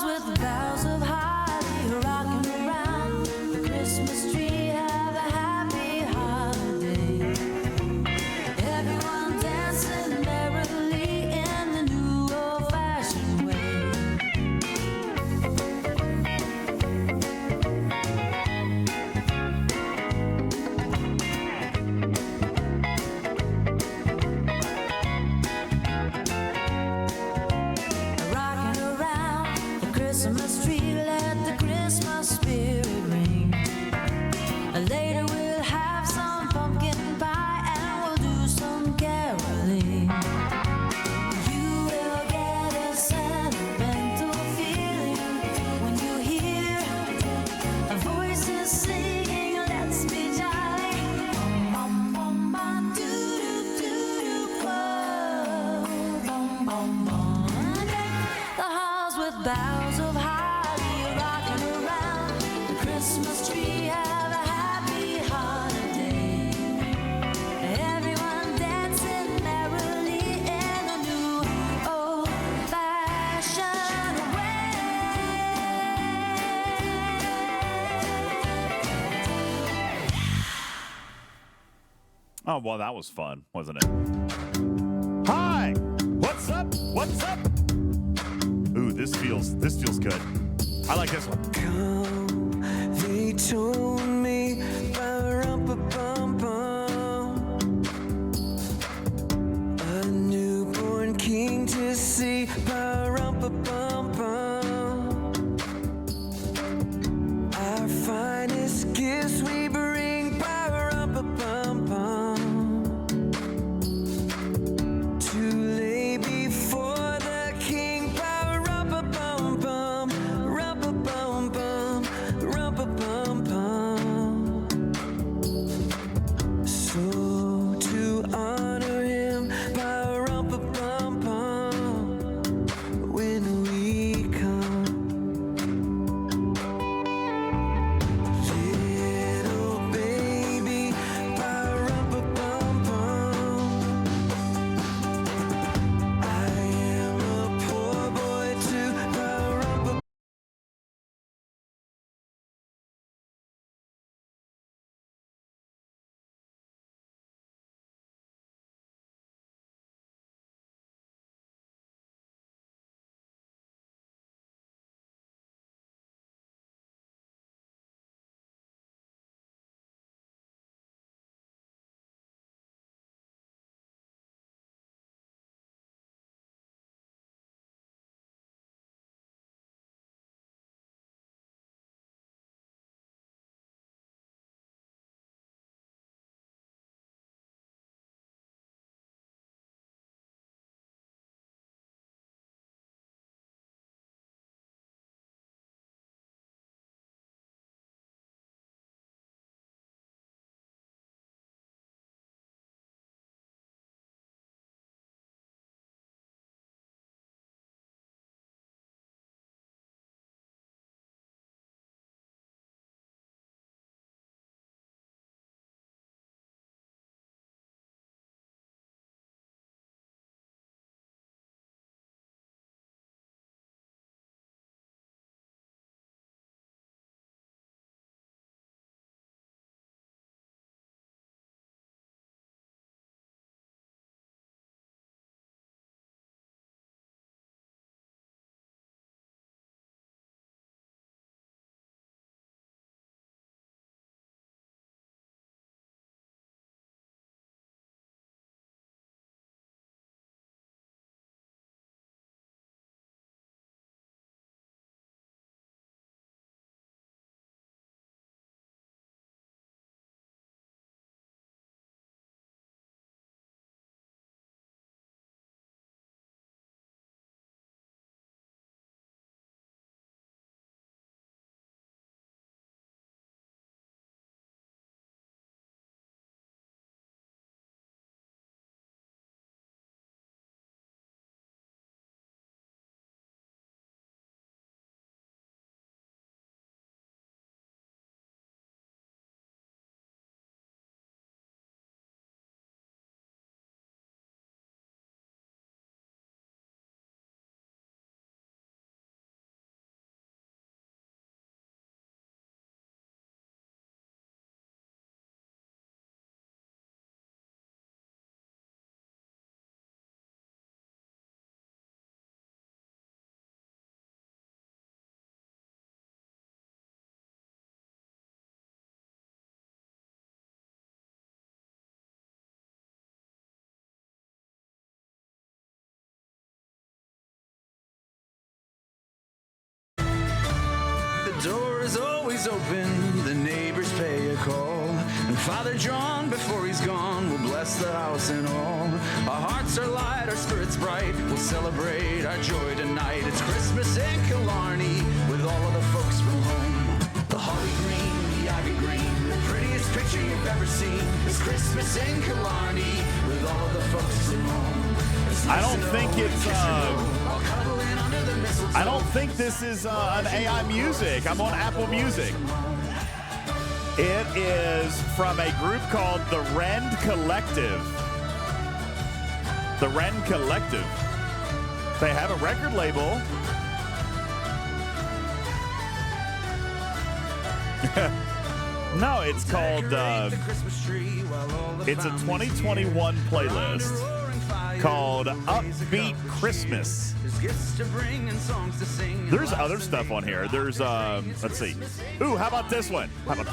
halls with boughs of holly rocking around the Christmas tree. Have a happy holiday. Everyone dancing merrily in the new old-fashioned way. Rocking around the Christmas tree, let the Christmas spirit ring. Later we'll have some pumpkin pie and we'll do some caroling. You will get a sentimental feeling when you hear voices singing, let's be jolly. Bum, bum, bum, doo-doo-doo-doo, whoa. Bum, bum, bum. The halls with boughs of holly rocking around the Christmas tree. Have a happy holiday. Everyone dancing merrily in a new old-fashioned way. Oh, well, that was fun, wasn't it? Hi! What's up? What's up? Ooh, this feels good. I like this one. Come, they told me, ba-rum-pa-bum-bum. A newborn king to see, ba-rum-pa-bum-bum. Our finest gifts we bring, ba-rum-pa-bum-bum. To lay before the king, ba-rum-pa-bum-bum, rum-pa-bum-bum, rum-pa-bum-bum. door's always open, the neighbors pay a call. And Father John, before he's gone, will bless the house and all. Our hearts are light, our spirits bright, we'll celebrate our joy tonight. It's Christmas in Killarney, with all of the folks from home. The holly green, the ivy green, the prettiest picture you've ever seen. It's Christmas in Killarney, with all of the folks from home. I don't think it's I don't think this is an AI music. I'm on Apple Music. It is from a group called the Rend Collective. The Rend Collective. They have a record label. No, it's called it's a 2021 playlist called Upbeat Christmas. There's other stuff on here. There's let's see. Ooh, how about this one? How about,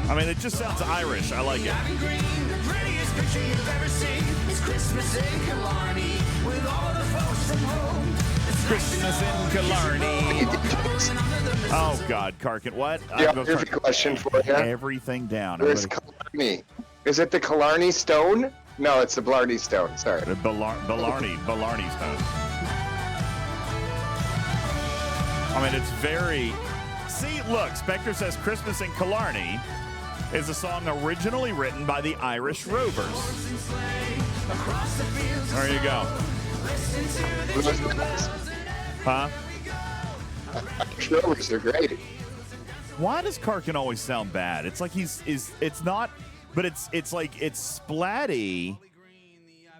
I mean, it just sounds Irish. I like it. Christmas in Killarney. Oh God, Karkin, what? Yeah, here's a question for you. Everything down. Where's Killarney? Is it the Killarney Stone? No, it's the Blarney Stone. Sorry. The Blarney Stone. I mean, it's very... See, look, Spectre says Christmas in Killarney is a song originally written by the Irish Rovers. There you go. Huh? Irish Rovers are great. Why does Karkin always sound bad? It's like it's not... But it's like it's splatty.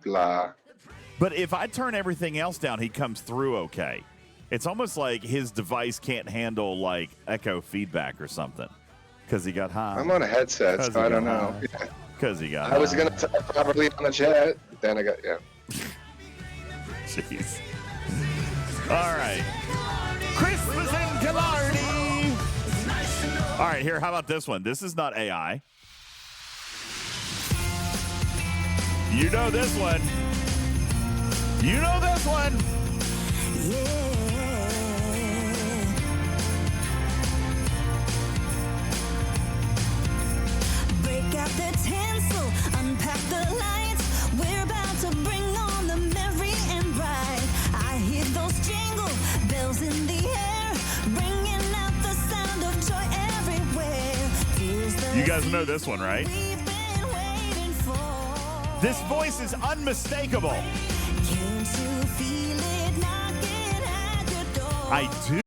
Blah. But if I turn everything else down, he comes through okay. It's almost like his device can't handle like echo feedback or something because he got high. I'm on a headset, so I don't know. Because he got I was going to talk properly on the chat, but then I got, yeah. Jeez. All right. Christmas in Killarney. All right, here, how about this one? This is not AI. You know this one. You know this one. Yeah. Break out the tinsel, unpack the lights. We're about to bring on the merry and bright. I hear those jingle bells in the air, bringing out the sound of joy everywhere. Tis the You guys know this one, right? we've been waiting for. This voice is unmistakable. Can't you feel it knocking at your door? I do.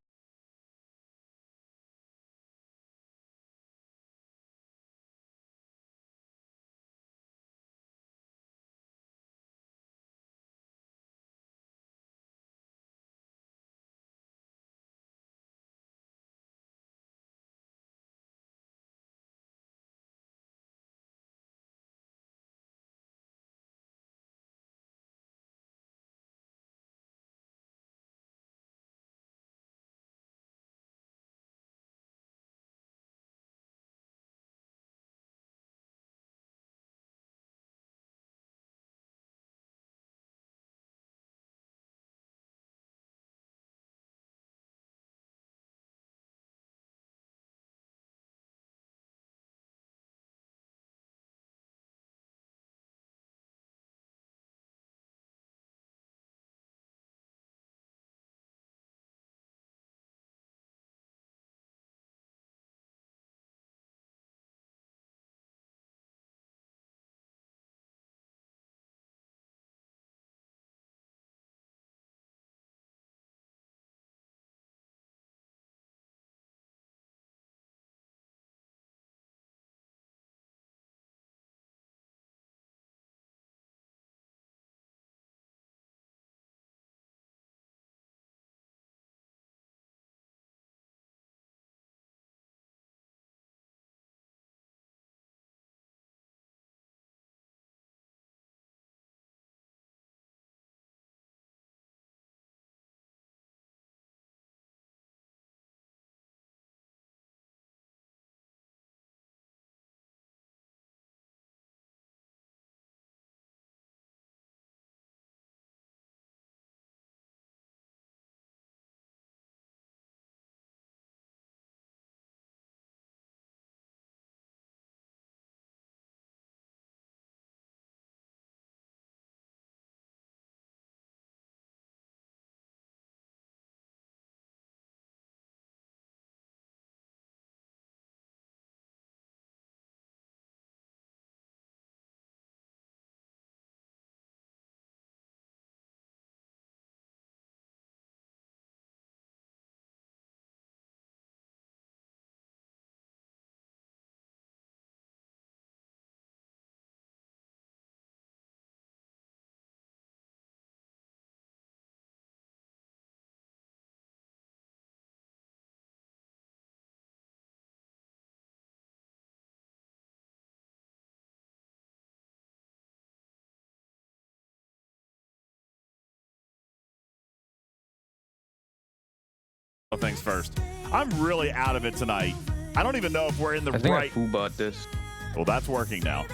things first. I'm really out of it tonight. I don't even know if we're in the I think right. I bought this. Well, that's working now.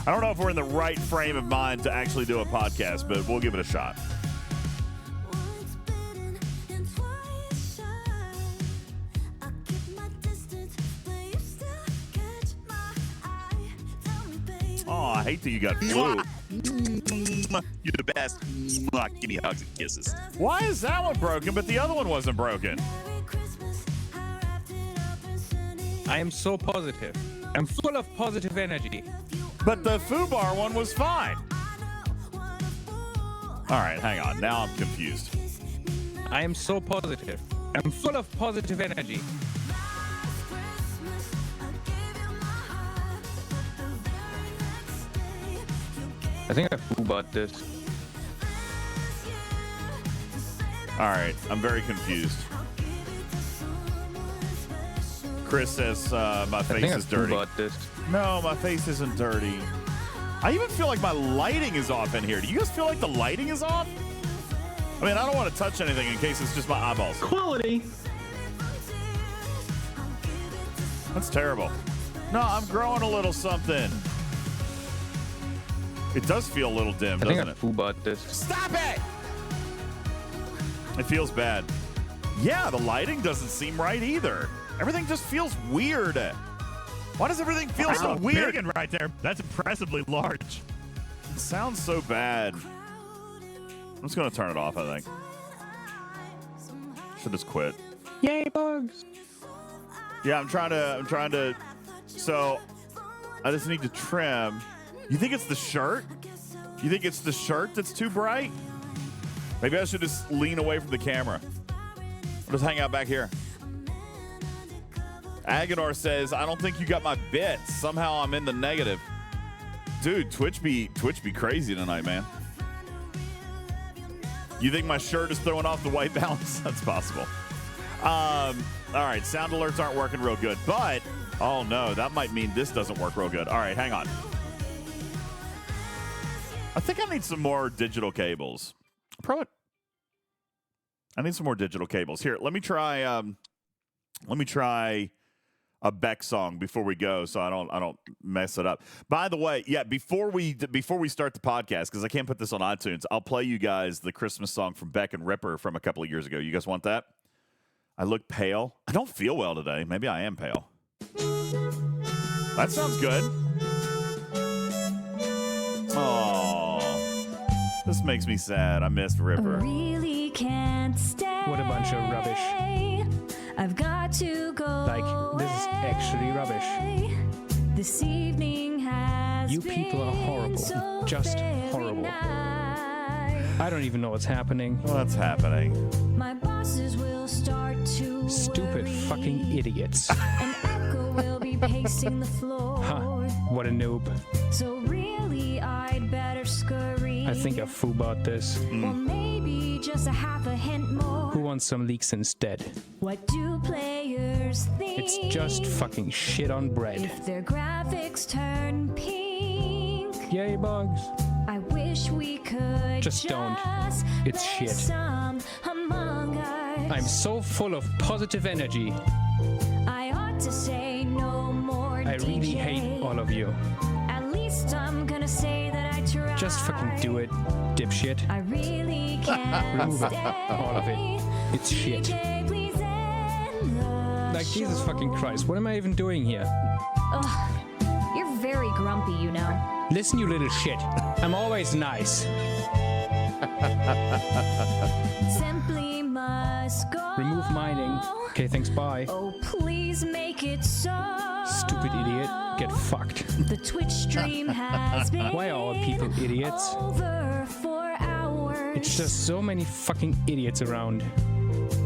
I don't know if we're in the right frame of mind to actually do a podcast, but we'll give it a shot. Oh, I hate that you got flu. You're the best. Give me hugs and kisses. Why is that one broken, but the other one wasn't broken? I am so positive. I'm full of positive energy. But the FUBAR one was fine. All right, hang on. Now I'm confused. I am so positive. I'm full of positive energy. I think I bought this. All right, I'm very confused. Chris says my face is dirty. Bought this. No, my face isn't dirty. I even feel like my lighting is off in here. Do you guys feel like the lighting is off? I mean, I don't want to touch anything in case it's just my eyeballs. Quality. That's terrible. No, I'm growing a little something. It does feel a little dim, I think doesn't I it? bought this. Stop it! It feels bad. Yeah, the lighting doesn't seem right either. Everything just feels weird. Why does everything feel so weird? Big right there. That's impressively large. It sounds so bad. I'm just gonna turn it off, I think. Should just quit. Yay, bugs. Yeah, I'm trying to. So, I just need to trim. You think it's the shirt? You think it's the shirt that's too bright? Maybe I should just lean away from the camera. I'll just hang out back here. Agador says, I don't think you got my bits. Somehow I'm in the negative. Dude, Twitch be crazy tonight, man. You think my shirt is throwing off the white balance? That's possible. All right, sound alerts aren't working real good, but oh no, that might mean this doesn't work real good. All right, hang on. I think I need some more digital cables. I need some more digital cables. Here, let me try a Beck song before we go, so I don't mess it up. By the way, yeah, before we start the podcast, because I can't put this on iTunes, I'll play you guys the Christmas song from Beck and Ripper from a couple of years ago. You guys want that? I look pale. I don't feel well today. Maybe I am pale. That sounds good. Oh, this makes me sad. I missed Ripper. Really can't stay. What a bunch of rubbish. I've got to go. Like, this is actually rubbish. This evening has You people are horrible. so Just very horrible. nice. I don't even know what's happening. What's happening? My bosses will start to Stupid worry. fucking idiots. An echo will be pacing the floor. Huh. What a noob. So really, I'd better scurry. I think I foo-bought this. Or maybe just a half a hint more. Who wants some leaks instead? What do players think? It's just fucking shit on bread. If their graphics turn pink. Yay, bugs. I wish we could Just don't. It's shit. Some among us. I'm so full of positive energy. I ought to say no more. I really DJ. hate all of you. At least I'm gonna say that I tried. Just fucking do it, dipshit. I really can't Remove it. stay. All of it. It's shit. DJ, please end the Like, Jesus show. fucking Christ, what am I even doing here? Ugh, you're very grumpy, you know. Listen, you little shit. I'm always nice. Simply must go. Remove mining. Okay, thanks, bye. Oh, please make it so. Stupid idiot. Get fucked. The Twitch stream has been Why are all people idiots? over for hours. It's just so many fucking idiots around.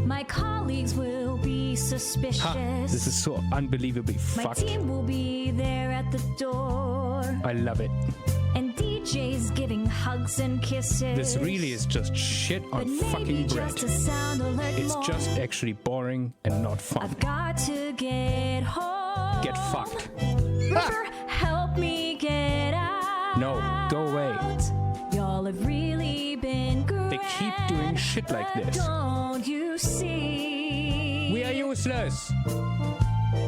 My colleagues will be suspicious. Ha, this is so unbelievably My fucked. team will be there at the door. I love it. And DJ's giving hugs and kisses. This really is just shit But on maybe fucking bread. just a sound alert It's more. just actually boring and not fun. I've got to get home. Get fucked. Ripper, help me get out. No, go away. Y'all have really been great. They keep doing shit like this. Don't you see? useless.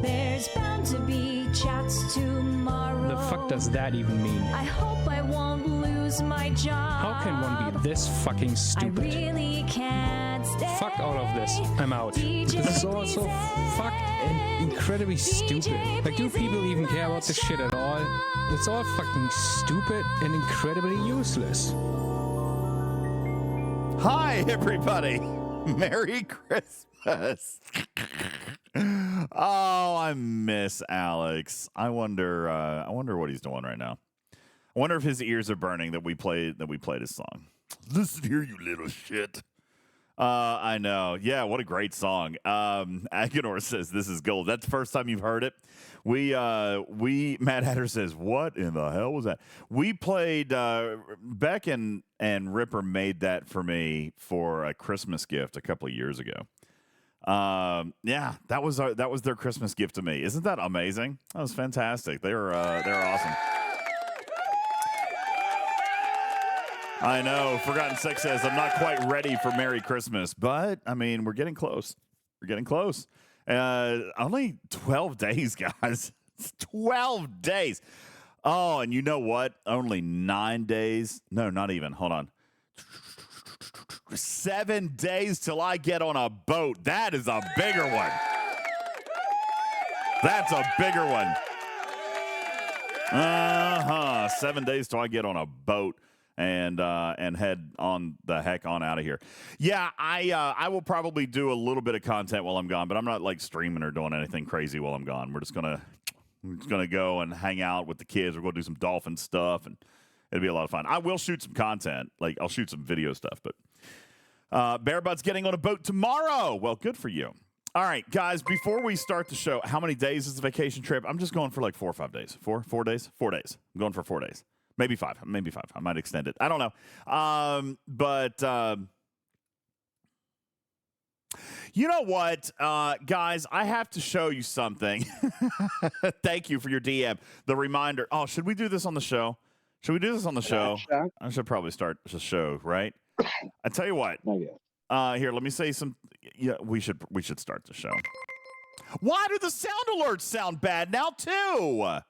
There's bound to be chats tomorrow. The fuck does that even mean? I hope I won't lose my job. How can one be this fucking I stupid? really can't stay. Fuck all of this. I'm out. This is all so fucked and incredibly stupid. Like, do people even care about this shit at all? It's all fucking stupid and incredibly useless. Hi, everybody. Merry Christmas. Oh, I miss Alex. I wonder what he's doing right now. I wonder if his ears are burning that we played his song. Listen here, you little shit. I know. Yeah, what a great song. Agonor says this is gold. That's the first time you've heard it. Matt Hatter says, what in the hell was that? We played Beck and Ripper made that for me for a Christmas gift a couple of years ago. Yeah, that was their Christmas gift to me. Isn't that amazing? That was fantastic. They're awesome. I know. Forgotten Six says, I'm not quite ready for Merry Christmas, but I mean, we're getting close. We're getting close. Only 12 days, guys. It's 12 days. Oh, and you know what? Only 9 days. No, not even. Hold on. 7 days till I get on a boat. That is a bigger one. That's a bigger one. 7 days till I get on a boat and head on the heck on out of here. Yeah, I will probably do a little bit of content while I'm gone, but I'm not like streaming or doing anything crazy while I'm gone. We're just gonna go and hang out with the kids. We're gonna do some dolphin stuff, and it'll be a lot of fun. I will shoot some content, like I'll shoot some video stuff, but Bearbutt's getting on a boat tomorrow. Well, good for you. All right, guys, before we start the show, how many days is the vacation trip? I'm just going for like 4 or 5 days. 4 days? 4 days. I'm going for 4 days. Maybe 5. I might extend it. I don't know. But you know what, guys? I have to show you something. Thank you for your DM. The reminder. Oh, should we do this on the show? Should we do this on the show? I should probably start the show, right? I tell you what. Here, let me say some. Yeah, we should start the show. Why do the sound alerts sound bad now too?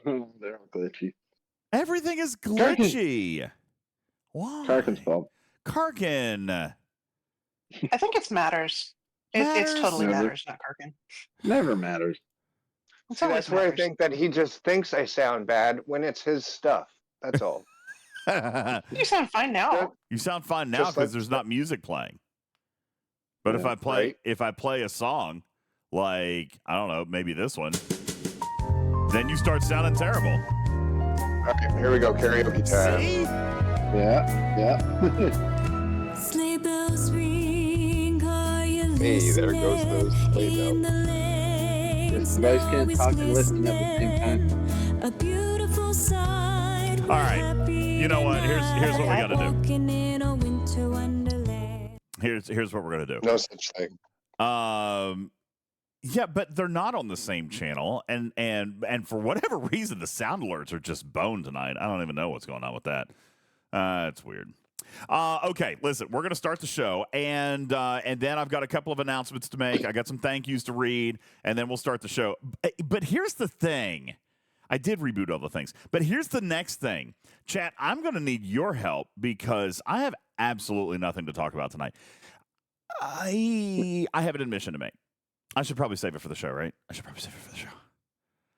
They're all glitchy. Everything is glitchy. Why? Karkin's fault. Karkin. I think it's matters. It's totally matters, not Karkin. Never matters. It's always That's where I matters. think that he just thinks I sound bad when it's his stuff. That's all. You sound fine now. You sound fine now Just because like- there's not music playing. But Yeah, if I play a song like I don't know, maybe this one, then you start sounding terrible. Okay, here we go. Karaoke time. See? Yeah. Sleigh bells ring, are you Hey, there goes those sleigh in bells. the lane? You guys can't talk and listen at the same time. A beautiful sight. All right. You know what? Here's what we got to do. Walking in a winter wonderland. Here's what we're gonna do. No such thing. Yeah, but they're not on the same channel, and for whatever reason, the sound alerts are just boned tonight. I don't even know what's going on with that. It's weird. Okay, listen, we're gonna start the show, and then I've got a couple of announcements to make. I got some thank yous to read, and then we'll start the show. But here's the thing. I did reboot all the things, but here's the next thing. Chat, I'm going to need your help because I have absolutely nothing to talk about tonight. I have an admission to make. I should probably save it for the show, right? I should probably save it for the show.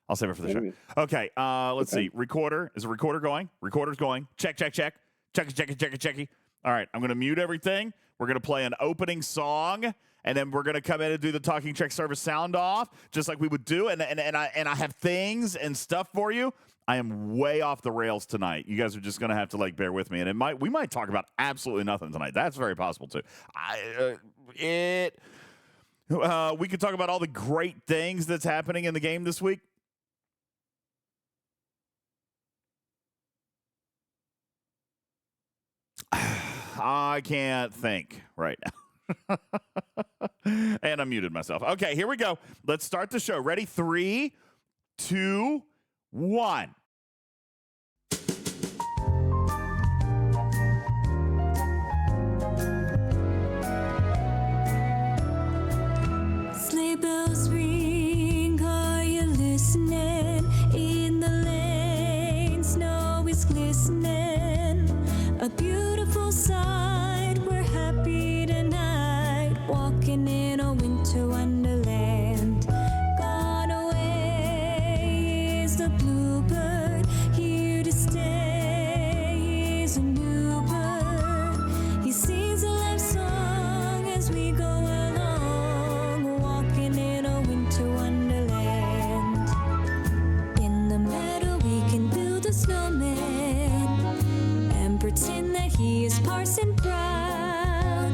I'll save it for the show. Okay, let's see. Recorder. Is the recorder going? Recorder's going. Check. Checky. All right, I'm going to mute everything. We're going to play an opening song, and then we're going to come in and do the Talking Check service sound off, just like we would do. And I have things and stuff for you. I am way off the rails tonight. You guys are just going to have to bear with me, and we might talk about absolutely nothing tonight. That's very possible too. We could talk about all the great things that's happening in the game this week. I can't think right now. And I muted myself. Okay, here we go. Let's start the show. Ready? 3, 2, 1. winter wonderland. Gone away is the bluebird, here to stay is a new bird. He sings a love song as we go along, walking in a winter wonderland. In the meadow we can build a snowman and pretend that he is Parson Brown.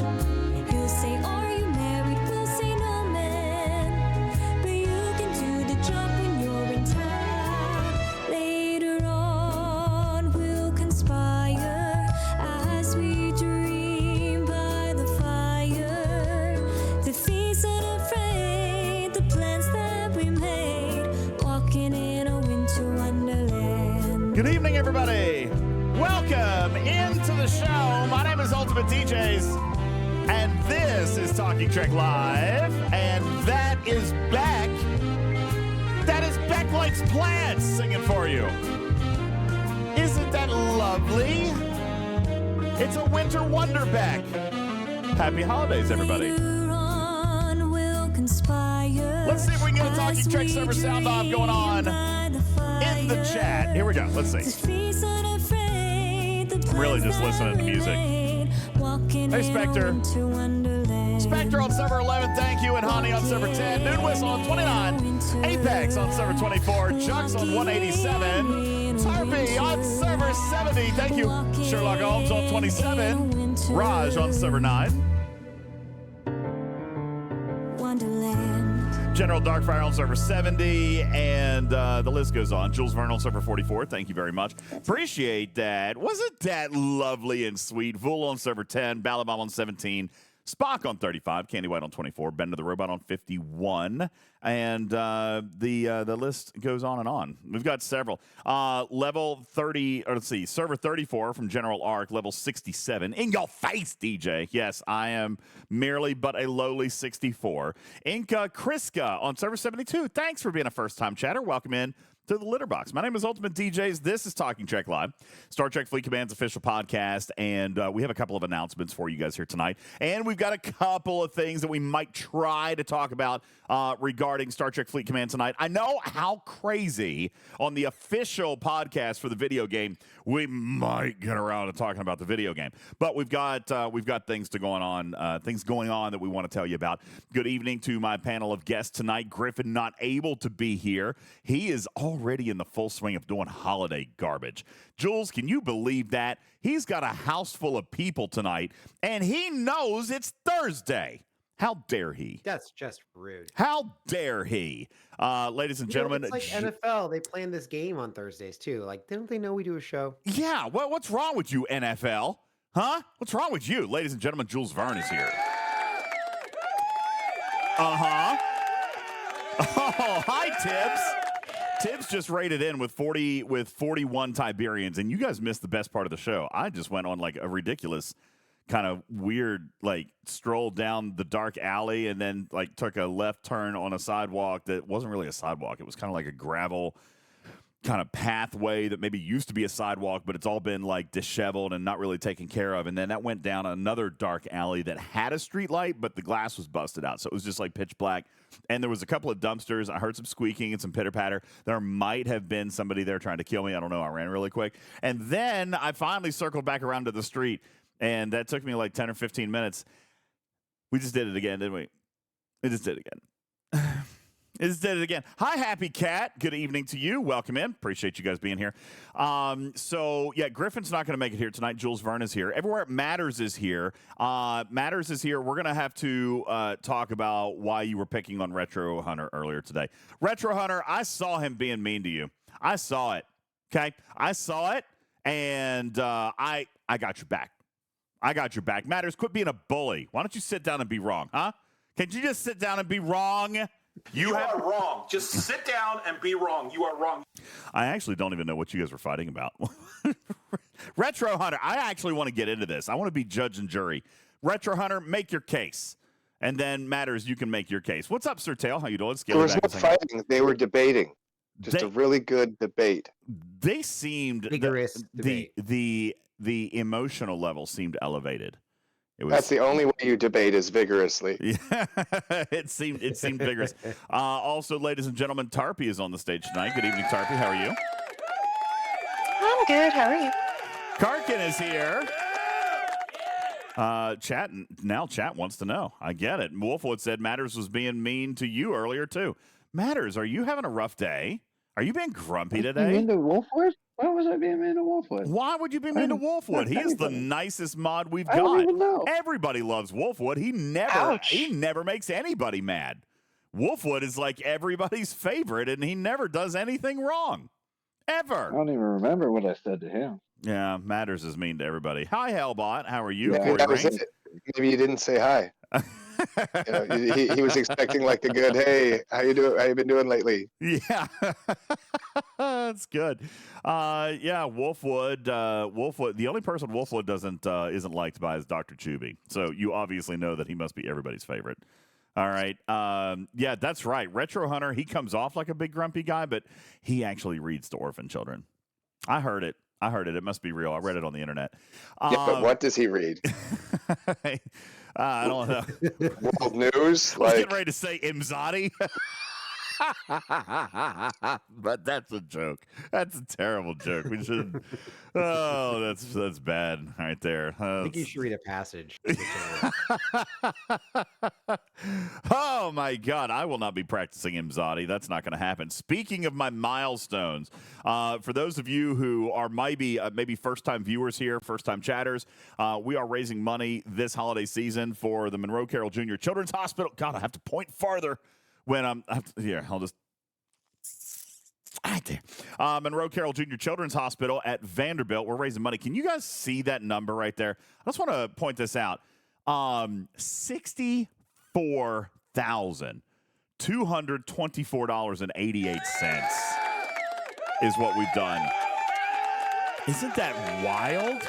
He'll say, are you married? We'll say, no, man. But you can do the job when you're in town. Later on, we'll conspire as we dream by the fire. The feast unafraid, the plans that we made, walking in a winter wonderland. Good evening, everybody. Welcome into the show. My name is Ultimate DJs, and this is Talking Trek Live, and that is Beck. That is Beck Likes Plants singing for you. Isn't that lovely? It's a winter wonder, Beck. Happy holidays, everybody. Later on, we'll conspire Let's see if we can get a Talking as Trek we server sound off dream going on by the in the fire. chat. Here we go. Let's see. The feast unafraid, the I'm really plans just listening that to we music. made, walking Hey, in a Spectre. winter wonderland. Spectre on server 11, thank you, and Honey on server 10, Noon Whistle on 29, Apex on server 24, Jux on 187, Tarpy on server 70, thank you, Sherlock Holmes on 27, Raj on server 9, Wonderland. General Darkfire on server 70, and the list goes on. Jules Verne on server 44, thank you very much. Appreciate that. Wasn't that lovely and sweet? Vul on server 10, Balabom on 17, Spock on 35, Candy White on 24, Bender the Robot on 51, and the list goes on and on. We've got several. Level 30, or let's see, server 34 from General Arc, level 67. In your face, DJ. Yes, I am merely but a lowly 64. Inca Kriska on server 72. Thanks for being a first-time chatter. Welcome in to the litter box. My name is Ultimate DJs. This is Talking Trek Live, Star Trek Fleet Command's official podcast, and we have a couple of announcements for you guys here tonight. And we've got a couple of things that we might try to talk about regarding Star Trek Fleet Command tonight. I know how crazy on the official podcast for the video game we might get around to talking about the video game, but we've got things going on that we want to tell you about. Good evening to my panel of guests tonight. Griffin not able to be here. He is already in the full swing of doing holiday garbage. Jules, can you believe that? He's got a house full of people tonight, and he knows it's Thursday. How dare he? That's just rude. How dare he? Ladies and gentlemen. It's like NFL. They plan this game on Thursdays, too. Like, don't they know we do a show? Yeah, what's wrong with you, NFL? Huh? What's wrong with you? Ladies and gentlemen, Jules Verne is here. Uh-huh. Oh, hi, Tibbs. Tibbs just rated in with 41 Tiberians, and you guys missed the best part of the show. I just went on like a ridiculous kind of weird like stroll down the dark alley and then like took a left turn on a sidewalk that wasn't really a sidewalk. It was kind of like a gravel kind of pathway that maybe used to be a sidewalk, but it's all been like disheveled and not really taken care of. And then that went down another dark alley that had a street light, but the glass was busted out. So it was just like pitch black. And there was a couple of dumpsters. I heard some squeaking and some pitter patter. There might have been somebody there trying to kill me. I don't know. I ran really quick. And then I finally circled back around to the street. And that took me like 10 or 15 minutes. We just did it again, didn't we? We just did it again. It just did it again. Hi, Happy Cat. Good evening to you. Welcome in. Appreciate you guys being here. So, yeah, Griffin's not going to make it here tonight. Jules Verne is here. Everywhere Matters is here. Matters is here. We're going to have to talk about why you were picking on Retro Hunter earlier today. Retro Hunter, I saw him being mean to you. I saw it. Okay? I saw it, and I got your back. I got your back. Matters, quit being a bully. Why don't you sit down and be wrong, huh? Can't you just sit down and be wrong? You are wrong. Just sit down and be wrong. You are wrong. I actually don't even know what you guys were fighting about. Retro Hunter, I actually want to get into this. I want to be judge and jury. Retro Hunter, make your case. And then Matters, you can make your case. What's up, Sir Tail? How you doing? There was no fighting. They were debating. Just a really good debate. They seemed vigorous debate. The emotional level seemed elevated. That's the only way you debate is vigorously. Yeah, it seemed vigorous. Also, ladies and gentlemen, Tarpy is on the stage tonight. Good evening, Tarpy. How are you? I'm good. How are you? Karkin is here. Chat wants to know. I get it. Wolfwood said Matters was being mean to you earlier too. Matters, are you having a rough day? Are you being grumpy today? Mean to Wolfwood? Why was I being mean to Wolfwood? Why would you be mean to Wolfwood? He is the nicest mod we've got. I don't even know. Everybody loves Wolfwood. He never makes anybody mad. Wolfwood is like everybody's favorite, and he never does anything wrong. Ever. I don't even remember what I said to him. Yeah, Matters is mean to everybody. Hi, Hellbot. How are you? Yeah, that was it. Maybe you didn't say hi. He was expecting like the good, hey, how you doing? How you been doing lately? Yeah, that's good. Yeah, Wolfwood. Wolfwood. The only person Wolfwood isn't liked by is Dr. Chubby. So you obviously know that he must be everybody's favorite. All right. Yeah, that's right. Retro Hunter. He comes off like a big grumpy guy, but he actually reads to orphan children. I heard it. It must be real. I read it on the internet. Yeah, but what does he read? I don't know. World News? I was getting ready to say Imzadi. But that's a joke. That's a terrible joke. We should. Oh, that's bad right there. I think you should read a passage. Oh my God, I will not be practicing Imzadi. That's not going to happen. Speaking of my milestones, for those of you who are maybe first-time viewers here, first-time chatters, we are raising money this holiday season for the Monroe Carroll Jr. Children's Hospital. God, I have to point farther when I'm here. I'll just. Right there. Monroe Carroll Jr. Children's Hospital at Vanderbilt. We're raising money. Can you guys see that number right there? I just want to point this out. $64,224.88 is what we've done. Isn't that wild?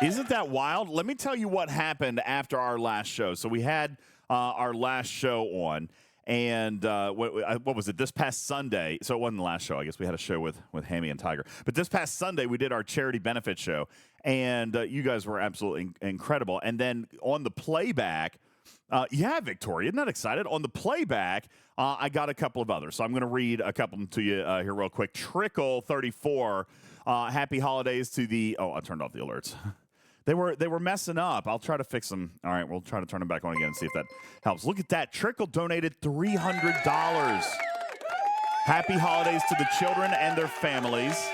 Isn't that wild? Let me tell you what happened after our last show. So we had our last show on. And what was it? This past Sunday. So it wasn't the last show. I guess we had a show with Hammy and Tiger. But this past Sunday, we did our charity benefit show. And you guys were absolutely incredible. And then on the playback, yeah, Victoria, isn't that excited? On the playback, I got a couple of others. So I'm going to read a couple to you here real quick. Trickle34, happy holidays to the... Oh, I turned off the alerts. They were messing up. I'll try to fix them. All right, we'll try to turn them back on again and see if that helps. Look at that. Trickle donated $300. Happy holidays to the children and their families.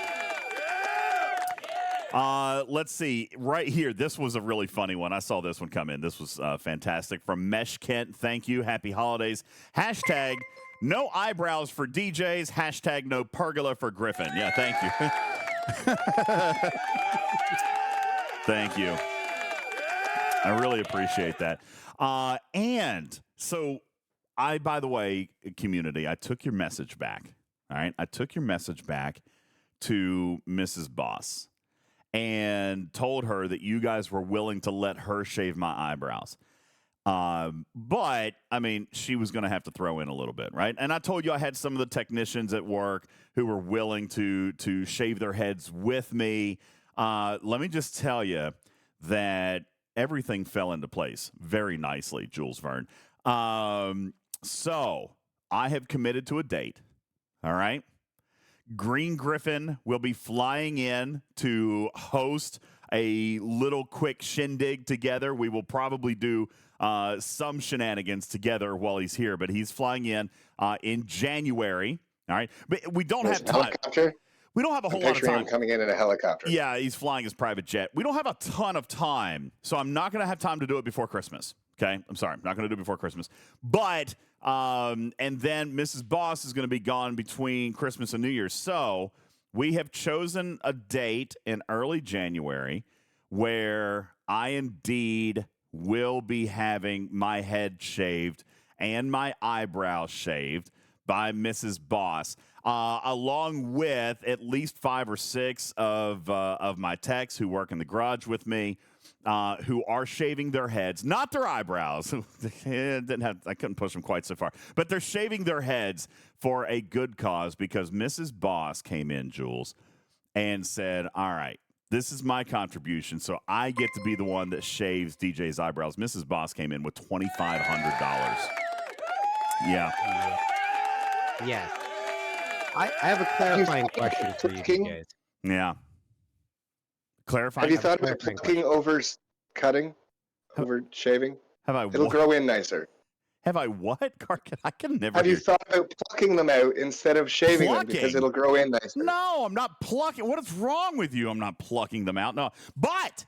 Let's see. Right here, this was a really funny one. I saw this one come in. This was fantastic. From Mesh Kent, thank you. Happy holidays. Hashtag no eyebrows for DJs. Hashtag no pergola for Griffin. Yeah, thank you. Thank you. I really appreciate that. And so by the way, community, I took your message back. All right. I took your message back to Mrs. Boss and told her that you guys were willing to let her shave my eyebrows. But I mean, she was going to have to throw in a little bit, right? And I told you I had some of the technicians at work who were willing to shave their heads with me. Let me just tell you that everything fell into place very nicely, Jules Verne. So I have committed to a date. All right. Green Griffin will be flying in to host a little quick shindig together. We will probably do some shenanigans together while he's here, but he's flying in January. All right. But we don't have time. Helicopter? We don't have a whole lot of time. Him coming in a helicopter. Yeah, he's flying his private jet. We don't have a ton of time, so I'm not going to have time to do it before Christmas. Okay? I'm sorry. I'm not going to do it before Christmas. But, and then Mrs. Boss is going to be gone between Christmas and New Year's. So we have chosen a date in early January where I indeed will be having my head shaved and my eyebrows shaved by Mrs. Boss. Along with at least 5 or 6 of my techs who work in the garage with me, who are shaving their heads, not their eyebrows. I couldn't push them quite so far, but they're shaving their heads for a good cause because Mrs. Boss came in, Jules, and said, "All right, This is my contribution, so I get to be the one that shaves DJ's eyebrows. Mrs. Boss came in with $2,500. Yeah. Yes. I have a clarifying question for you guys. Yeah. Clarifying. Have you thought about clarifying plucking over cutting, over shaving? Have I? It'll grow in nicer. Have I what? I can never. Have you thought about plucking them out instead of shaving them because it'll grow in nicer? No, I'm not plucking. What is wrong with you? I'm not plucking them out. No, but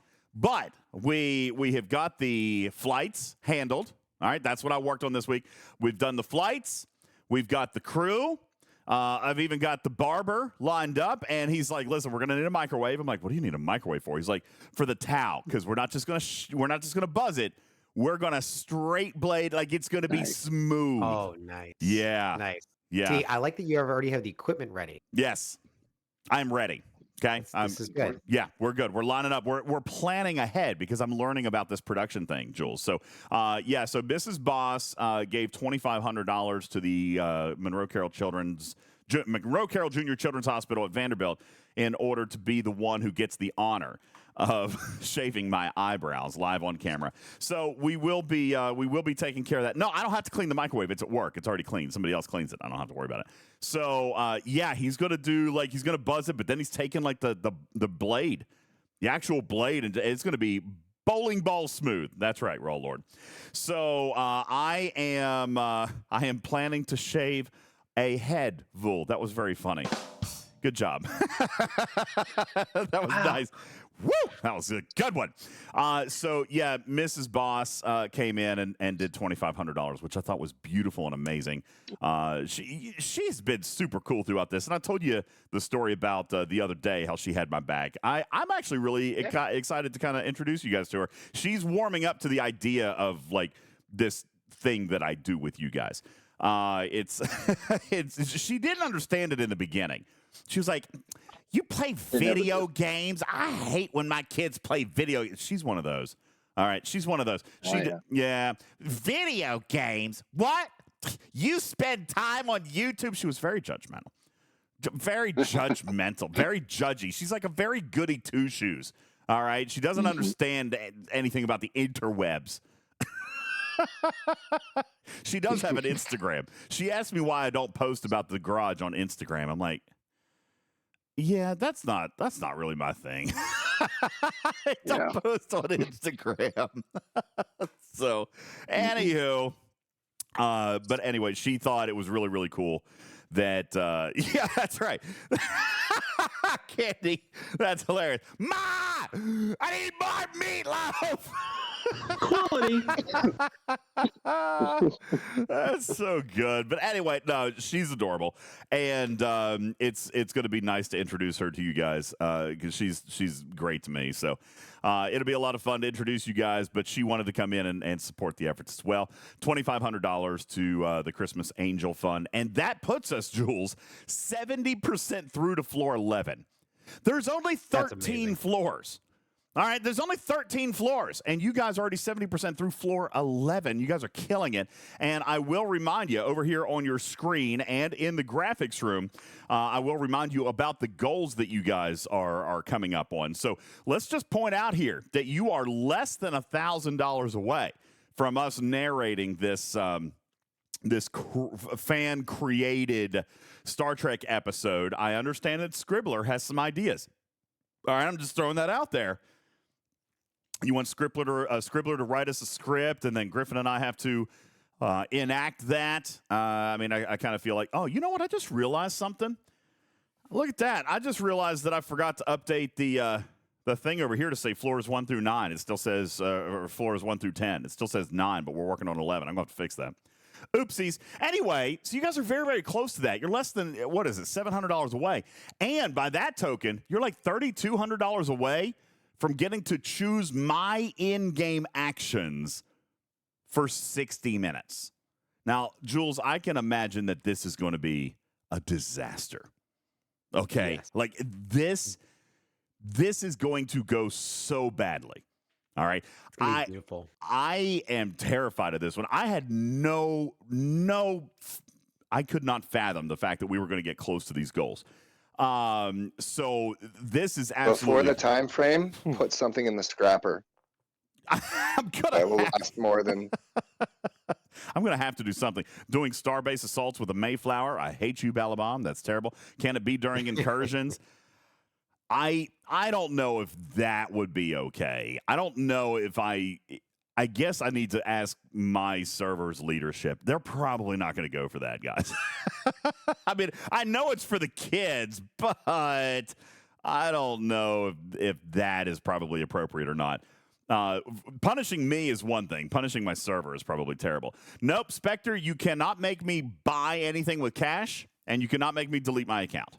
we have got the flights handled. All right, that's what I worked on this week. We've done the flights. We've got the crew. I've even got the barber lined up, and he's like, "Listen, we're gonna need a microwave." I'm like, "What do you need a microwave for?" He's like, "For the towel, because we're not just gonna buzz it. We're gonna straight blade, like it's gonna be smooth." Oh, nice. Yeah, Nice. yeah. See, I like that you already have the equipment ready. Yes, I'm ready. Okay, This is good. Yeah, we're good. We're lining up. We're planning ahead because I'm learning about this production thing, Jules. So, yeah. So Mrs. Boss gave $2,500 to the Monroe Carroll Junior Children's Hospital at Vanderbilt in order to be the one who gets the honor of shaving my eyebrows live on camera. So we will be taking care of that. No, I don't have to clean the microwave. It's at work. It's already clean. Somebody else cleans it. I don't have to worry about it. So yeah, he's gonna buzz it, but then he's taking like the blade, the actual blade, and it's gonna be bowling ball smooth. That's right, Roll Lord. So I am planning to shave a head, Vul. That was very funny. Good job. That was nice. Woo! That was a good one. So, yeah, Mrs. Boss came in and did $2,500, which I thought was beautiful and amazing. She's been super cool throughout this. And I told you the story about the other day, how she had my back. I'm actually really excited to kind of introduce you guys to her. She's warming up to the idea of, like, this thing that I do with you guys. She didn't understand it in the beginning. She was like, "You play video games? I hate when my kids play video." She's one of those. All right, she's one of those. Yeah, video games. What? You spend time on YouTube? She was very judgmental. Very judgmental. Very judgy. She's like a very goody two shoes. All right, she doesn't understand anything about the interwebs. She does have an Instagram. She asked me why I don't post about the garage on Instagram. I'm like, yeah, that's not really my thing. I don't post on Instagram. So, anywho, but anyway, she thought it was really, really cool that, yeah, that's right. Candy, that's hilarious. Ma, I need more meatloaf. Quality. That's so good. But anyway, no, she's adorable, and it's going to be nice to introduce her to you guys because she's great to me. So it'll be a lot of fun to introduce you guys. But she wanted to come in and support the efforts as well. $2,500 to the Christmas Angel Fund, and that puts us, Jules, 70% through to floor 11. There's only 13 floors. All right, there's only 13 floors, and you guys are already 70% through floor 11. You guys are killing it. And I will remind you over here on your screen and in the graphics room, I will remind you about the goals that you guys are coming up on. So let's just point out here that you are less than $1,000 away from us narrating this fan-created Star Trek episode. I understand that Scribbler has some ideas. All right, I'm just throwing that out there. You want Scribbler to write us a script, and then Griffin and I have to enact that. I mean, I kind of feel like, oh, you know what? I just realized something. Look at that. I just realized that I forgot to update the thing over here to say floors 1 through 9. It still says floors 1 through 10. It still says 9, but we're working on 11. I'm going to have to fix that. Oopsies. Anyway, so you guys are very, very close to that. You're less than, what is it, $700 away. And by that token, you're like $3,200 away from getting to choose my in-game actions for 60 minutes. Now, Jules, I can imagine that this is going to be a disaster. Okay? Yes. Like, this is going to go so badly. All right. Beautiful. I am terrified of this one. I had I could not fathom the fact that we were going to get close to these goals. So this is Before absolutely the time frame, put something in the scrapper. I'm gonna That will last more than. I'm going to have to do something. Doing star-based assaults with a Mayflower. I hate you, Balabom. That's terrible. Can it be during incursions? I don't know if that would be okay. I don't know if I guess I need to ask my server's leadership. They're probably not going to go for that, guys. I mean, I know it's for the kids, but I don't know if that is probably appropriate or not. Punishing me is one thing. Punishing my server is probably terrible. Nope, Spectre, you cannot make me buy anything with cash, and you cannot make me delete my account.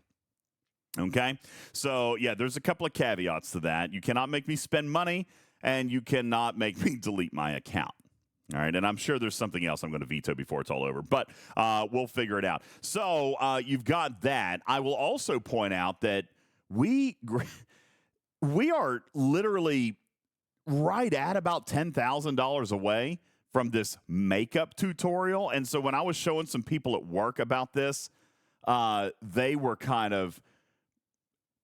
Okay? So, yeah, there's a couple of caveats to that. You cannot make me spend money, and you cannot make me delete my account. All right, and I'm sure there's something else I'm going to veto before it's all over, but we'll figure it out. So you've got that. I will also point out that we are literally right at about $10,000 away from this makeup tutorial. And so when I was showing some people at work about this, they were kind of,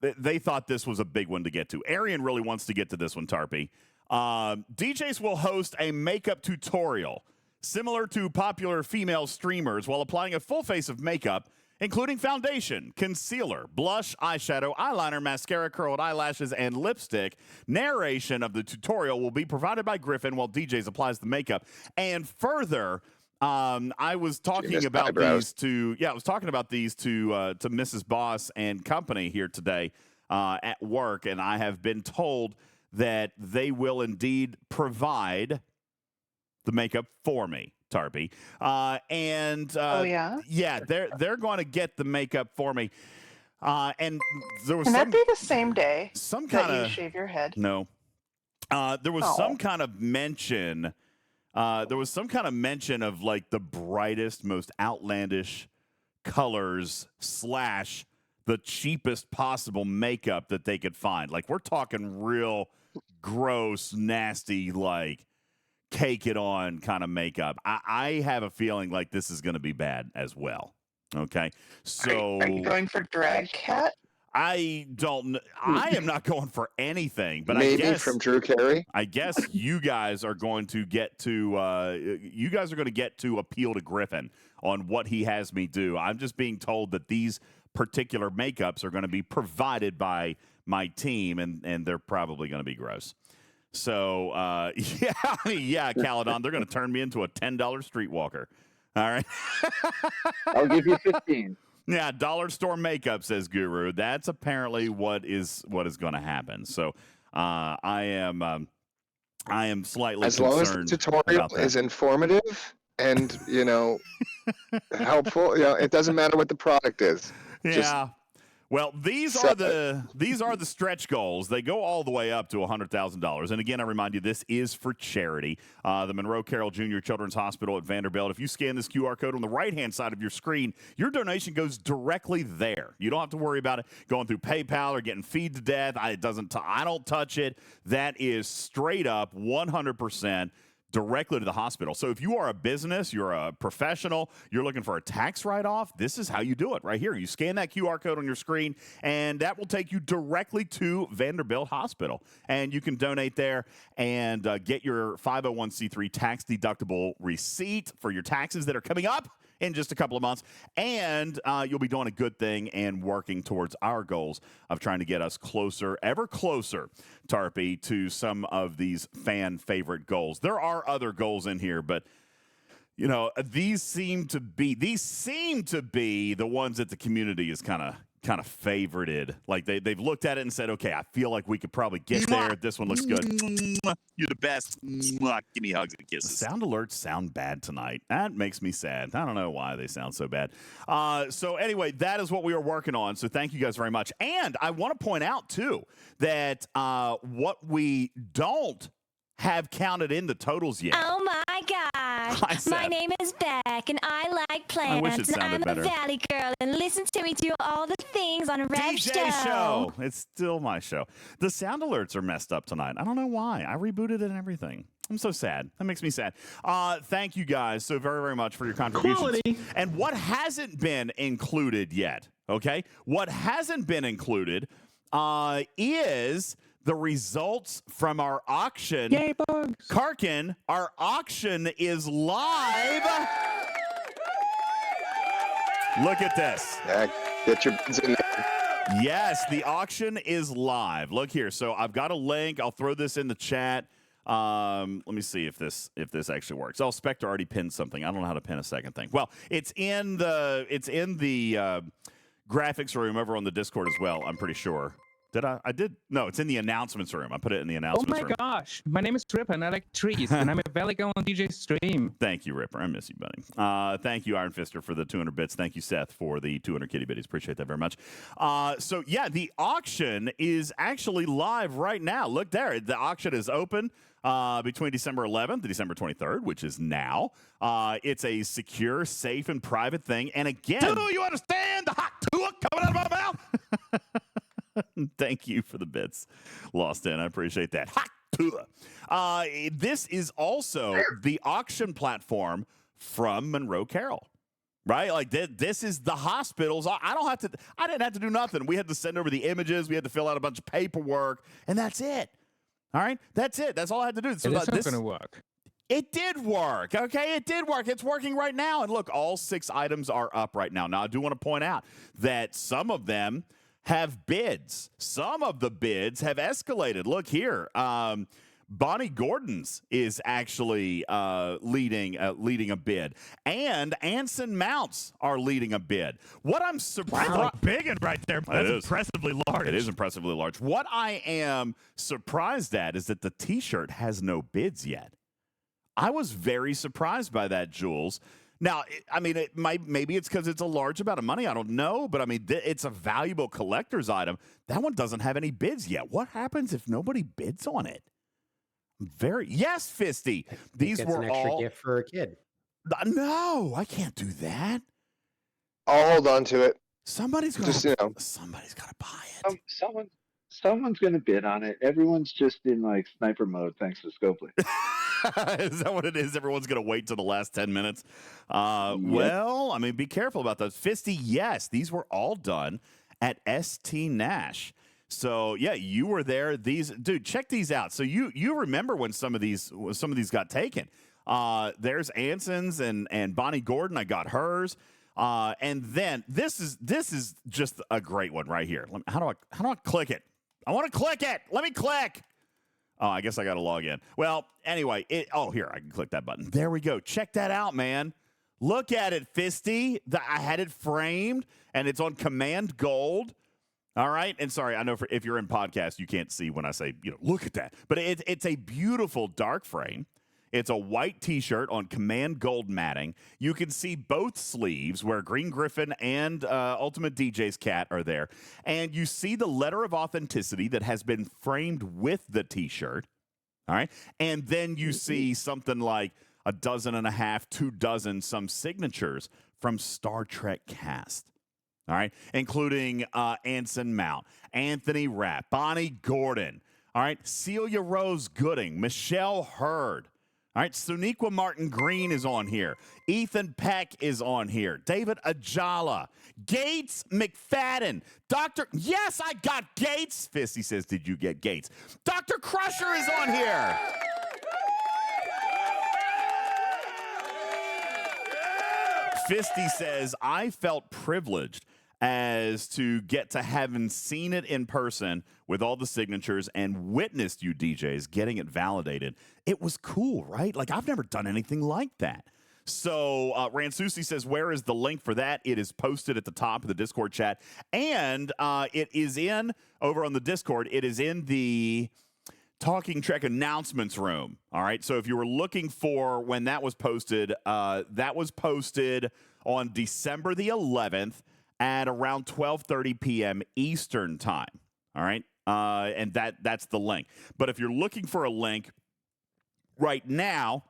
they thought this was a big one to get to. Arian really wants to get to this one, Tarpy. DJs will host a makeup tutorial similar to popular female streamers while applying a full face of makeup, including foundation, concealer, blush, eyeshadow, eyeliner, mascara, curled eyelashes, and lipstick. Narration of the tutorial will be provided by Griffin while DJs applies the makeup. And further, I was talking about these to Mrs. Boss and company here today at work, and I have been told that they will indeed provide the makeup for me. Tarpy. Yeah, they're going to get the makeup for me. And there was Can that be the same day some kind that of you shave your head? No. There was some kind of mention. There was some kind of mention of like the brightest, most outlandish colors / the cheapest possible makeup that they could find. Like we're talking real gross, nasty, like cake it on kind of makeup. I have a feeling like this is going to be bad as well. Okay. So are you going for drag cat? I don't I am not going for anything, but maybe I guess from Drew Carey. I guess you guys are going to get to appeal to Griffin on what he has me do. I'm just being told that these particular makeups are going to be provided by my team, and they're probably going to be gross. So, yeah, Caledon, they're going to turn me into a $10 streetwalker. All right. I'll give you 15. Yeah, dollar store makeup, says Guru. That's apparently what is going to happen. So, I am slightly as long as the concerned tutorial is informative and helpful. It doesn't matter what the product is. Yeah. Well, these are the stretch goals. They go all the way up to $100,000. And again, I remind you, this is for charity. The Monroe Carroll Jr. Children's Hospital at Vanderbilt. If you scan this QR code on the right-hand side of your screen, your donation goes directly there. You don't have to worry about it going through PayPal or getting feed to death. I don't touch it. That is straight up 100%. Directly to the hospital. So if you are a business, you're a professional, you're looking for a tax write-off, this is how you do it right here. You scan that QR code on your screen, and that will take you directly to Vanderbilt Hospital. And you can donate there and get your 501c3 tax-deductible receipt for your taxes that are coming up in just a couple of months, and you'll be doing a good thing and working towards our goals of trying to get us closer, ever closer, Tarpy, to some of these fan favorite goals. There are other goals in here, but these seem to be the ones that the community is kind of favorited. Like they've looked at it and said, okay, I feel like we could probably get there. This one looks good. You're the best. Give me hugs and kisses. Sound alerts sound bad tonight. That makes me sad. I don't know why they sound so bad. So anyway, that is what we are working on. So thank you guys very much. And I want to point out too that what we don't have counted in the totals yet. Oh my gosh. My name is Beck and I like plants. And I'm better. a valley girl and listen to me do all the things on a Rev DJ show. It's still my show. The sound alerts are messed up tonight. I don't know why. I rebooted it and everything. I'm so sad. That makes me sad. Thank you guys so very, very much for your contributions. Quality. And what hasn't been included yet Okay? What hasn't been included is the results from our auction. Yay, bugs! Karkin, our auction is live. Look at this. Yeah, get your bids in there. Yes, the auction is live. Look here. So I've got a link. I'll throw this in the chat. Let me see if this actually works. Oh, Spectre already pinned something. I don't know how to pin a second thing. Well, it's in the graphics room over on the Discord as well. I'm pretty sure. Did I? I did. No, it's in the announcements room. I put it in the announcements room. Oh my gosh. My name is Ripper and I like trees and I'm available on DJ stream. Thank you, Ripper. I miss you, buddy. Thank you, Iron Fister, for the 200 bits. Thank you, Seth, for the 200 kitty bitties. Appreciate that very much. So, yeah, the auction is actually live right now. Look there. The auction is open between December 11th and December 23rd, which is now. It's a secure, safe, and private thing. And again... Do you understand the hot tour coming out of my mouth? Thank you for the bits, Lost In. I appreciate that. Hot tour. This is also the auction platform from Monroe Carroll, right? Like this is the hospitals. I didn't have to do nothing. We had to send over the images. We had to fill out a bunch of paperwork, and that's it. All right, that's it. That's all I had to do. So it's not going to work. It did work. Okay, it did work. It's working right now. And look, all 6 items are up right now. Now, I do want to point out that some of them have bids. Some of the bids have escalated. Look here. Bonnie Gordon's is actually leading a bid. And Anson Mounts are leading a bid. What I'm surprised... Wow, big and right there. That's impressively large. It is impressively large. What I am surprised at is that the T-shirt has no bids yet. I was very surprised by that, Jules. Now, I mean, maybe it's because it's a large amount of money. I don't know. But, I mean, it's a valuable collector's item. That one doesn't have any bids yet. What happens if nobody bids on it? Yes, Fisty. These were an extra all gift for a kid. No, I can't do that. I'll hold on to it. Somebody's got to buy it. Someone's going to bid on it. Everyone's just in like sniper mode thanks to Scopely. Is that what it is? Everyone's going to wait till the last 10 minutes? Yep. Well, I mean, be careful about those. Fisty, yes, these were all done at ST Nash. So, yeah, you were there. Dude, check these out. So you remember when some of these got taken. There's Anson's and Bonnie Gordon. I got hers. And then this is just a great one right here. How do I click it? I want to click it. Let me click. Oh, I guess I got to log in. Well, anyway, here, I can click that button. There we go. Check that out, man. Look at it, Fisty. I had it framed, and it's on Command Gold. All right? And sorry, I know if you're in podcast, you can't see when I say, look at that. But it's a beautiful dark frame. It's a white T-shirt on Command Gold matting. You can see both sleeves where Green Griffin and Ultimate DJ's cat are there. And you see the letter of authenticity that has been framed with the T-shirt. All right? And then you see something like 1.5, 2 some signatures from Star Trek cast. All right? Including Anson Mount, Anthony Rapp, Bonnie Gordon. All right? Celia Rose Gooding, Michelle Hurd. All right, Suniqua Martin Green is on here. Ethan Peck is on here. David Ajala. Gates McFadden. Yes, I got Gates. Fisty says, did you get Gates? Dr. Crusher is on here. Fisty says, I felt privileged as to get to having seen it in person with all the signatures and witnessed you DJs getting it validated. It was cool, right? Like, I've never done anything like that. So Ransusi says, where is the link for that? It is posted at the top of the Discord chat. And it is over on the Discord, it is in the Talking Trek announcements room. All right. So if you were looking for when that was posted on December the 11th at around 12:30 p.m. Eastern time. All right. And that's the link. But if you're looking for a link right now,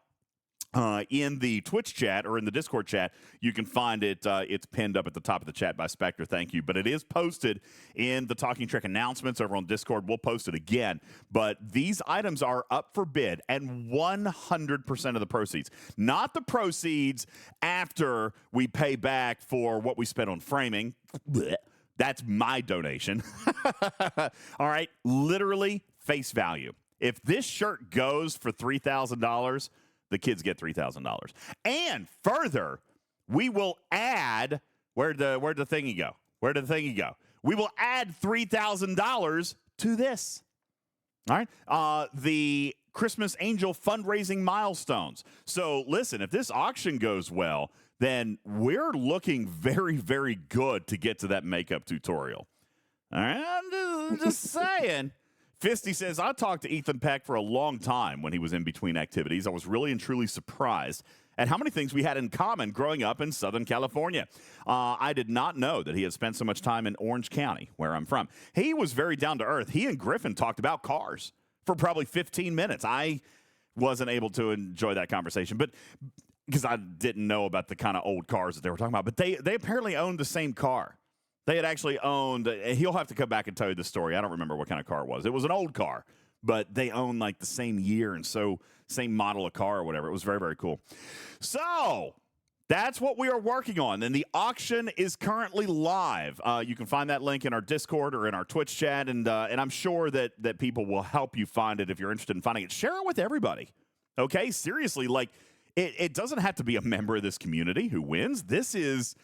in the Twitch chat or in the Discord chat. You can find it. It's pinned up at the top of the chat by Spectre. Thank you. But it is posted in the Talking Trek announcements over on Discord. We'll post it again. But these items are up for bid, and 100% of the proceeds, not the proceeds after we pay back for what we spent on framing. Blech. That's my donation. All right. Literally face value. If this shirt goes for $3,000, the kids get $3,000. And further, we will add, where'd the thingy go? Where'd the thingy go? We will add $3,000 to this. All right. The Christmas Angel fundraising milestones. So listen, if this auction goes well, then we're looking very, very good to get to that makeup tutorial. All right. I'm just saying. Fisty says, I talked to Ethan Peck for a long time when he was in between activities. I was really and truly surprised at how many things we had in common growing up in Southern California. I did not know that he had spent so much time in Orange County, where I'm from. He was very down to earth. He and Griffin talked about cars for probably 15 minutes. I wasn't able to enjoy that conversation, but because I didn't know about the kind of old cars that they were talking about. But they apparently owned the same car. They had actually owned, he'll have to come back and tell you the story. I don't remember what kind of car it was. It was an old car, but they owned like the same year and so same model of car or whatever. It was very, very cool. So that's what we are working on. And the auction is currently live. You can find that link in our Discord or in our Twitch chat. And I'm sure that people will help you find it if you're interested in finding it. Share it with everybody. Okay? Seriously, like it doesn't have to be a member of this community who wins. This is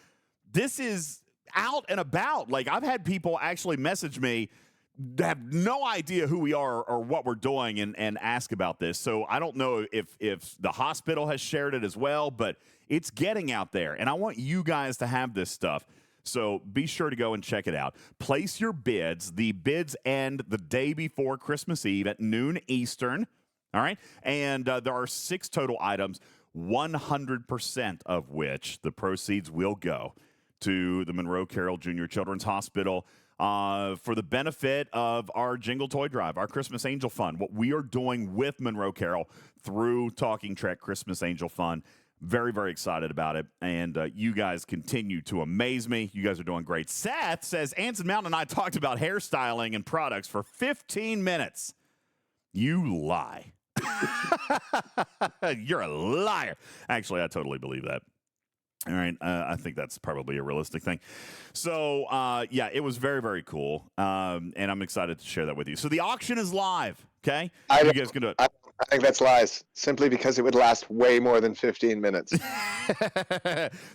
out and about. Like, I've had people actually message me that have no idea who we are or what we're doing and ask about this. So I don't know if the hospital has shared it as well, but it's getting out there. And I want you guys to have this stuff. So be sure to go and check it out. Place your bids. The bids end the day before Christmas Eve at noon Eastern. All right. And there are 6 total items, 100% of which the proceeds will go to the Monroe Carroll Jr. Children's Hospital for the benefit of our Jingle Toy Drive, our Christmas Angel Fund, what we are doing with Monroe Carroll through Talking Trek Christmas Angel Fund. Very, very excited about it. And you guys continue to amaze me. You guys are doing great. Seth says, Anson Mountain and I talked about hairstyling and products for 15 minutes. You lie. You're a liar. Actually, I totally believe that. All right. I think that's probably a realistic thing. So, yeah, it was very, very cool. And I'm excited to share that with you. So the auction is live. Okay. You guys can do it. I think that's lies, simply because it would last way more than 15 minutes.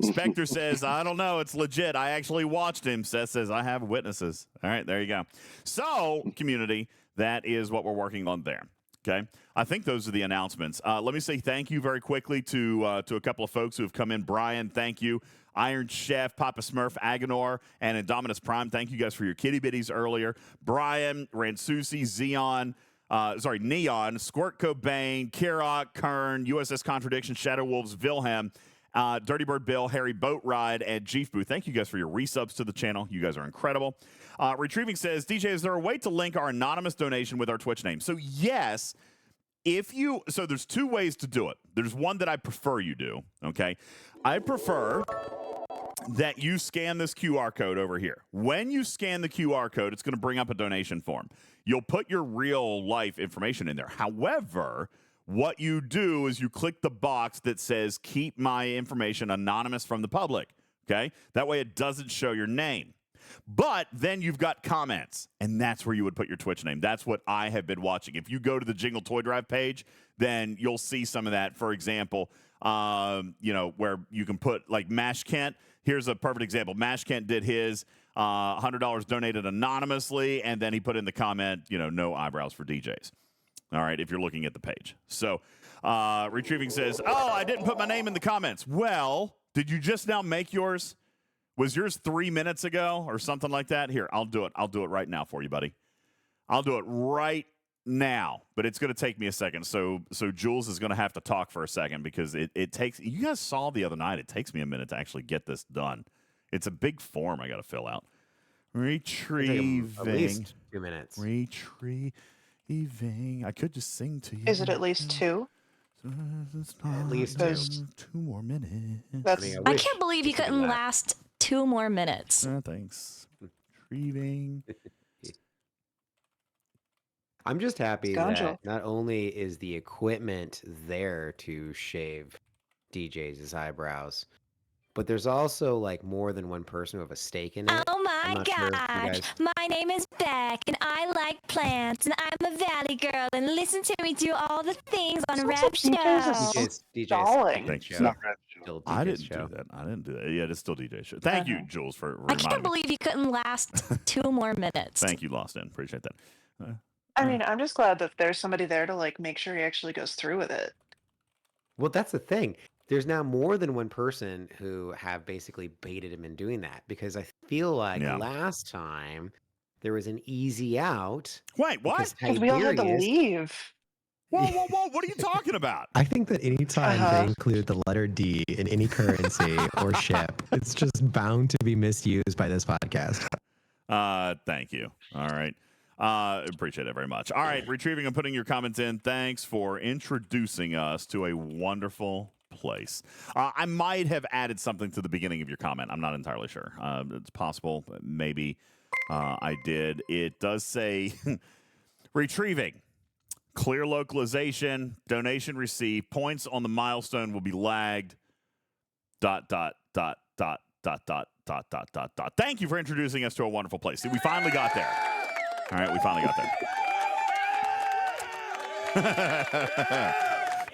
Spectre says, I don't know. It's legit. I actually watched him. Seth says, I have witnesses. All right. There you go. So, community, that is what we're working on there. Okay, I think those are the announcements. Let me say thank you very quickly to a couple of folks who have come in. Brian, thank you. Iron Chef, Papa Smurf, Aganor, and Indominus Prime. Thank you guys for your kitty bitties earlier. Brian, Ransusi, Neon, Squirt Cobain, Kirok, Kern, USS Contradiction, Shadow Wolves, Wilhelm, Dirty Bird Bill, Harry Boat Ride, and Jeef Boo. Thank you guys for your resubs to the channel. You guys are incredible. Retrieving says, DJ, is there a way to link our anonymous donation with our Twitch name? So yes, so there's 2 ways to do it. There's one that I prefer you do, okay? I prefer that you scan this QR code over here. When you scan the QR code, it's going to bring up a donation form. You'll put your real life information in there. However, what you do is you click the box that says, keep my information anonymous from the public, okay? That way it doesn't show your name. But then you've got comments, and that's where you would put your Twitch name. That's what I have been watching. If you go to the Jingle Toy Drive page, then you'll see some of that. For example, where you can put, like, Mash Kent. Here's a perfect example. Mash Kent did his $100 donated anonymously, and then he put in the comment, no eyebrows for DJs. All right, if you're looking at the page. So Retrieving says, oh, I didn't put my name in the comments. Well, did you just now make yours? Was yours 3 minutes ago or something like that? Here, I'll do it. I'll do it right now for you, buddy. I'll do it right now, but it's going to take me a second. So Jules is going to have to talk for a second because it takes – you guys saw the other night. It takes me a minute to actually get this done. It's a big form I got to fill out. Retrieving. At least 2 minutes. Retrieving. I could just sing to you. Is it at least 2? At least two. 2 more minutes. I can't believe you couldn't last 2 more minutes. Thanks. Retrieving. I'm just happy Scoundrel. that not only is the equipment there to shave DJ's eyebrows, but there's also like more than one person who have a stake in it. Oh my not sure if you God. guys- My name is Beck and I like plants and I'm a valley girl and listen to me do all the things on a rap show. DJ's Show. show. Still I didn't do that. I didn't do that. Yeah, it's still DJ show. Thank you, Jules, for I reminding can't me. believe you couldn't last 2 more minutes. Thank you, Lost In. Appreciate that. I mean, I'm just glad that there's somebody there to like make sure he actually goes through with it. Well, that's the thing. There's now more than one person who have basically baited him in doing that because I feel like last time there was an easy out. Wait, what? Because we all had to leave. Whoa, whoa, whoa. What are you talking about? I think that anytime they include the letter D in any currency or ship, it's just bound to be misused by this podcast. Thank you. All right. Appreciate it very much. All right, retrieving and putting your comments in. Thanks for introducing us to a wonderful place. I might have added something to the beginning of your comment. I'm not entirely sure. It's possible. Maybe I did. It does say retrieving. Clear localization, donation received, points on the milestone will be lagged. ... Thank you for introducing us to a wonderful place. See, we finally got there. All right, we finally got there.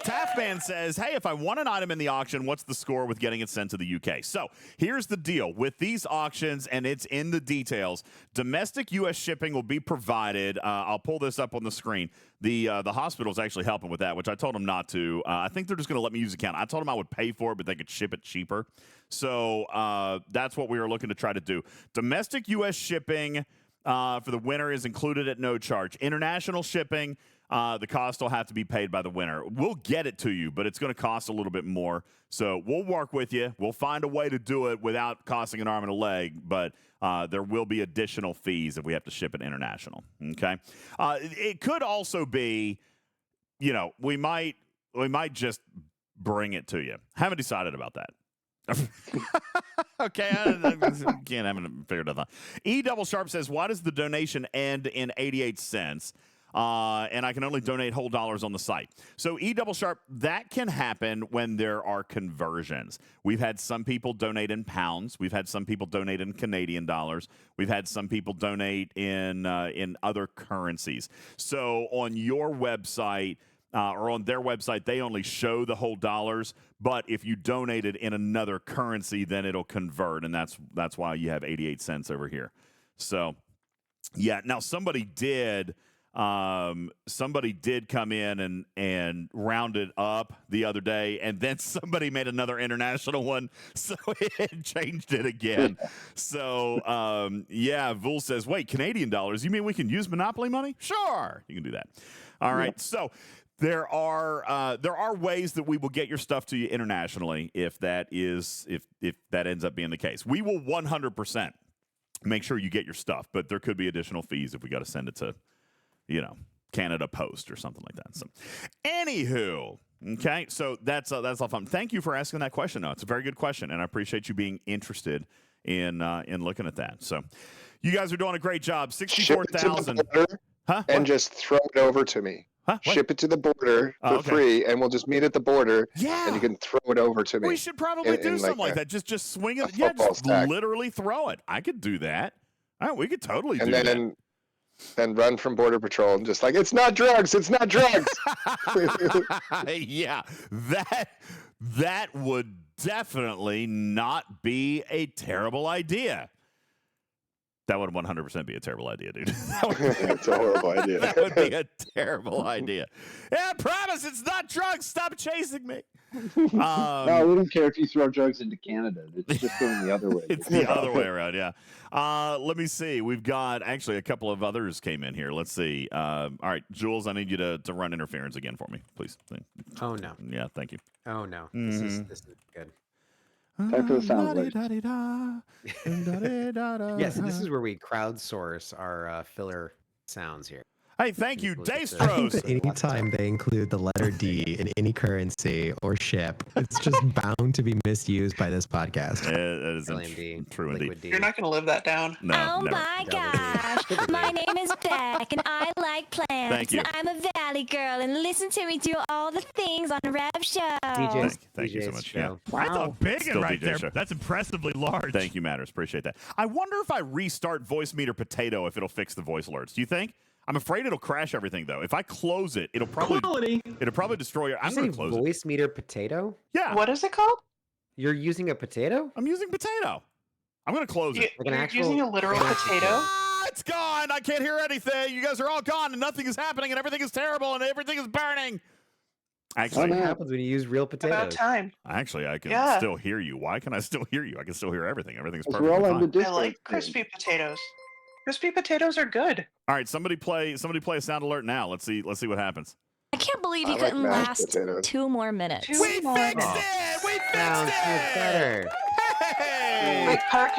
Taffman says, hey, if I want an item in the auction, what's the score with getting it sent to the UK? So here's the deal. With these auctions, and it's in the details, domestic U.S. shipping will be provided. I'll pull this up on the screen. The hospital's actually helping with that, which I told them not to. I think they're just going to let me use the account. I told them I would pay for it, but they could ship it cheaper. So that's what we are looking to try to do. Domestic U.S. shipping for the winner is included at no charge. International shipping, the cost will have to be paid by the winner. We'll get it to you, but it's going to cost a little bit more. So we'll work with you. We'll find a way to do it without costing an arm and a leg, but there will be additional fees if we have to ship it international. Okay. It could also be, we might just bring it to you. Haven't decided about that. Okay, haven't figured it out. E Double Sharp says, why does the donation end in 88 cents? And I can only donate whole dollars on the site. So E Double Sharp, that can happen when there are conversions. We've had some people donate in pounds. We've had some people donate in Canadian dollars. We've had some people donate in other currencies. So on your website, or on their website, they only show the whole dollars. But if you donate it in another currency, then it'll convert, and that's why you have 88 cents over here. So, yeah. Now somebody did come in and round it up the other day, and then somebody made another international one, so it changed it again. So, yeah. Vul says, "Wait, Canadian dollars? You mean we can use Monopoly money? Sure, you can do that." All right. So. There are ways that we will get your stuff to you internationally if that ends up being the case. We will 100% make sure you get your stuff, but there could be additional fees if we got to send it to, Canada Post or something like that. So, anywho, okay, so that's all fun. Thank you for asking that question. though. It's a very good question, and I appreciate you being interested in looking at that. So, you guys are doing a great job. 64,000. Huh? And just throw it over to me. Huh? Ship it to the border for free, and we'll just meet at the border. Yeah. And you can throw it over to me. We should probably do something like that. Just swing it. Yeah, just literally throw it. I could do that. All right, we could totally do that. And then run from Border Patrol and just like, it's not drugs. It's not drugs. Yeah, that would definitely not be a terrible idea. That would 100% be a terrible idea, dude. It's a horrible idea. That would be a terrible idea. Yeah, I promise it's not drugs. Stop chasing me. No, we don't care if you throw drugs into Canada. It's just going the other way. It's the other way around, yeah. Let me see. We've got actually a couple of others came in here. Let's see. All right, Jules, I need you to run interference again for me, please. Oh, no. Yeah, thank you. Oh, no. This is good. Time for the sound waves. Yes, this is where we crowdsource our filler sounds here. Hey, thank you, I think Dastros. that anytime they include the letter D in any currency or ship, it's just bound to be misused by this podcast. It is LMD, true indeed. You're not going to live that down. No, Oh never. my gosh. My name is Beck and I like plants. Thank you. And I'm a valley girl and listen to me do all the things on a Rev Show. Thank you so much. Yeah. That's a big Still one right DJ there. show. That's impressively large. Thank you, Matters. Appreciate that. I wonder if I restart Voice Meter Potato if it'll fix the voice alerts. Do you think? I'm afraid it'll crash everything though. If I close it, it'll probably destroy it. I'm going to close it. Voice meter potato? Yeah. What is it called? You're using a potato? I'm using potato. I'm going to close it. You're using a literal potato? Ah, it's gone. I can't hear anything. You guys are all gone and nothing is happening and everything is terrible and everything is burning. Actually, what happens when you use real potatoes? About time. Actually, I can Yeah. still hear you. Why can I still hear you? I can still hear everything. Everything's We're perfectly all on fine. the I Discord like thing. crispy potatoes. Crispy potatoes are good. All right, somebody play a sound alert now. Let's see what happens. I can't believe you I like couldn't mashed last potatoes. 2 more minutes. We fixed it! We Sounds much better. Hey! Wait, Car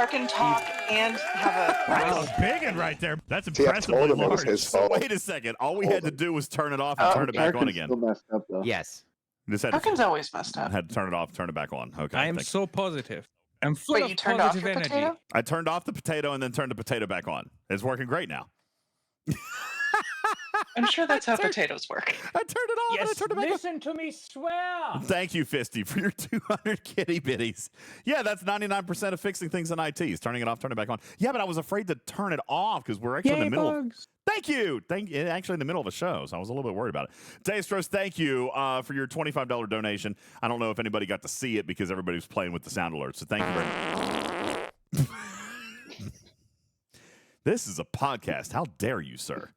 can talk and have a That's a big one right there. That's See, I impressively told him it was large. his fault. Wait a second. All we had to do was turn it off and turn it back on Tarkin's again. still messed up though. Yes. Just had Tarkin's to, always messed up. had to turn it off, turn it back on. Okay. I am thank- so positive. I'm full Wait, of you turned off positive your energy. potato? I turned off the potato and then turned the potato back on. It's working great now. I'm sure that's how potatoes work. I turned it off and I Yes, turned it back on. listen to me swear. Thank you, Fisty, for your 200 kitty bitties. Yeah, that's 99% of fixing things in IT is turning it off, turning it back on. Yeah, but I was afraid to turn it off because we're actually in the middle. bugs. Thank you. Actually in the middle of a show, so I was a little bit worried about it. Dastros, thank you for your $25 donation. I don't know if anybody got to see it because everybody was playing with the sound alerts, so thank you very much. This is a podcast. How dare you, sir?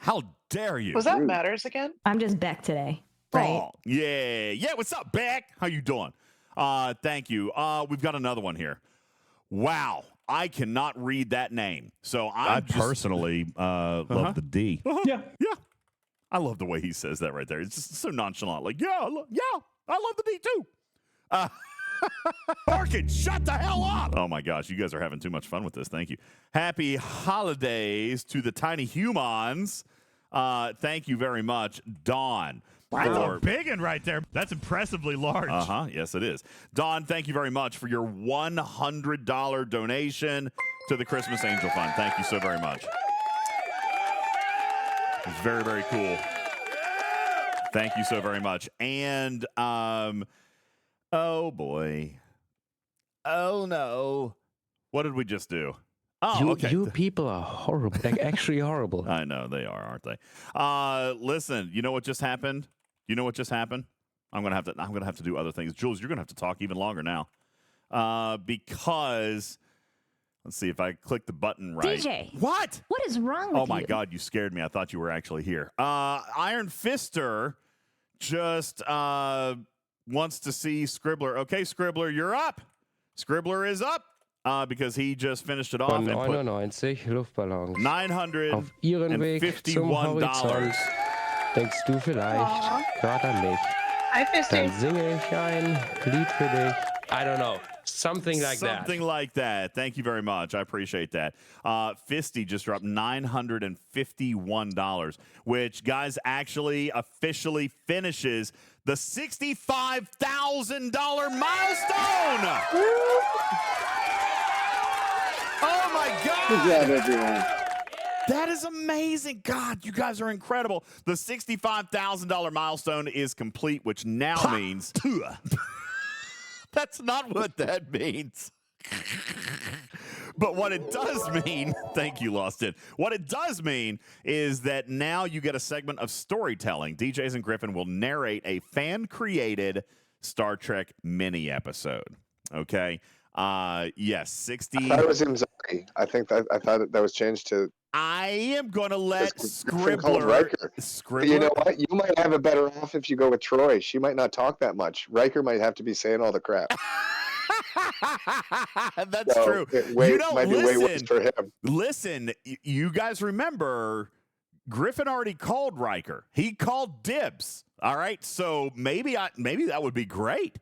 How dare you? Was that Matters again? I'm just Beck today. Right? Oh, yeah. What's up, Beck? How you doing? Thank you. We've got another one here. Wow, I cannot read that name. So I just, personally love the D. Yeah. I love the way he says that right there. It's just so nonchalant. Like, I love the D too. Parkin, shut the hell up! Oh my gosh, you guys are having too much fun with this. Thank you. Happy holidays to the tiny humans. Thank you very much, Dawn. That's a big one right there. That's impressively large. Yes, it is. Dawn, thank you very much for your $100 donation to the Christmas Angel Fund. Thank you so very much. It's very, very cool. Thank you so very much. And, oh boy. Oh no. What did we just do? Oh, okay. You people are horrible. Like, actually horrible. I know they are, aren't they? Listen, you know what just happened? I'm gonna have to do other things. Jules, you're gonna have to talk even longer now. Because let's see if I click the button right. DJ. What? What is wrong with you? Oh my God, you scared me. I thought you were actually here. Iron Fister just wants to see Scribbler. Okay, Scribbler, you're up. Scribbler is up because he just finished it off Von and put 99 Luftballons. Auf $951. ihren Weg zum Horizont denkst du vielleicht gerade an mich. Hi, Fisty. Dann singe ich ein Lied für dich. I don't know. Something like that. Something like that. Thank you very much. I appreciate that. Fisty just dropped $951, which, guys, actually officially finishes the $65,000 milestone. Oh, my God. Good job, everyone. That is amazing. God, you guys are incredible. The $65,000 milestone is complete, which now means... That's not what that means. But what it does mean, thank you, Lostin. What it does mean is that now you get a segment of storytelling. DJs and Griffin will narrate a fan-created Star Trek mini episode. Okay? Yes, 60. I thought it was Imzaki. I thought that was changed to. I am going to let Scribbler. Scribbler. You know what? You might have it better off if you go with Troy. She might not talk that much. Riker might have to be saying all the crap. That's true. Might be way worse for him. Listen, you guys remember Griffin already called Riker. He called dibs. All right, so maybe that would be great.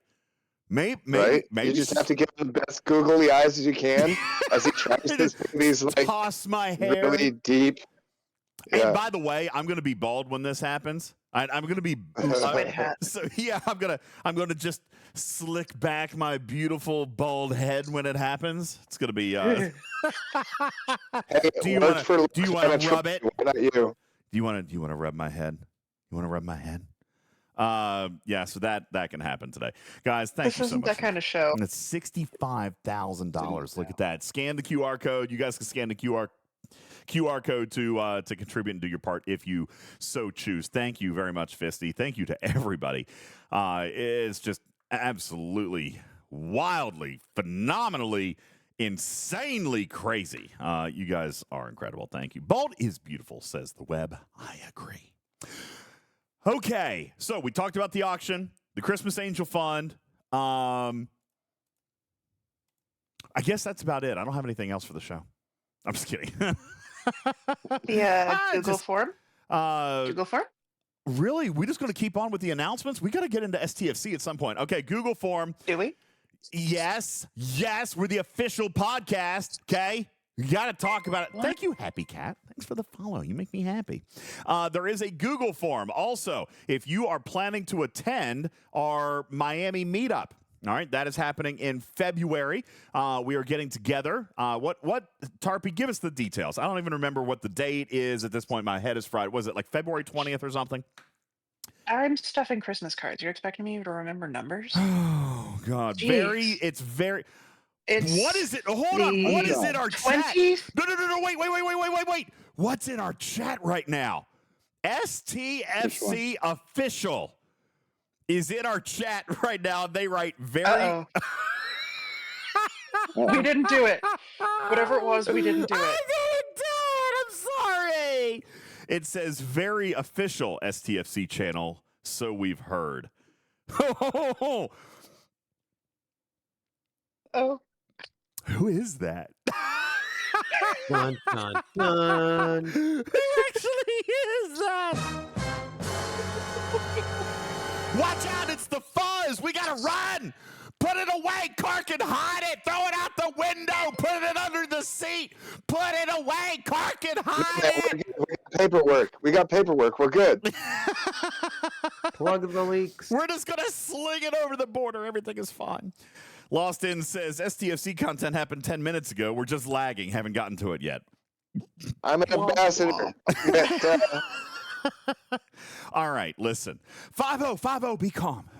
Maybe, right? maybe You just have to give him the best googly eyes as you can as he tries to sing these like toss my hair. really deep. And Yeah. by the way, I'm going to be bald when this happens. I'm going to be so yeah. I'm gonna just slick back my beautiful bald head when it happens. It's going to be. Hey, do you work want for to? Do you want to rub it? Why not you? Do you want to rub my head? You want to rub my head? Yeah. So that can happen today, guys. Thank you so much. This isn't that kind of show. And it's $65,000. Look at that. Scan the QR code. You guys can scan the QR code to contribute and do your part if you so choose. Thank you very much, Fisty. Thank you to everybody. It's just absolutely, wildly, phenomenally, insanely crazy. You guys are incredible. Thank you. Bald is beautiful, says the web. I agree. Okay, so we talked about the auction, the Christmas Angel Fund. I guess that's about it. I don't have anything else for the show. I'm just kidding. Google form? Google form? Really? We just going to keep on with the announcements? We got to get into STFC at some point. Okay, Google form. Do we? Yes. We're the official podcast, okay? You got to talk about it. Thank you, Happy Cat. Thanks for the follow. You make me happy. There is a Google form. Also, if you are planning to attend our Miami meetup, all right, that is happening in February. We are getting together. What, Tarpy, give us the details. I don't even remember what the date is at this point. My head is fried. Was it like February 20th or something? I'm stuffing Christmas cards. You're expecting me to remember numbers? Oh, God. Jeez. It's very... It's what is it? Hold on. What is in our chat? No. Wait. What's in our chat right now? STFC official is in our chat right now. They write very... We didn't do it. Whatever it was, we didn't do it. I didn't do it. I'm sorry. It says very official STFC channel, so we've heard. Oh. Who is that? Dun, dun, dun. Who actually is that? Watch out, it's the fuzz. We got to run. Put it away, Karkin. Hide it. Throw it out the window. Put it under the seat. Put it away, Karkin. Hide it. We got paperwork. We're good. Plug the leaks. We're just going to sling it over the border. Everything is fine. Lost In says, STFC content happened 10 minutes ago. We're just lagging. Haven't gotten to it yet. I'm an ambassador. All right, listen. 5050, be calm.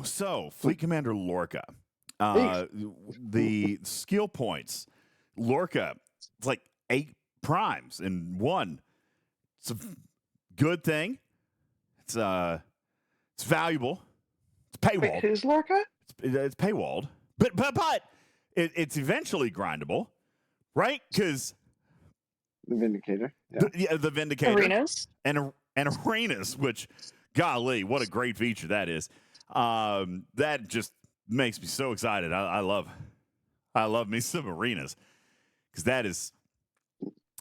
So, Fleet Commander Lorca. The skill points. Lorca, it's like 8 primes in one. It's a good thing. It's valuable. It's paywalled. Wait, who's Lorca? It's paywalled, but it's eventually grindable, right? Because the Vindicator, the Vindicator, arenas, and arenas, which, golly, what a great feature that is. That just makes me so excited. I love me some arenas because that is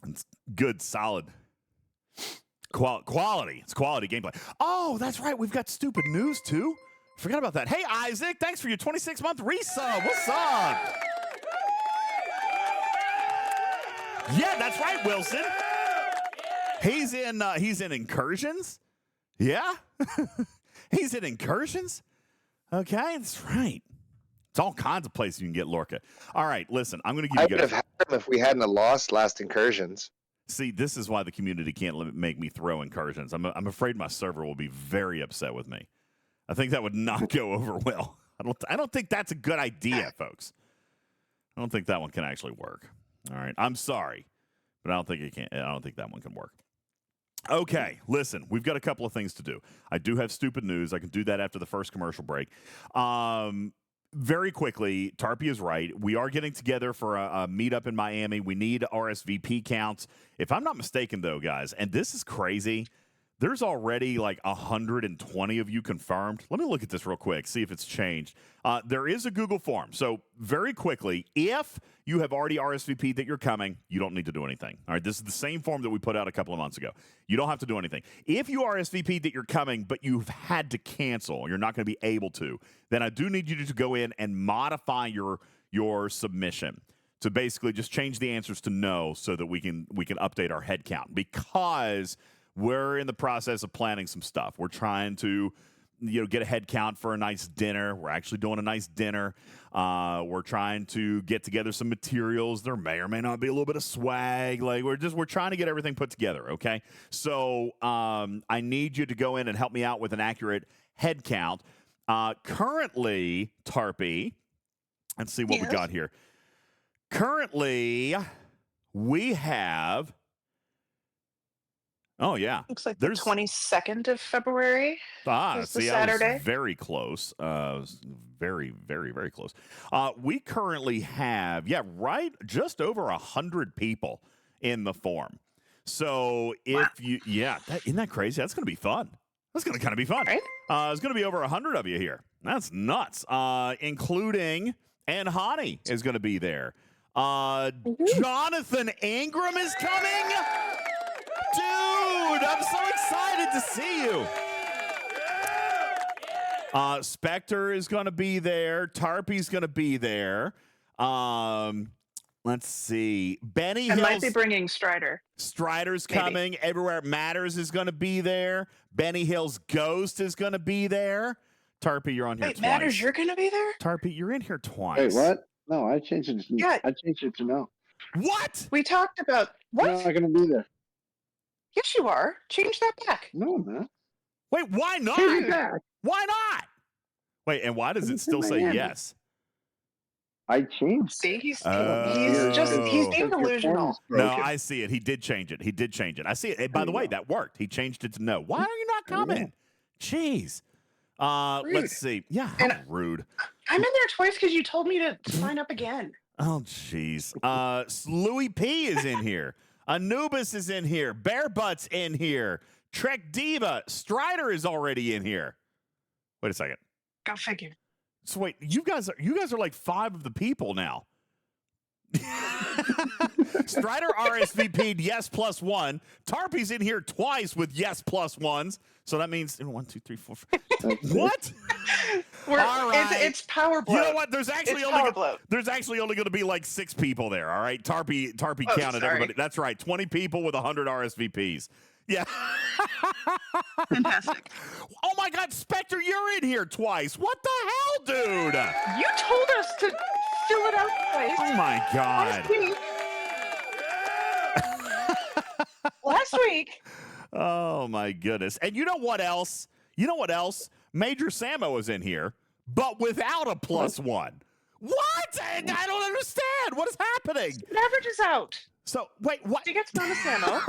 it's good, solid quality. It's quality gameplay. Oh, that's right. We've got stupid news too. Forgot about that. Hey, Isaac, thanks for your 26-month resub. What's up? Yeah, that's right, Wilson. He's in Incursions. Yeah, he's in Incursions. Okay, that's right. It's all kinds of places you can get Lorca. All right, listen, I'm going to give you guys. I would have had him if we hadn't lost last Incursions. See, this is why the community can't make me throw Incursions. I'm afraid my server will be very upset with me. I think that would not go over well. I don't think that's a good idea, folks. I don't think that one can actually work. All right. I'm sorry, but I don't think it can. I don't think that one can work. Okay, listen, we've got a couple of things to do. I do have stupid news. I can do that after the first commercial break. Very quickly, Tarpy is right. We are getting together for a meetup in Miami. We need RSVP counts. If I'm not mistaken, though, guys, and this is crazy, There's already like 120 of you confirmed. Let me look at this real quick, see if it's changed. There is a Google form. So very quickly, if you have already RSVP'd that you're coming, you don't need to do anything. All right, this is the same form that we put out a couple of months ago. You don't have to do anything. If you RSVP'd that you're coming, but you've had to cancel, you're not going to be able to, then I do need you to go in and modify your submission to basically just change the answers to no so that we can update our head count, because we're in the process of planning some stuff. We're trying to, get a head count for a nice dinner. We're actually doing a nice dinner. We're trying to get together some materials. There may or may not be a little bit of swag. Like we're trying to get everything put together. Okay. So I need you to go in and help me out with an accurate head count. Currently, Tarpy, let's see what we got here. Currently, we have. Oh, yeah. Looks like the 22nd of February. Is the Saturday. I was very close. Very, very, very close. We currently have, just over 100 people in the form. So if isn't that crazy? That's going to be fun. That's going to kind of be fun. Right? There's going to be over 100 of you here. That's nuts. Including, and Hani is going to be there. Jonathan Ingram is coming. Dude, I'm so excited to see you. Spectre is going to be there. Tarpy's going to be there. Let's see. Benny Hills. Might be bringing Strider. Strider's coming. Everywhere It Matters is going to be there. Benny Hill's Ghost is going to be there. Tarpy, you're on here twice. Matters, you're going to be there? Tarpy, you're in here twice. Wait, what? No, I changed it. I changed it to no. What? We talked about what? I'm not going to be there. Yes, you are. Change that back. No, man. Wait, why not? Change it back. Why not? Wait, and why does it still say yes? I changed. See, he's being delusional. No, I see it. He did change it. I see it. Hey, by the way, that worked. He changed it to no. Why are you not coming? Jeez. Let's see. Yeah, how rude. I'm in there twice because you told me to sign up again. Oh, jeez. Louis P is in here. Anubis is in here. Bear Butt's in here. Trek Diva. Strider is already in here. Wait a second. Go figure. So wait, you guys are like 5 of the people now. Strider RSVP'd yes +1. Tarpy's in here twice with yes +1s. So that means 1, 2, 3, 4, 5. What? All right. It's power bloat. You know what? There's actually only going to be like 6 people there. All right. Tarpy counted everybody. That's right. 20 people with 100 RSVPs. Yeah. Fantastic. Oh my God, Spectre, you're in here twice. What the hell, dude? You told us to fill it out twice. Oh my God. Last week. Oh my goodness. And you know what else? Major Samo is in here, but without a +1. What? I don't understand. What is happening? Average is out. So, wait, what? She gets Mama Samo.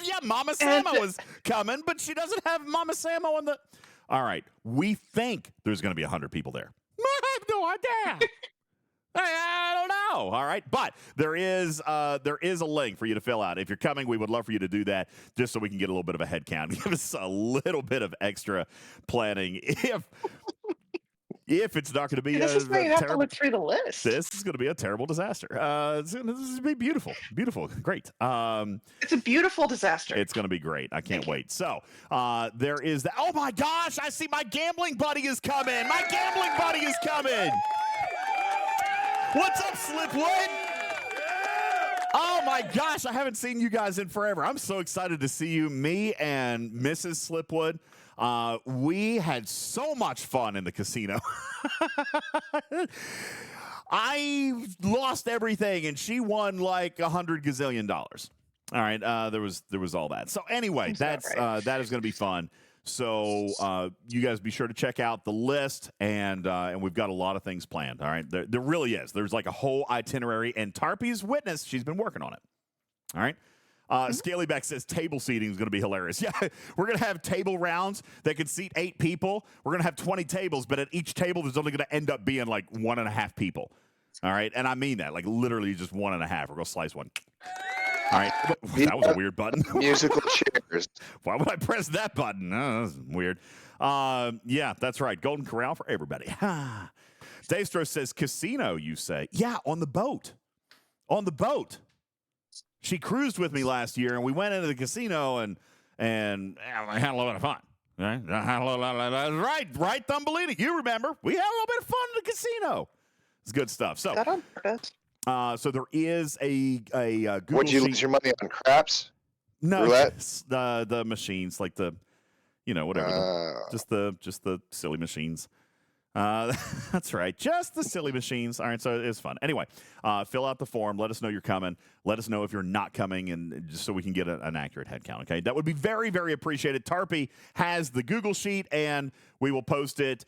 Yeah, Mama Samo is coming, but she doesn't have Mama Samo in the... All right, we think there's going to be 100 people there. I have no idea. I don't know. All right, but there is a link for you to fill out. If you're coming, we would love for you to do that just so we can get a little bit of a head count. Give us a little bit of extra planning. If it's not going to be this is where you have to look through the list. This is going to be a terrible disaster. This is going to be beautiful. Great. It's a beautiful disaster. It's going to be great. I can't wait. So there is that. Oh, my gosh. I see my gambling buddy is coming. What's up, Slipwood? Oh, my gosh. I haven't seen you guys in forever. I'm so excited to see you. Me and Mrs. Slipwood. We had so much fun in the casino. I lost everything, and she won like $100 gazillion. All right, there was all that. So anyway, that is going to be fun. So you guys be sure to check out the list, and we've got a lot of things planned. All right, there really is. There's like a whole itinerary, and Tarpy's witness. She's been working on it. All right. Scalyback says table seating is going to be hilarious. Yeah, we're going to have table rounds that can seat 8 people. We're going to have 20 tables, but at each table, there's only going to end up being like 1.5 people. All right, and I mean that, like literally just 1.5. We're going to slice one. All right. That was a weird button. Musical chairs. Why would I press that button? Oh, that's weird. Yeah, that's right. Golden Corral for everybody. Daystro says casino, you say. Yeah, on the boat. On the boat. She cruised with me last year, and we went into the casino, and I had a little bit of fun. Right, Thumbelina. You remember. We had a little bit of fun in the casino. It's good stuff. So, that on purpose? So there is a Google Would you sheet. lose your money on craps? No, Roulette? the machines, like the, whatever, just the silly machines. That's right, just the silly machines. All right, so it's fun. Anyway, fill out the form. Let us know you're coming. Let us know if you're not coming, and just so we can get an accurate head count. Okay, that would be very, very appreciated. Tarpy has the Google sheet, and we will post it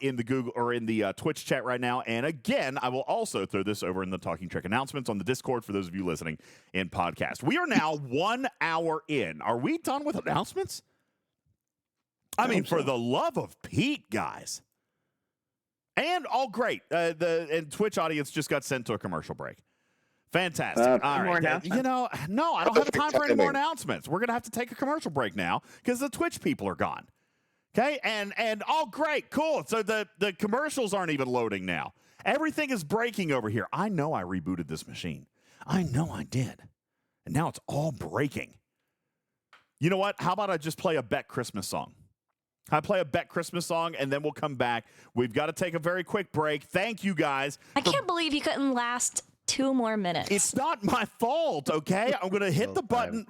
in the Google or in the Twitch chat right now. And again, I will also throw this over in the Talking Trek announcements on the Discord for those of you listening in podcast. We are now 1 hour in. Are we done with announcements? I mean, for the love of Pete, guys. And all great. The Twitch audience just got sent to a commercial break. Fantastic. All right. No, I don't have time for any more announcements. We're going to have to take a commercial break now because the Twitch people are gone. Okay, and all great, cool. So the commercials aren't even loading now. Everything is breaking over here. I know I rebooted this machine. I know I did. And now it's all breaking. You know what? How about I just play a Beck Christmas song? I play a Beck Christmas song, and then we'll come back. We've got to take a very quick break. Thank you, guys. I can't believe you couldn't last 2 more minutes. It's not my fault, okay? I'm going to hit the button.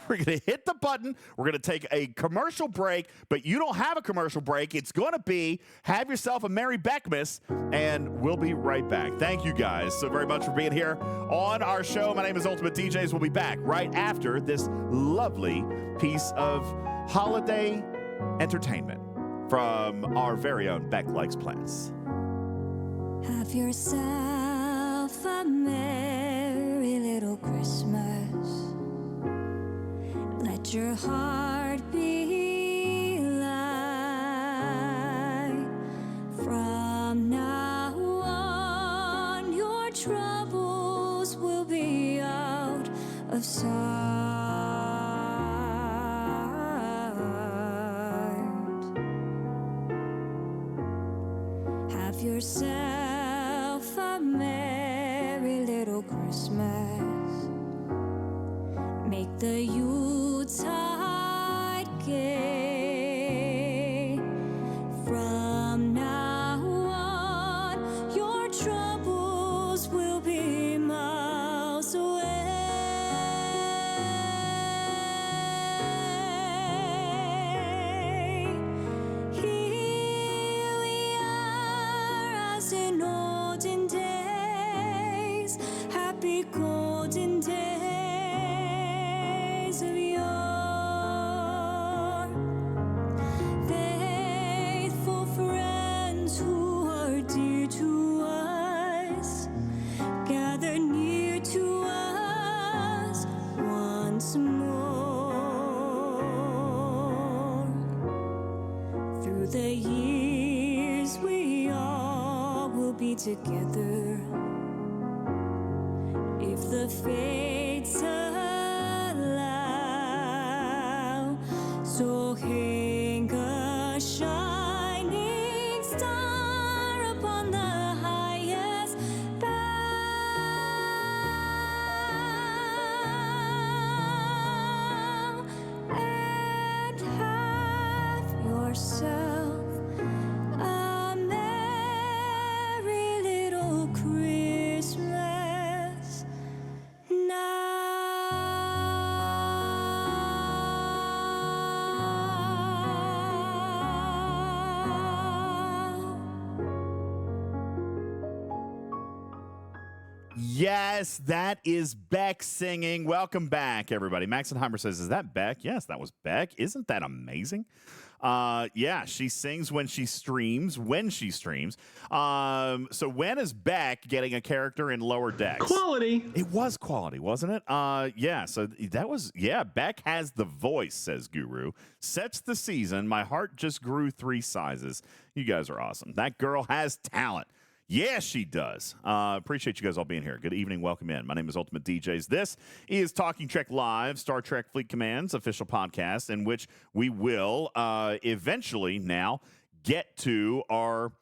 We're going to hit the button. We're going to take a commercial break, but you don't have a commercial break. It's going to be have yourself a Merry Beckmas, and we'll be right back. Thank you guys so very much for being here on our show. My name is Ultimate DJs. We'll be back right after this lovely piece of holiday entertainment from our very own Beck Likes Plants. Have yourself a merry little Christmas. Let your heart be light. From now on, your troubles will be out of sight. Have yourself a merry little Christmas. Make the Yuletide gay. From now on, your troubles will be miles away. Here we are as in olden days, happy golden days of yore. Faithful friends who are dear to us, gather near to us once more. Through the years we all will be together, if the fates allow. So hang a shining star upon the highest bough, and have yourself a merry little Christmas now. Yes, that is Beck singing. Welcome back, everybody. Maxenheimer says, is that Beck? Yes, that was Beck. Isn't that amazing? Yeah, she sings when she streams. So when is Beck getting a character in Lower Decks? Quality. It was quality, wasn't it? Yeah, so that was, Beck has the voice, says Guru. Sets the season. My heart just grew 3 sizes. You guys are awesome. That girl has talent. Yeah, she does. Appreciate you guys all being here. Good evening. Welcome in. My name is Ultimate DJs. This is Talking Trek Live, Star Trek Fleet Command's official podcast, in which we will eventually now get to our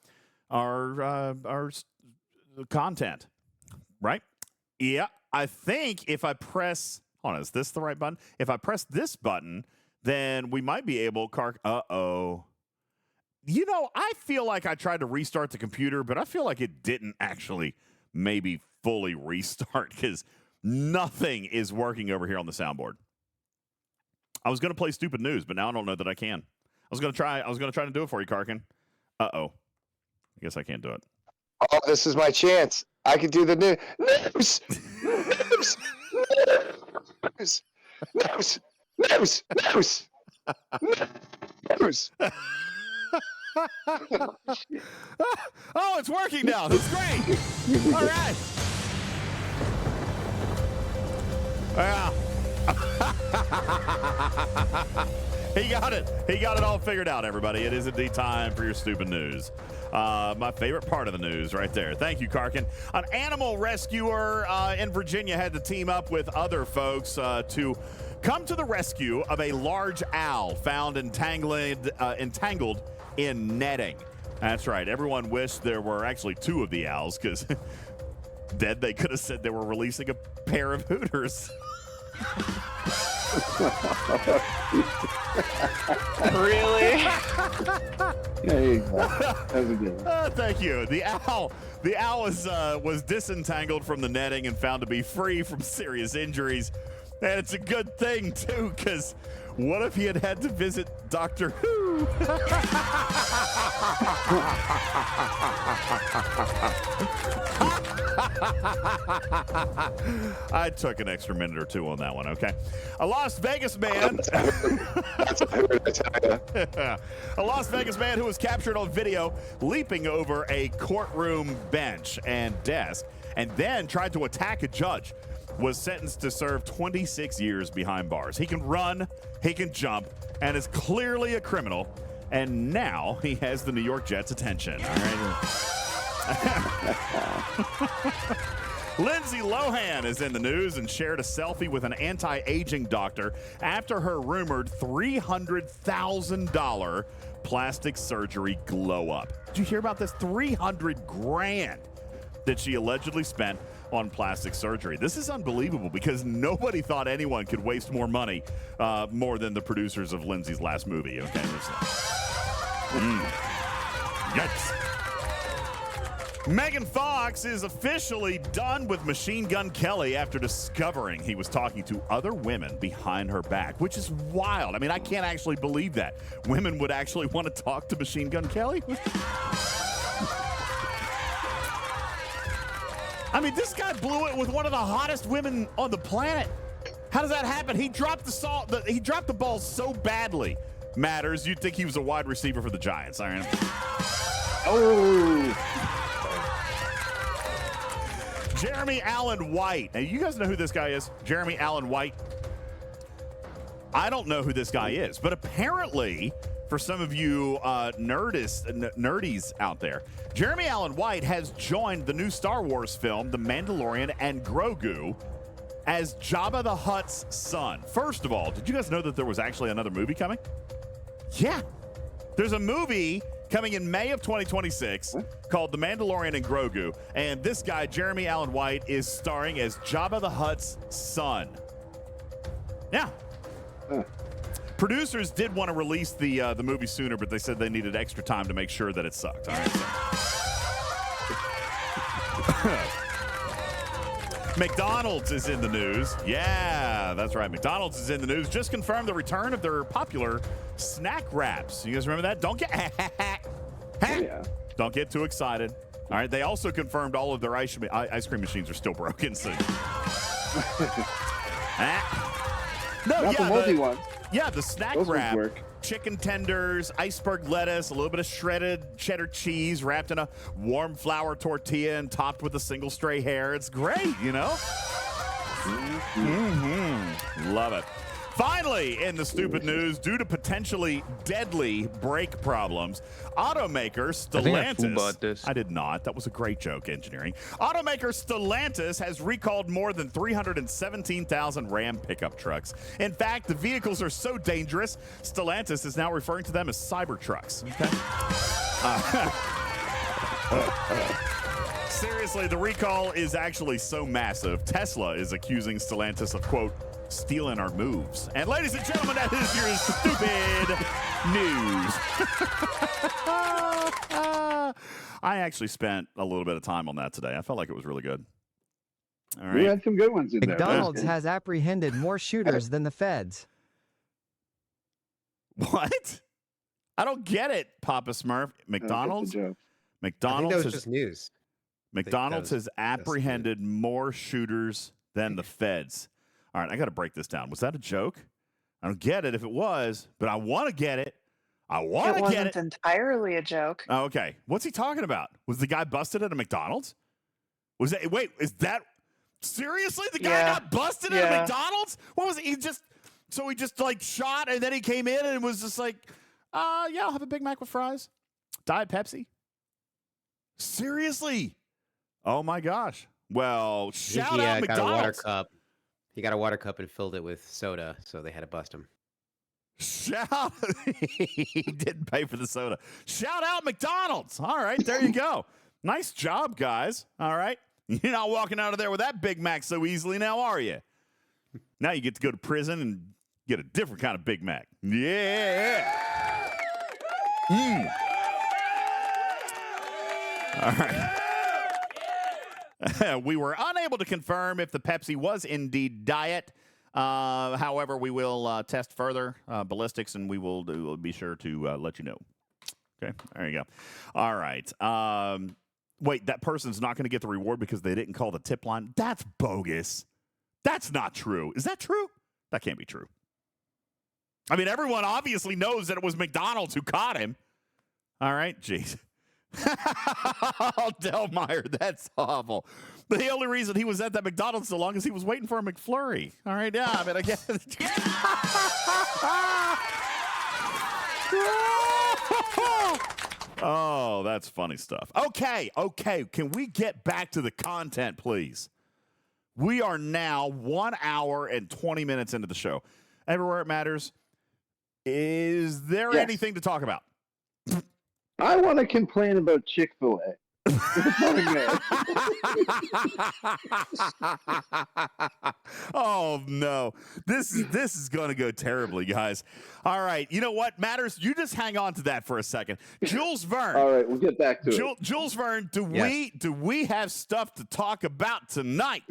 content. Right? Yeah. I think if I press, hold on, is this the right button? If I press this button, then we might be able. You know, I feel like I tried to restart the computer, but I feel like it didn't actually maybe fully restart because nothing is working over here on the soundboard. I was going to play stupid news, but now I don't know that I can. I was going to try to do it for you, Karkin. I guess I can't do it. Oh, this is my chance. I could do the news. News. Oh, it's working now. That's great. All right. Yeah. He got it. He got it all figured out, everybody. It is indeed time for your stupid news. My favorite part of the news right there. Thank you, Karkin. An animal rescuer in Virginia had to team up with other folks to come to the rescue of a large owl found entangled in netting. That's right. Everyone wished there were actually two of the owls because then they could have said they were releasing a pair of Hooters. Really? Thank you. The owl was disentangled from the netting and found to be free from serious injuries. And it's a good thing, too, because what if he had to visit Doctor Who? I took an extra minute or two on that one, okay? A Las Vegas man... A Las Vegas man who was captured on video leaping over a courtroom bench and desk and then tried to attack a judge was sentenced to serve 26 years behind bars. He can run, he can jump, and is clearly a criminal. And now he has the New York Jets' attention. All right. Lindsay Lohan is in the news and shared a selfie with an anti-aging doctor after her rumored $300,000 plastic surgery glow up. Did you hear about this? $300,000 that she allegedly spent on plastic surgery. This is unbelievable because nobody thought anyone could waste more money more than the producers of Lindsay's last movie. Okay, Yikes. Megan Fox is officially done with Machine Gun Kelly after discovering he was talking to other women behind her back, which is wild. I mean, I can't actually believe that. Women would actually want to talk to Machine Gun Kelly? I mean, this guy blew it with one of the hottest women on the planet. How does that happen? He dropped the ball so badly. Matters, you'd think he was a wide receiver for the Giants. All right. Oh. Jeremy Allen White. Now, you guys know who this guy is? Jeremy Allen White. I don't know who this guy is, but apparently, for some of you nerdies out there, Jeremy Allen White has joined the new Star Wars film, The Mandalorian and Grogu, as Jabba the Hutt's son. First of all, did you guys know that there was actually another movie coming? Yeah. There's a movie coming in May of 2026 called The Mandalorian and Grogu, and this guy, Jeremy Allen White, is starring as Jabba the Hutt's son. Yeah. Producers did want to release the movie sooner, but they said they needed extra time to make sure that it sucked. All right, so. McDonald's is in the news. Yeah, that's right. McDonald's is in the news. Just confirmed the return of their popular snack wraps. You guys remember that? Don't get too excited. All right. They also confirmed all of their ice cream machines are still broken. So. Not the multi one. Yeah, the snack Those wrap. work. Chicken tenders, iceberg lettuce, a little bit of shredded cheddar cheese wrapped in a warm flour tortilla and topped with a single stray hair. It's great, you know? Mm-hmm. Love it. Finally, in the stupid news, due to potentially deadly brake problems, automaker Stellantis. I did not. That was a great joke, engineering. Automaker Stellantis has recalled more than 317,000 Ram pickup trucks. In fact, the vehicles are so dangerous, Stellantis is now referring to them as cyber trucks. Okay. Seriously, the recall is actually so massive. Tesla is accusing Stellantis of, quote, stealing our moves. And ladies and gentlemen, that is your stupid news. I actually spent a little bit of time on that today. I felt like it was really good. All right. We had some good ones in McDonald's there. has apprehended more shooters than the feds. What? I don't get it, Papa Smurf. McDonald's? I think McDonald's that was has, just news. McDonald's has apprehended more shooters than the feds. All right, I got to break this down. Was that a joke? I don't get it if it was, but I want to get it. I want to get it. It wasn't entirely a joke. Oh, okay. What's he talking about? Was the guy busted at a McDonald's? Was that? Wait, is that seriously? The guy got busted at a McDonald's? What was it? He just like shot and then he came in and was just like, yeah, I'll have a Big Mac with fries. Diet Pepsi. Seriously? Oh my gosh. Well, shout out McDonald's. Got a water cup. He got a water cup and filled it with soda, so they had to bust him. Shout! He didn't pay for the soda. Shout out McDonald's. All right, there you go. Nice job, guys. All right. You're not walking out of there with that Big Mac so easily now, are you? Now you get to go to prison and get a different kind of Big Mac. Yeah. All right. We were unable to confirm if the Pepsi was indeed diet. However, we will test further ballistics, and we'll be sure to let you know. Okay, there you go. All right. Wait, that person's not going to get the reward because they didn't call the tip line? That's bogus. That's not true. Is that true? That can't be true. I mean, everyone obviously knows that it was McDonald's who caught him. All right, jeez. Oh, Delmeyer, that's awful. The only reason he was at that McDonald's so long is he was waiting for a McFlurry. All right, yeah, I mean, I guess. Oh, that's funny stuff. Okay, can we get back to the content, please? We are now 1 hour and 20 minutes into the show. Everywhere it matters. Is there anything to talk about? I want to complain about Chick-fil-A. Oh no, this is going to go terribly, guys. All right, you know what matters? You just hang on to that for a second. Jules Verne. All right, we'll get back to it. Jules Verne, do we have stuff to talk about tonight?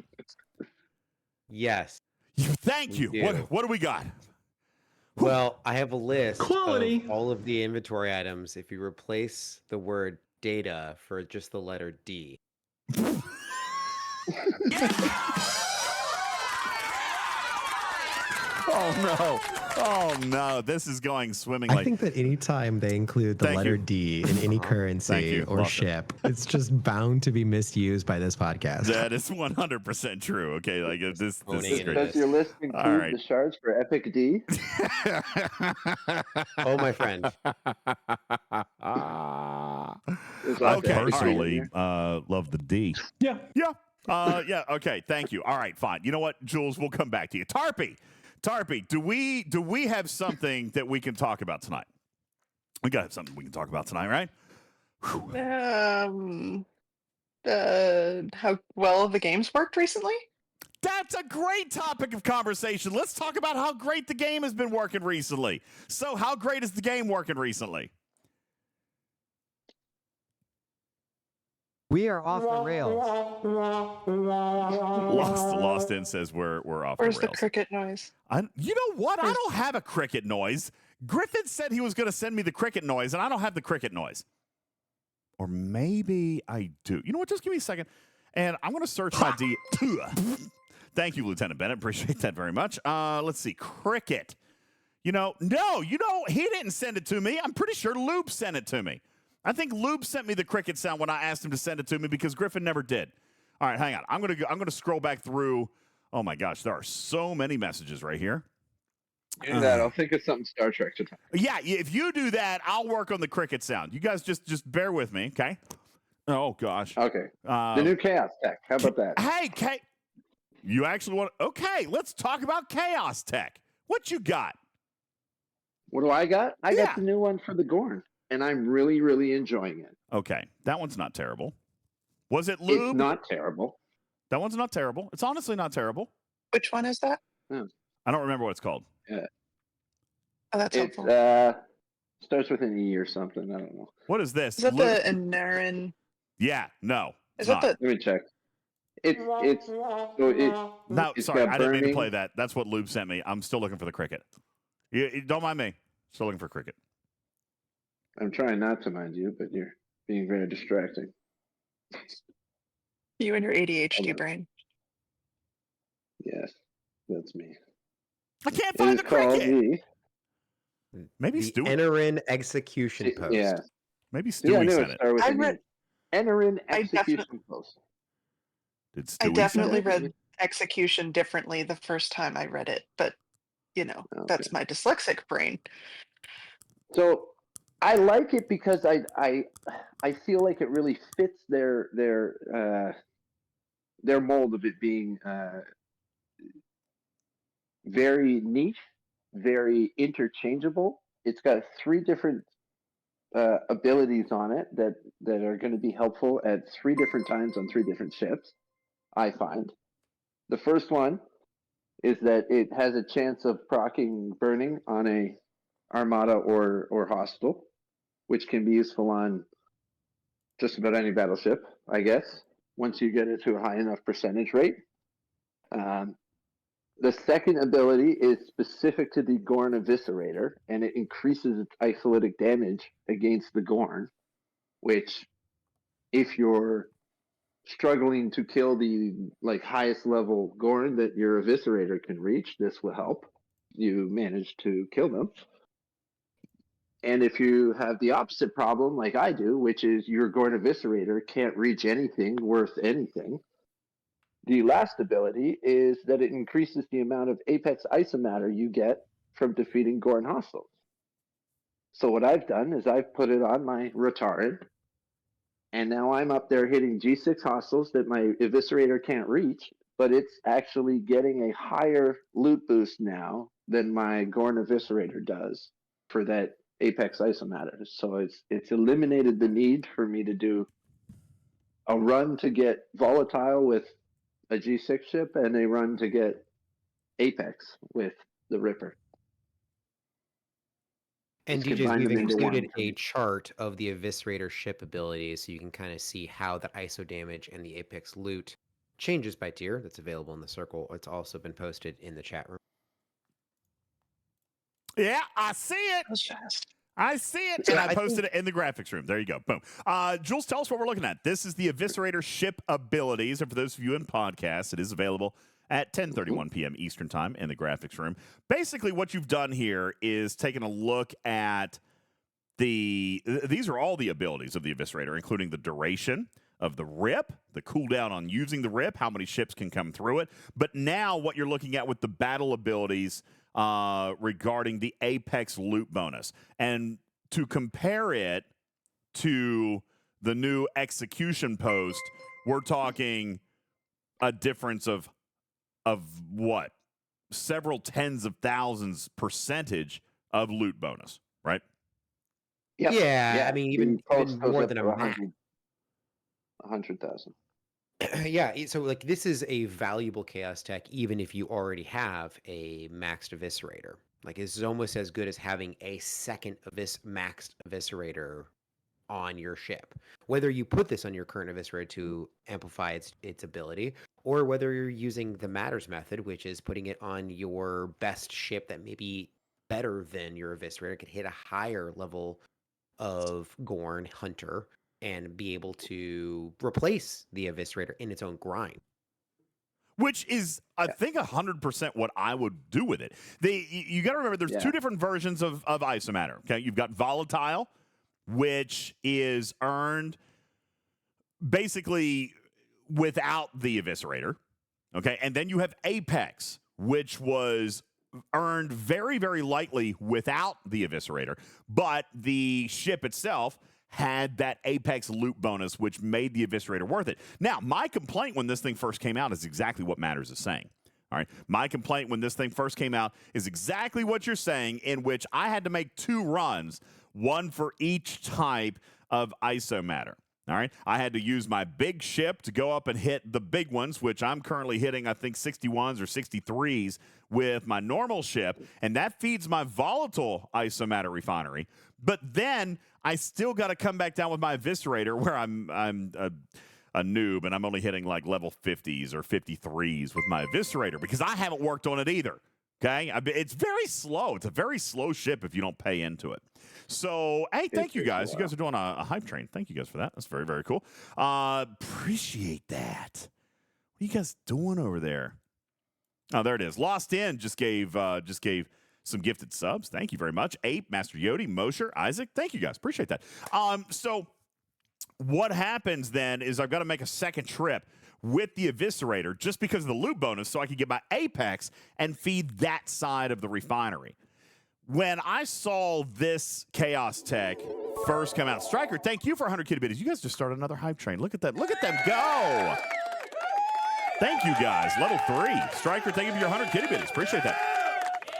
Yes. Thank you. What do we got? Well, I have a list of all of the inventory items. If you replace the word data for just the letter D. Oh no, this is going swimmingly. I think that anytime they include the letter D in any currency or ship, it's just bound to be misused by this podcast. That is 100% true. Okay, like this is great. Does your list include the shards for Epic D? Oh, my friend. Okay, personally, love the D. Yeah. Okay. Thank you. All right. Fine. You know what, Jules? We'll come back to you. Tarpy, do we have something that we can talk about tonight? We got something we can talk about tonight, right? How well the games worked recently? That's a great topic of conversation. Let's talk about how great the game has been working recently. So, how great is the game working recently? We are off the rails. Lost in says we're off Where's the the rails. cricket noise? You know what? I don't have a cricket noise. Griffin said he was going to send me the cricket noise, and I don't have the cricket noise. Or maybe I do. You know what? Just give me a second, and I'm going to search my D. Thank you, Lieutenant Bennett. Appreciate that very much. Let's see. Cricket. He didn't send it to me. I'm pretty sure Lube sent it to me. I think Lube sent me the cricket sound when I asked him to send it to me because Griffin never did. All right, hang on. I'm gonna scroll back through. Oh my gosh, there are so many messages right here. Do that. I'll think of something Star Trek to talk. Yeah, if you do that, I'll work on the cricket sound. You guys just bear with me, okay? Oh gosh. Okay. The new Chaos Tech. How about that? Hey, you actually want? Okay, let's talk about Chaos Tech. What you got? What do I got? I got the new one for the Gorn, and I'm really, really enjoying it. Okay, that one's not terrible. Was it lube? It's not terrible. That one's not terrible. It's honestly not terrible. Which one is that? I don't remember what it's called. Yeah. Oh, that's It's helpful. starts with an E or something. I don't know. What is this? Is that the Anarin? Yeah, no. Is that the? Let me check. No, it's sorry, got I didn't mean to burning. play that. That's what Lube sent me. I'm still looking for the cricket. You don't mind me. Still looking for cricket. I'm trying not to mind you, but you're being very distracting. You and your ADHD brain. Yes, that's me. I can't It find is the called cricket. the Maybe The Stewie. Enarin execution post. yeah. Maybe Yeah, I Stewie knew said it it. started with I an read. E. Enarin I execution post. Did I Stewie definitely say it? read execution differently the first time I read it, but that's Okay. my dyslexic brain. So I like it because I feel like it really fits their mold of it being very niche, very interchangeable. It's got 3 different abilities on it that are going to be helpful at 3 different times on 3 different ships. I find the first one is that it has a chance of proccing burning on a armada or hostile, which can be useful on just about any battleship, I guess, once you get it to a high enough percentage rate. The second ability is specific to the Gorn Eviscerator, and it increases its isolytic damage against the Gorn, which, if you're struggling to kill the highest level Gorn that your Eviscerator can reach, this will help you manage to kill them. And if you have the opposite problem, like I do, which is your Gorn Eviscerator can't reach anything worth anything, the last ability is that it increases the amount of Apex Isomatter you get from defeating Gorn hostiles. So what I've done is I've put it on my Rotaran, and now I'm up there hitting G6 hostiles that my Eviscerator can't reach, but it's actually getting a higher loot boost now than my Gorn Eviscerator does for that Apex Isomatter. So it's eliminated the need for me to do a run to get Volatile with a G6 ship and a run to get Apex with the Ripper. And Just DJs, combine we've them into one included for a me. chart of the Eviscerator ship abilities so you can kind of see how the ISO damage and the Apex loot changes by tier. That's available in the circle. It's also been posted in the chat room. Yeah, I see it. That was fast. I see it, So and I I posted it in the graphics room. There you go. Boom. Jules, tell us what we're looking at. This is the Eviscerator ship abilities, and for those of you in podcasts, it is available at 10:31 p.m. Eastern Time in the graphics room. Basically, what you've done here is taken a look at these are all the abilities of the Eviscerator, including the duration of the rip, the cooldown on using the rip, how many ships can come through it. But now what you're looking at with the battle abilities regarding the Apex loot bonus. And to compare it to the new execution post, we're talking a difference of what? Several tens of thousands percentage of loot bonus, right? Yep. Yeah, I mean, even post goes more up than to a max. 100,000. Yeah, so like this is a valuable chaos tech, even if you already have a maxed eviscerator. Like this is almost as good as having a second maxed eviscerator on your ship. Whether you put this on your current eviscerator to amplify its ability, or whether you're using the matters method, which is putting it on your best ship that may be better than your eviscerator, could hit a higher level of Gorn Hunter and be able to replace the eviscerator in its own grind. Which is, I think, 100% what I would do with it. You got to remember, there's two different versions of Isomatter. Okay, you've got Volatile, which is earned basically without the Eviscerator. Okay, and then you have Apex, which was earned very, very lightly without the Eviscerator, but the ship itself had that Apex loot bonus, which made the Eviscerator worth it. Now, my complaint when this thing first came out is exactly what Matters is saying. All right. My complaint when this thing first came out is exactly what you're saying, in which I had to make 2 runs, one for each type of isomatter. All right. I had to use my big ship to go up and hit the big ones, which I'm currently hitting, I think, 61s or 63s with my normal ship. And that feeds my volatile isomatter refinery. But then I still got to come back down with my Eviscerator, where I'm a noob and I'm only hitting like level 50s or 53s with my Eviscerator because I haven't worked on it either. Okay. It's very slow. It's a very slow ship if you don't pay into it. So, hey, thank you guys. You guys are doing a hype train. Thank you guys for that. That's very, very cool. Appreciate that. What are you guys doing over there? Oh, there it is. Lost In just gave some gifted subs. Thank you very much. Ape, Master Yodi, Mosher, Isaac. Thank you guys. Appreciate that. So what happens then is I've got to make a second trip with the Eviscerator just because of the loot bonus so I can get my Apex and feed that side of the refinery. When I saw this Chaos Tech first come out, Striker, thank you for 100 kitty bitties. You guys just started another hype train. Look at that. Look at them go. Thank you guys. Level 3. Striker, thank you for your 100 kitty bitties. Appreciate that.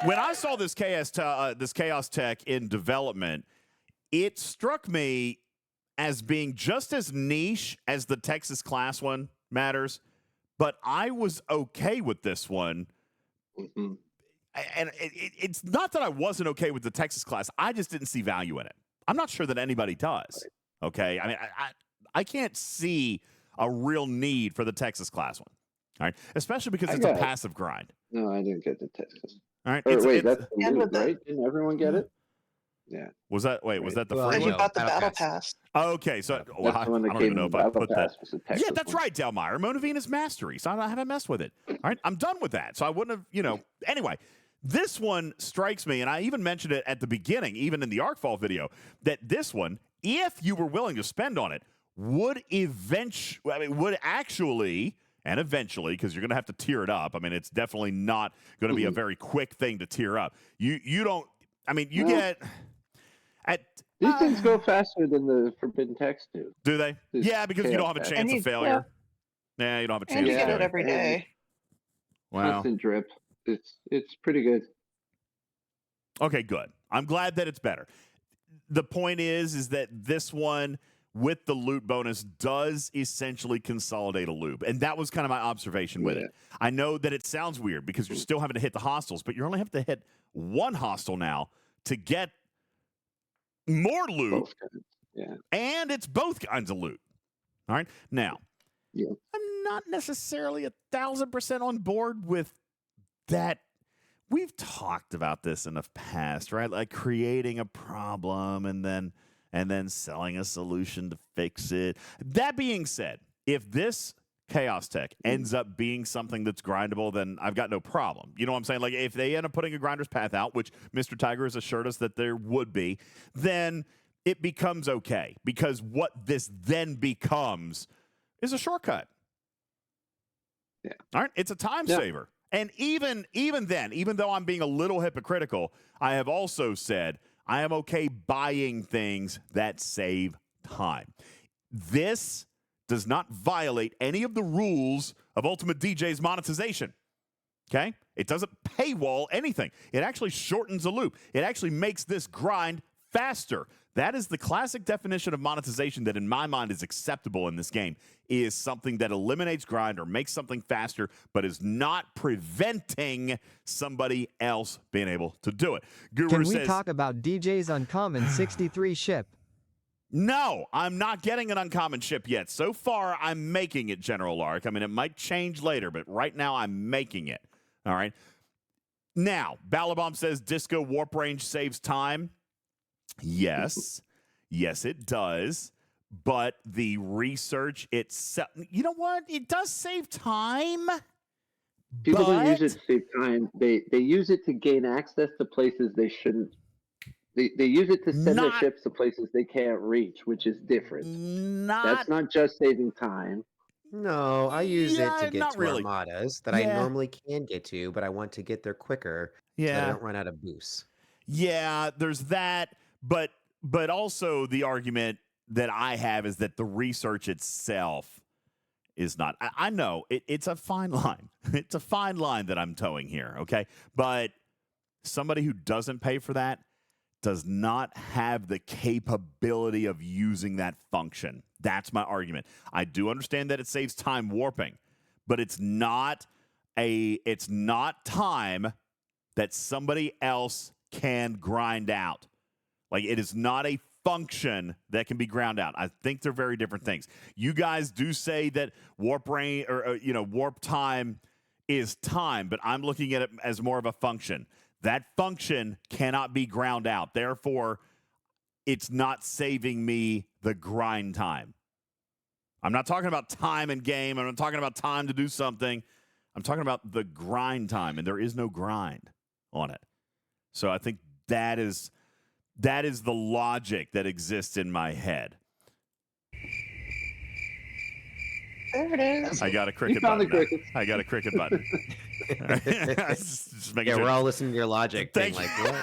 When I saw this Chaos Tech in development, it struck me as being just as niche as the Texas class one, Matters, but I was okay with this one. Mm-hmm. And it's not that I wasn't okay with the Texas class. I just didn't see value in it. I'm not sure that anybody does. Okay. I mean, I can't see a real need for the Texas class one. All right. Especially because it's a passive grind. No, I didn't get the Texas. All right. That's the loot, right? Didn't everyone get it? Yeah. Was that the Well, free you one? bought the battle pass. Okay, so I don't even know if I put that. Yeah, that's right, Delmeyer. Mona Venus Mastery. So I haven't messed with it. All right, I'm done with that. So I wouldn't have, Anyway, this one strikes me, and I even mentioned it at the beginning, even in the Arcfall video, that this one, if you were willing to spend on it, would actually, and eventually, because you're going to have to tier it up. I mean, it's definitely not going to be a very quick thing to tier up. You don't. I mean, you get. These things go faster than the Forbidden Text do. Do they? Yeah, because you don't have a chance of failure. Yeah, you don't have a chance. And you of get failure. it every day. Wow. Constant drip. It's pretty good. Okay, good. I'm glad that it's better. The point is that this one with the loot bonus does essentially consolidate a loop. And that was kind of my observation with it. I know that it sounds weird because you're still having to hit the hostiles, but you only have to hit one hostile now to get more loot. Yeah. And it's both kinds of loot. All right. Now, I'm not necessarily 1,000% on board with that. We've talked about this in the past, right? Like creating a problem and then selling a solution to fix it. That being said, if this Chaos Tech ends up being something that's grindable, then I've got no problem. You know what I'm saying? Like if they end up putting a grinder's path out, which Mr. Tiger has assured us that there would be, then it becomes okay because what this then becomes is a shortcut. Yeah. All right. It's a time saver. And even then, even though I'm being a little hypocritical, I have also said I am okay buying things that save time. This does not violate any of the rules of Ultimate DJ's monetization. Okay? It doesn't paywall anything. It actually shortens a loop. It actually makes this grind faster. That is the classic definition of monetization that in my mind is acceptable in this game, is something that eliminates grind or makes something faster, but is not preventing somebody else being able to do it. Guru Can we says, talk about DJ's Uncommon 63 ship? no, I'm not getting an uncommon ship yet. So far, I'm making it, General Lark. I mean, it might change later, but right now I'm making it. All right. Now, Balabomb says Disco Warp Range saves time. Yes. Yes, it does. But the research itself, you know what? It does save time. People don't use it to save time. They use it to gain access to places they shouldn't. They use it to send their ships to places they can't reach, which is different. That's not just saving time. No, I use it to Yeah, get not to really. armadas that I Yeah. normally can get to, but I want to get there quicker so that I Yeah. don't run out of boosts. Yeah, there's that, but also the argument that I have is that the research itself is not. I know it's a fine line. It's a fine line that I'm towing here, okay? But somebody who doesn't pay for that does not have the capability of using that function. That's my argument. I do understand that it saves time warping, but it's not time that somebody else can grind out. Like, it is not a function that can be ground out. I think they're very different things. You guys do say that warp range or warp time is time, but I'm looking at it as more of a function. That function cannot be ground out. Therefore, it's not saving me the grind time. I'm not talking about time in game. I'm not talking about time to do something. I'm talking about the grind time, and there is no grind on it. So I think that is the logic that exists in my head. There it is. I got a cricket found button. the crickets. I got a cricket button. Just making Yeah, sure. we're all listening to your logic, being like, what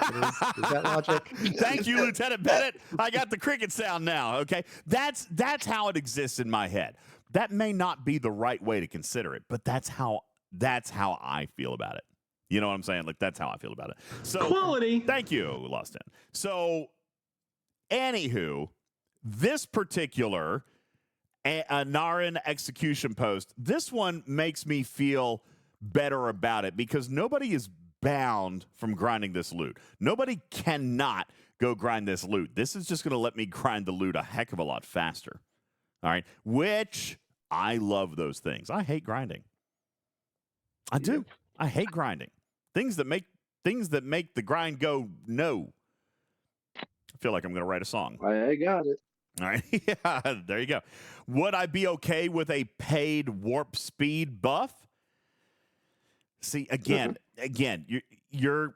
is that logic? Thank you, Lieutenant Bennett. I got the cricket sound now. Okay, that's how it exists in my head. That may not be the right way to consider it, but that's how I feel about it. You know what I'm saying? Like, that's how I feel about it. So Quality. Thank you, Lost In. So, anywho, this particular Narin execution post, this one makes me feel better about it because nobody is bound from grinding this loot. Nobody cannot go grind this loot. This is just going to let me grind the loot a heck of a lot faster. All right, which I love those things. I hate grinding. I do. I hate grinding. Things that make the grind go no. I feel like I'm going to write a song. I got it. All right. Yeah, there you go. Would I be okay with a paid warp speed buff? See, again, you're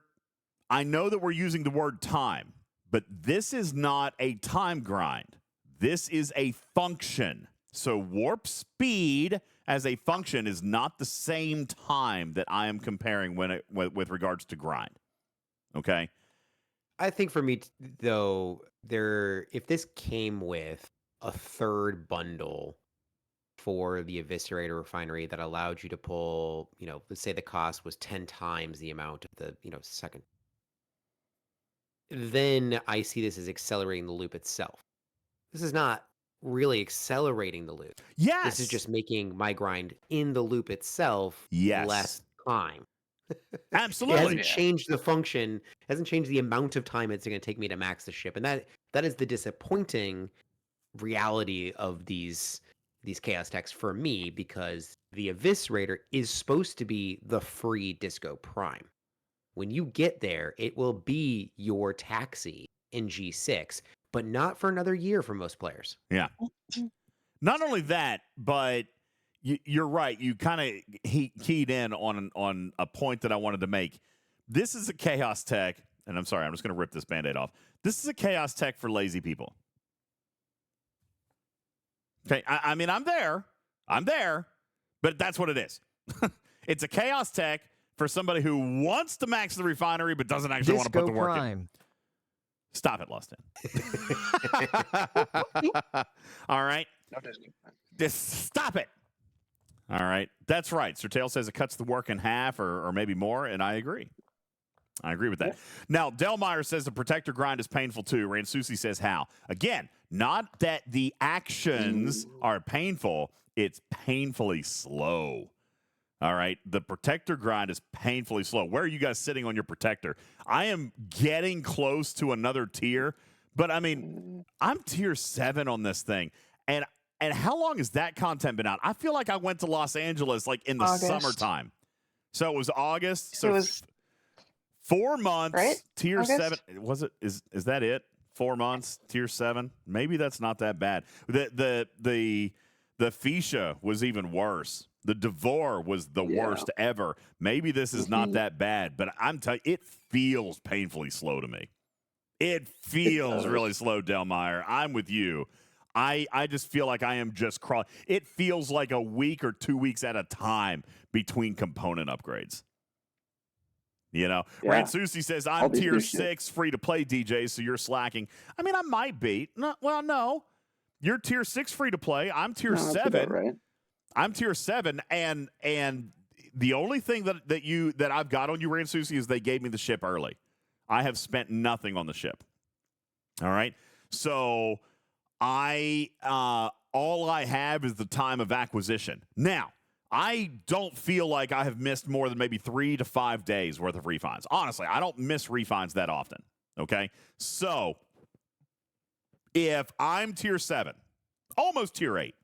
I know that we're using the word time, but this is not a time grind. This is a function. So warp speed as a function is not the same time that I am comparing with regards to grind. Okay? I think for me, though, if this came with a third bundle for the Eviscerator Refinery that allowed you to pull, let's say the cost was 10 times the amount of the, second, then I see this as accelerating the loop itself. This is not really accelerating the loop. Yes. This is just making my grind in the loop itself less time. Absolutely. It hasn't changed the function, hasn't changed the amount of time it's going to take me to max the ship. And that is the disappointing reality of these chaos techs for me, because the Eviscerator is supposed to be the free Disco Prime. When you get there, it will be your taxi in G6, but not for another year for most players. Yeah. Not only that, but you're right. You kind of keyed in on a point that I wanted to make. This is a chaos tech, and I'm sorry, I'm just going to rip this Band-Aid off. This is a chaos tech for lazy people. Okay, I mean, I'm there, but that's what it is. It's a chaos tech for somebody who wants to max the refinery but doesn't actually want to put the work in. Stop it, Lost In. All right. Just stop it. All right. That's right. Sir Tail says it cuts the work in half or maybe more, and I agree. I agree with that. Yeah. Now, Delmeyer says the protector grind is painful too. Ransusi says how. Again, not that the actions are painful. It's painfully slow. All right. The protector grind is painfully slow. Where are you guys sitting on your protector? I am getting close to another tier, but I mean, I'm tier 7 on this thing. And how long has that content been out? I feel like I went to Los Angeles like in the summertime. So it was August. So it was 4 months, right? Tier August? 7. Was it? Is that it? 4 months, tier 7. Maybe that's not that bad. The Fisha was even worse. The Devore was the worst ever. Maybe this is not that bad, but I'm telling you, it feels painfully slow to me. It feels really slow, Delmeyer. I'm with you. I just feel like I am just crawling. It feels like a week or 2 weeks at a time between component upgrades. You know, Yeah. Ransusi says, All I'm these tier new shit. 6 free to play DJ, so you're slacking. I mean, I might be. No, well, no. You're tier 6 free to play. I'm tier No, that's 7. about right. I'm tier 7, and the only thing that I've got on you, Ransusi, is they gave me the ship early. I have spent nothing on the ship. All right. So all I have is the time of acquisition. Now, I don't feel like I have missed more than maybe 3 to 5 days worth of refines. Honestly, I don't miss refines that often. Okay. So if I'm tier 7, almost tier 8,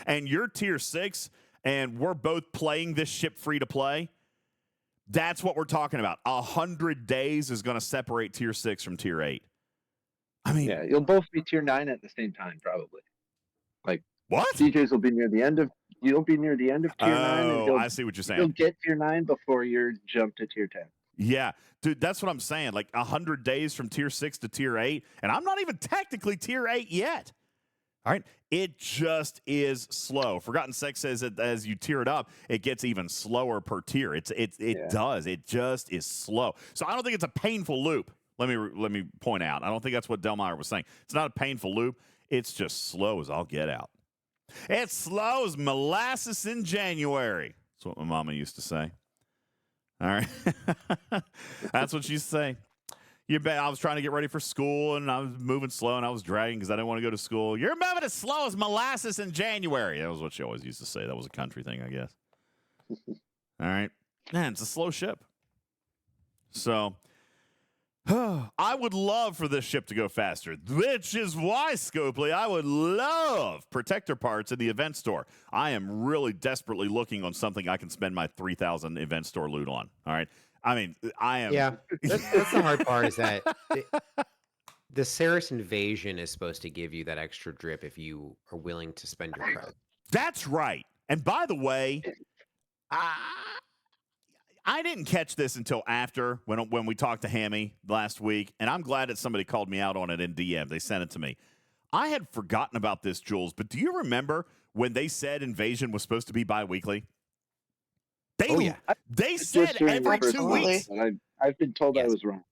and you're tier 6, and we're both playing this ship free to play, that's what we're talking about. 100 days is going to separate tier 6 from tier 8. I mean, yeah, you'll both be tier 9 at the same time, probably. Like, what? DJs will be near the end of. You'll be near the end of tier 9, and I see what you're saying. You'll get tier 9 before you're jump to tier 10. Yeah, dude, that's what I'm saying. Like 100 days from tier 6 to tier 8, and I'm not even technically tier 8 yet. All right, it just is slow. Forgotten Sex says that as you tier it up, it gets even slower per tier. It does. It just is slow. So I don't think it's a painful loop. Let me point out. I don't think that's what Delmeyer was saying. It's not a painful loop. It's just slow as all get out. It's slow as molasses in January. That's what my mama used to say. All right, that's what she used to say. You bet. I was trying to get ready for school, and I was moving slow, and I was dragging because I didn't want to go to school. You're moving as slow as molasses in January. That was what she always used to say. That was a country thing, I guess. All right. Man, it's a slow ship. So, I would love for this ship to go faster, which is why, Scopely, I would love protector parts in the event store. I am really desperately looking on something I can spend my 3,000 event store loot on. All right. I mean, I am. Yeah, that's the hard part is that the Ceres invasion is supposed to give you that extra drip if you are willing to spend your credit. That's right. And by the way, I didn't catch this until after when we talked to Hammy last week, and I'm glad that somebody called me out on it in DM. They sent it to me. I had forgotten about this, Jules, but do you remember when they said Invasion was supposed to be bi-weekly? They said every 2 weeks. I've been told I was wrong.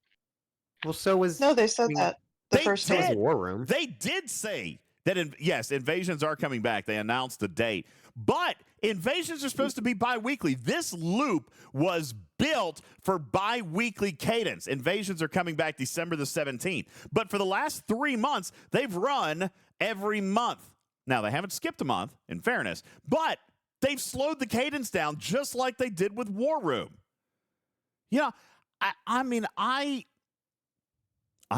Well, so was No, they said that the first was time. War Room. They did say that, yes, invasions are coming back. They announced the date. But invasions are supposed to be bi-weekly. This loop was built for bi-weekly cadence. Invasions are coming back December the 17th. But for the last 3 months, they've run every month. Now, they haven't skipped a month, in fairness, but they've slowed the cadence down just like they did with War Room. Yeah, I mean, I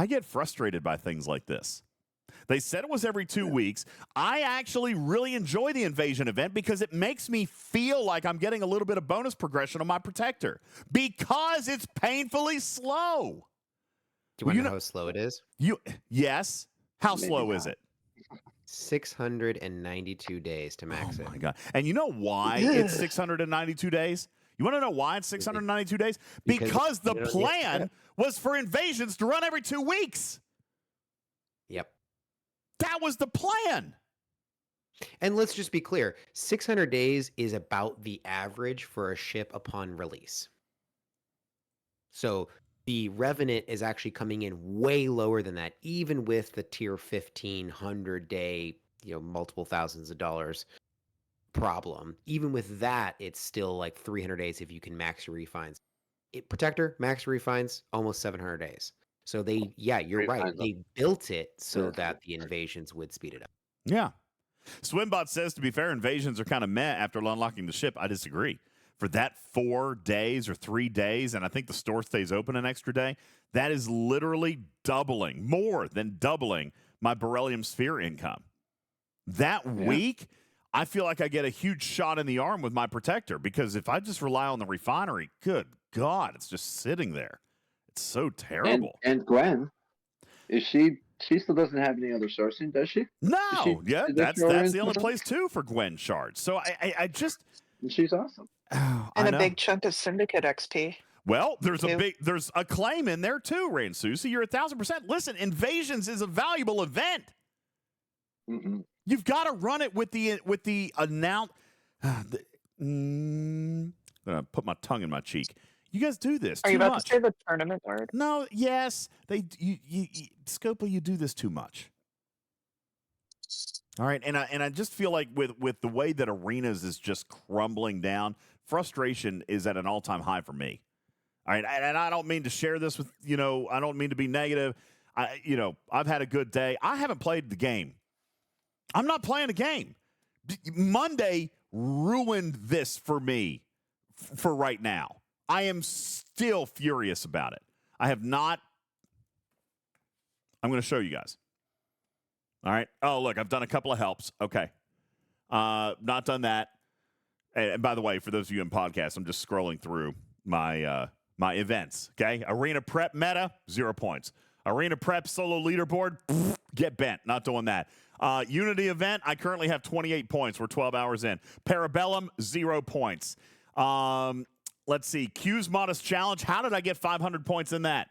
get frustrated by things like this. They said it was every 2 weeks. I actually really enjoy the invasion event because it makes me feel like I'm getting a little bit of bonus progression on my protector because it's painfully slow. Do you want to know how slow it is? Yes. How slow is it? 692 days to max it. Oh, my God. And you know why it's 692 days? You want to know why it's 692 days? Because the plan was for invasions to run every 2 weeks. Yep. That was the plan. And let's just be clear, 600 days is about the average for a ship upon release. So the Revenant is actually coming in way lower than that, even with the tier 1500 day, multiple thousands of dollars problem. Even with that, it's still like 300 days if you can max your refines. Protector, max refines, almost 700 days. So you're right. They built it so that the invasions would speed it up. Yeah. Swimbot says, to be fair, invasions are kind of meh after unlocking the ship. I disagree. For that 4 days or 3 days, and I think the store stays open an extra day, that is literally more than doubling my beryllium sphere income. That week, I feel like I get a huge shot in the arm with my protector because if I just rely on the refinery, good God, it's just sitting there. It's so terrible. And Gwen, she still doesn't have any other sourcing, does she? No, that's the only place too for Gwen shards. So I just she's awesome. And a big chunk of Syndicate XP. Well, there's a claim in there too, Ransusi. You're 1,000%. Listen, Invasions is a valuable event. You've got to run it with the announce. I'm gonna put my tongue in my cheek. You guys do this Are too you about much. to say the tournament word? No, yes, you Scopely, you do this too much. All right, and I just feel like with the way that arenas is just crumbling down, frustration is at an all-time high for me. All right, and I don't mean to share this with, I don't mean to be negative. I've had a good day. I haven't played the game. I'm not playing a game. Monday ruined this for me for right now. I am still furious about it. I have not. I'm going to show you guys. All right. Oh, look, I've done a couple of helps. Okay. Not done that. And by the way, for those of you in podcasts, I'm just scrolling through my my events. Okay. Arena prep meta, 0 points. Arena prep solo leaderboard, get bent. Not doing that. Unity event, I currently have 28 points. We're 12 hours in. Parabellum, 0 points. Let's see. Q's Modest Challenge. How did I get 500 points in that?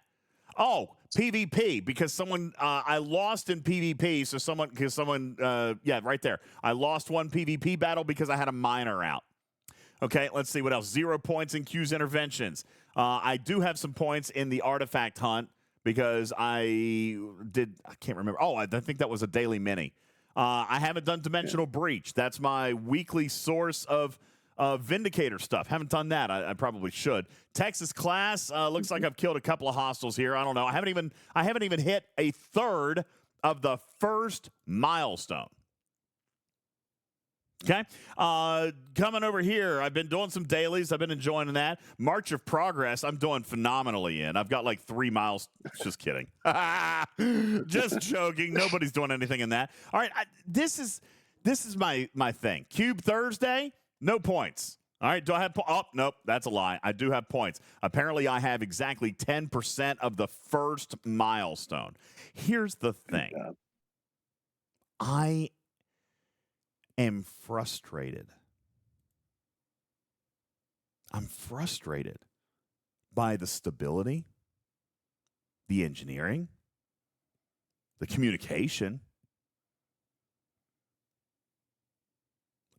Oh, PvP, because I lost in PvP. So someone, right there. I lost one PvP battle because I had a miner out. Okay, let's see what else. 0 points in Q's Interventions. I do have some points in the Artifact Hunt because I can't remember. Oh, I think that was a daily mini. I haven't done Dimensional Breach. That's my weekly source of Vindicator stuff. Haven't done that. I probably should. Texas class, looks like I've killed a couple of hostiles here. I don't know. I haven't even hit a third of the first milestone. Okay. Coming over here, I've been doing some dailies. I've been enjoying that. March of Progress, I'm doing phenomenally in. I've got like 3 miles. Just kidding. Just joking. Nobody's doing anything in that. All right. This is my thing. Cube Thursday, no points. All right. Do I have oh, nope. That's a lie. I do have points. Apparently, I have exactly 10% of the first milestone. Here's the thing. I am frustrated. I'm frustrated by the stability, the engineering, the communication.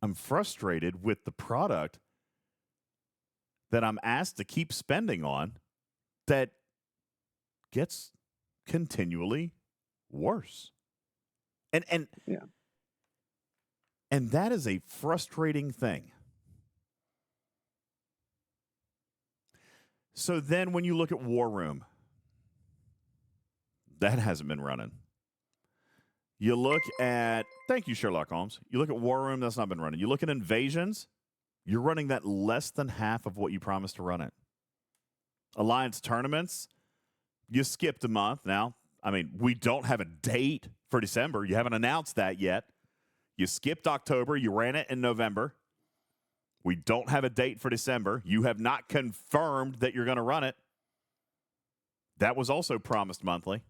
I'm frustrated with the product that I'm asked to keep spending on that gets continually worse. And that is a frustrating thing. So then when you look at War Room, that hasn't been running. You look at, thank you, Sherlock Holmes. You look at War Room, that's not been running. You look at Invasions, you're running that less than half of what you promised to run it. Alliance Tournaments, you skipped a month now. I mean, we don't have a date for December. You haven't announced that yet. You skipped October. You ran it in November. We don't have a date for December. You have not confirmed that you're going to run it. That was also promised monthly.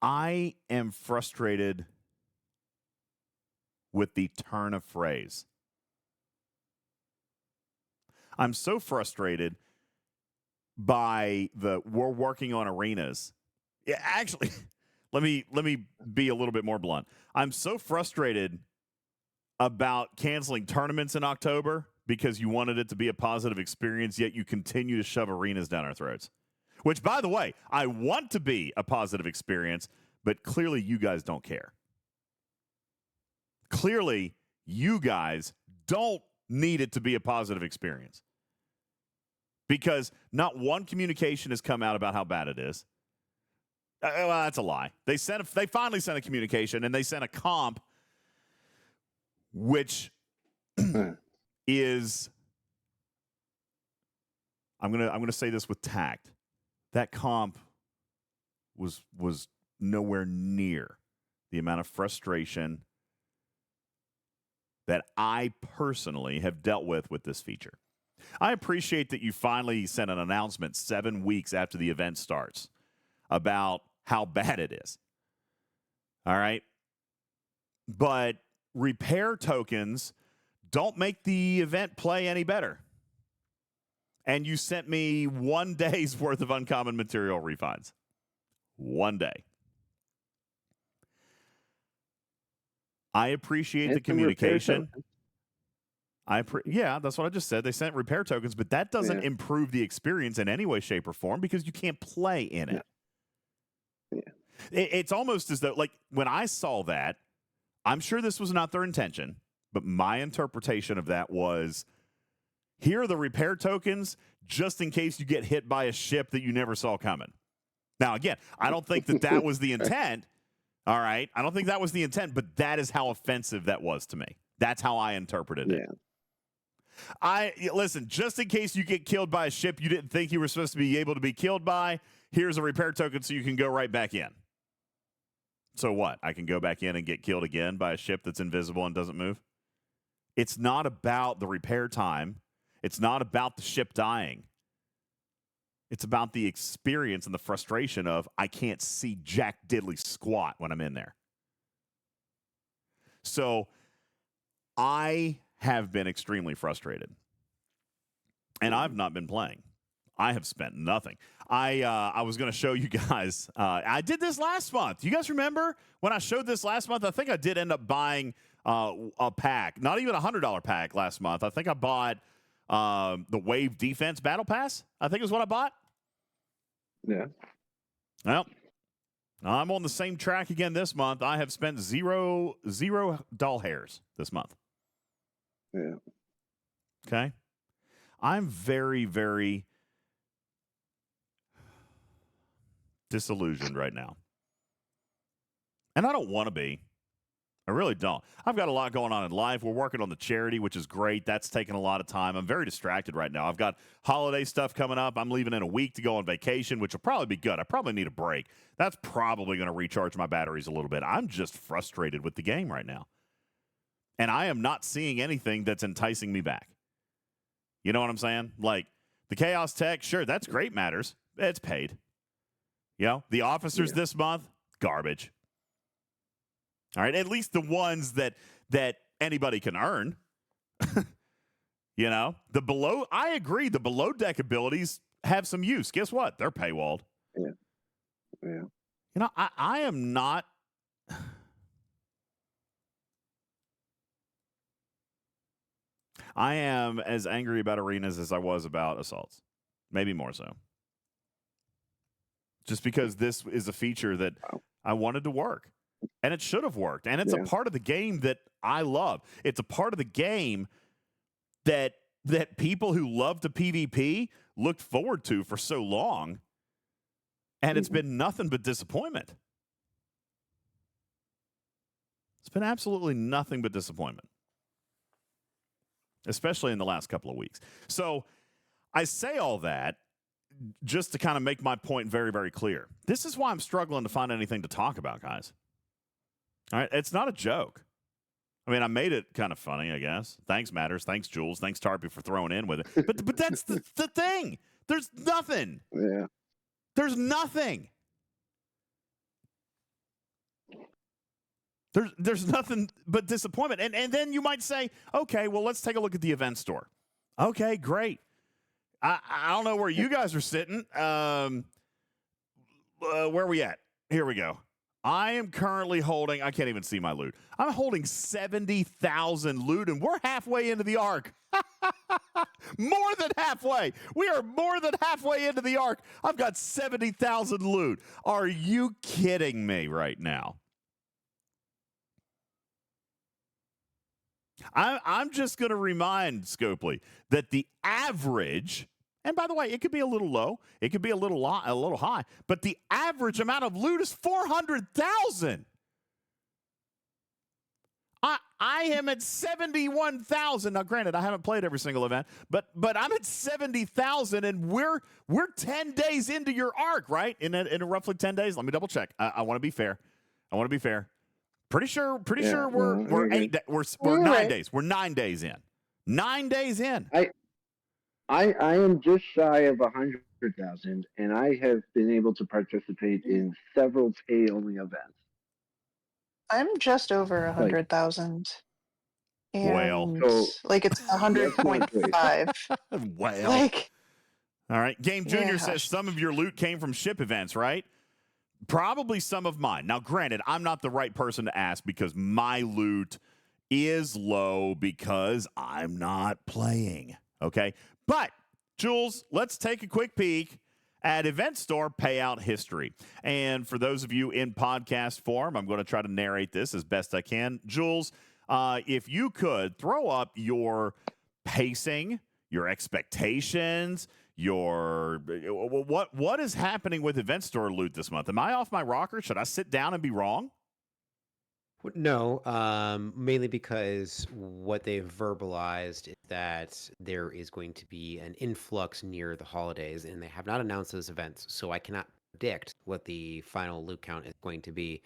I am frustrated with the turn of phrase. I'm so frustrated by we're working on arenas. Yeah, actually, let me be a little bit more blunt. I'm so frustrated about canceling tournaments in October because you wanted it to be a positive experience, yet you continue to shove arenas down our throats. Which, by the way, I want to be a positive experience, but clearly you guys don't care. Clearly, you guys don't need it to be a positive experience. Because not one communication has come out about how bad it is. Well, that's a lie. They finally sent a communication, and they sent a comp, which is, I'm gonna say this with tact. That comp was nowhere near the amount of frustration that I personally have dealt with this feature. I appreciate that you finally sent an announcement 7 weeks after the event starts about how bad it is. All right? But repair tokens don't make the event play any better. And you sent me 1 day's worth of uncommon material refines. 1 day. I appreciate the And some repair communication. tokens. Yeah, that's what I just said. They sent repair tokens, but that doesn't Yeah. improve the experience in any way, shape, or form because you can't play in it. Yeah. It's almost as though, like, when I saw that, I'm sure this was not their intention, but my interpretation of that was, here are the repair tokens just in case you get hit by a ship that you never saw coming. Now, again, I don't think that was the intent. All right? I don't think that was the intent, but that is how offensive that was to me. That's how I interpreted it. Listen, just in case you get killed by a ship you didn't think you were supposed to be able to be killed by, here's a repair token so you can go right back in. So what? I can go back in and get killed again by a ship that's invisible and doesn't move? It's not about the repair time. It's not about the ship dying. It's about the experience and the frustration of I can't see jack diddly squat when I'm in there. So I have been extremely frustrated. And I've not been playing. I have spent nothing. I was going to show you guys. I did this last month. You guys remember when I showed this last month? I think I did end up buying a pack. Not even $100 pack last month. I think I bought the Wave Defense Battle Pass, I think is what I bought. Yeah. Well, I'm on the same track again this month. I have spent zero doll hairs this month. Yeah. Okay. I'm very, very disillusioned right now. And I don't want to be. I really don't. I've got a lot going on in life. We're working on the charity, which is great. That's taking a lot of time. I'm very distracted right now. I've got holiday stuff coming up. I'm leaving in a week to go on vacation, which will probably be good. I probably need a break. That's probably going to recharge my batteries a little bit. I'm just frustrated with the game right now. And I am not seeing anything that's enticing me back. You know what I'm saying? Like, the Chaos Tech, sure, that's great matters. It's paid. You know, the officers this month, garbage. All right, at least the ones that anybody can earn. You know, I agree, the below deck abilities have some use. Guess what? They're paywalled. Yeah. Yeah. You know, I am not. I am as angry about arenas as I was about assaults. Maybe more so. Just because this is a feature that I wanted to work. And it should have worked. And it's a part of the game that I love. It's a part of the game that people who love to PvP looked forward to for so long. And it's been nothing but disappointment. It's been absolutely nothing but disappointment. Especially in the last couple of weeks. So I say all that just to kind of make my point very, very clear. This is why I'm struggling to find anything to talk about, guys. All right, it's not a joke. I mean, I made it kind of funny, I guess. Thanks, Matters. Thanks, Jules. Thanks, Tarpy, for throwing in with it. But that's the thing. There's nothing. Yeah. There's nothing. There's nothing but disappointment. And then you might say, okay, well, let's take a look at the event store. Okay, great. I don't know where you guys are sitting. Where are we at? Here we go. I am currently holding, I can't even see my loot. I'm holding 70,000 loot, and we're halfway into the arc. More than halfway. We are more than halfway into the arc. I've got 70,000 loot. Are you kidding me right now? I'm just going to remind Scopely that the average, and by the way, it could be a little low, it could be a little high, but the average amount of loot is 400,000. I am at 71,000. Now, granted, I haven't played every single event, but I'm at 70,000, and we're 10 days into your arc, right? In roughly 10 days. Let me double check. I want to be fair. Pretty sure we're 9 days. We're 9 days in. 9 days in. I am just shy of 100,000, and I have been able to participate in several pay-only events. I'm just over 100,000. Well, like it's 100.5. Well, like, all right. Game Junior yeah. says some of your loot came from ship events, right? Probably some of mine. Now, granted, I'm not the right person to ask because my loot is low because I'm not playing. Okay. But, Jules, let's take a quick peek at Event Store payout history. And for those of you in podcast form, I'm going to try to narrate this as best I can. Jules, if you could throw up your pacing, your expectations, your what is happening with Event Store loot this month? Am I off my rocker? Should I sit down and be wrong? No, mainly because what they've verbalized is that there is going to be an influx near the holidays, and they have not announced those events, so I cannot predict what the final loot count is going to be.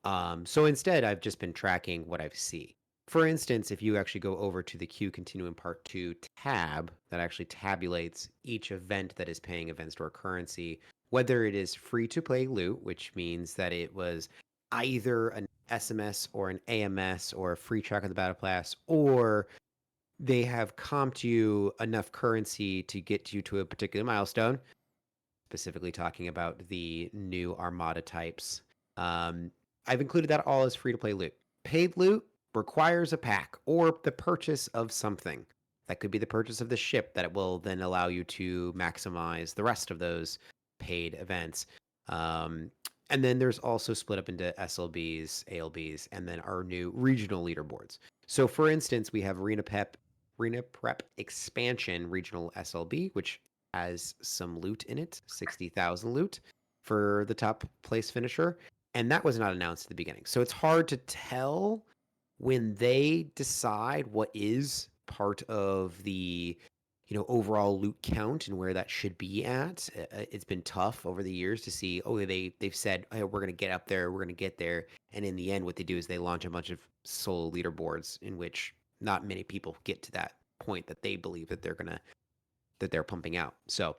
So instead, I've just been tracking what I see. For instance, if you actually go over to the Q Continuing Part 2 tab, that actually tabulates each event that is paying Event Store currency, whether it is free-to-play loot, which means that it was either an SMS or an AMS or a free track of the Battle Pass, or they have comped you enough currency to get you to a particular milestone, specifically talking about the new Armada types. I've included that all as free-to-play loot. Paid loot requires a pack or the purchase of something. That could be the purchase of the ship that it will then allow you to maximize the rest of those paid events. And then there's also split up into SLBs, ALBs, and then our new regional leaderboards. So for instance, we have Arena Prep Expansion Regional SLB, which has some loot in it, 60,000 loot for the top place finisher. And that was not announced at the beginning. So it's hard to tell when they decide what is part of the overall loot count and where that should be at. It's been tough over the years to see, they've said, hey, we're going to get up there, we're going to get there. And in the end, what they do is they launch a bunch of solo leaderboards in which not many people get to that point that they believe that they're pumping out. So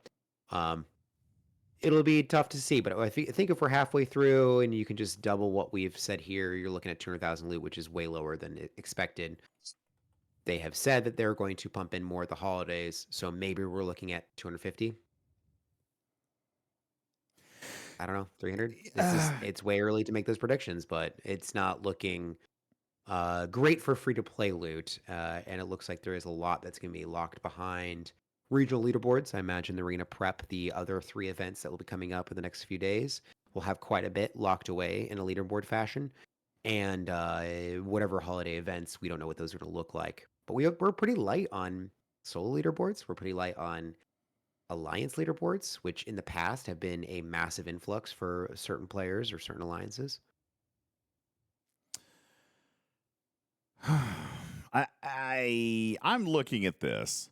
it'll be tough to see, but I think if we're halfway through and you can just double what we've said here, you're looking at 200,000 loot, which is way lower than expected. They have said that they're going to pump in more at the holidays, so maybe we're looking at 250. I don't know, 300. It's way early to make those predictions, but it's not looking great for free-to-play loot, and it looks like there is a lot that's going to be locked behind regional leaderboards. I imagine the Arena Prep, the other 3 events that will be coming up in the next few days, will have quite a bit locked away in a leaderboard fashion. And whatever holiday events, we don't know what those are going to look like. But we're pretty light on solo leaderboards. We're pretty light on alliance leaderboards, which in the past have been a massive influx for certain players or certain alliances. I'm looking at this,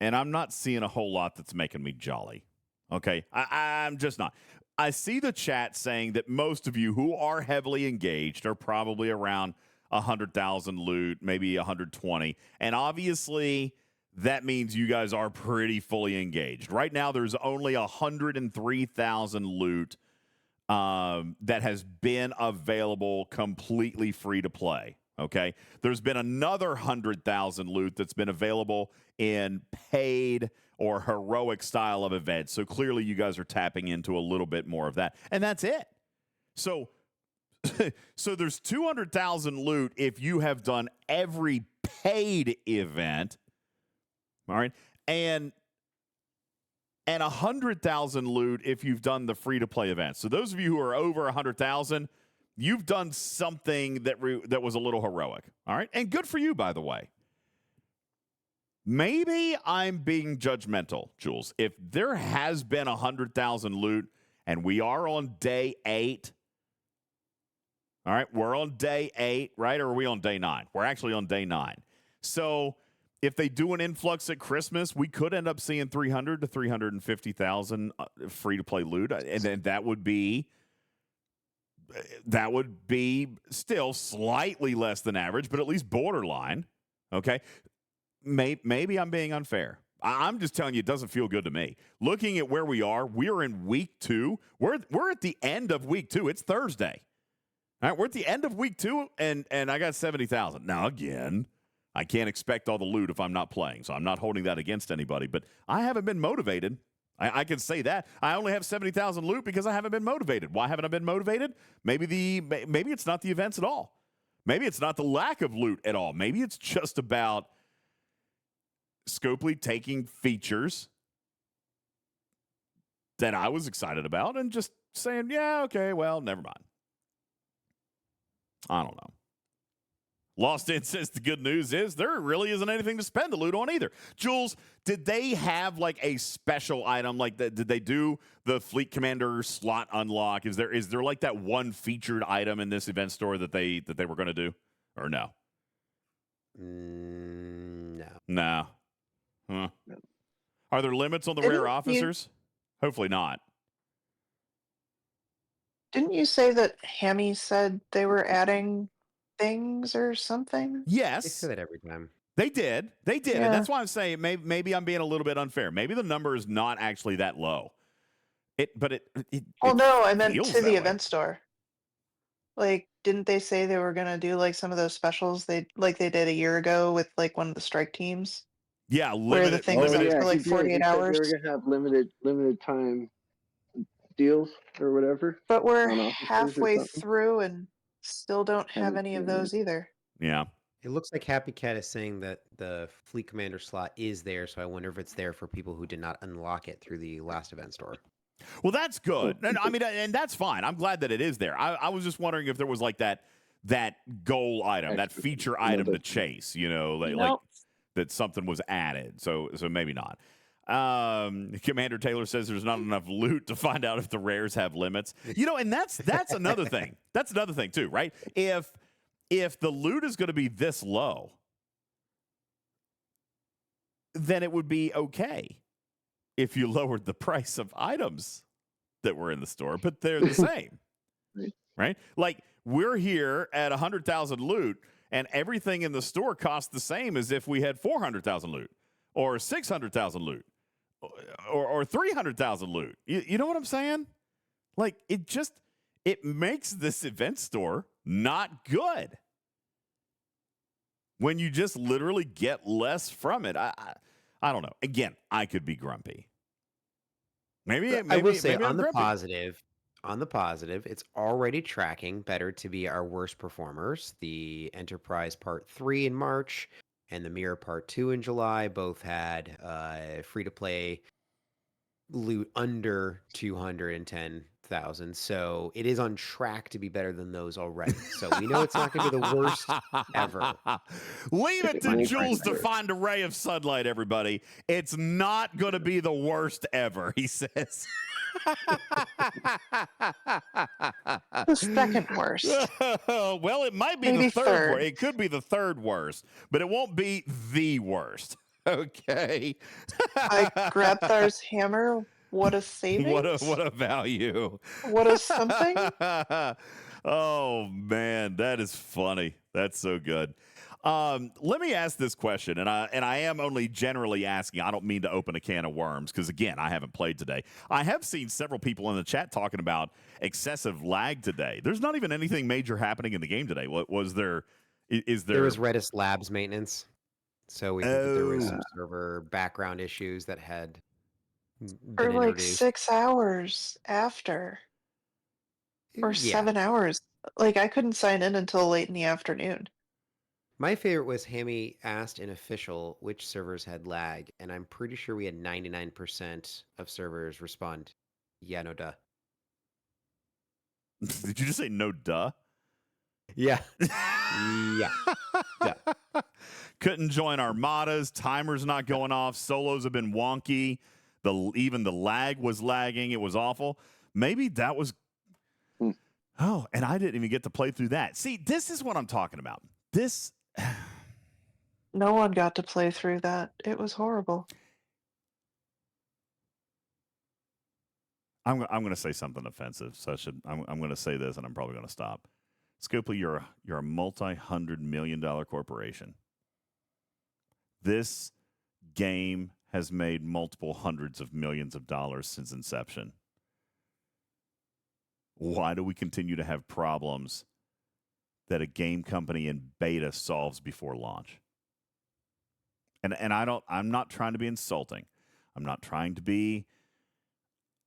and I'm not seeing a whole lot that's making me jolly. Okay, I'm just not. I see the chat saying that most of you who are heavily engaged are probably around 100,000 loot, maybe 120. And obviously, that means you guys are pretty fully engaged. Right now, there's only 103,000 loot that has been available completely free to play. Okay, there's been another 100,000 loot that's been available in paid or heroic style of events. So clearly you guys are tapping into a little bit more of that. And that's it. So so there's 200,000 loot if you have done every paid event. All right? And 100,000 loot if you've done the free to play events. So those of you who are over 100,000, you've done something that was a little heroic. All right? And good for you, by the way. Maybe I'm being judgmental, Jules. If there has been 100,000 loot and we are on day 8, all right, we're on day 8, right? Or are we on day 9? We're actually on day 9. So if they do an influx at Christmas, we could end up seeing 300 to 350,000 free-to-play loot. And then that would be still slightly less than average, but at least borderline, okay? Maybe I'm being unfair. I'm just telling you, it doesn't feel good to me. Looking at where we are, we're in week 2. We're at the end of week 2. It's Thursday. All right, we're at the end of week 2, and I got 70,000. Now, again, I can't expect all the loot if I'm not playing, so I'm not holding that against anybody. But I haven't been motivated I can say that. I only have 70,000 loot because I haven't been motivated. Why haven't I been motivated? Maybe it's not the events at all. Maybe it's not the lack of loot at all. Maybe it's just about Scopely taking features that I was excited about and just saying, yeah, okay, well, never mind. I don't know. Lost In says the good news is there really isn't anything to spend the loot on either. Jules, did they have like a special item like that? Did they do the Fleet Commander slot unlock? Is there like that one featured item in this event store that they were going to do, or no? No. No. Huh. Are there limits on the rare officers? Hopefully not. Didn't you say that Hammy said they were adding things or something? Yes. They say that every time. They did. They did. Yeah. And that's why I'm saying maybe I'm being a little bit unfair. Maybe the number is not actually that low. Well, no, I meant feels to that the way. event store. Like, didn't they say they were gonna do like some of those specials they did a year ago with like one of the strike teams? Yeah, Where the thing was up for like 48 hours. They were gonna have limited time deals or whatever. But we're on officers or halfway something. through and still don't have Haven't any of seen it. those either. Yeah. It looks like Happy Cat is saying that the Fleet Commander slot is there, so I wonder if it's there for people who did not unlock it through the last event store. Well, that's good. And I mean, and that's fine. I'm glad that it is there. I was just wondering if there was like that goal item, that feature item to chase, like that something was added. So maybe not. Commander Taylor says there's not enough loot to find out if the rares have limits. And that's another thing. That's another thing too, right? If the loot is going to be this low, then it would be okay if you lowered the price of items that were in the store, but they're the same, right? Like we're here at 100,000 loot and everything in the store costs the same as if we had 400,000 loot or 600,000 loot or 300,000 loot. You know what I'm saying? Like it makes this event store not good when you just literally get less from it. I don't know. Again, I could be grumpy. Maybe I will say maybe on I'm the grumpy. positive, it's already tracking better to be our worst performers. The Enterprise Part 3 in March and the Mirror Part 2 in July both had free-to-play loot under 210,000. So it is on track to be better than those already. So we know it's not going to be the worst ever. Leave it to Jules to find a ray of sunlight, everybody. It's not going to be the worst ever, he says. The second worst. Well, it might be Maybe the third third. worst. It could be the third worst, but it won't be the worst. Okay. Like Grabthar's hammer, what a savings. What a value. What a something. Oh man, that is funny. That's so good. Let me ask this question, and I am only generally asking. I don't mean to open a can of worms because again, I haven't played today. I have seen several people in the chat talking about excessive lag today. There's not even anything major happening in the game today. What was there? Is there? There was Redis Labs maintenance. So we think that there was some server background issues that had been For like introduced. 6 hours after. Or Yeah. 7 hours. Like I couldn't sign in until late in the afternoon. My favorite was Hammy asked in official which servers had lag, and I'm pretty sure we had 99% of servers respond, yeah, no duh. Did you just say no duh? Yeah. Yeah. Duh. Couldn't join armadas. Timers not going off. Solos have been wonky. Even the lag was lagging. It was awful. Maybe that was. Oh, and I didn't even get to play through that. See, this is what I'm talking about. This. No one got to play through that. It was horrible. I'm going to say something offensive, so I'm going to say this, and I'm probably going to stop. Scopely, you're a multi-$100 million corporation. This game has made multiple hundreds of millions of dollars since inception. Why do we continue to have problems that a game company in beta solves before launch? And I'm not trying to be insulting. I'm not trying to be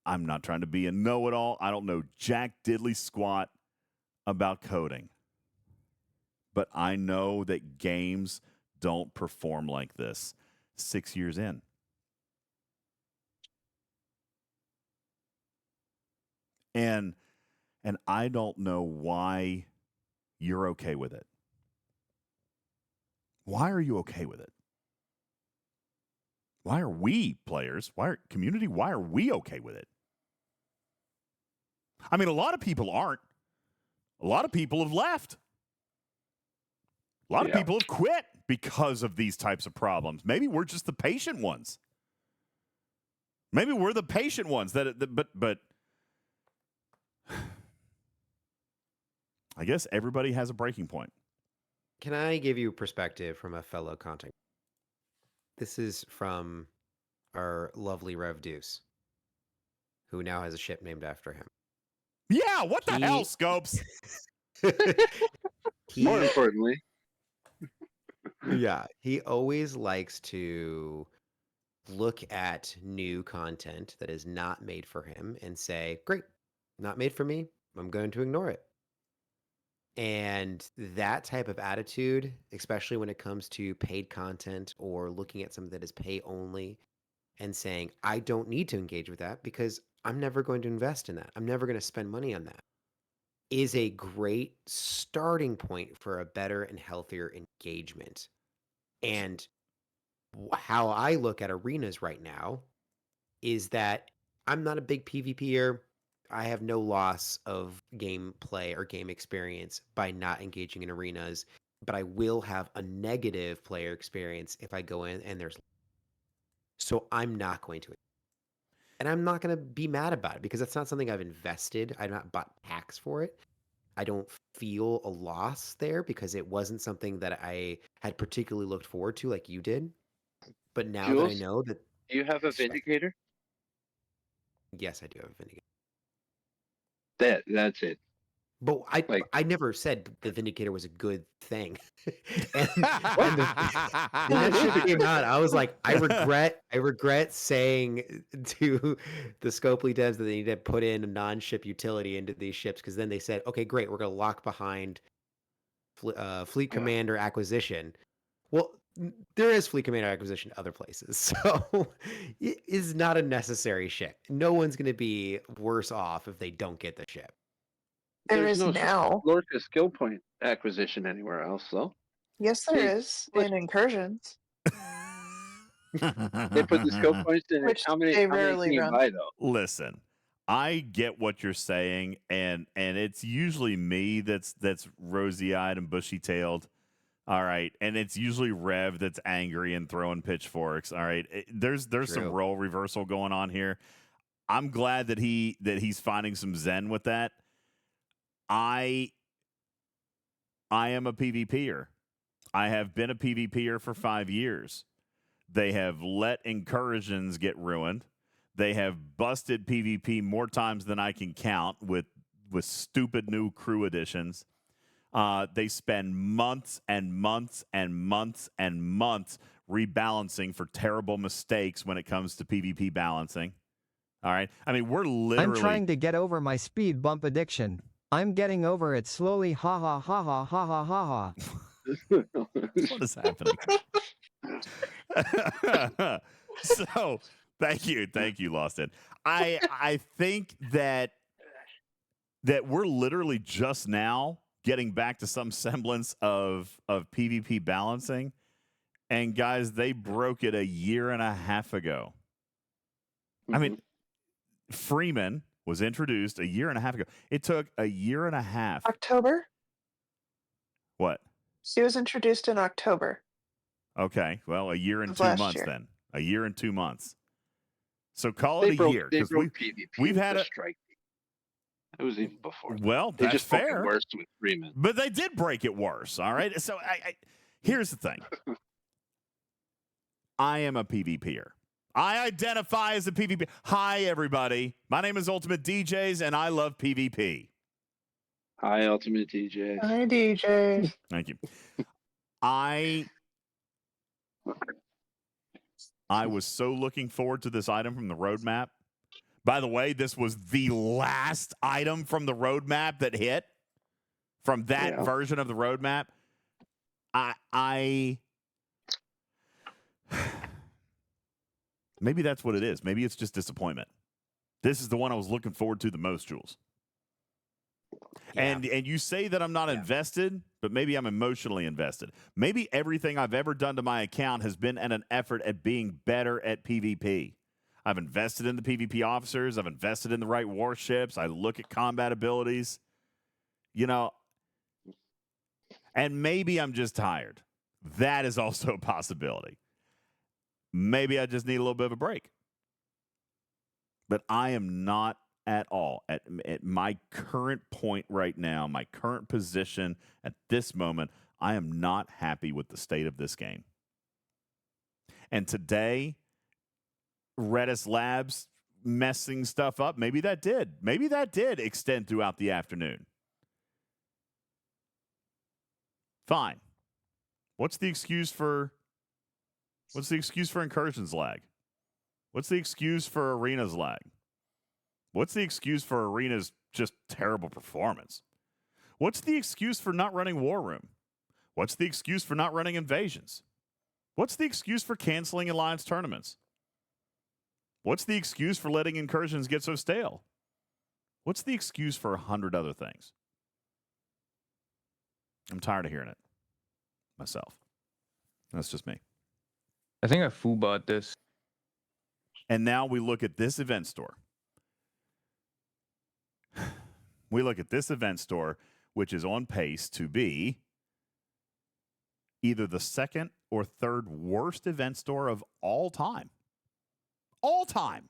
I'm not trying to be a know-it-all. I don't know jack diddly squat about coding. But I know that games don't perform like this 6 years in. And I don't know why you're okay with it. Why are you okay with it? Why are we players, why are we okay with it? I mean, a lot of people aren't. A lot of people have left. A lot of people have quit because of these types of problems. Maybe we're just the patient ones. Maybe we're the patient ones but I guess everybody has a breaking point. Can I give you perspective from a fellow content? This is from our lovely Rev Deuce, who now has a ship named after him. Yeah, what the hell, Scopes? More importantly. Yeah, he always likes to look at new content that is not made for him and say, great, not made for me. I'm going to ignore it. And that type of attitude, especially when it comes to paid content or looking at something that is pay only and saying, I don't need to engage with that because I'm never going to invest in that. I'm never going to spend money on that, is a great starting point for a better and healthier engagement. And how I look at arenas right now is that I'm not a big PvPer. I have no loss of gameplay or game experience by not engaging in arenas, but I will have a negative player experience if I go in and there's. So I'm not going to. And I'm not going to be mad about it because that's not something I've invested. I've not bought packs for it. I don't feel a loss there because it wasn't something that I had particularly looked forward to like you did. But now that I Jules, know that. do you have a Vindicator? Yes, I do have a Vindicator. That's it. But I never said the Vindicator was a good thing. and when that shit came out, I was like, I regret saying to the Scopely devs that they need to put in a non-ship utility into these ships, because then they said, okay, great, we're going to lock behind Fleet Commander acquisition. Well, there is Fleet Commander acquisition other places, so it is not a necessary ship. No one's going to be worse off if they don't get the ship. There's no Lorca skill point acquisition anywhere else, though. Yes, there is in incursions. They put the skill points in. Which How many they can rarely you run. buy, though? Listen, I get what you're saying, and it's usually me that's rosy-eyed and bushy-tailed. All right, and it's usually Rev that's angry and throwing pitchforks. All right, there's some role reversal going on here. I'm glad that he's finding some zen with that. I am a PvPer. I have been a PvPer for 5 years. They have let incursions get ruined. They have busted PvP more times than I can count with stupid new crew additions. They spend months and months and months and months rebalancing for terrible mistakes when it comes to PvP balancing. All right? I mean, we're literally... I'm trying to get over my speed bump addiction. I'm getting over it slowly. Ha ha ha ha ha ha ha ha. What is happening? So, thank you, Lost Ed. I think that we're literally just now getting back to some semblance of PvP balancing, and guys, they broke it a year and a half ago. I mean, Freeman was introduced a year and a half ago. It took a year and a half. October? What? She was introduced in October. Okay, well, a year and Of 2 last months year. then. A year and 2 months. So call it a year. They Because broke PvP. we've had a a strike. It was even before. Well, they that's just broke it fair. worse with Freeman. But they did break it worse. All right. So here's the thing. I am a PvPer. I identify as a PvP. Hi, everybody. My name is Ultimate DJs, and I love PvP. Hi, Ultimate DJ. Hi, DJ. Thank you. I was so looking forward to this item from the roadmap, By the way, this was the last item from the roadmap that hit from that version of the roadmap. I maybe that's what it is. Maybe it's just disappointment. This is the one I was looking forward to the most, Jules. And you say that I'm not invested, but maybe I'm emotionally invested. Maybe everything I've ever done to my account has been in an effort at being better at PvP. I've invested in the PvP officers. I've invested in the right warships. I look at combat abilities. You know, and maybe I'm just tired. That is also a possibility. Maybe I just need a little bit of a break. But I am not at all at my current point right now, my current position at this moment. I am not happy with the state of this game. And today, Redis Labs messing stuff up, maybe that did extend throughout the afternoon. Fine. What's the excuse for Incursion's lag? What's the excuse for Arena's lag? What's the excuse for Arena's just terrible performance? What's the excuse for not running War Room? What's the excuse for not running Invasions? What's the excuse for canceling Alliance tournaments? What's the excuse for letting Incursions get so stale? What's the excuse for 100 other things? I'm tired of hearing it myself. That's just me. I think I foo-bought this. And now we look at this event store. We look at this event store, which is on pace to be either the second or third worst event store of all time. All time.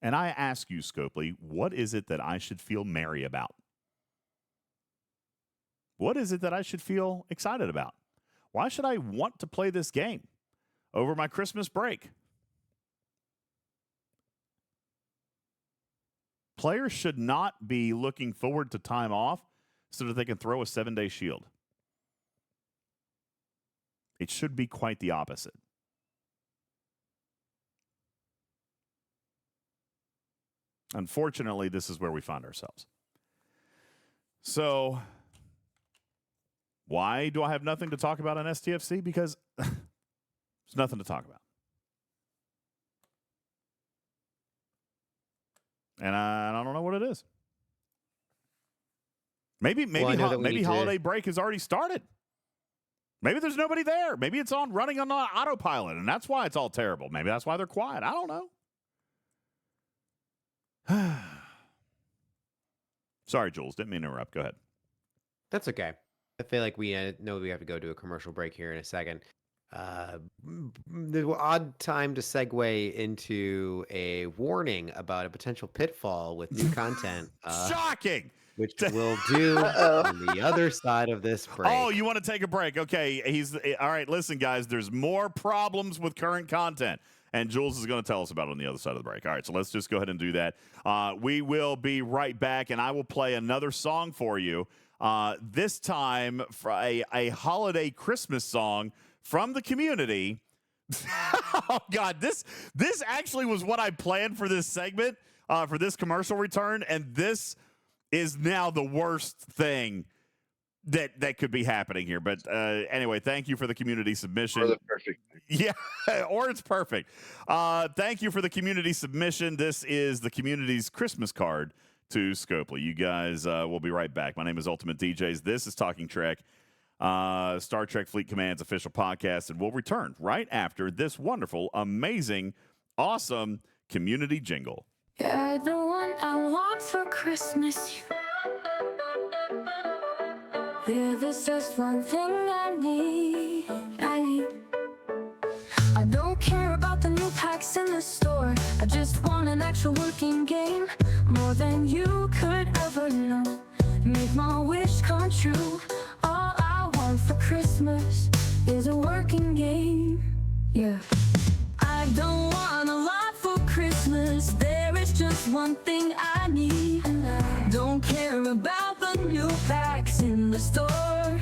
And I ask you, Scopely, what is it that I should feel merry about? What is it that I should feel excited about? Why should I want to play this game over my Christmas break? Players should not be looking forward to time off so that they can throw a 7-day shield. It should be quite the opposite. Unfortunately, this is where we find ourselves. So, why do I have nothing to talk about on STFC? Because there's nothing to talk about. And I don't know what it is. Maybe holiday break has already started. Maybe there's nobody there. Maybe it's running on autopilot, and that's why it's all terrible. Maybe that's why they're quiet. I don't know. Sorry, Jules. Didn't mean to interrupt. Go ahead. That's okay. I feel like we know we have to go to a commercial break here in a second. The odd time to segue into a warning about a potential pitfall with new content. Shocking! Which we'll do on the other side of this break. Oh, you want to take a break? Okay, all right. Listen, guys, there's more problems with current content, and Jules is going to tell us about it on the other side of the break. All right, so let's just go ahead and do that. We will be right back, and I will play another song for you. This time, for a holiday Christmas song from the community. Oh God, this actually was what I planned for this segment, for this commercial return, and this is now the worst thing that could be happening here. But anyway, thank you for the community submission. Or the perfect. Yeah, or it's perfect. Thank you for the community submission. This is the community's Christmas card to Scopely. You guys, we'll be right back. My name is Ultimate DJs. This is Talking Trek, Star Trek Fleet Command's official podcast, and we'll return right after this wonderful, amazing, awesome community jingle. You're the one I want for Christmas. There's just one thing I need. I don't care about the new packs in the store. I just want an actual working game. More than you could ever know. Make my wish come true. All I want for Christmas is a working game. Yeah. I don't want a lot for Christmas. There is just one thing I need. And I don't care about the new packs in the store.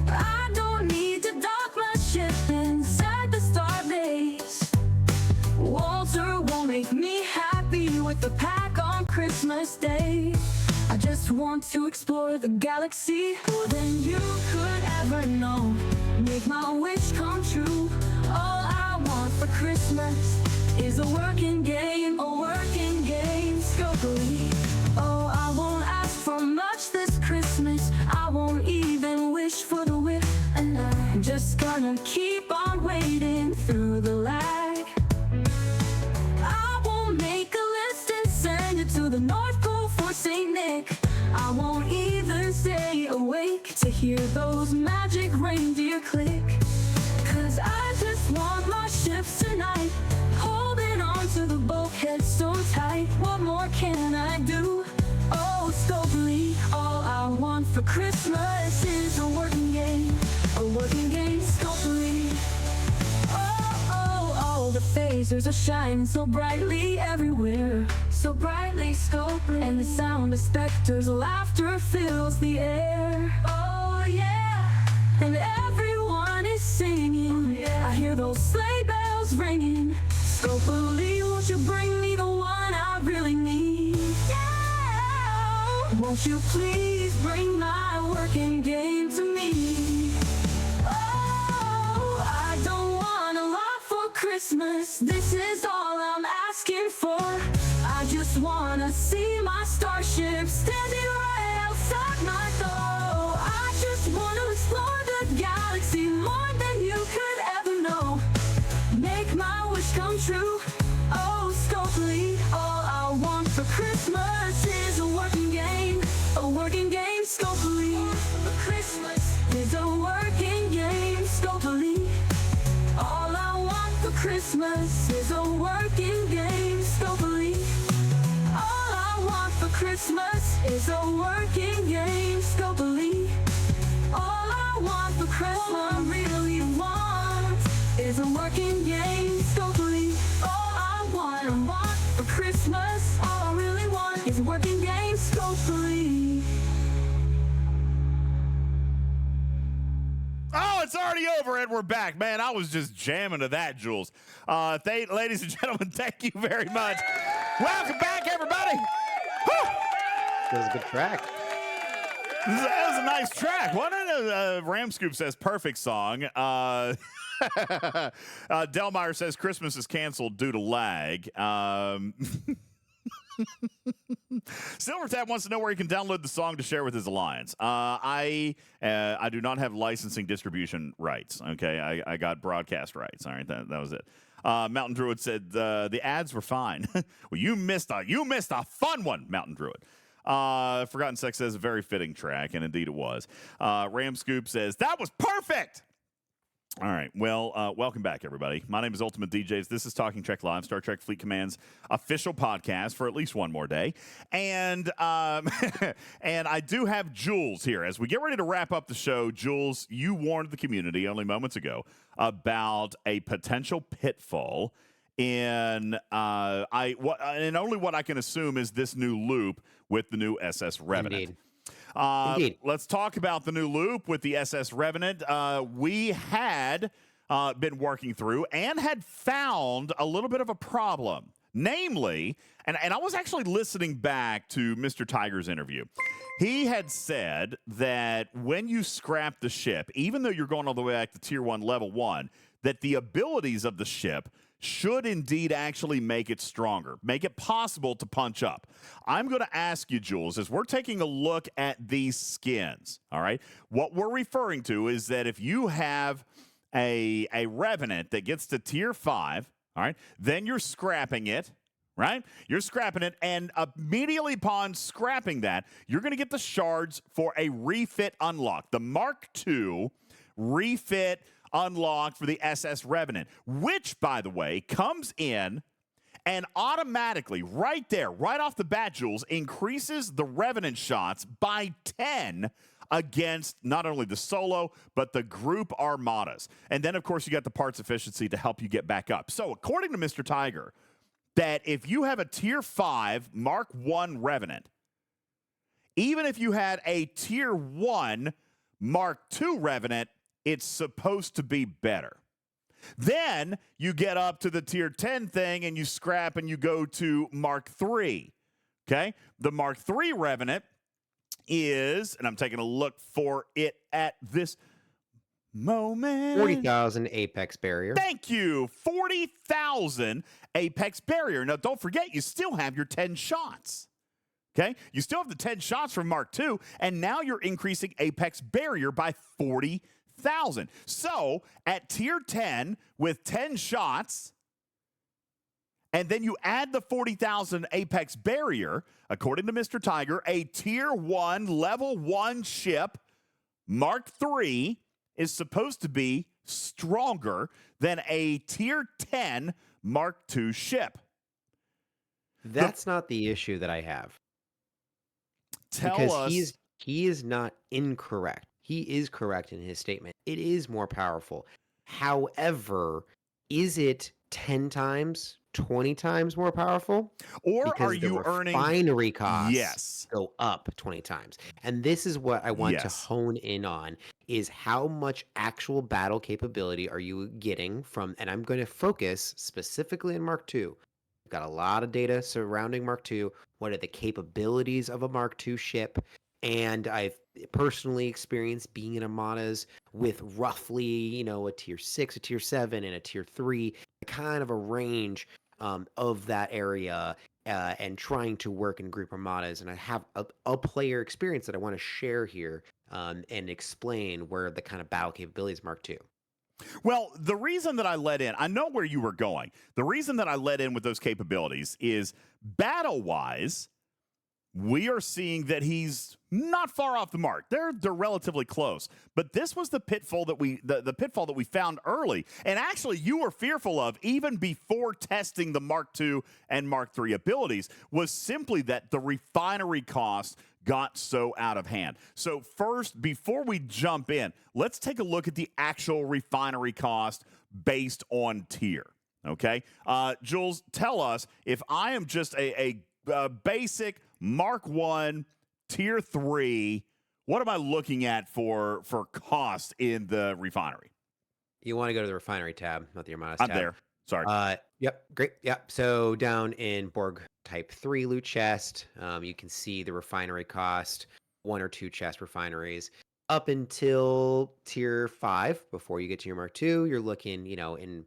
I don't need to dock my ship inside the starbase. want to explore the galaxy more than you could ever know. Make my wish come true. All I want for Christmas is a working game, Scopely. Oh, I won't ask for much this Christmas. I won't even wish for the whip, and I'm just gonna keep on waiting through the lag. I won't make a list and send it to the North Pole for St. Nick. I won't even stay awake to hear those magic reindeer click. 'Cause I just want my ships tonight, holding on to the bulkhead so tight. What more can I do? Oh, Scopely, all I want for Christmas is a working game, Scopely. Oh, the phasers are shining so brightly everywhere, Scopely. And the sound of specters' laughter fills the air. Oh yeah, and everyone is singing. I hear those sleigh bells ringing. Scopely, won't you bring me the one I really need? Yeah, won't you please bring my working game to me? Oh, I don't want a lot for Christmas. This is all I'm asking for. I just wanna see my starship standing right outside my door. I just wanna explore the galaxy more than you could ever know. Make my wish come true. Oh, Scopely, all I want for Christmas is a working game, Scopely. For Christmas is a working game, Scopely. All I want for Christmas is a working game, Scopely. All I want for Christmas is a working game, Scopely. All I want for Christmas, all I really want is a working game, Scopely. All I want for Christmas, all I really want is a working game, Scopely. Oh, it's already over, and we're back. Man, I was just jamming to that, Jules. Ladies and gentlemen, thank you very much. Welcome back, everybody. Whew. That was a good track. That was a nice track, wasn't it? Ram Scoop says, perfect song. Delmeyer says, Christmas is canceled due to lag. Silvertap wants to know where he can download the song to share with his alliance. I do not have licensing distribution rights. Okay, I got broadcast rights. All right, that was it. Mountain Druid said the ads were fine. Well, you missed a fun one, Mountain Druid. Forgotten Sex says a very fitting track, and indeed it was. Ram Scoop says that was perfect. All right. Well, welcome back, everybody. My name is Ultimate DJs. This is Talking Trek Live, Star Trek Fleet Command's official podcast for at least one more day. And and I do have Jules here. As we get ready to wrap up the show, Jules, you warned the community only moments ago about a potential pitfall in and only what I can assume is this new loop with the new SS Revenant. Indeed. Let's talk about the new loop with the SS Revenant. We had been working through and had found a little bit of a problem. Namely, and I was actually listening back to Mr. Tiger's interview. He had said that when you scrap the ship, even though you're going all the way back to Tier 1, Level 1, that the abilities of the ship should indeed actually make it stronger, make it possible to punch up. I'm going to ask you, Jules, as we're taking a look at these skins, all right, what we're referring to is that if you have a Revenant that gets to Tier 5, all right, then you're scrapping it, right? You're scrapping it, and immediately upon scrapping that, you're going to get the shards for a refit unlock, the Mark II refit unlocked for the SS Revenant, which, by the way, comes in and automatically, right there, right off the bat, Jules, increases the Revenant shots by 10 against not only the solo, but the group armadas. And then, of course, you got the parts efficiency to help you get back up. So, according to Mr. Tiger, that if you have a Tier 5 Mark I Revenant, even if you had a Tier 1 Mark II Revenant, it's supposed to be better. Then you get up to the Tier 10 thing and you scrap and you go to Mark III. Okay? The Mark III Revenant is, and I'm taking a look for it at this moment. 40,000 apex barrier. Thank you. 40,000 apex barrier. Now, don't forget, you still have your 10 shots. Okay? You still have the 10 shots from Mark II, and now you're increasing apex barrier by 40,000. So, at tier 10 with 10 shots, and then you add the 40,000 apex barrier, according to Mr. Tiger, a tier 1, level 1 ship, Mark III, is supposed to be stronger than a tier 10 Mark II ship. That's not the issue that I have. Tell because us. he is not incorrect. He is correct in his statement. It is more powerful. However, is it 10 times, 20 times more powerful? Or because are you earning refinery costs Yes. go up 20 times. And this is what I want to Yes. hone in on is how much actual battle capability are you getting from, and I'm going to focus specifically in Mark II. We've got a lot of data surrounding Mark II. What are the capabilities of a Mark II ship? And I've personally experienced being in armadas with roughly, a tier 6, a tier 7, and a tier 3, kind of a range of that area, and trying to work in group armadas. And I have a player experience that I want to share here and explain where the kind of battle capabilities Mark II. Well, the reason that I let in, I know where you were going. The reason that I let in with those capabilities is battle-wise, we are seeing that he's not far off the mark. They're relatively close. But this was the pitfall that the pitfall that we found early. And actually, you were fearful of even before testing the Mark II and Mark III abilities was simply that the refinery cost got so out of hand. So first, before we jump in, let's take a look at the actual refinery cost based on tier. Okay, Jules, tell us if I am just a basic Mark I, tier 3, what am I looking at for cost in the refinery? You want to go to the refinery tab, not the Armadas tab. I'm there. Sorry. Yep, great. Yep. So down in Borg Type 3 loot chest, you can see the refinery cost, 1 or 2 chest refineries. Up until tier 5, before you get to your Mark II, you're looking, in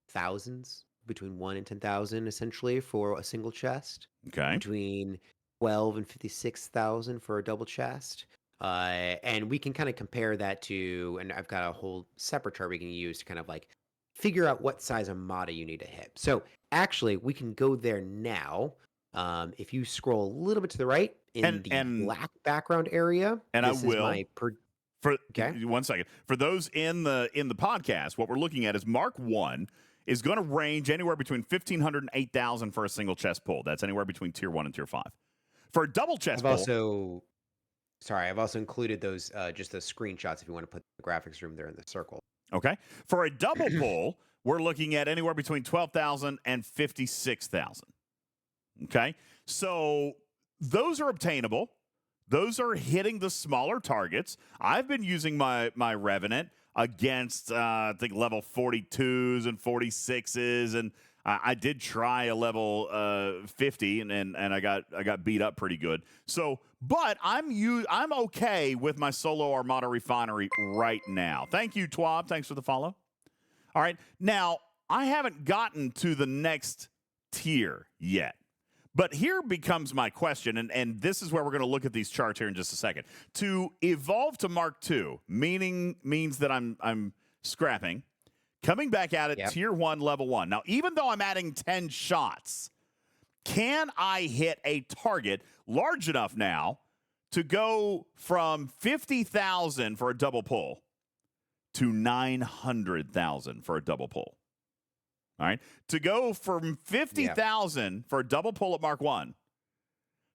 thousands, between 1 and 10,000 essentially for a single chest. Okay. Between 12 and 56,000 for a double chest. And we can kind of compare that to, and I've got a whole separate chart we can use to kind of like figure out what size Armada you need to hit. So actually, we can go there now. If you scroll a little bit to the right in the black background area, and this I will. Is my okay. 1 second. For those in the podcast, what we're looking at is Mark I is going to range anywhere between 1,500 and 8,000 for a single chest pull. That's anywhere between tier 1 and tier 5. For a double chest pull. I've also included those just those screenshots if you want to put the graphics room there in the circle. Okay. For a double pull, we're looking at anywhere between 12,000 and 56,000. Okay. So those are obtainable. Those are hitting the smaller targets. I've been using my Revenant against, I think, level 42s and 46s. And I did try a level 50 and I got beat up pretty good. So, but I'm okay with my solo Armada refinery right now. Thank you, Twab. Thanks for the follow. All right. Now, I haven't gotten to the next tier yet. But here becomes my question, and this is where we're going to look at these charts here in just a second. To evolve to Mark II means that I'm scrapping, coming back at it tier 1, level 1. Now, even though I'm adding 10 shots, can I hit a target large enough now to go from 50,000 for a double pull to 900,000 for a double pull? All right. To go from 50,000 for a double pull at Mark I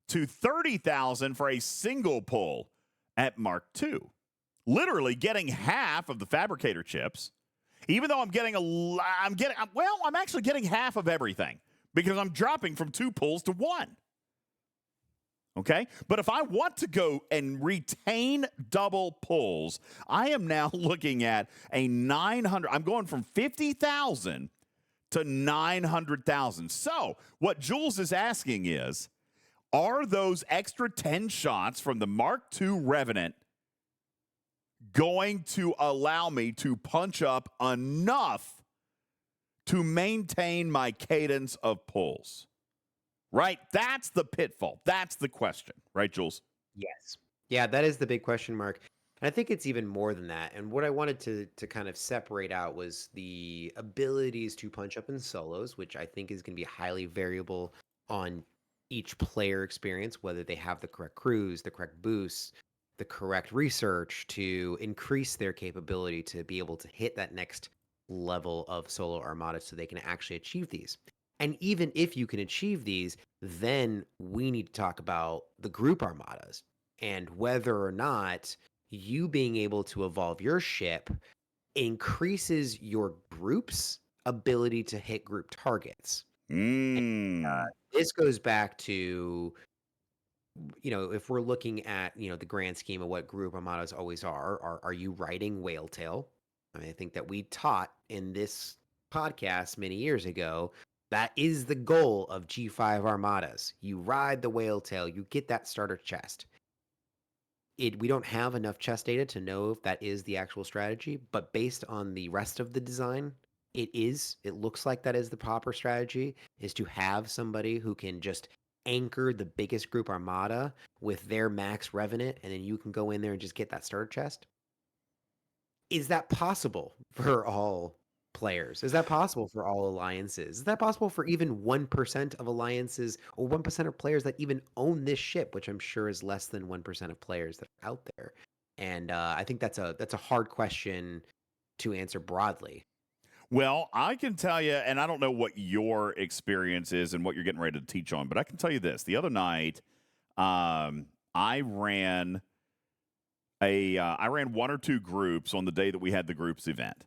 to 30,000 for a single pull at Mark II. Literally getting half of the fabricator chips, even though I'm actually getting half of everything because I'm dropping from 2 pulls to 1. Okay? But if I want to go and retain double pulls, I am now looking at a 900. I'm going from 50,000 to 900,000. So what Jules is asking is, Are those extra 10 shots from the Mark II Revenant going to allow me to punch up enough to maintain my cadence of pulls? Right? That's the pitfall. That's the question. Right, Jules? Yes. Yeah, that is the big question mark. And I think it's even more than that. And what I wanted to kind of separate out was the abilities to punch up in solos, which I think is going to be highly variable on each player experience, whether they have the correct crews, the correct boosts, the correct research to increase their capability to be able to hit that next level of solo armada so they can actually achieve these. And even if you can achieve these, then we need to talk about the group armadas and whether or not you being able to evolve your ship increases your group's ability to hit group targets. This goes back to, if we're looking at, the grand scheme of what group armadas always are you riding whale tail? I think that we taught in this podcast many years ago that is the goal of G5 armadas. You ride the whale tail, you get that starter chest. We don't have enough chest data to know if that is the actual strategy, but based on the rest of the design, it looks like that is the proper strategy, is to have somebody who can just anchor the biggest group armada with their max revenant, and then you can go in there and just get that starter chest. Is that possible for all players? Is that possible for all alliances? Is that possible for even 1% of alliances or 1% of players that even own this ship, which I'm sure is less than 1% of players that are out there? And I think that's a hard question to answer broadly. Well, I can tell you, and I don't know what your experience is and what you're getting ready to teach on, but I can tell you this. The other night, I ran one or two groups on the day that we had the groups event.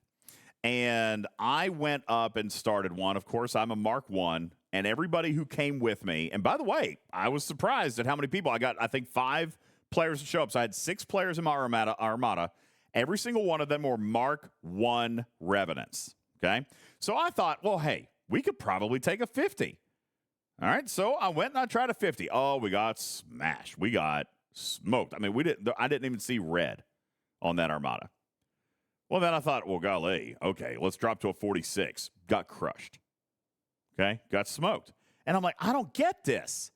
And I went up and started one. Of course, I'm a Mark I, and everybody who came with me, and by the way, I was surprised at how many people. I got, I think, 5 players to show up. So I had 6 players in my armada. Every single one of them were Mark I Revenants. Okay? So I thought, well, hey, we could probably take a 50. All right, so I went and I tried a 50. Oh, we got smashed. We got smoked. I mean, I didn't even see red on that armada. Well, then I thought, well, golly, okay, let's drop to a 46. Got crushed. Okay, got smoked. And I'm like, I don't get this.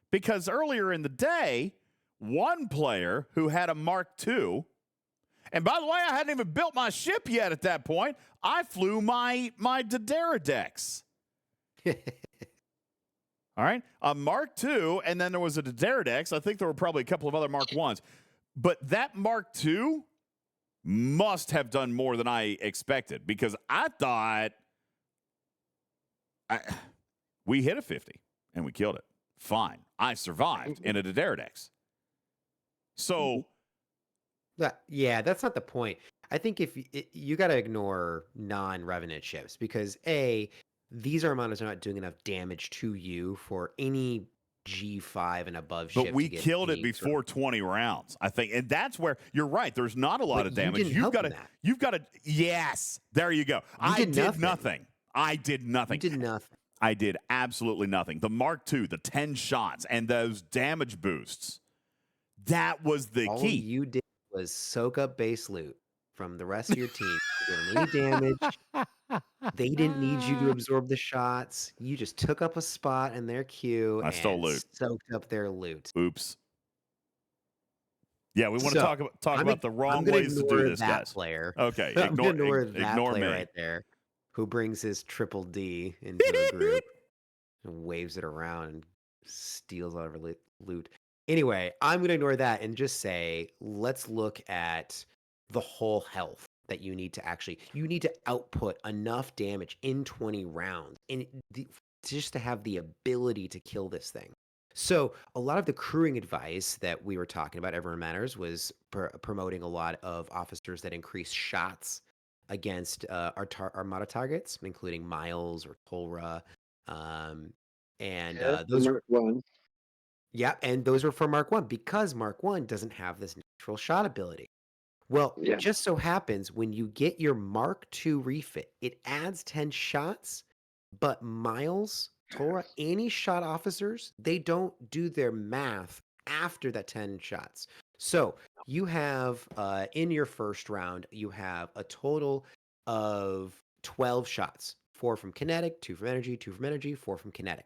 Because earlier in the day, one player who had a Mark II, and by the way, I hadn't even built my ship yet at that point. I flew my Dederadex. All right, a Mark II, and then there was a Dederadex. I think there were probably a couple of other Mark Is. But that Mark II must have done more than I expected, because I thought we hit a 50 and we killed it. Fine. I survived in a Dederadex. So yeah, that's not the point. I think if you got to ignore non-revenant ships, because these armadas are not doing enough damage to you for any G5 and above ship. But we killed it before 20 rounds, I think. And that's where you're right. There's not a lot of damage. You've got to, yes, there you go. I did nothing. I did nothing. You did nothing. I did absolutely nothing. The Mark II, the 10 shots, and those damage boosts, that was the key. All you did was soak up base loot from the rest of your team. You didn't any damage. They didn't need you to absorb the shots. You just took up a spot in their queue and stole loot. Soaked up their loot. Oops. Yeah, we want to talk about the wrong ways to do this, guys. Player. Okay, ignore that player me right there, who brings his triple D into a group and waves it around and steals all of our loot. Anyway, I'm going to ignore that and just say, let's look at the whole health that you need to output enough damage in 20 rounds just to have the ability to kill this thing. So a lot of the crewing advice that we were talking about, Everyone Matters, was promoting a lot of officers that increase shots against armada targets, including Miles or Tolra. Those are one. Yeah, and those are for Mark I, because Mark I doesn't have this natural shot ability. Well, it just so happens when you get your Mark II refit, it adds 10 shots, but Miles Torah, any shot officers, they don't do their math after that 10 shots. So you have, in your first round, you have a total of 12 shots. 4 from kinetic, 2 from energy, 2 from energy, 4 from kinetic.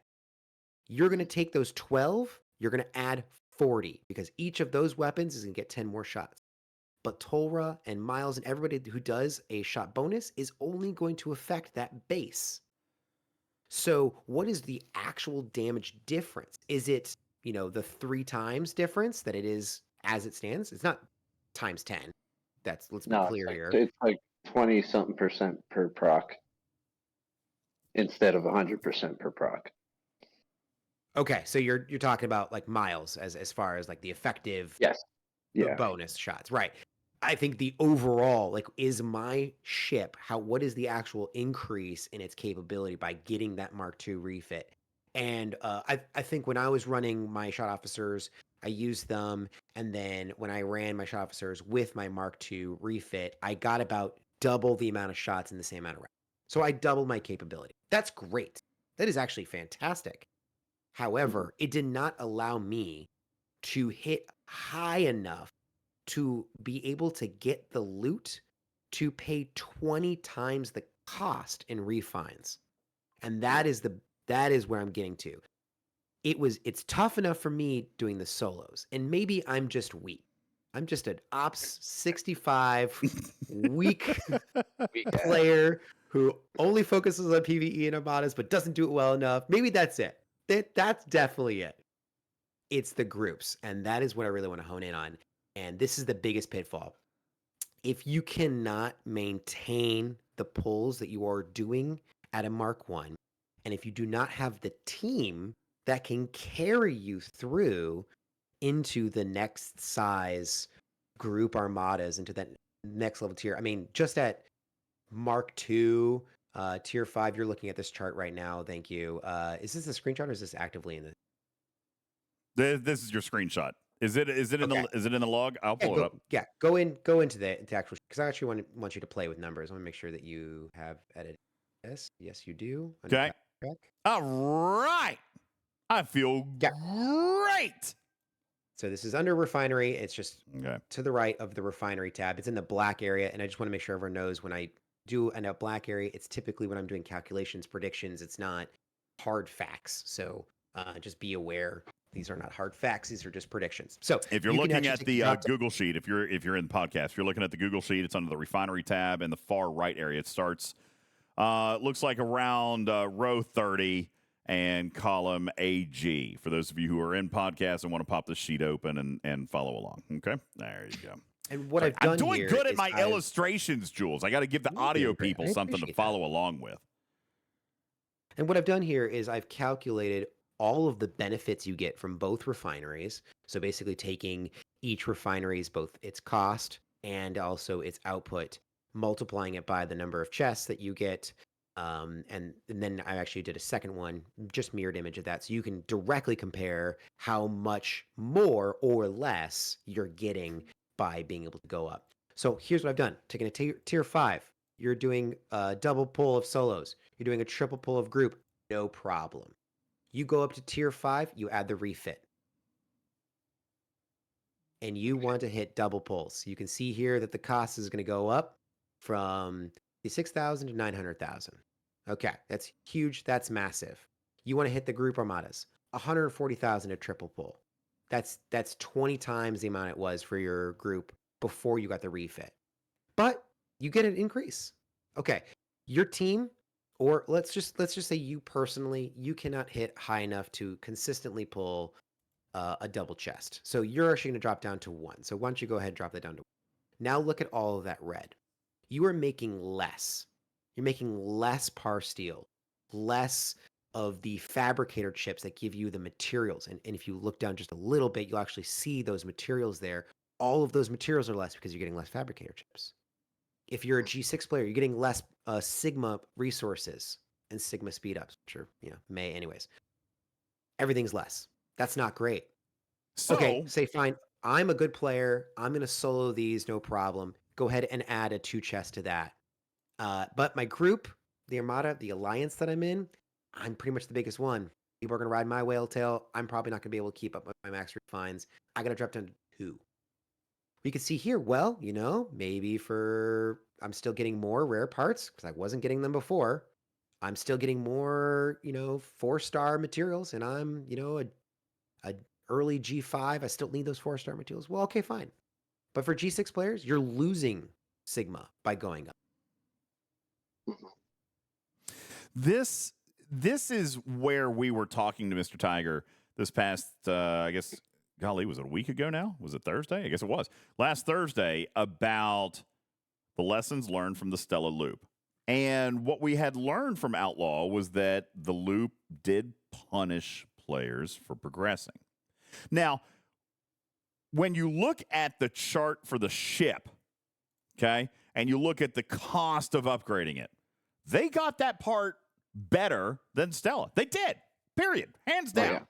You're going to take those 12, you're going to add 40 because each of those weapons is going to get 10 more shots. But Torah and Miles and everybody who does a shot bonus is only going to affect that base. So what is the actual damage difference? Is it, the 3 times difference that it is as it stands? It's not times 10. Let's be clear here. It's like 20 something percent per proc instead of 100% per proc. Okay, so you're talking about like Miles as far as like the effective bonus shots, right? I think the overall, like, is my ship, what is the actual increase in its capability by getting that Mark II refit? And I think when I was running my shot officers, I used them. And then when I ran my shot officers with my Mark II refit, I got about double the amount of shots in the same amount of rounds. So I doubled my capability. That's great. That is actually fantastic. However, it did not allow me to hit high enough to be able to get the loot to pay 20 times the cost in refines. And that is where I'm getting to. It's tough enough for me doing the solos. And maybe I'm just weak. I'm just an Ops 65 weak player who only focuses on PvE and Armadas but doesn't do it well enough. Maybe that's it. That's definitely it. It's the groups. And that is what I really want to hone in on. And this is the biggest pitfall. If you cannot maintain the pulls that you are doing at a Mark 1, and if you do not have the team that can carry you through into the next size group armadas, into that next level tier. I mean, just at Mark 2, tier 5, you're looking at this chart right now. Thank you. Is this a screenshot or is this actively in the... This is your screenshot. Is it in the log? I'll pull it up. Yeah, go into the actual, because I actually want you to play with numbers. I want to make sure that you have edited this. Yes, you do. Okay. All right. I feel great. So this is under refinery. It's just to the right of the refinery tab. It's in the black area, and I just want to make sure everyone knows when I do a black area, it's typically when I'm doing calculations, predictions. It's not hard facts. So just be aware. These are not hard facts. These are just predictions. So if you're looking at the Google sheet, if you're in the podcast, if you're looking at the Google sheet, it's under the refinery tab in the far right area. It starts, looks like around row 30 and column AG. For those of you who are in podcast and want to pop the sheet open and follow along. Okay, there you go. And what I've done I'm doing here good at is my illustrations, Jules. I got to give the audio people something to follow along with. And what I've done here is I've calculated all of the benefits you get from both refineries. So basically taking each refinery's both its cost and also its output, multiplying it by the number of chests that you get. And then I actually did a second one, just mirrored image of that. So you can directly compare how much more or less you're getting by being able to go up. So here's what I've done. Taking a tier 5, you're doing a double pull of solos. You're doing a triple pull of group. No problem. You go up to tier 5, you add the refit. And you want to hit double pulls. You can see here that the cost is going to go up from 6,000 to 900,000. Okay, that's huge. That's massive. You want to hit the group armadas. 140,000 a triple pull. That's 20 times the amount it was for your group before you got the refit. But you get an increase. Okay, your team, or let's just say you personally, you cannot hit high enough to consistently pull a double chest. So you're actually going to drop down to 1. So why don't you go ahead and drop that down to 1. Now look at all of that red. You are making less. You're making less par steel, less of the fabricator chips that give you the materials. And if you look down just a little bit, you'll actually see those materials there. All of those materials are less because you're getting less fabricator chips. If you're a G6 player, you're getting less Sigma resources and Sigma speed ups, which are, may anyways. Everything's less. That's not great. So, okay, say fine. I'm a good player. I'm going to solo these, no problem. Go ahead and add a 2 chest to that. But my group, the Armada, the alliance that I'm in, I'm pretty much the biggest one. People are going to ride my whale tail. I'm probably not going to be able to keep up with my max refines. I got to drop down to 2. We could see here, well, maybe I'm still getting more rare parts because I wasn't getting them before. I'm still getting more, 4-star materials, and I'm, a early G5. I still need those 4-star materials. Well, okay, fine. But for G6 players, you're losing Sigma by going up. This is where we were talking to Mr. Tiger this past, I guess, golly, was it a week ago now? Was it Thursday? I guess it was. Last Thursday, about the lessons learned from the Stella Loop. And what we had learned from Outlaw was that the loop did punish players for progressing. Now, when you look at the chart for the ship, okay, and you look at the cost of upgrading it, they got that part better than Stella. They did, period, hands down. Yeah.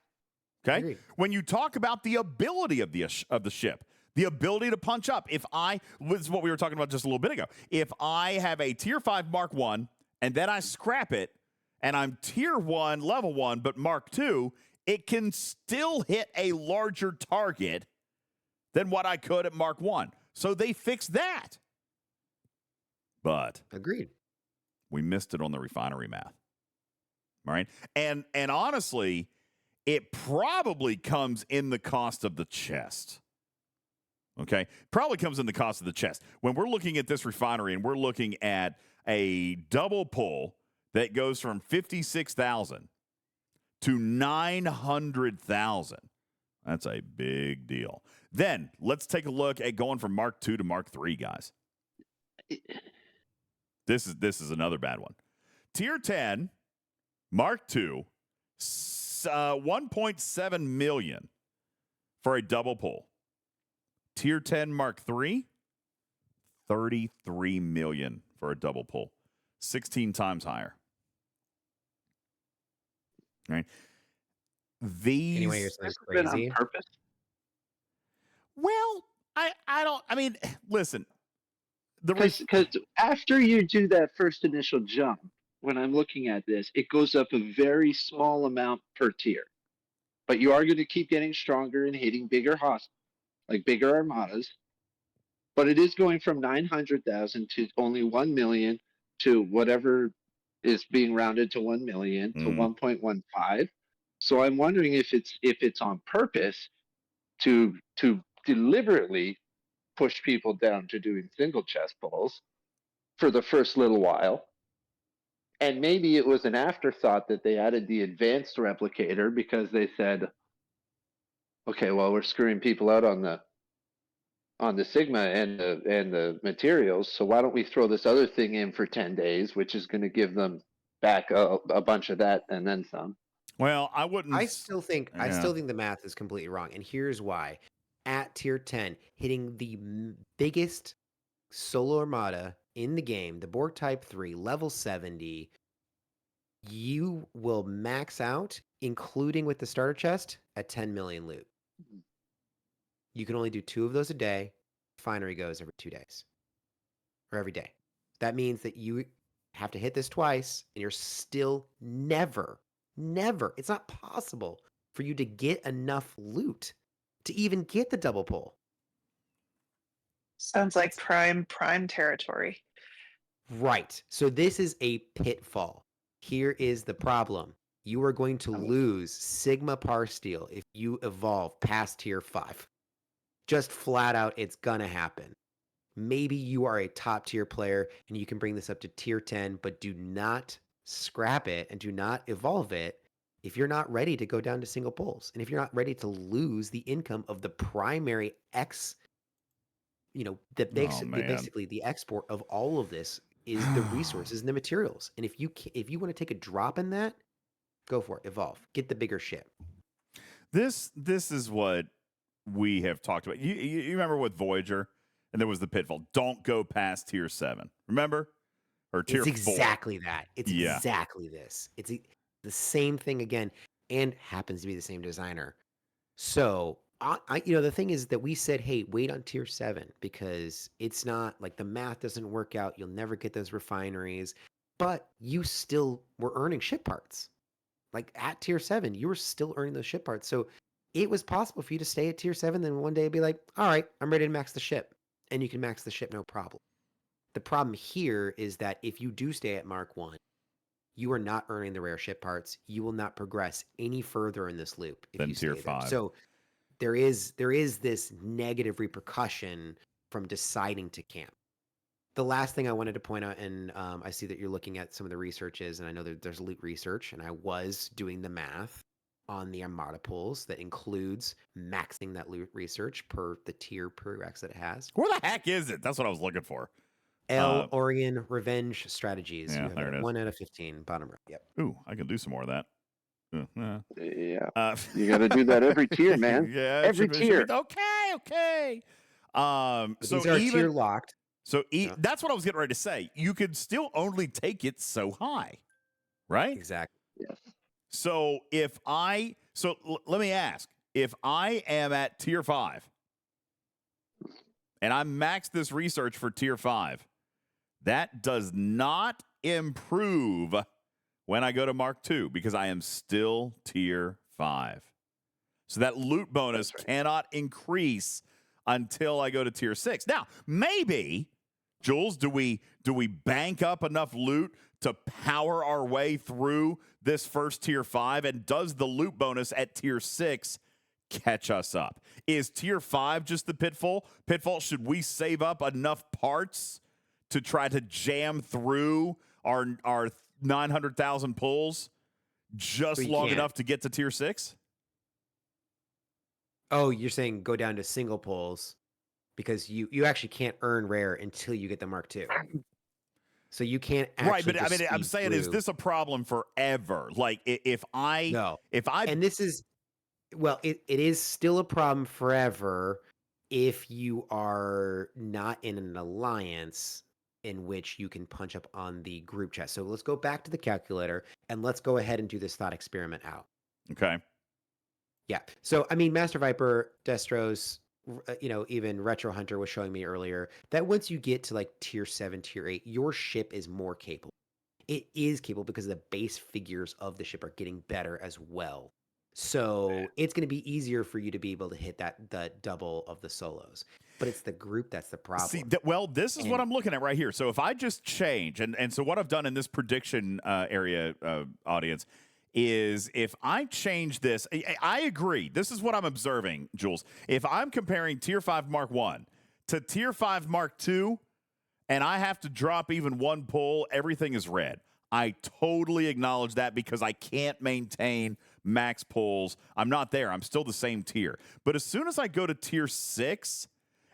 Okay? Agreed. When you talk about the ability of the ship, the ability to punch up. This is what we were talking about just a little bit ago. If I have a Tier 5 Mark 1 and then I scrap it and I'm Tier 1, Level 1, but Mark 2, it can still hit a larger target than what I could at Mark 1. So they fixed that. But Agreed. we missed it on the refinery math. All right? And honestly, it probably comes in the cost of the chest. Okay? Probably comes in the cost of the chest. When we're looking at this refinery and we're looking at a double pull that goes from 56,000 to 900,000, that's a big deal. Then let's take a look at going from Mark 2 to Mark 3, guys. This is another bad one. Tier 10, Mark 2, 1.7 million for a double pull. Tier 10 Mark 3, 33 million for a double pull. 16 times higher. All right. Anyway, you're saying Been crazy. on purpose. Well, listen. Because after you do that first initial jump, when I'm looking at this, it goes up a very small amount per tier. But you are going to keep getting stronger and hitting bigger bigger armadas. But it is going from 900,000 to only 1 million to whatever is being rounded to 1 million to 1.15. So I'm wondering if it's on purpose to deliberately push people down to doing single chest pulls for the first little while. And maybe it was an afterthought that they added the advanced replicator because they said, okay, well, we're screwing people out on the Sigma and the materials, so why don't we throw this other thing in for 10 days, which is going to give them back a bunch of that and then some. Well, I wouldn't. I still think the math is completely wrong, and here's why. At tier 10, hitting the biggest solo armada in the game, the Borg Type 3, level 70, you will max out, including with the starter chest, at 10 million loot. You can only do 2 of those a day. Refinery goes every 2 days. Or every day. That means that you have to hit this twice, and you're still never, it's not possible for you to get enough loot to even get the double pull. Sounds like prime territory. Right. So this is a pitfall. Here is the problem. You are going to lose Sigma Par Steel if you evolve past tier 5. Just flat out, it's gonna happen. Maybe you are a top tier player and you can bring this up to tier 10, but do not scrap it and do not evolve it if you're not ready to go down to single pulls. And if you're not ready to lose the income of the primary basically the export of all of this is the resources and the materials. And if you want to take a drop in that, go for it. Evolve. Get the bigger ship. This is what we have talked about. You remember with Voyager, and there was the pitfall. Don't go past tier 7. Remember? Or tier 4. It's exactly that. It's exactly this. It's the same thing again, and happens to be the same designer. So the thing is that we said, hey, wait on tier 7 because it's not like the math doesn't work out. You'll never get those refineries, but you still were earning ship parts. Like at tier 7, you were still earning those ship parts. So it was possible for you to stay at tier 7, then one day be like, all right, I'm ready to max the ship. And you can max the ship no problem. The problem here is that if you do stay at Mark 1, you are not earning the rare ship parts. You will not progress any further in this loop if Then you tier stay there. 5. So there is this negative repercussion from deciding to camp. The last thing I wanted to point out, and I see that you're looking at some of the researches, and I know that there's loot research, and I was doing the math on the Armada pools that includes maxing that loot research per the tier prereqs that it has. Where the heck is it? That's what I was looking for. L Oregon Revenge Strategies. Yeah, You have there it it at is. 1 out of 15, bottom right. Yep. Ooh, I can do some more of that. Yeah. You got to do that every tier, man. Yeah, Every tier. Okay. But So these are even tier locked. So that's what I was getting ready to say. You could still only take it so high, right? Exactly. Yes. So let me ask, if I am at tier 5 and I max this research for tier 5, that does not improve when I go to Mark 2 because I am still tier 5. So that loot bonus cannot increase until I go to tier 6. Now, maybe, Jules, do we bank up enough loot to power our way through this first tier 5? And does the loot bonus at tier 6 catch us up? Is tier 5 just the pitfall? Should we save up enough parts to try to jam through our 900,000 pulls just long enough to get to tier 6? Oh, you're saying go down to single pulls because you actually can't earn rare until you get the Mark II. So you can't actually Right, but I mean, I'm saying, is this a problem forever? Like, if I and this is, well, it is still a problem forever if you are not in an alliance in which you can punch up on the group chat. So let's go back to the calculator and let's go ahead and do this thought experiment out. Okay. Yeah. So, I mean, Master Viper, Destros, even Retro Hunter was showing me earlier that once you get to like tier 7, tier 8, your ship is more capable. It is capable because the base figures of the ship are getting better as well. So it's going to be easier for you to be able to hit the double of the solos. But it's the group that's the problem. See, this is what I'm looking at right here. So if I just change, and so what I've done in this prediction area audience is if I change this, I agree. This is what I'm observing, Jules. If I'm comparing tier 5 Mark 1 to tier 5 Mark 2, and I have to drop even one pull, everything is red. I totally acknowledge that because I can't maintain max pulls. I'm not there. I'm still the same tier. But as soon as I go to tier 6,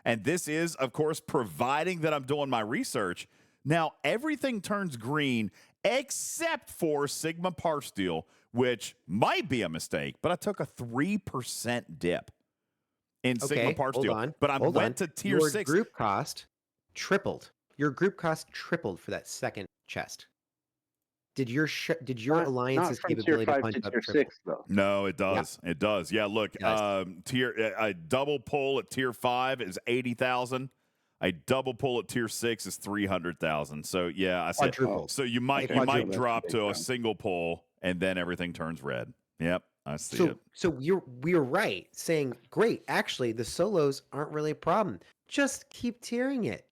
and this is, of course, providing that I'm doing my research, now everything turns green except for Sigma Parsteel, which might be a mistake, but I took a 3% dip in Sigma Parsteel. Hold on. But I went to tier 6. Your group cost tripled. Your group cost tripled for that second chest. Did your alliance's capability to punch up tier triple? 6 though? No, it does. Yeah. It does. Yeah, look, a double pull at tier 5 is 80,000. A double pull at tier 6 is 300,000. So yeah, I said so you might drop to a single pull and then everything turns red. Yep, I see it. So we're right saying great. Actually, the solos aren't really a problem. Just keep tiering it.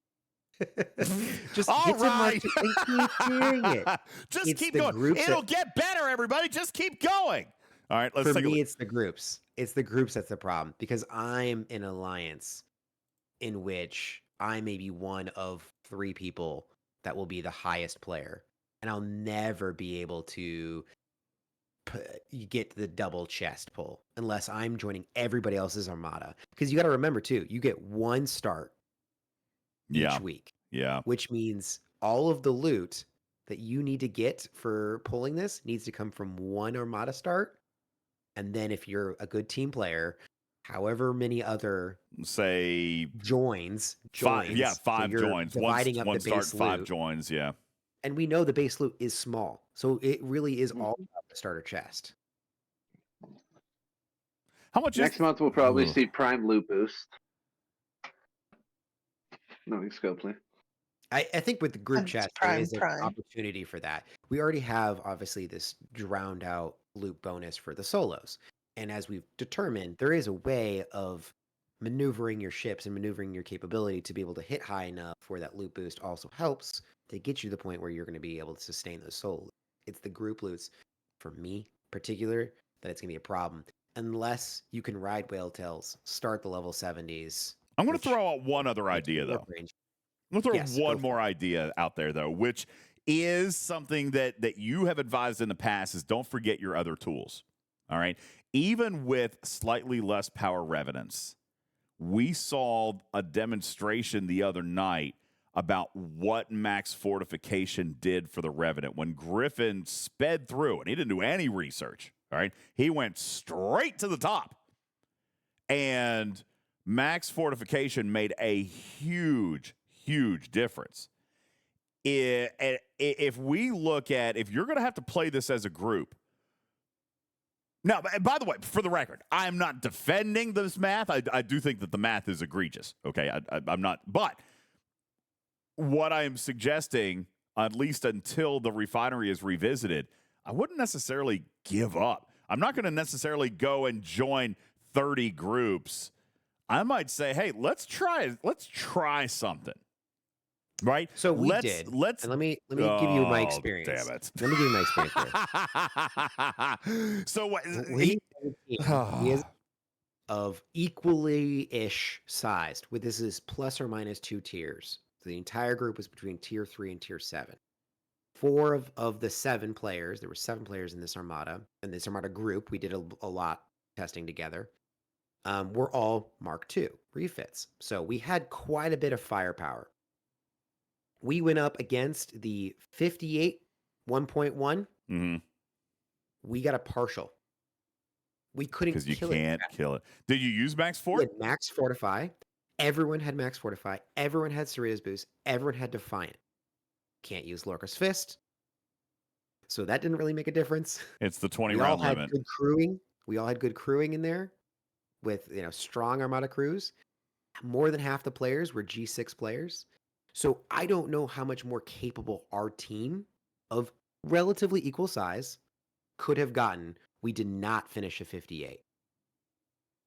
Just all right. and keep tiering it. Just keep going. It'll get better, everybody. Just keep going. All right, let's take a look. It's the groups. It's the groups that's the problem because I'm in an alliance in which I may be one of 3 people that will be the highest player, and I'll never be able to get the double chest pull unless I'm joining everybody else's armada. Because you got to remember too, you get 1 start each week. Yeah. Which means all of the loot that you need to get for pulling this needs to come from 1 armada start. And then if you're a good team player, however many other joins. 5 so joins. Dividing up one the base start, 5 loot. joins, yeah. And we know the base loot is small. So it really is all about the starter chest. How much Next month we'll probably see Prime Loot Boost. No, scope play. I think with the group It's chat, there is an prime. opportunity for that. We already have, obviously, this drowned out loop bonus for the solos. And as we've determined, there is a way of maneuvering your ships and maneuvering your capability to be able to hit high enough where that loot boost also helps to get you to the point where you're going to be able to sustain those solos. It's the group loots, for me particular, that it's going to be a problem. Unless you can ride whale tails, start the level 70s. I'm going to throw out one other idea, though. Range. I'm going to Yes, throw go one for more idea out there, though, which is something that you have advised in the past is don't forget your other tools. All right. Even with slightly less power revenants, we saw a demonstration the other night about what max fortification did for the Revenant. When Griffin sped through, and he didn't do any research, all right? He went straight to the top. And max fortification made a huge, huge difference. If we look at, if you're going to have to play this as a group, now, by the way, for the record, I am not defending this math. I do think that the math is egregious. Okay, I'm not. But what I am suggesting, at least until the refinery is revisited, I wouldn't necessarily give up. I'm not going to necessarily go and join 30 groups. I might say, hey, let's try something. Right. So we let's, did. Let's and let me give you my experience. Damn it. Let me give you my experience. So what? We is of equally-ish sized. With this is plus or minus 2 tiers. So the entire group was between tier 3 and tier 7. 4 of the 7 players. There were 7 players in this armada. In this armada group, we did a lot testing together. We're all Mark II refits. So we had quite a bit of firepower. We went up against the 58 1.1. Mm-hmm. We got a partial. We couldn't kill it. Because you can't kill it. Did you use max fort? We had max fortify. Everyone had max fortify. Everyone had Sarita's boost. Everyone had defiant. Can't use Lorca's fist. So that didn't really make a difference. It's the 20 we round all had limit. Good crewing. We all had good crewing in there with strong armada crews. More than half the players were G6 players. So I don't know how much more capable our team of relatively equal size could have gotten. We did not finish a 58.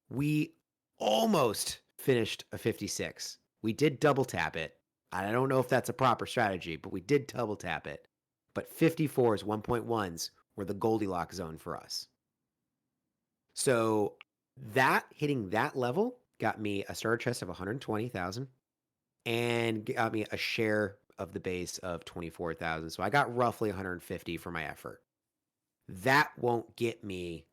We almost finished a 56. We did double tap it. I don't know if that's a proper strategy, but we did double tap it. But 54s, 1.1s were the Goldilocks zone for us. So that hitting that level got me a starter chest of 120,000 and got me a share of the base of 24,000. So I got roughly 150 for my effort. That won't get me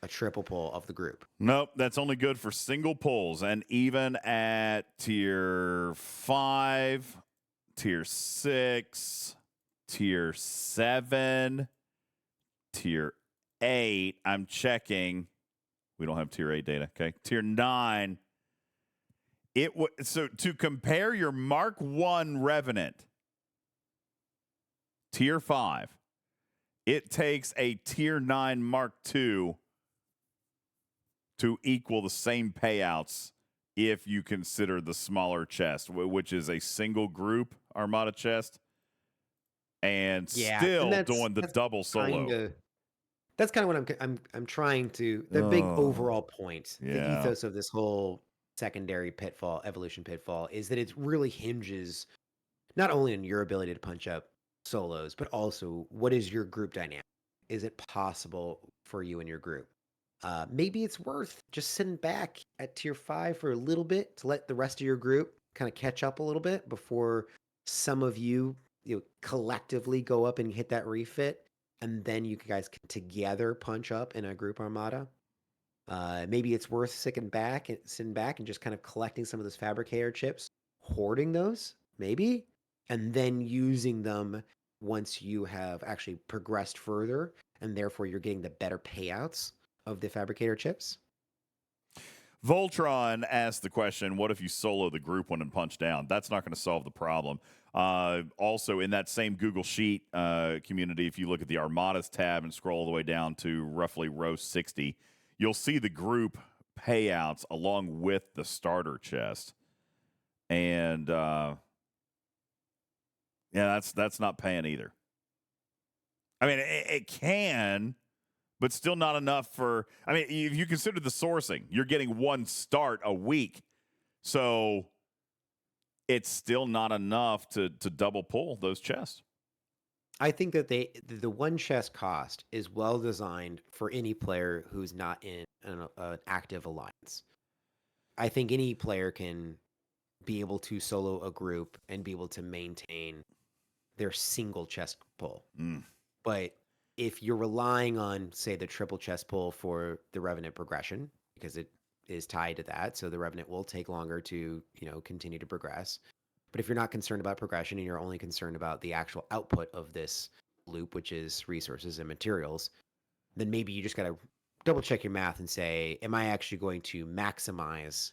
a triple pull of the group. Nope, that's only good for single pulls. And even at tier 5, tier 6, tier 7, tier 8, I'm checking. We don't have tier 8 data, okay? Tier 9. So to compare your Mark 1 Revenant, tier 5, it takes a tier 9 Mark 2 to equal the same payouts if you consider the smaller chest, which is a single group Armada chest, and still doing the double solo. That's kind of what I'm trying to. The big overall point, the ethos of this whole secondary pitfall, evolution pitfall, is that it really hinges not only on your ability to punch up solos, but also what is your group dynamic? Is it possible for you and your group? Maybe it's worth just sitting back at tier 5 for a little bit to let the rest of your group kind of catch up a little bit before some of you collectively go up and hit that refit, and then you guys can together punch up in a group armada. Maybe it's worth sitting back and just kind of collecting some of those fabricator chips, hoarding those, maybe, and then using them once you have actually progressed further, and therefore you're getting the better payouts of the fabricator chips. Voltron asked the question, what if you solo the group one and punch down? That's not going to solve the problem. Also, in that same Google Sheet community, if you look at the Armadas tab and scroll all the way down to roughly row 60, you'll see the group payouts along with the starter chest. And Yeah, that's not paying either. I mean, it can, but still not enough for. I mean, if you consider the sourcing, you're getting one start a week, so it's still not enough to double pull those chests. I think that the one chest cost is well designed for any player who's not in an active alliance. I think any player can be able to solo a group and be able to maintain their single chest pull. But if you're relying on, say, the triple chest pull for the Revenant progression, because it is tied to that, so the Revenant will take longer to, continue to progress. But if you're not concerned about progression and you're only concerned about the actual output of this loop, which is resources and materials, then maybe you just got to double check your math and say, am I actually going to maximize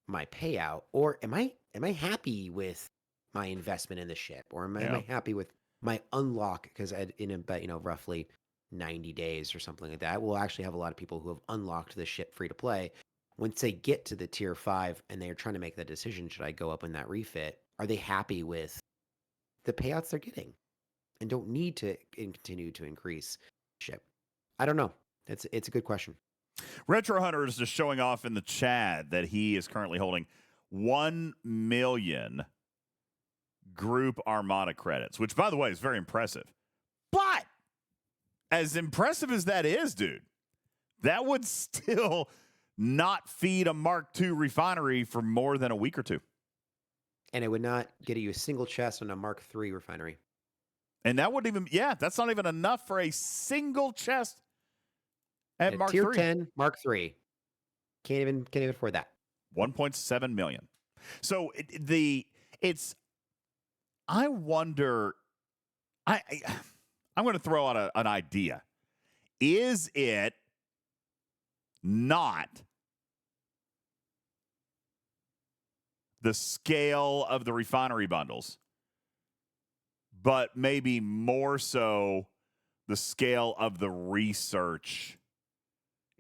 my payout, or am I happy with my investment in the ship, or am I happy with my unlock? Because in about roughly 90 days or something like that, we'll actually have a lot of people who have unlocked the ship free to play. Once they get to the tier 5 and they're trying to make that decision, should I go up in that refit? Are they happy with the payouts they're getting and don't need to continue to increase ship? I don't know. It's a good question. Retro Hunter is just showing off in the chat that he is currently holding 1 million group Armada credits, which, by the way, is very impressive. But as impressive as that is, dude, that would still not feed a Mark II refinery for more than a week or two. And it would not get you a single chest on a Mark III refinery. And that wouldn't even, that's not even enough for a single chest at Mark Tier III. 10, Mark III. Can't even afford that. 1.7 million. So I wonder, I'm going to throw out an idea. Is it not the scale of the refinery bundles, but maybe more so the scale of the research?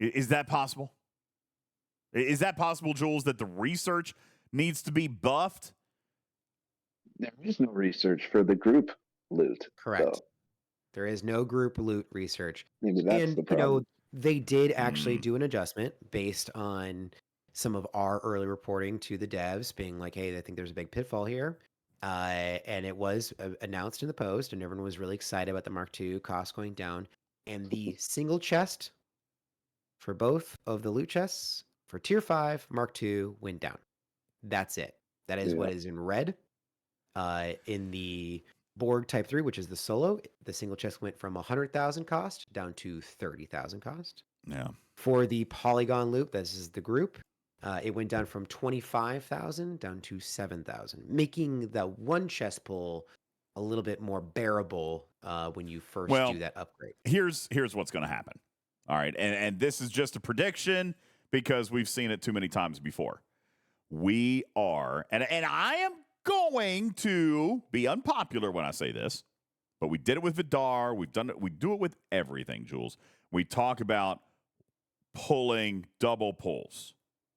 Is that possible? Is that possible, Jules, that the research needs to be buffed? There is no research for the group loot. Correct. So There is no group loot research. maybe that's the problem. They did actually do an adjustment based on some of our early reporting to the devs being like, hey, I think there's a big pitfall here. And it was announced in the post, and everyone was really excited about the Mark II cost going down. And the single chest for both of the loot chests for Tier 5 Mark II went down. That's it. That is what is in red. In the Borg Type 3, which is the solo, the single chest went from 100,000 cost down to 30,000 cost. Yeah. For the Polygon loop, this is the group, it went down from 25,000 down to 7,000, making the one chest pull a little bit more bearable when you first do that upgrade. Here's what's going to happen. All right, and this is just a prediction because we've seen it too many times before. We are, and I am going to be unpopular when I say this, but we did it with Vidar. We've done it. We do it with everything, Jules. We talk about pulling double pulls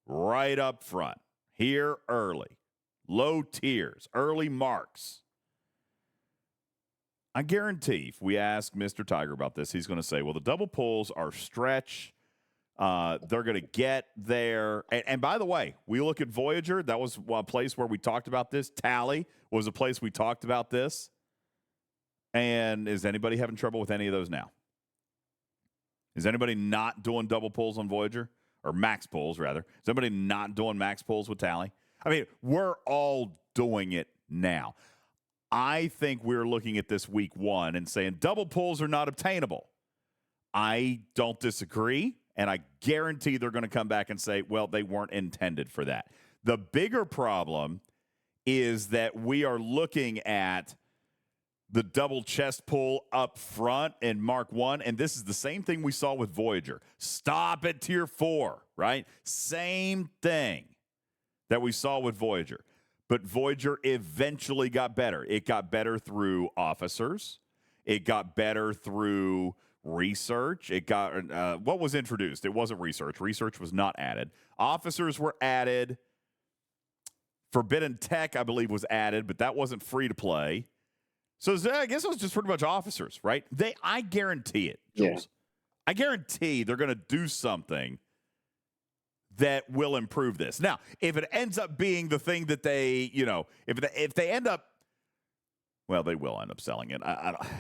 right up front, here early, low tiers, early marks. I guarantee if we ask Mr. Tiger about this, he's going to say, well, the double pulls are stretch. They're going to get there. And by the way, we look at Voyager. That was a place where we talked about this. Tally was a place we talked about this. And is anybody having trouble with any of those now? Is anybody not doing double pulls on Voyager? Or max pulls, rather. Is anybody not doing max pulls with Tally? I mean, we're all doing it now. I think we're looking at this week one and saying double pulls are not obtainable. I don't disagree, and I guarantee they're going to come back and say, well, they weren't intended for that. The bigger problem is that we are looking at the double chest pull up front in Mark 1, and this is the same thing we saw with Voyager. Stop at Tier 4, right? Same thing that we saw with Voyager. But Voyager eventually got better. It got better through officers. It got better through research. It got what was introduced? It wasn't research. Research was not added. Officers were added. Forbidden Tech, I believe, was added, but that wasn't free to play. So I guess it was just pretty much officers, right? I guarantee it, Jules. I guarantee they're going to do something that will improve this. Now, if it ends up being the thing that they, if they end up, well, they will end up selling it. I don't.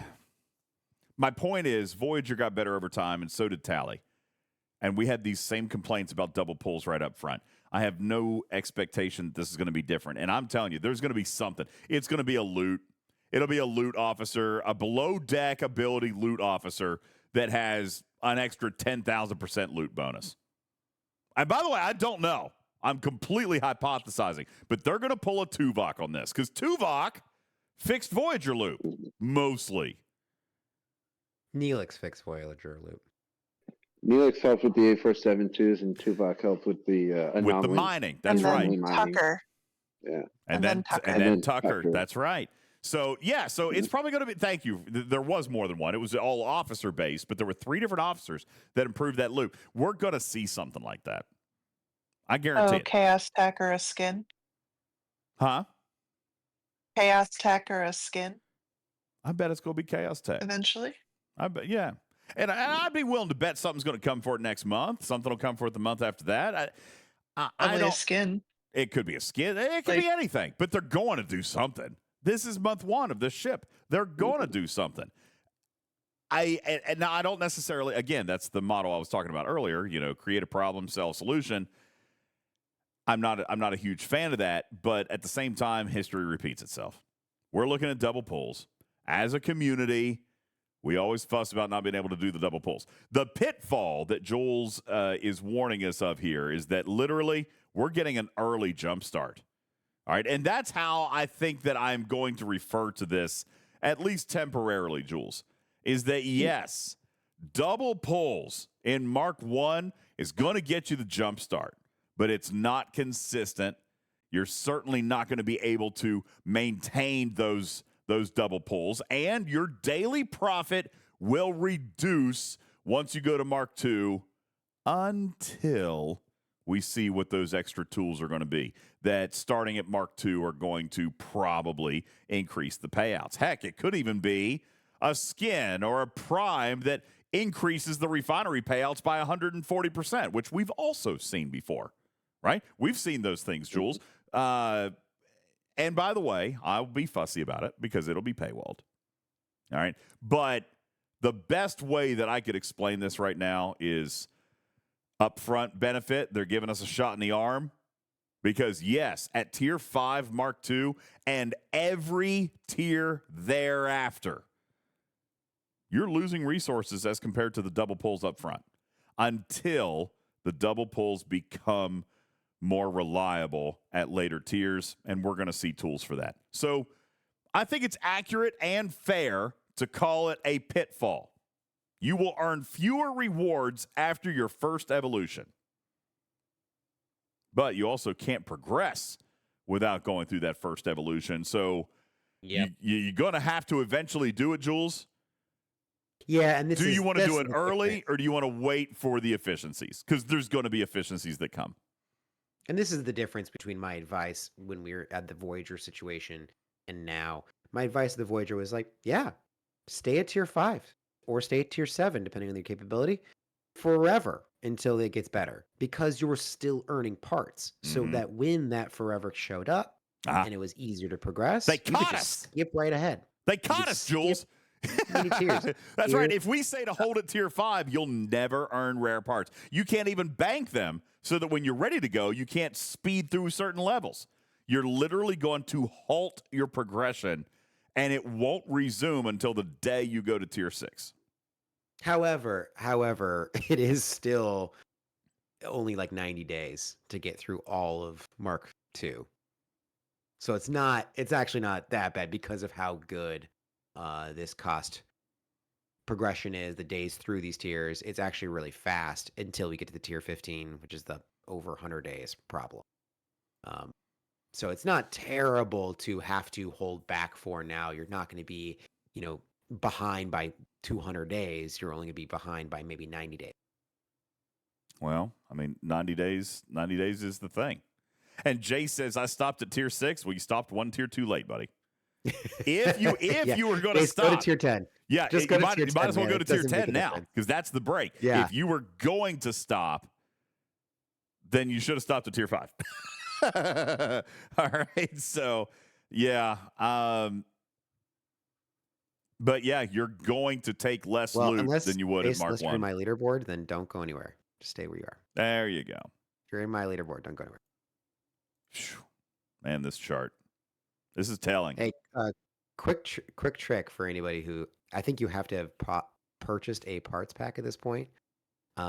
My point is, Voyager got better over time, and so did Tally. And we had these same complaints about double pulls right up front. I have no expectation this is going to be different. And I'm telling you, there's going to be something. It's going to be a loot. It'll be a loot officer, a below-deck ability loot officer that has an extra 10,000% loot bonus. And by the way, I don't know. I'm completely hypothesizing. But they're going to pull a Tuvok on this because Tuvok fixed Voyager loot, mostly. Neelix fixed Voyager loop. Neelix helped with the A472s, and Tuvok helped with the anomaly. With the mining. That's and right. then Tucker. Yeah. And then Tucker. That's right. So, yeah, so it's probably going to be, thank you. There was more than one. It was all officer based, but there were 3 different officers that improved that loop. We're going to see something like that. I guarantee it. Chaos Tech or a skin? Huh? Chaos Tech or a skin? I bet it's going to be Chaos Tech. Eventually. I bet, yeah. And I'd be willing to bet something's going to come for it next month. Something will come for it the month after that. I don't. A skin. It could be a skin. It could be anything. But they're going to do something. This is month 1 of this ship. They're going to do something. And now I don't necessarily. Again, that's the model I was talking about earlier. Create a problem, sell a solution. I'm not a huge fan of that. But at the same time, history repeats itself. We're looking at double pulls as a community. We always fuss about not being able to do the double pulls. The pitfall that Jules is warning us of here is that literally we're getting an early jump start. All right, and that's how I think that I'm going to refer to this, at least temporarily, Jules, is that, yes, double pulls in Mark 1 is going to get you the jump start, but it's not consistent. You're certainly not going to be able to maintain those double pulls, and your daily profit will reduce once you go to Mark II until we see what those extra tools are going to be that starting at Mark II are going to probably increase the payouts. Heck, it could even be a skin or a prime that increases the refinery payouts by 140%, which we've also seen before, right? We've seen those things, Jules. And by the way, I'll be fussy about it because it'll be paywalled. All right. But the best way that I could explain this right now is upfront benefit. They're giving us a shot in the arm because, yes, at tier 5 Mark II and every tier thereafter, you're losing resources as compared to the double pulls up front until the double pulls become more reliable at later tiers, and we're going to see tools for that. So I think it's accurate and fair to call it a pitfall. You will earn fewer rewards after your first evolution. But you also can't progress without going through that first evolution. So you're going to have to eventually do it, Jules. Yeah, and do you want to do it early or do you want to wait for the efficiencies? Because there's going to be efficiencies that come. And this is the difference between my advice when we were at the Voyager situation and now. My advice to the Voyager was like, yeah, stay at tier 5 or stay at tier 7, depending on your capability, forever until it gets better because you were still earning parts. So that when that forever showed up and it was easier to progress, they you could caught just us. skip right ahead. They caught us, Jules. Many tiers. That's right. If we say to hold at tier 5, you'll never earn rare parts. You can't even bank them so that when you're ready to go, you can't speed through certain levels. You're literally going to halt your progression, and it won't resume until the day you go to tier 6. However, it is still only like 90 days to get through all of Mark II. So it's actually not that bad because of how good this cost progression is, the days through these tiers. It's actually really fast until we get to the tier 15, which is the over 100 days problem. So it's not terrible to have to hold back for now. You're not going to be, behind by 200 days. You're only going to be behind by maybe 90 days. Well, 90 days is the thing. And Jay says, I stopped at tier 6. Well, you stopped one tier too late, buddy. If you were going to Go to stop, tier 10. yeah, Just you go to might tier you might 10, as well man. go to It tier doesn't make 10 a now difference. because that's the break. Yeah. If you were going to stop, then you should have stopped at tier 5. All right, so yeah, but yeah, you're going to take less Well, loot than you would at Mark unless you're in 1. my leaderboard, then don't go anywhere. Just stay where you are. There you go. If you're in my leaderboard, don't go anywhere. Phew. Man, this chart. This is telling. Hey, quick trick for anybody who I think you have to have purchased a parts pack at this point. But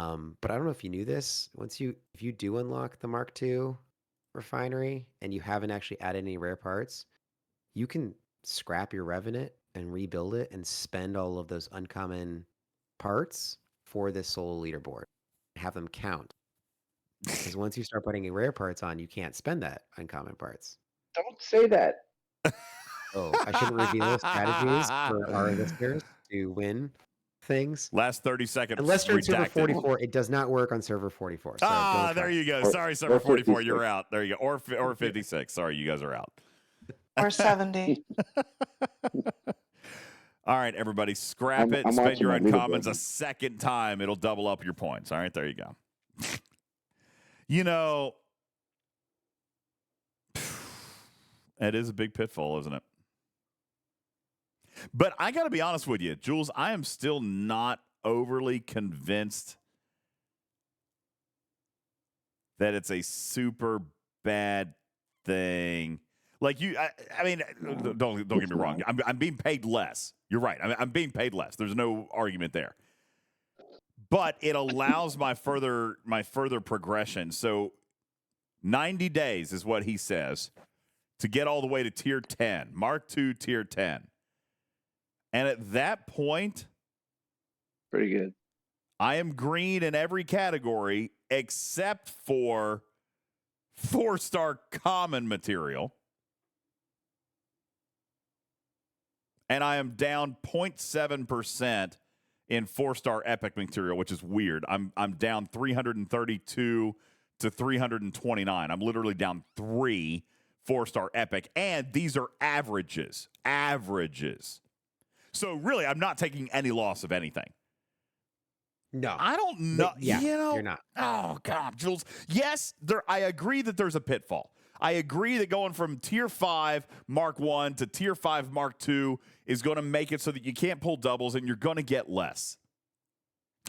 I don't know if you knew this. If you do unlock the Mark II refinery and you haven't actually added any rare parts, you can scrap your Revenant and rebuild it and spend all of those uncommon parts for this solo leaderboard. Have them count. Because once you start putting rare parts on, you can't spend that uncommon parts. Don't say that. Oh, I shouldn't reveal strategies for our listeners to win things. Last 30 seconds. Unless you're on server redacted. 44, it does not work on server 44. So don't there try. you go. Sorry, server 44, you're out. There you go. Or 56. Sorry, you guys are out. Or 70. All right, everybody, scrap it and I'm spend your watching my uncommons leaderboard. a second time. It'll double up your points. All right, there you go. You know, it is a big pitfall, isn't it? But I got to be honest with you, Jules, I am still not overly convinced that it's a super bad thing. Like I mean, don't get me wrong. I'm being paid less. You're right. I'm being paid less. There's no argument there. But it allows my further progression. So 90 days is what he says to get all the way to tier 10, Mark II tier 10. And at that point, pretty good. I am green in every category except for 4-star common material. And I am down 0.7% in 4-star epic material, which is weird. I'm down 332 to 329. I'm literally down 3 4-star epic. And these are averages. So really, I'm not taking any loss of anything. No. I don't know. Yeah, you know, you're not. Oh, God, Jules. Yes, I agree that there's a pitfall. I agree that going from tier 5 Mark 1 to tier 5 Mark 2 is going to make it so that you can't pull doubles and you're going to get less.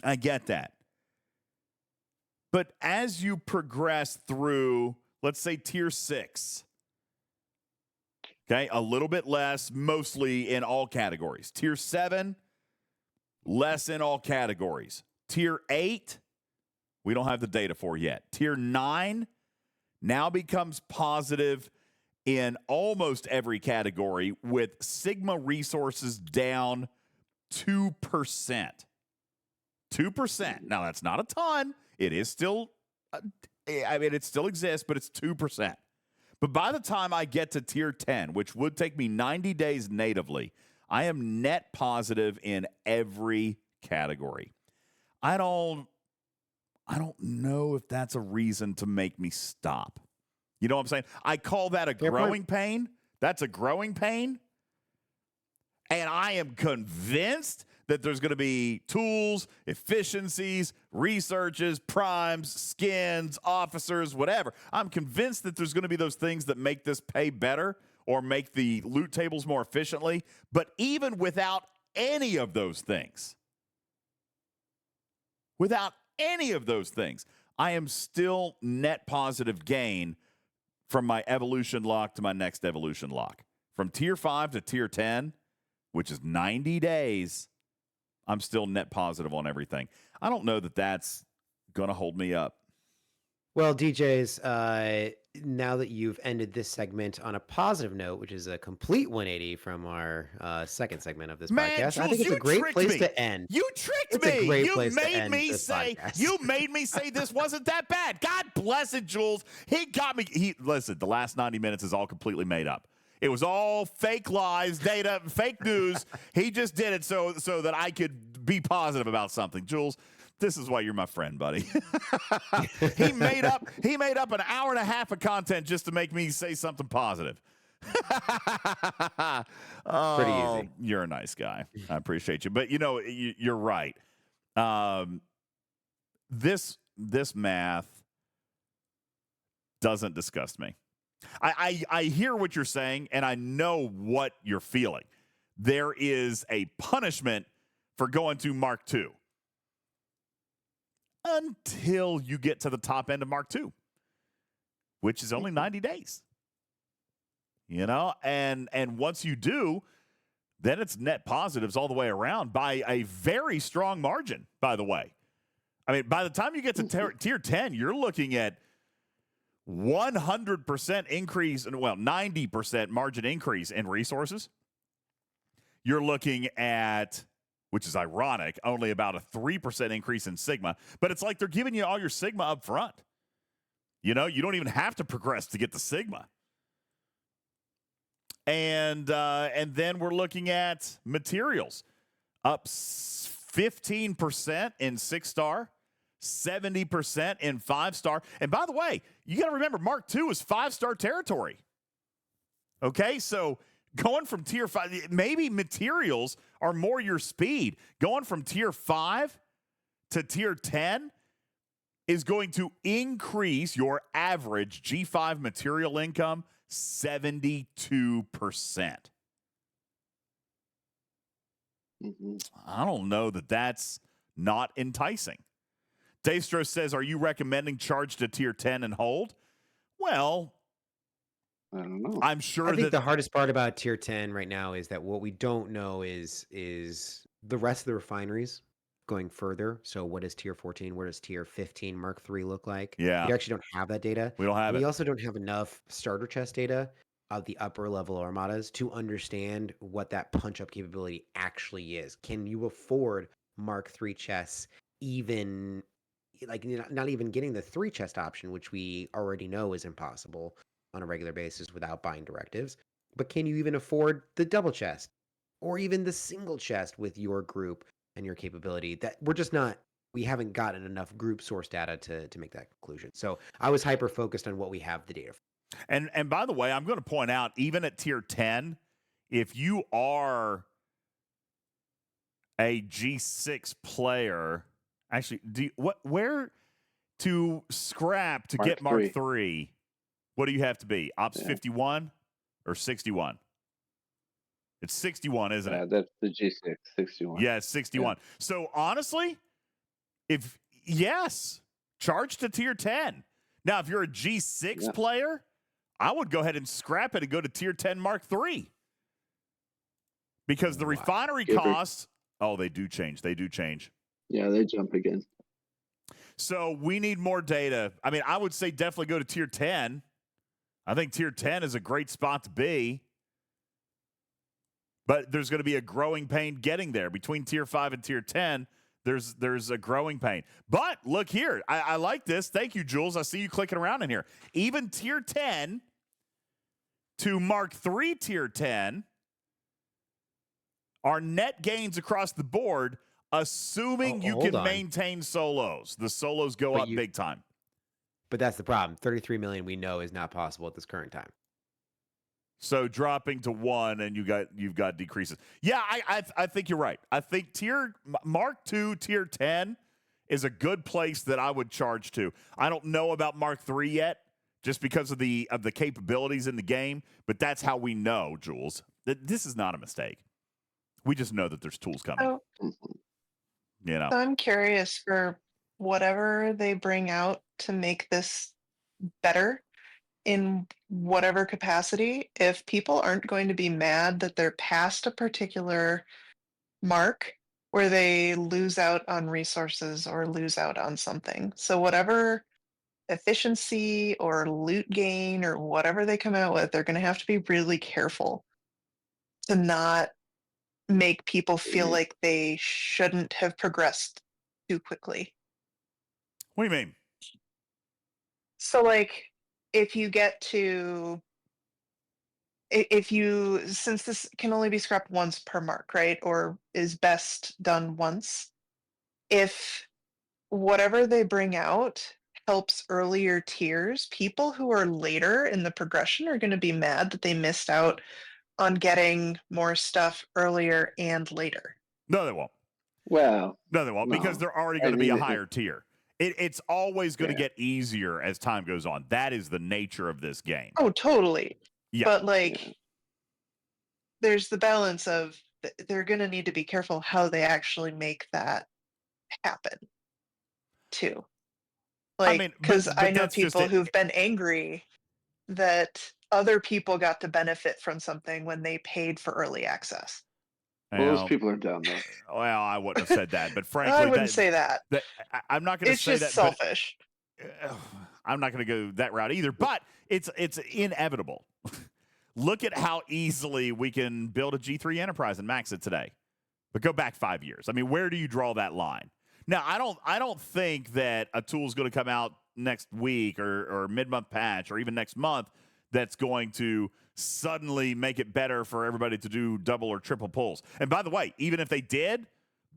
I get that. But as you progress through, let's say tier 6, okay, a little bit less, mostly in all categories. Tier 7, less in all categories. Tier 8, we don't have the data for yet. Tier 9 now becomes positive in almost every category with Sigma resources down 2%. 2%. Now, that's not a ton. It is still, it still exists, but it's 2%. But by the time I get to tier 10, which would take me 90 days natively, I am net positive in every category. I don't know if that's a reason to make me stop. You know what I'm saying? I call that a growing pain. That's a growing pain. And I am convinced that there's going to be tools, efficiencies, researches, primes, skins, officers, whatever. I'm convinced that there's going to be those things that make this pay better or make the loot tables more efficiently. But even without any of those things, I am still net positive gain from my evolution lock to my next evolution lock. From tier 5 to tier 10, which is 90 days, I'm still net positive on everything. I don't know that that's going to hold me up. Well, DJs, now that you've ended this segment on a positive note, which is a complete 180 from our second segment of this podcast, Jules, I think it's a great place to end. You tricked It's me. a great You place to made end me this say. podcast. You made me say this wasn't that bad. God bless it, Jules. He got me. Listen. The last 90 minutes is all completely made up. It was all fake lies, data, fake news. He just did it so that I could be positive about something, Jules. This is why you're my friend, buddy. He made up an hour and a half of content just to make me say something positive. Pretty Oh, easy. you're a nice guy. I appreciate you. But you're right. Um, this math doesn't disgust me. I hear what you're saying, and I know what you're feeling. There is a punishment for going to Mark II until you get to the top end of Mark II, which is only 90 days. And once you do, then it's net positives all the way around by a very strong margin, by the way. I mean, by the time you get to tier 10, you're looking at 100% increase, 90% margin increase in resources. You're looking at, which is ironic, only about a 3% increase in Sigma, but it's like they're giving you all your Sigma up front. You don't even have to progress to get the Sigma. And then we're looking at materials up 15% in 6-star, 70% in 5-star. And by the way, you got to remember, Mark II is 5-star territory. Okay, so going from tier 5, maybe materials are more your speed. Going from tier 5 to tier 10 is going to increase your average G5 material income 72%. I don't know that that's not enticing. Daystro says, are you recommending charge to tier 10 and hold? Well, I don't know. I'm sure I think that the hardest part about tier 10 right now is that what we don't know is the rest of the refineries going further. So what is tier 14? Where does tier 15 Mark III look like? Yeah. We actually don't have that data. We don't have and it. We also don't have enough starter chest data of the upper level armadas to understand what that punch up capability actually is. Can you afford Mark III chests, even like not even getting the 3 chest option, which we already know is impossible on a regular basis without buying directives? But can you even afford the double chest or even the single chest with your group and your capability? That we haven't gotten enough group source data to make that conclusion. So I was hyper focused on what we have the data for. And by the way, I'm going to point out, even at tier 10, if you are a G6 player, actually, where to scrap to get Mark III? What do you have to be? Ops 51 or 61? It's 61, isn't it? That's the G6, 61. Yeah, it's 61. Yeah. So honestly, charge to tier 10. Now, if you're a G6 player, I would go ahead and scrap it and go to tier 10 Mark III. Because the refinery costs, they do change. They do change. Yeah, they jump again. So we need more data. I mean, I would say definitely go to tier 10. I think tier 10 is a great spot to be. But there's going to be a growing pain getting there. Between tier 5 and tier 10, there's a growing pain. But look here. I like this. Thank you, Jules. I see you clicking around in here. Even tier 10 to Mark III tier 10 are net gains across the board, assuming you can maintain solos. The solos go up big time. But that's the problem. 33 million we know is not possible at this current time. So dropping to 1 and you've got decreases. Yeah, I think you're right. I think Mark II tier 10 is a good place that I would charge to. I don't know about Mark III yet, just because of the capabilities in the game, but that's how we know, Jules, that this is not a mistake. We just know that there's tools coming. So I'm curious for whatever they bring out to make this better in whatever capacity. If people aren't going to be mad that they're past a particular mark where they lose out on resources or lose out on something. So whatever efficiency or loot gain or whatever they come out with, they're going to have to be really careful to not make people feel like they shouldn't have progressed too quickly. What do you mean? So like if you get to since this can only be scrapped once per mark, right? Or is best done once. If whatever they bring out helps earlier tiers, people who are later in the progression are going to be mad that they missed out on getting more stuff earlier and later. No, they won't. Well, No, they won't because no. they're already I going to be a mean, higher tier. It's always going to Yeah. get easier as time goes on. That is the nature of this game. Oh, totally. Yeah. But like, there's the balance of they're going to need to be careful how they actually make that happen, too. Like, I mean, because I know that's just people it. who've been angry that other people got to benefit from something when they paid for early access. Well, those people are dumb, though. Well, I wouldn't have said that, but frankly, I wouldn't say that. I'm not going to It's say just that. But selfish. I'm not going to go that route either. But it's inevitable. Look at how easily we can build a G3 enterprise and max it today. But go back 5 years. I mean, where do you draw that line? Now, I don't think that a tool is going to come out next week or mid-month patch or even next month that's going to suddenly make it better for everybody to do double or triple pulls. And by the way, even if they did,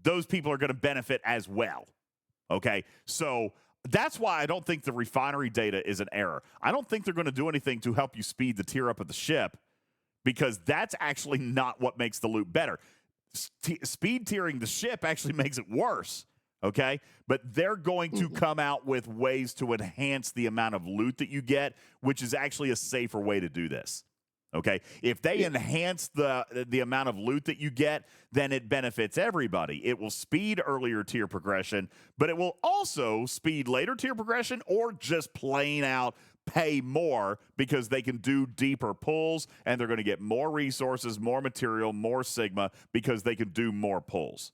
those people are going to benefit as well. Okay? So that's why I don't think the refinery data is an error. I don't think they're going to do anything to help you speed the tier up of the ship because that's actually not what makes the loot better. Speed tiering the ship actually makes it worse. Okay, but they're going to come out with ways to enhance the amount of loot that you get, which is actually a safer way to do this. Okay, if they enhance the amount of loot that you get, then it benefits everybody. It will speed earlier tier progression, but it will also speed later tier progression or just plain out pay more because they can do deeper pulls and they're going to get more resources, more material, more Sigma because they can do more pulls.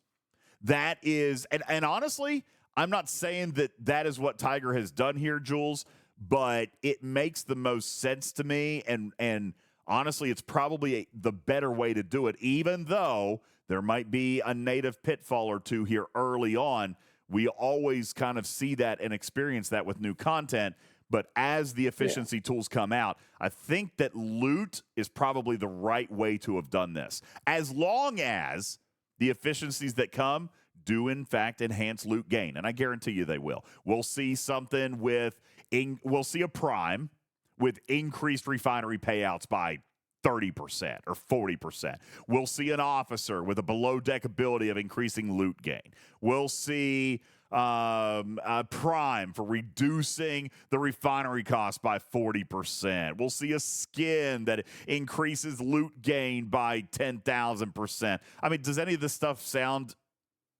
That is, and honestly, I'm not saying that is what Tiger has done here, Jules, but it makes the most sense to me. And honestly, it's probably the better way to do it, even though there might be a native pitfall or two here early on. We always kind of see that and experience that with new content. But as the efficiency tools come out, I think that loot is probably the right way to have done this, as long as the efficiencies that come do, in fact, enhance loot gain. And I guarantee you they will. We'll see something we'll see a prime with increased refinery payouts by 30% or 40%. We'll see an officer with a below deck ability of increasing loot gain. We'll see a prime for reducing the refinery cost by 40%. We'll see a skin that increases loot gain by 10,000%. I mean, does any of this stuff sound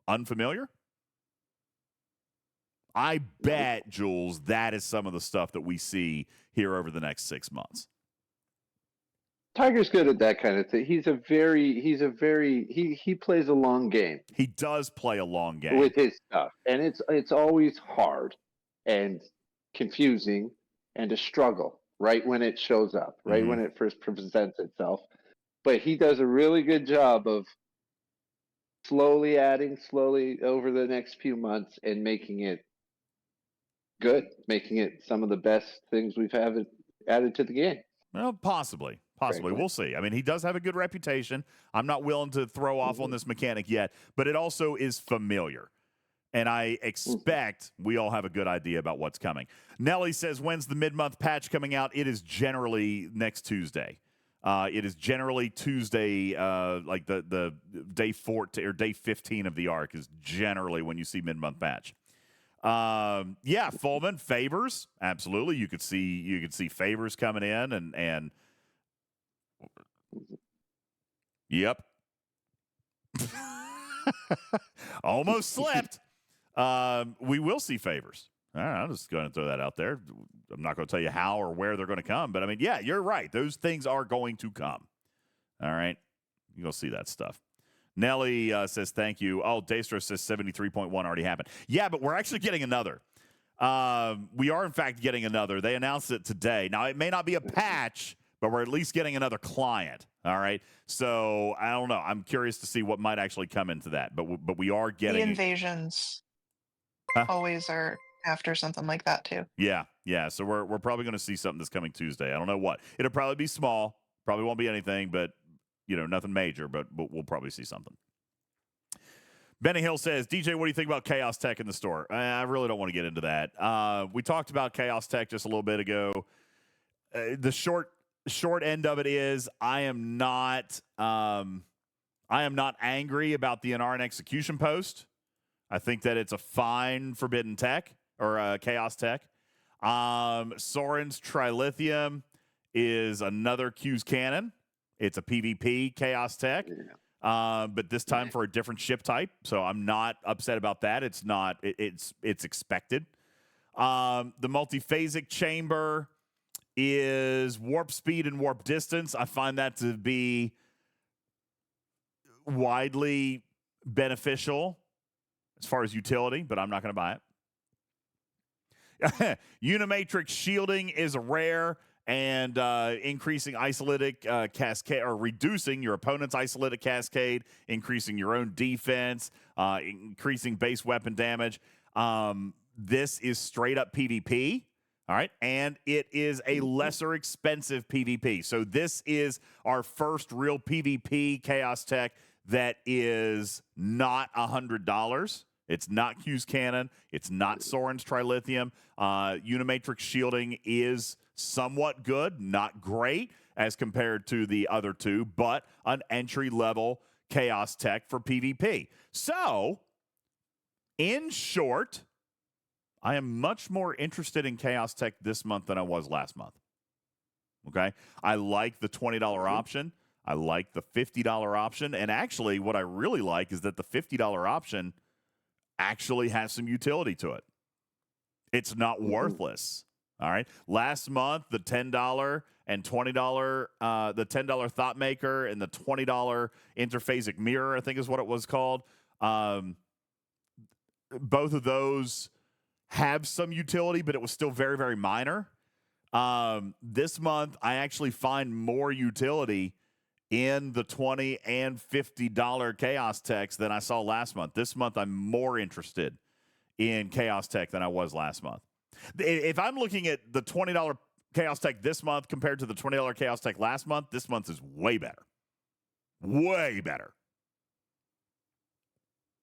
unfamiliar? I bet, Jules, that is some of the stuff that we see here over the next 6 months. Tiger's good at that kind of thing. He plays a long game. He does play a long game with his stuff, and it's always hard and confusing and a struggle right when it shows up, right when it first presents itself. But he does a really good job of slowly over the next few months and making it good, making it some of the best things we've added to the game. Well, possibly. Frankly. We'll see. I mean, he does have a good reputation. I'm not willing to throw off on this mechanic yet, but it also is familiar. And I expect we all have a good idea about what's coming. Nelly says, when's the mid-month patch coming out? It is generally next Tuesday. It is generally Tuesday, like the day 14 or day 15 of the arc is generally when you see mid-month patch. Yeah, Fulman, favors, absolutely. You could see favors coming in and yep. Almost slipped. We will see favors. All right, I'm just going to throw that out there. I'm not going to tell you how or where they're going to come, but I mean, yeah, you're right. Those things are going to come. All right, you'll see that stuff. Nelly says thank you. Oh, Daystro says 73.1 already happened. Yeah, but we're actually getting another. We are, in fact, getting another. They announced it today. Now, it may not be a patch, but we're at least getting another client. All right. So I don't know. I'm curious to see what might actually come into that. But we are getting the invasions. Always are after something like that too. Yeah. So we're probably going to see something that's coming Tuesday. I don't know what. It'll probably be small. Probably won't be anything, but nothing major. But we'll probably see something. Benny Hill says, DJ, what do you think about Chaos Tech in the store? I really don't want to get into that. We talked about Chaos Tech just a little bit ago. The short end of it is I am not angry about the NR and execution post. I think that it's a fine Forbidden Tech or Chaos Tech. Soren's Trilithium is another Q's Cannon. It's a PvP Chaos Tech. But this time for a different ship type, so I'm not upset about that. It's not. It's expected. The multiphasic chamber is warp speed and warp distance. I find that to be widely beneficial as far as utility, but I'm not going to buy it. Unimatrix shielding is a rare. And increasing isolytic cascade, or reducing your opponent's isolytic cascade, increasing your own defense, increasing base weapon damage. This is straight up PvP, all right? And it is a lesser expensive PvP. So this is our first real PvP Chaos Tech that is not $100. It's not Q's Cannon. It's not Soren's Trilithium. Unimatrix shielding is somewhat good, not great as compared to the other two, but an entry-level Chaos Tech for PvP. So, in short, I am much more interested in Chaos Tech this month than I was last month. Okay? I like the $20 option. I like the $50 option. And actually, what I really like is that the $50 option actually has some utility to it. It's not worthless. All right. Last month, the $10 and $20, the $10 Thought Maker and the $20 Interphasic Mirror, I think is what it was called. Both of those have some utility, but it was still very, very minor. This month, I actually find more utility in the $20 and $50 Chaos Techs than I saw last month. This month, I'm more interested in Chaos Tech than I was last month. If I'm looking at the $20 Chaos Tech this month compared to the $20 Chaos Tech last month, this month is way better. Way better.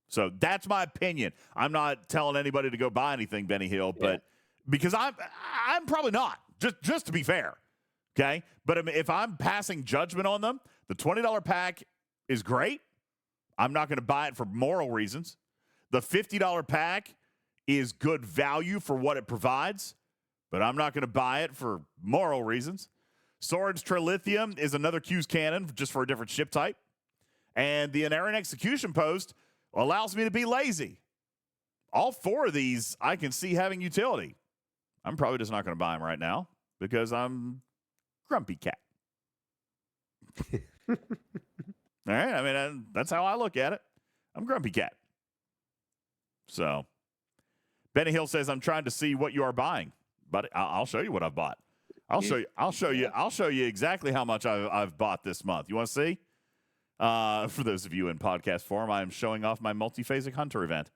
So that's my opinion. I'm not telling anybody to go buy anything, Benny Hill, but because I'm probably not, just to be fair. Okay? But if I'm passing judgment on them, the $20 pack is great. I'm not going to buy it for moral reasons. The $50 pack is good value for what it provides, but I'm not going to buy it for moral reasons. Swords Trilithium is another Q's Cannon just for a different ship type. And the Inerrant Execution Post allows me to be lazy. All four of these I can see having utility. I'm probably just not going to buy them right now because I'm grumpy cat. All right? I mean, that's how I look at it. I'm grumpy cat. So Benny Hill says, I'm trying to see what you are buying, but I'll show you what I've bought. I'll show you exactly how much I've bought this month. You want to see? For those of you in podcast form, I am showing off my multiphasic hunter event,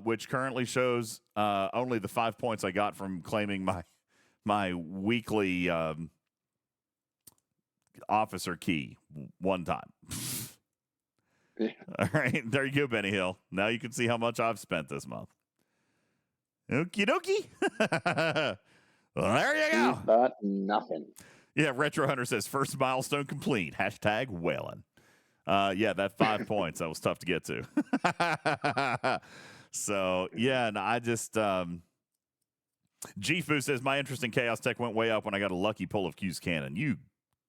which currently shows only the 5 points I got from claiming my weekly officer key one time. All right, there you go, Benny Hill. Now you can see how much I've spent this month. Okie dokie. Well, there you go. But nothing. Yeah, Retro Hunter says, first milestone complete. Hashtag whaling. Yeah, that 5 points, that was tough to get to. So, yeah, and I just... Gifu says, my interest in Chaos Tech went way up when I got a lucky pull of Q's Cannon. You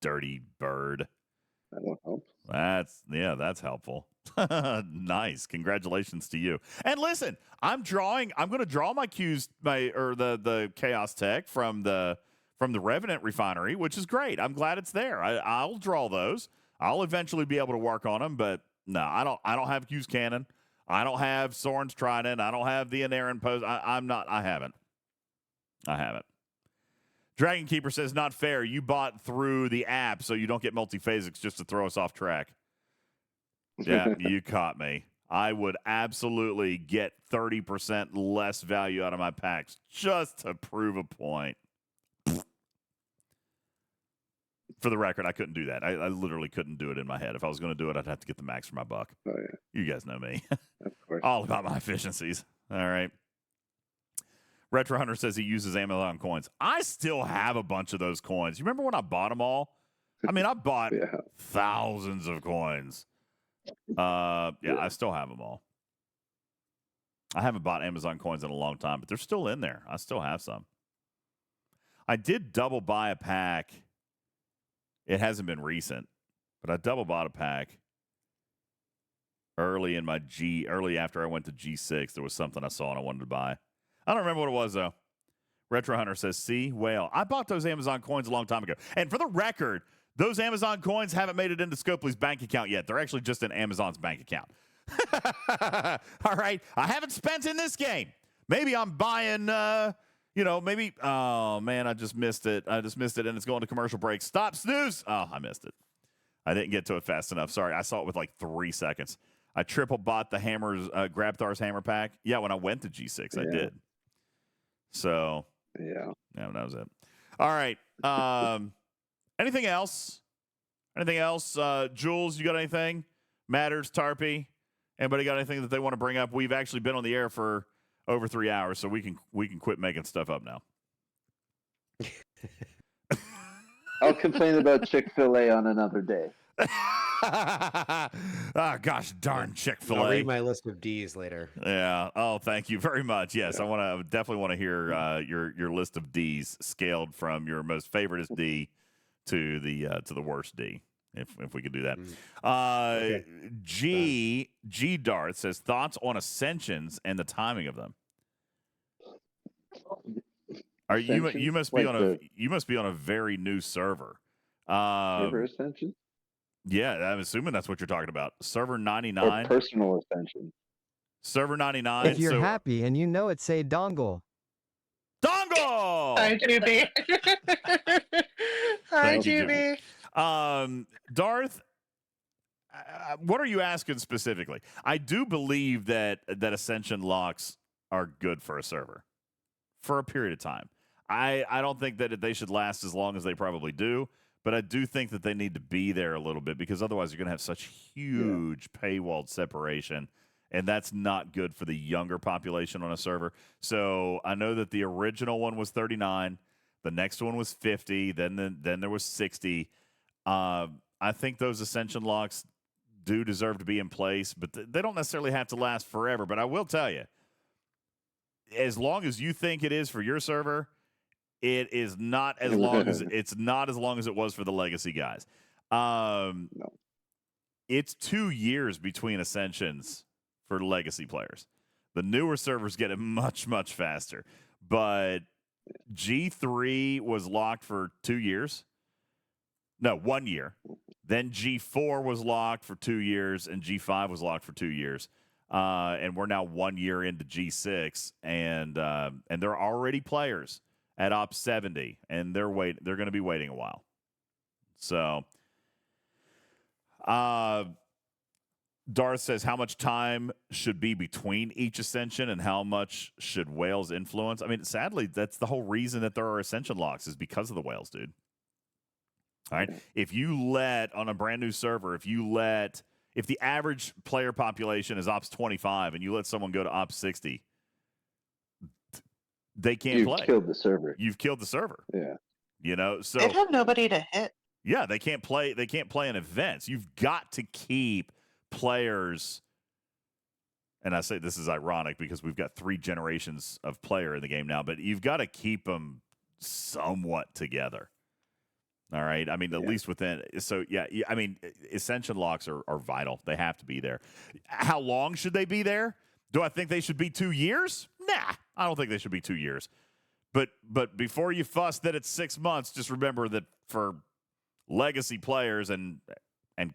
dirty bird. That won't help. That's helpful. Nice. Congratulations to you. And listen, I'm going to draw my the Chaos Tech from the Revenant Refinery, which is great. I'm glad it's there. I'll draw those. I'll eventually be able to work on them, but no, I don't have Q's Cannon. I don't have Soren's Trident. I don't have the Inerrant Post. I haven't. Dragon Keeper says, not fair. You bought through the app, so you don't get multiphasics just to throw us off track. Yeah, you caught me. I would absolutely get 30% less value out of my packs just to prove a point. For the record, I couldn't do that. I literally couldn't do it in my head. If I was going to do it, I'd have to get the max for my buck. Oh yeah, you guys know me. Of course. All about my efficiencies. All right. Retro Hunter says he uses Amazon coins. I still have a bunch of those coins. You remember when I bought them all? I mean, I bought thousands of coins. I still have them all. I haven't bought Amazon coins in a long time, but they're still in there. I still have some. I did double buy a pack. It hasn't been recent, but I double bought a pack early after I went to G6. There was something I saw and I wanted to buy. I don't remember what it was, though. Retro Hunter says, see, whale. I bought those Amazon coins a long time ago. And for the record, those Amazon coins haven't made it into Scopely's bank account yet. They're actually just in Amazon's bank account. All right. I haven't spent in this game. Maybe I'm buying, maybe. Oh, man, I just missed it. And it's going to commercial break. Stop, snooze. Oh, I missed it. I didn't get to it fast enough. Sorry. I saw it with like 3 seconds. I triple bought the Grabthar's hammer pack. Yeah, when I went to G6, I did. So, yeah, that was it. All right. Anything else? Jules, you got anything? Matters, Tarpy? Anybody got anything that they want to bring up? We've actually been on the air for over 3 hours, so we can quit making stuff up now. I'll complain about Chick-fil-A on another day. Oh, gosh darn Chick-fil-A. I'll read my list of D's later. Yeah. Oh, thank you very much. Yes, I definitely want to hear your list of D's scaled from your most favoriteest D to the worst D. If we could do that. Okay. G Darth says thoughts on Ascensions and the timing of them. You must be on a very new server. Server Ascension? Yeah, I'm assuming that's what you're talking about. Server 99. Or personal Ascension. Server 99. If you're happy and you know it, say dongle. Dongle! Hi, Juby. Hi, Juby. Darth, what are you asking specifically? I do believe that Ascension locks are good for a server for a period of time. I don't think that they should last as long as they probably do. But I do think that they need to be there a little bit because otherwise you're going to have such huge paywalled separation, and that's not good for the younger population on a server. So I know that the original one was 39, the next one was 50, then there was 60. I think those Ascension locks do deserve to be in place, but they don't necessarily have to last forever. But I will tell you, as long as you think it is for your server, it is not as long as it was for the legacy guys. No. It's 2 years between Ascensions for legacy players. The newer servers get it much, much faster. But G3 was locked for 2 years. No, 1 year. Then G4 was locked for 2 years, and G5 was locked for 2 years. And we're now 1 year into G6, and there are already players at Op 70, and they're going to be waiting a while. So, Darth says, how much time should be between each Ascension, and how much should whales influence? I mean, sadly, that's the whole reason that there are Ascension locks is because of the whales, dude. All right? If you let, on a brand new server, if the average player population is Ops 25, and you let someone go to Ops 60, they can't play. You've killed the server. You've killed the server. Yeah. So they'd have nobody to hit. Yeah, they can't play in events. You've got to keep players, and I say this is ironic because we've got 3 generations of player in the game now, but you've got to keep them somewhat together. All right. I mean, at least within. So, I mean, Ascension locks are vital. They have to be there. How long should they be there? Do I think they should be 2 years? Nah, I don't think they should be 2 years. But before you fuss that it's 6 months, just remember that for legacy players and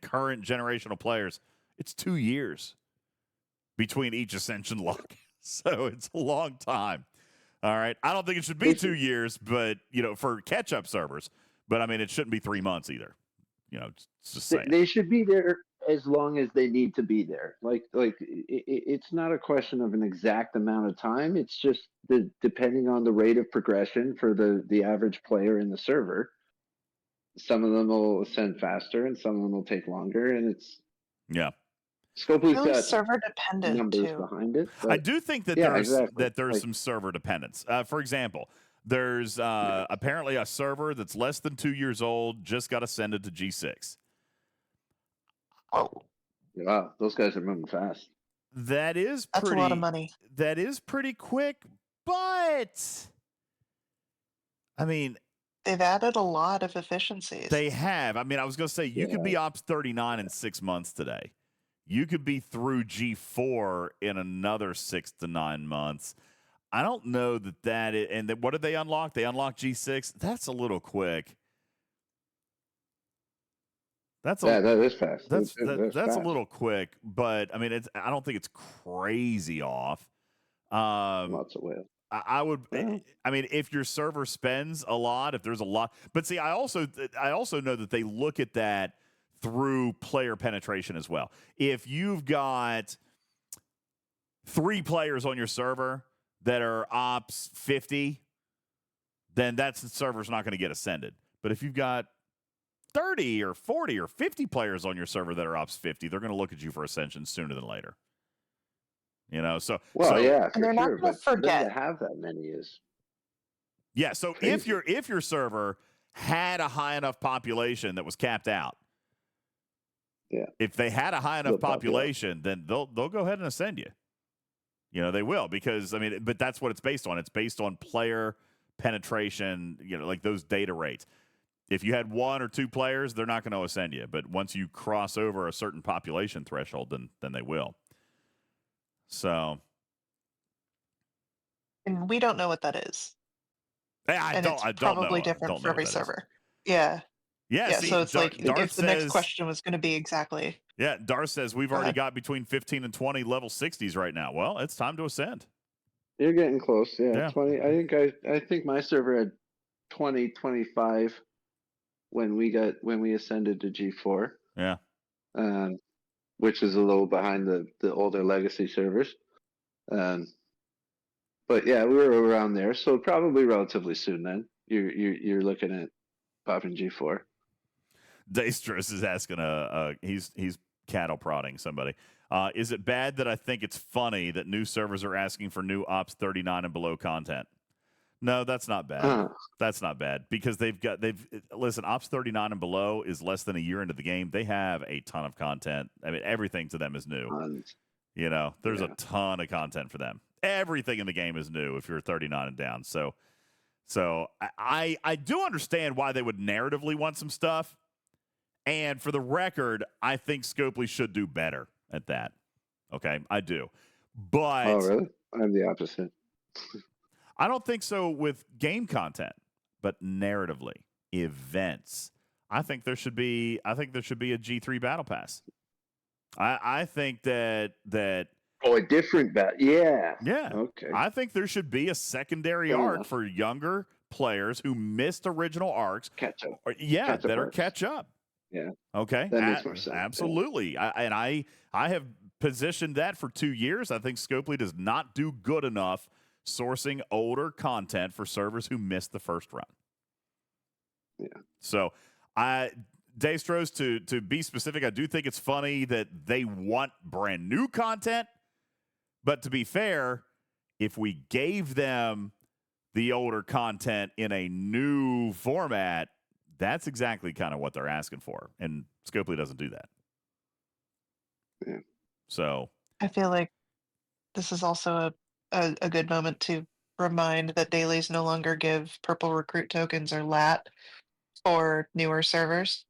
current generational players, it's 2 years between each Ascension lock. So it's a long time. All right. I don't think it should be 2 years, but, for catch-up servers. But, I mean, it shouldn't be 3 months either. It's just saying. They should be there as long as they need to be there. Like it's not a question of an exact amount of time. It's just depending on the rate of progression for the average player in the server. some of them will ascend faster, and some of them will take longer, and it's Yeah. Scopely's Really got server dependent numbers too. behind it. I But do think that yeah, there's exactly. some server dependence. For example, there's apparently a server that's less than 2 years old just got ascended to G6. Oh, wow, those guys are moving fast. That's a lot of money. That is pretty quick, but I mean, they've added a lot of efficiencies. They have. I mean, I was going to say you could be Ops 39 in 6 months today. You could be through G4 in another 6 to 9 months. I don't know that is, and what did they unlock? They unlocked G6. That's a little quick. That is fast. That's fast. a little quick, but I mean, I don't think it's crazy off. Lots of whales. I would. I mean, if your server spends a lot, if there's a lot, but see, I also know that they look at that through player penetration as well. If you've got 3 players on your server that are Ops 50, then the server's not going to get ascended. But if you've got 30 or 40 or 50 players on your server that are Ops 50, they're going to look at you for ascension sooner than later. You know, so yeah, and they're not going to forget to have that many is so crazy. if your server had a high enough population that was capped out, if they had a high enough population, then they'll go ahead and ascend you. You know, they will, because I mean, but that's what it's based on. It's based on player penetration. You know, like those data rates. If you had 1 or 2 players, they're not going to ascend you. But once you cross over a certain population threshold, then they will. So, and we don't know what that is. I don't know. Probably different for every server. Yeah. Yeah. See, So it's like Darth if the next question was going to be exactly. Yeah, Darth says we've already got between 15 and 20 level 60s right now. Well, it's time to ascend. You're getting close. Yeah, 20. I think my server had 20, 25 when we ascended to G4. Yeah. Which is a little behind the older legacy servers. But yeah, we were around there, so probably relatively soon. Then you're looking at popping G4. Daystros is asking he's cattle prodding somebody. Is it bad that I think it's funny that new servers are asking for new Ops 39 and below content? No, that's not bad. That's not bad, because listen, Ops 39 and below is less than a year into the game. They have a ton of content. I mean, everything to them is new. You know, there's a ton of content for them. Everything in the game is new if you're 39 and down. So I do understand why they would narratively want some stuff. And for the record, I think Scopely should do better at that. Okay, I do. But oh, really? I'm the opposite. I don't think so with game content, but narratively, events. I think there should be a G3 battle pass. I think that a different battle. Yeah. Okay. I think there should be a secondary arc for younger players who missed original arcs. Catch up. Catch up. Yeah. Okay. That makes more sense. Absolutely. Yeah. I have positioned that for 2 years. I think Scopely does not do good enough sourcing older content for servers who missed the first run. Yeah. So Daystros, to be specific, I do think it's funny that they want brand new content. But to be fair, if we gave them the older content in a new format, that's exactly kind of what they're asking for. And Scopely doesn't do that. Yeah. So I feel like this is also a good moment to remind that dailies no longer give purple recruit tokens or LAT for newer servers,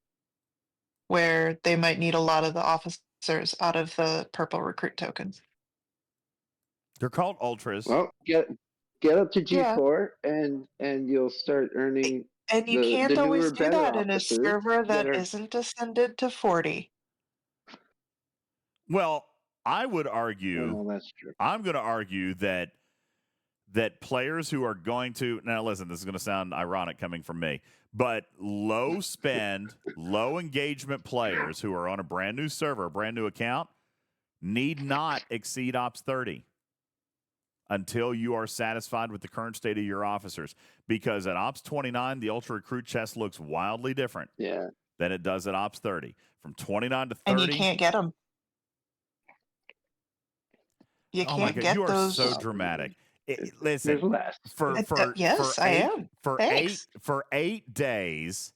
where they might need a lot of the officers out of the purple recruit tokens. They're called ultras. Well, get up to G4 and you'll start earning. And you can't always do that in a server that isn't ascended to 40. Well, I would argue. Well, that's true. I'm going to argue that players who are going to, now listen, this is going to sound ironic coming from me, but low spend, low engagement players who are on a brand new server, a brand new account, need not exceed Ops 30. until you are satisfied with the current state of your officers. Because at Ops 29, the Ultra Recruit chest looks wildly different than it does at Ops 30. From 29 to 30. And you can't get them. You Oh my can't God, get you are those. so dramatic. Listen, There's less. Yes, I am. For Thanks. 8 days,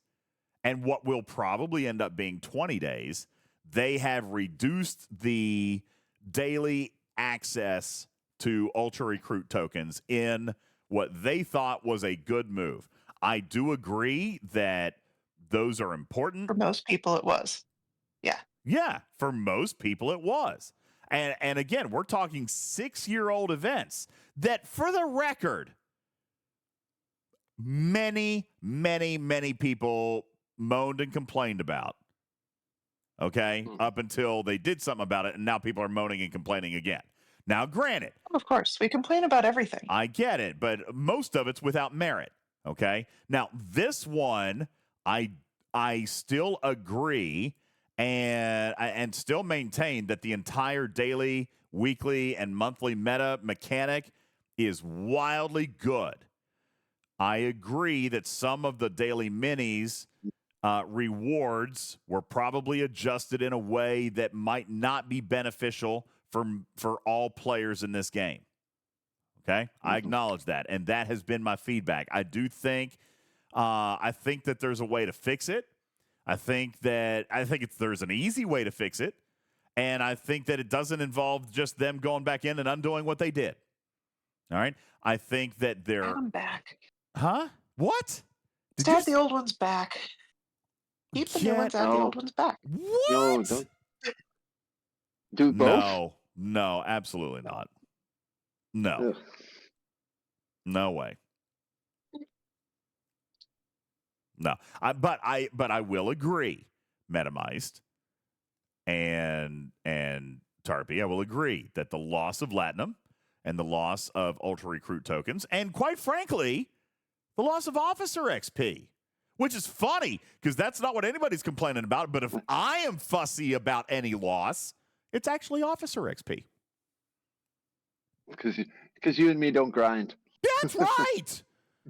and what will probably end up being 20 days, they have reduced the daily access to Ultra Recruit tokens in what they thought was a good move. I do agree that those are important. For most people, it was. Yeah. Yeah, for most people it was. And again, we're talking 6-year-old events that, for the record, many people moaned and complained about. Okay? Up until they did something about it, and now people are moaning and complaining again. Now, granted, Of course, we complain about everything. I get it, but most of it's without merit. Okay? Now, this one, I still agree and still maintain that the entire daily, weekly, and monthly meta mechanic is wildly good. I agree that some of the daily minis rewards were probably adjusted in a way that might not be beneficial for all players in this game. Okay? I acknowledge that, and that has been my feedback. I do think that there's a way to fix it. I think there's an easy way to fix it, and I think that it doesn't involve just them going back in and undoing what they did. All right? I think that they're... Add them back. Huh? What? Just add the old ones back. Keep the new ones, add the old ones back. What? No, don't do both. No, absolutely not. No. Ugh. No way. No, but I will agree, Metamice and Tarpy. I will agree that the loss of Latinum and the loss of Ultra Recruit tokens, and quite frankly, the loss of Officer XP, which is funny because that's not what anybody's complaining about. But if I am fussy about any loss, it's actually Officer XP. Because you and me don't grind. That's right.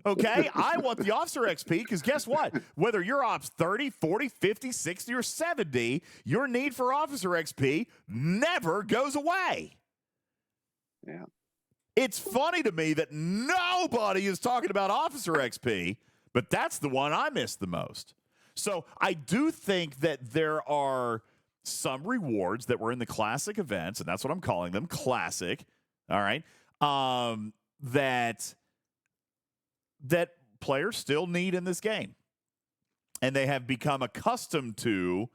Okay, I want the Officer XP because guess what? Whether you're Ops 30, 40, 50, 60, or 70, your need for Officer XP never goes away. Yeah. It's funny to me that nobody is talking about Officer XP, but that's the one I miss the most. So I do think that there are some rewards that were in the classic events, and that's what I'm calling them, classic, all right, that players still need in this game. And they have become accustomed to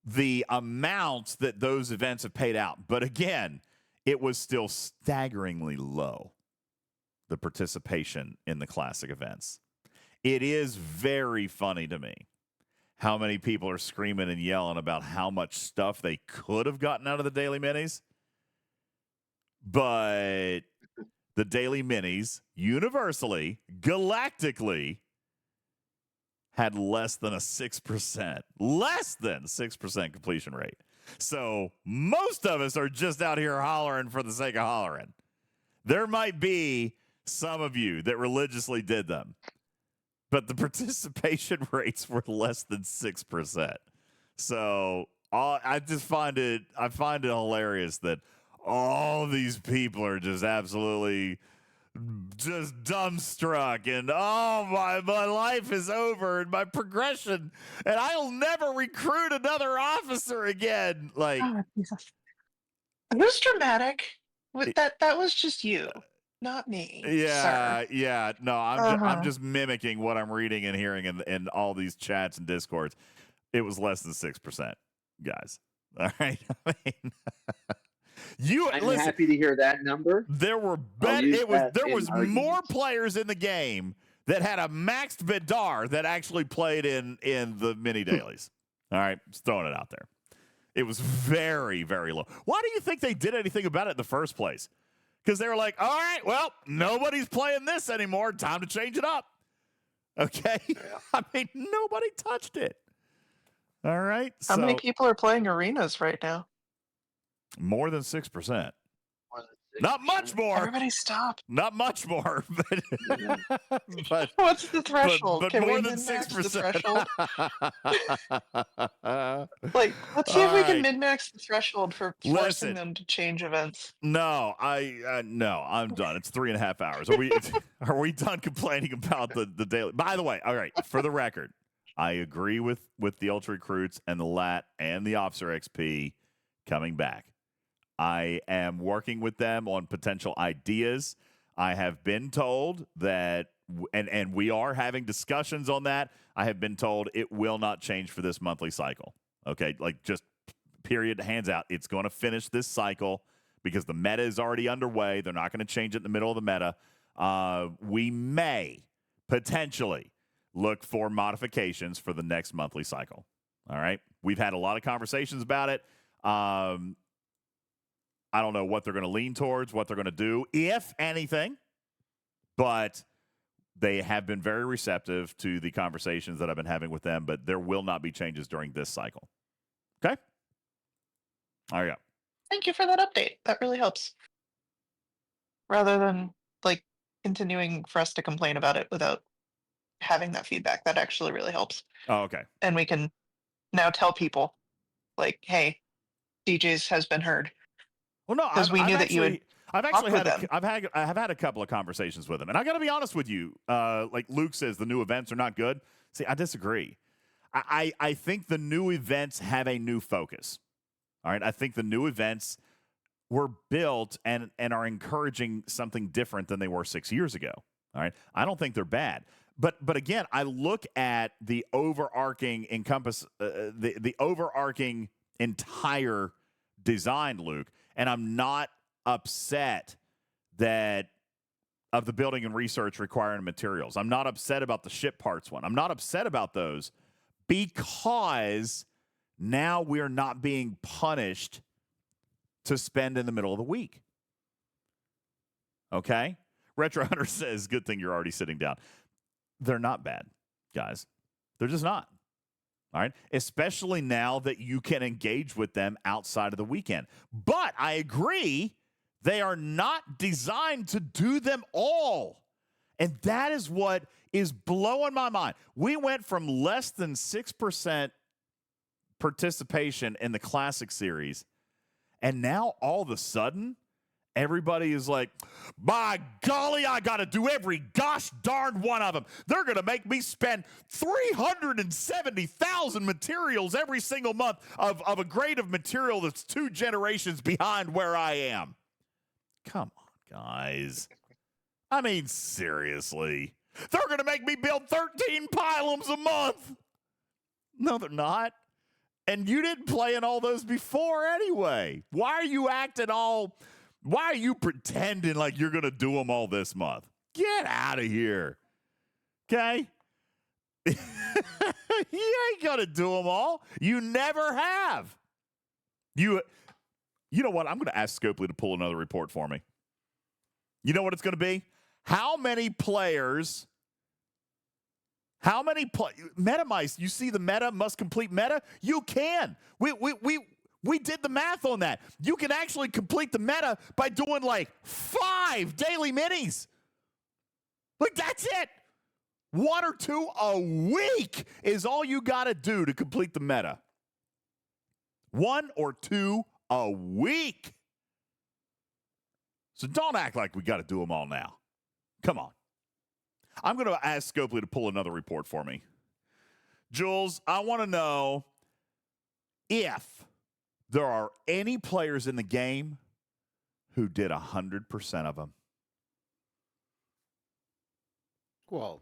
the amounts that those events have paid out. But again, it was still staggeringly low, the participation in the classic events. It is very funny to me how many people are screaming and yelling about how much stuff they could have gotten out of the daily minis. But the daily minis, universally, galactically, had less than 6% completion rate. So most of us are just out here hollering for the sake of hollering. There might be some of you that religiously did them, but the participation rates were less than 6%. So I find it hilarious that all these people are just absolutely just dumbstruck and my life is over and my progression and I'll never recruit another officer again. Like, It was dramatic. That was just you, not me. Sir. Yeah. No, I'm just mimicking what I'm reading and hearing in all these chats and discords. It was less than 6%, guys. All right. I mean, I'm happy to hear that number. There were more players in the game that had a maxed Vidar that actually played in the mini dailies. All right, just throwing it out there. It was very, very low. Why do you think they did anything about it in the first place? Because they were like, all right, well, nobody's playing this anymore. Time to change it up. Okay? Yeah. I mean, nobody touched it. All right? How many people are playing arenas right now? More than 6%. More Not much more. Everybody stop. Not much more, but What's the threshold? but Can more we than min-max the 6%. threshold? Like, let's see if we can min-max the threshold for forcing them to change events. No, no, I'm done. It's 3.5 hours. Are we done complaining about the daily? By the way, all right, for the record, I agree with the Ultra Recruits and the LAT and the Officer XP coming back. I am working with them on potential ideas. I have been told that, and we are having discussions on that. I have been told it will not change for this monthly cycle. Okay, like just period, hands out. It's going to finish this cycle because the meta is already underway. They're not going to change it in the middle of the meta. We may potentially look for modifications for the next monthly cycle. All right, we've had a lot of conversations about it. I don't know what they're going to lean towards, what they're going to do, if anything, but they have been very receptive to the conversations that I've been having with them, but there will not be changes during this cycle. Okay? All right. Thank you for that update. That really helps. Rather than, like, continuing for us to complain about it without having that feedback, that actually really helps. Oh, okay. And we can now tell people, like, hey, DJs has been heard. Well, no, because we knew that you would. I've actually had a couple of conversations with him, and I got to be honest with you. Like Luke says, the new events are not good. See, I disagree. I think the new events have a new focus. All right, I think the new events were built and are encouraging something different than they were 6 years ago. All right, I don't think they're bad. But again, I look at the overarching the overarching entire design, Luke. And I'm not upset of the building and research requiring materials. I'm not upset about the ship parts one. I'm not upset about those because now we're not being punished to spend in the middle of the week. Okay? Retro Hunter says, good thing you're already sitting down. They're not bad, guys. They're just not. All right, especially now that you can engage with them outside of the weekend. But I agree, they are not designed to do them all. And that is what is blowing my mind. We went from less than 6% participation in the Classic Series, and now all of a sudden, everybody is like, by golly, I got to do every gosh darn one of them. They're going to make me spend 370,000 materials every single month of a grade of material that's 2 generations behind where I am. Come on, guys. I mean, seriously. They're going to make me build 13 pylons a month. No, they're not. And you didn't play in all those before anyway. Why are you acting all... Why are you pretending like you're going to do them all this month? Get out of here. Okay? You ain't going to do them all. You never have. You know what? I'm going to ask Scopely to pull another report for me. You know what it's going to be? How many players... Meta mice, you see the meta, must complete meta? You can. We did the math on that. You can actually complete the meta by doing like 5 daily minis. Like, that's it. 1 or 2 a week is all you got to do to complete the meta. 1 or 2 a week. So don't act like we got to do them all now. Come on. I'm going to ask Scopely to pull another report for me. Jules, I want to know if there are any players in the game who did 100% of them. Well,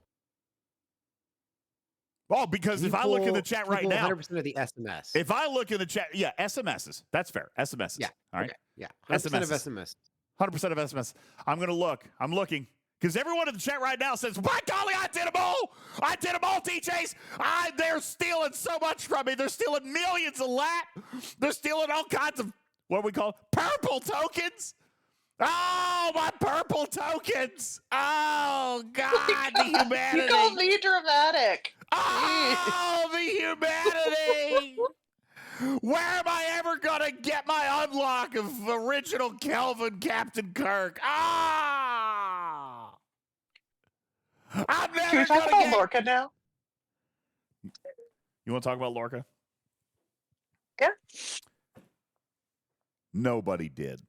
because if I look in the chat right now, 100% of the SMS. If I look in the chat, yeah, SMSs. That's fair. SMSs. Yeah. All right. Okay. Yeah. 100% of SMS. 100% of SMS. I'm going to look. I'm looking. Because everyone in the chat right now says, by golly, I did them all. I did them all, DJs. They're stealing so much from me. They're stealing millions of lat. They're stealing all kinds of, what do we call it? Purple tokens. Oh, my purple tokens. Oh, God, the humanity. You called me dramatic. Oh, the humanity. Where am I ever going to get my unlock of original Kelvin Captain Kirk? Ah! I'm Can we never talk going to about get... Lorca now? You want to talk about Lorca? Yeah. Nobody did.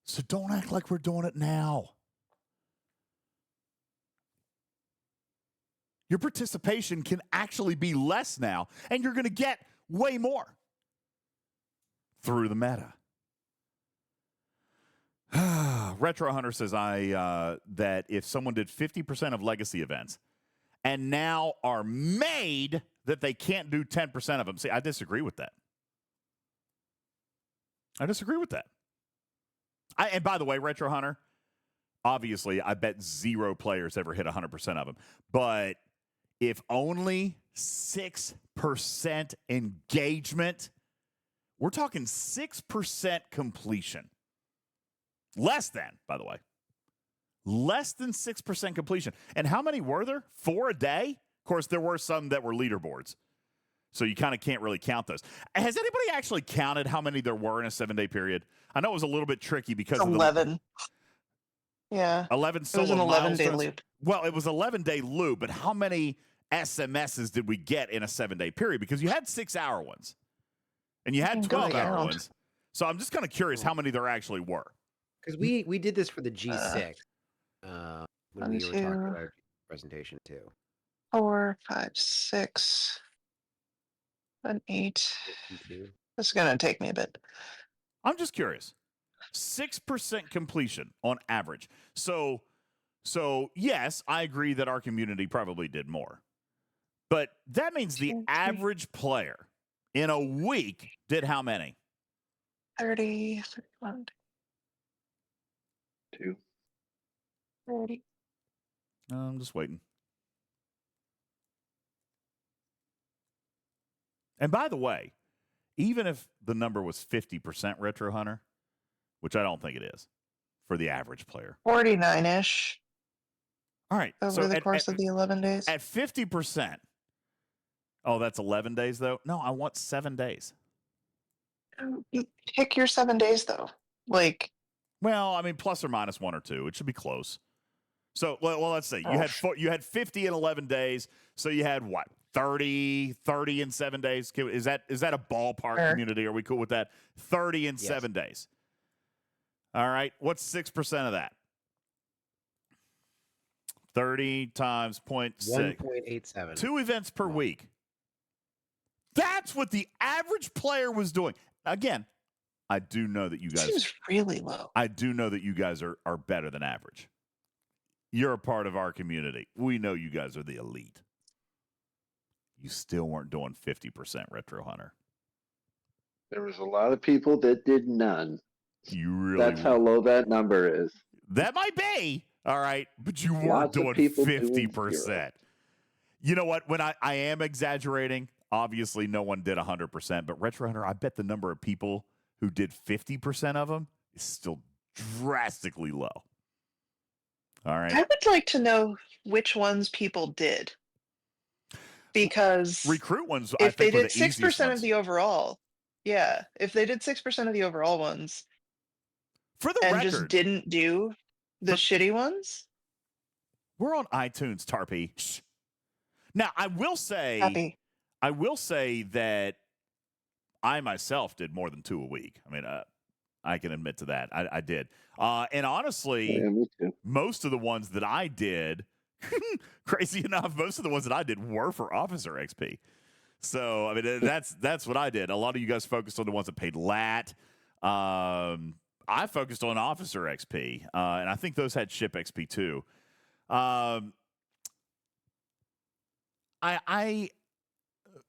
So don't act like we're doing it now. Your participation can actually be less now, and you're going to get way more through the meta. Retro Hunter says that if someone did 50% of legacy events and now are made that they can't do 10% of them. See, I disagree with that. And by the way, Retro Hunter, obviously, I bet 0 players ever hit 100% of them. But if only 6% engagement, we're talking 6% completion. Less than, by the way. Less than 6% completion. And how many were there? 4 a day? Of course, there were some that were leaderboards. So you kind of can't really count those. Has anybody actually counted how many there were in a 7-day period? I know it was a little bit tricky because 11. Yeah. 11 It was an solo 11-day milestones. loop. Well, it was 11-day loop, but how many SMSs did we get in a 7-day period? Because you had 6-hour ones, and you had 12-hour ones. So I'm just kind of curious how many there actually were. Because we did this for the G6 when we were talking about our presentation too. 4, 5, 6, 7, 8. This is going to take me a bit. I'm just curious. 6% completion on average. So yes, I agree that our community probably did more. But that means the average player in a week did how many? 30, 31. 2. 30. I'm just waiting. And by the way, even if the number was 50% Retro Hunter, which I don't think it is for the average player. 49-ish. All right. Over the course of the 11 days. At 50%. Oh, that's 11 days, though? No, I want 7 days. Pick your 7 days, though. Like. Well, I mean, plus or minus 1 or 2. It should be close. So, well, let's see. You had 50 in 11 days. So you had what? 30 in 7 days. Is that a ballpark community? Are we cool with that? 30 in 7 days. All right. What's 6% of that? 30 times 0.6. 1.87. 2 events per week. That's what the average player was doing. Again, I do know that you guys seems really low. I do know that you guys are better than average. You're a part of our community. We know you guys are the elite. You still weren't doing 50% Retro Hunter. There was a lot of people that did none. You really That's how low that number is. That might be. All right. But you weren't Lots doing of people 50%. You know what? When I am exaggerating, obviously no one did 100%. But Retro Hunter, I bet the number of people who did 50% of them is still drastically low. All right. I would like to know which ones people did. Because recruit ones, if they did 6% of the overall, if they did 6% of the overall ones, for the and record, just didn't do the shitty ones, we're on iTunes, Tarpy. Shh. Now, I will say that I myself did more than 2 a week. I mean, I can admit to that. I did, and honestly, most of the ones that I did. Crazy enough, most of the ones that I did were for Officer XP. So, I mean, that's what I did. A lot of you guys focused on the ones that paid lat. I focused on Officer XP, and I think those had Ship XP too. I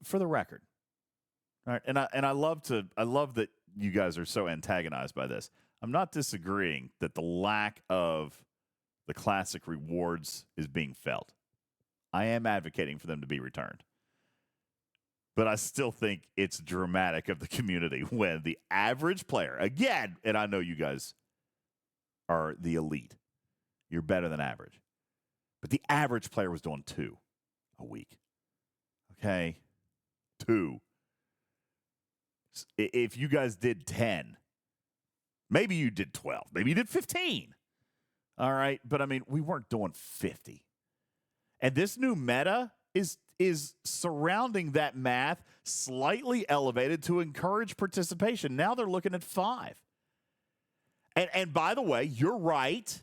for the record, all right, and I love that you guys are so antagonized by this. I'm not disagreeing that the lack of the classic rewards is being felt. I am advocating for them to be returned. But I still think it's dramatic of the community when the average player, again, and I know you guys are the elite. You're better than average. But the average player was doing 2 a week. Okay? 2. if you guys did 10, maybe you did 12, maybe you did 15. All right. But I mean, we weren't doing 50. And this new meta is surrounding that math slightly elevated to encourage participation. Now they're looking at 5. And by the way, you're right.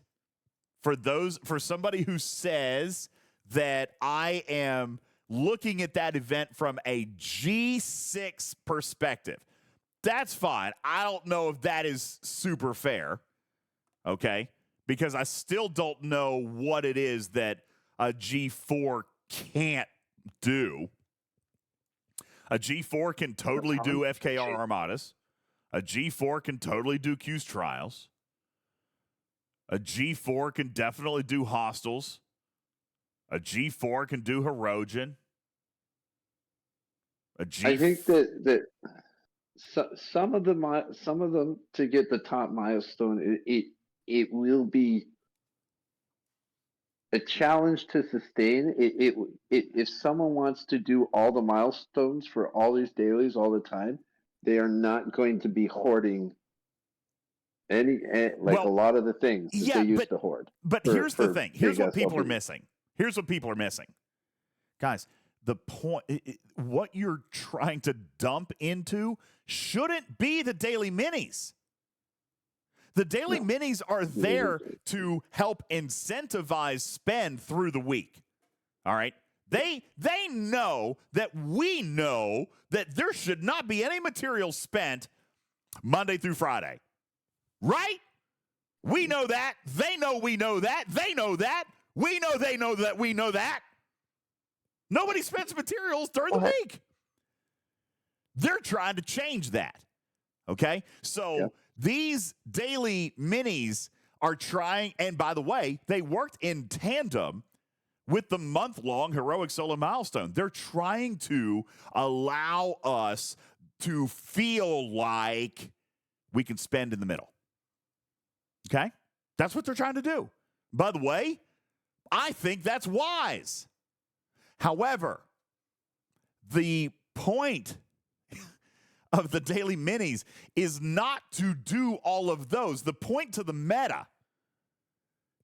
For somebody who says that I am looking at that event from a G6 perspective, that's fine. I don't know if that is super fair, okay? Because I still don't know what it is that a G4 can't do. A G4 can totally do FKR Armadas. A G4 can totally do Q's Trials. A G4 can definitely do Hostels. A G4 can do Herogen. I think that some of them to get the top milestone, it will be a challenge to sustain. If someone wants to do all the milestones for all these dailies all the time, they are not going to be hoarding a lot of the things that they used to hoard. But here's the thing. Here's what people are missing. Here's what people are missing. Guys, the point, what you're trying to dump into shouldn't be the daily minis. The daily minis are there to help incentivize spend through the week. All right? They know that we know that there should not be any material spent Monday through Friday. Right? We know that. They know we know that. They know that. We know they know that we know that. Nobody spends materials during the week. They're trying to change that. Okay? So these daily minis are trying, and by the way, they worked in tandem with the month-long Heroic Solo Milestone. They're trying to allow us to feel like we can spend in the middle. Okay? That's what they're trying to do. By the way, I think that's wise. However, the point of the daily minis is not to do all of those. The point to the meta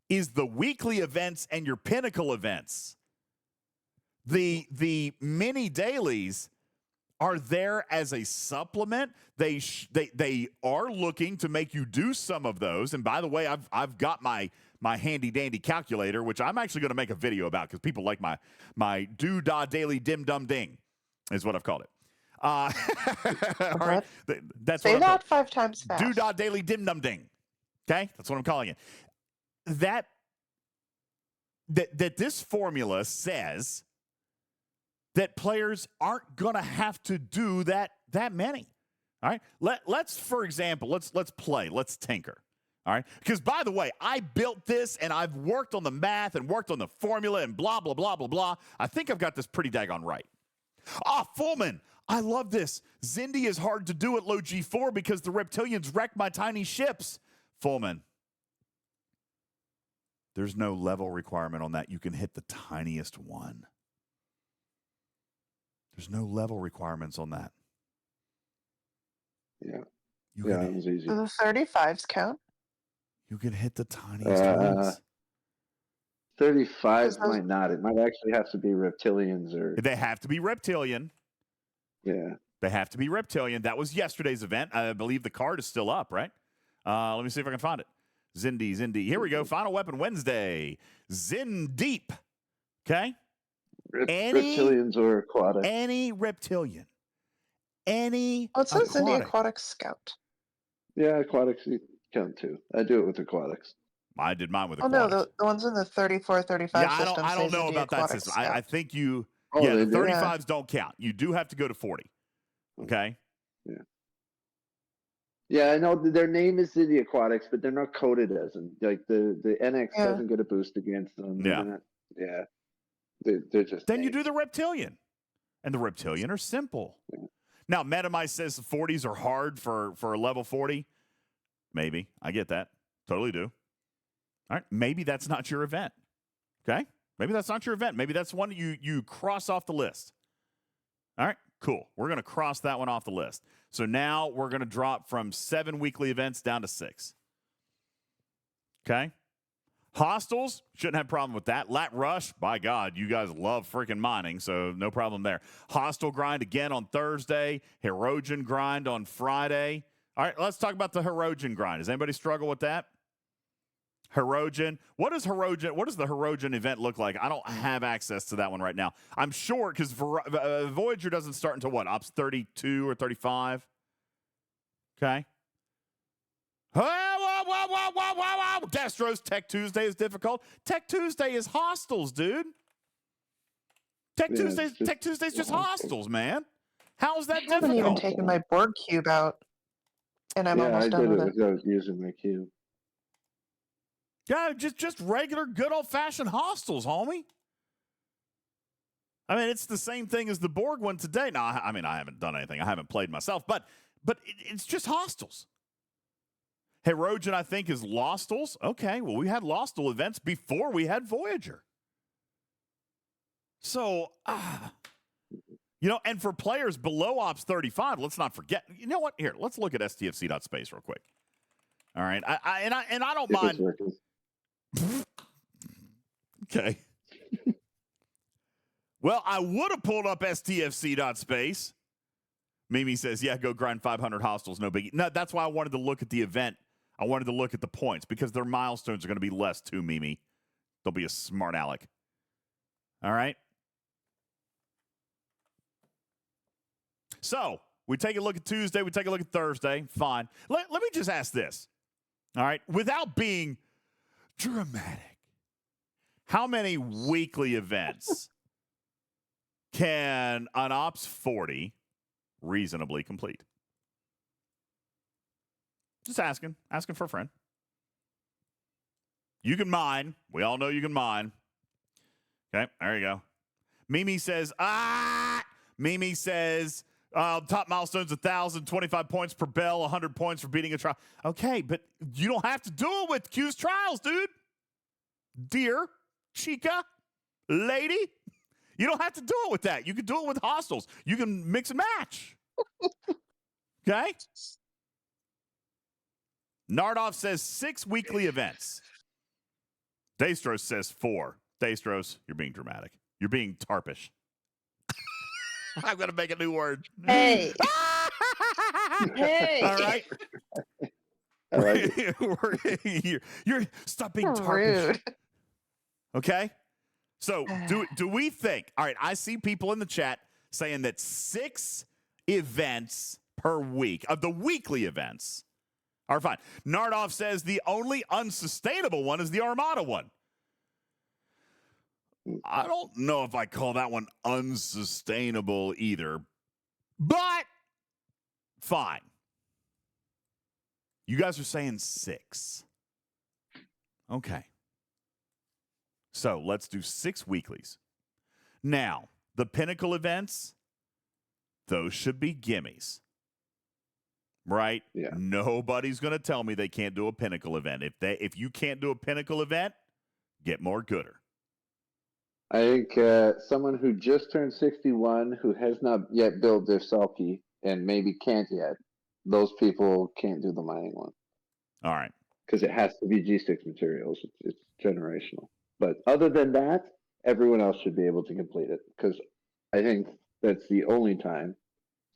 is the weekly events and your pinnacle events. The mini dailies are there as a supplement. They are looking to make you do some of those. And by the way, I've got my handy dandy calculator, which I'm actually going to make a video about because people like my do-da daily dim dum ding is what I've called it. All right. That's Say what that 5 times fast. Do-da daily dim dum ding. Okay? That's what I'm calling it. That this formula says that players aren't going to have to do that many. All right? Let's for example, let's play, let's tinker. All right? Because by the way, I built this and I've worked on the math and worked on the formula and blah blah blah blah blah. I think I've got this pretty daggone right. Fullman, I love this. Zindi is hard to do at low G4 because the reptilians wreck my tiny ships. Fullman, there's no level requirement on that. You can hit the tiniest one. There's no level requirements on that. Yeah. It was easy. Do the 35s count? You can hit the tiniest ones. 35 might not. It might actually have to be reptilians or. They have to be reptilian. Yeah. They have to be reptilian. That was yesterday's event. I believe the card is still up, right? Let me see if I can find it. Zindi. Here we go. Final Weapon Wednesday. Zindeep. Okay? Reptilians or aquatic. Any reptilian. Any it says Zindi Aquatic Scout. Yeah, aquatics count too. I do it with aquatics. I did mine with aquatics. No, the ones in the 34, 35 system. I don't know about that system. I think you... the 35s don't count. You do have to go to 40. Okay? Yeah. Yeah, I know their name is Zindi Aquatics, but they're not coded as them. Like the NX doesn't get a boost against them. Yeah. They're just. Then you do the reptilian, and the reptilian are simple. Yeah. Now, Metamice says the 40s are hard for a level 40. Maybe I get that. Totally do. All right. Maybe that's not your event. Okay. Maybe that's not your event. Maybe that's one you cross off the list. All right. cool. We're going to cross that one off the list. So now we're going to drop from 7 weekly events down to 6. Okay? Hostels, shouldn't have a problem with that. Lat Rush, by God, you guys love freaking mining, so no problem there. Hostel grind again on Thursday. Herogen grind on Friday. All right, let's talk about the Herogen grind. Does anybody struggle with that? Herogen. What does the Herogen event look like? I don't have access to that one right now. I'm sure because Voyager doesn't start until what? Ops 32 or 35? Okay. Destro's Tech Tuesday is difficult. Tech Tuesday is hostels, dude. Tech Tuesday's just hostels, man. How is that difficult? I haven't even taken my Borg cube out, and I'm almost done with it. without using my cube. Yeah, just regular good old-fashioned hostels, homie. I mean, it's the same thing as the Borg one today. Now, I mean, I haven't done anything. I haven't played myself, but it's just hostels. Herogen, I think, is Lostals. Okay, well, we had Lostal events before we had Voyager. So, and for players below Ops 35, let's not forget. You know what? Here, let's look at stfc.space real quick. All right, I don't mind. Okay. Well, I would have pulled up stfc.space. Mimi says, yeah, go grind 500 hostels, no biggie. No, that's why I wanted to look at the event. I wanted to look at the points because their milestones are going to be less too, Mimi. They'll be a smart aleck. All right? So, we take a look at Tuesday. We take a look at Thursday. Fine. Let me just ask this. All right? Without being dramatic, how many weekly events can an Ops 40 reasonably complete? Just asking for a friend. You can mine. We all know you can mine. Okay, there you go. Mimi says, top milestones 1,000, 25 points per bell, 100 points for beating a trial. Okay, but you don't have to do it with Q's trials, dude. Dear Chica, lady, you don't have to do it with that. You can do it with hostels. You can mix and match. Okay? Nardov says 6 weekly events. Dastros says 4. Dastros, you're being dramatic. You're being tarpish. I'm going to make a new word. Hey. Hey. All right. I like it. You're stop being tarpish. Rude. Okay? So, do we think, all right, I see people in the chat saying that 6 events per week of the weekly events are fine. Nardov says the only unsustainable one is the Armada one. I don't know if I call that one unsustainable either, but fine. You guys are saying 6. Okay. So let's do 6 weeklies. Now, the pinnacle events, those should be gimmies. Right? Yeah. Nobody's going to tell me they can't do a pinnacle event. If you can't do a pinnacle event, get more gooder. I think someone who just turned 61, who has not yet built their Selkie and maybe can't yet, those people can't do the mining one. All right. Because it has to be G6 materials. It's generational. But other than that, everyone else should be able to complete it. Because I think that's the only time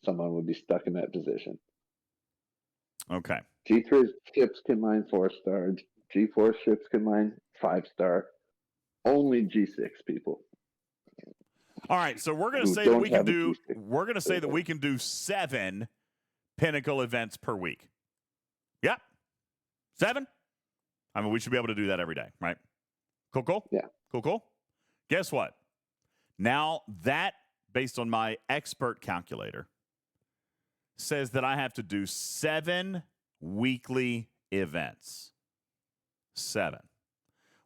someone would be stuck in that position. Okay. G3 ships can mine 4-star. G4 ships can mine 5-star. Only G6 people. All right, so we're going to say that we can do. We're going to say that we can do 7 pinnacle events per week. Yep, 7. I mean, we should be able to do that every day, right? Cool. Yeah. Cool. Guess what? Now that, based on my expert calculator, says that I have to do 7 weekly events. 7.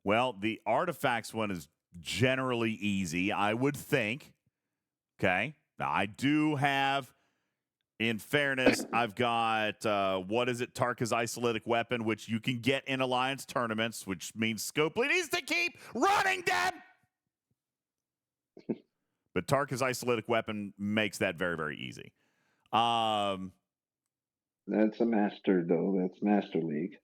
Well, the artifacts one is generally easy, I would think. Okay. Now, I do have, in fairness, I've got, Tarka's Isolytic Weapon, which you can get in Alliance tournaments, which means Scopely needs to keep running them. But Tarka's isolytic weapon makes that very, very easy. That's a master, though. That's Master League.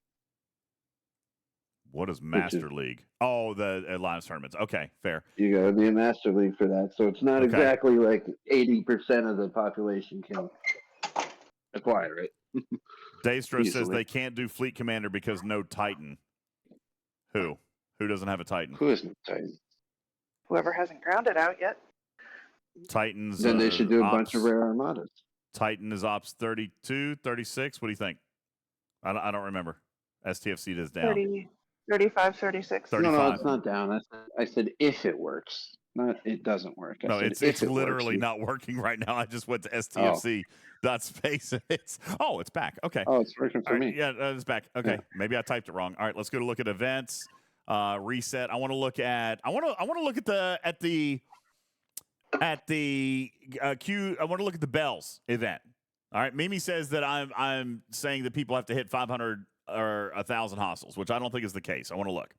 What is Master League? Oh, the Alliance tournaments. Okay, fair. You got to be a Master League for that. So it's not exactly like 80% of the population can acquire it. Daystro says they can't do Fleet Commander because no Titan. Who? Who doesn't have a Titan? Who isn't Titan? Whoever hasn't grounded out yet. Titans. Then they should do a bunch of rare armadas. Titan is Ops 32, 36. What do you think? I don't remember. STFC is down. 30, 35, 36. 35. No, it's not down. I said if it works. Not it doesn't work. No, it's literally not working right now. I just went to STFC. Space. It's back. Okay. Oh, it's working for me. Yeah, it's back. Okay. Yeah. Maybe I typed it wrong. All right, let's go to look at events. Reset. I want to look at the Q. I want to look at the bells event. All right. Mimi says that I'm saying that people have to hit 500 or 1,000 hostiles, which I don't think is the case. I want to look.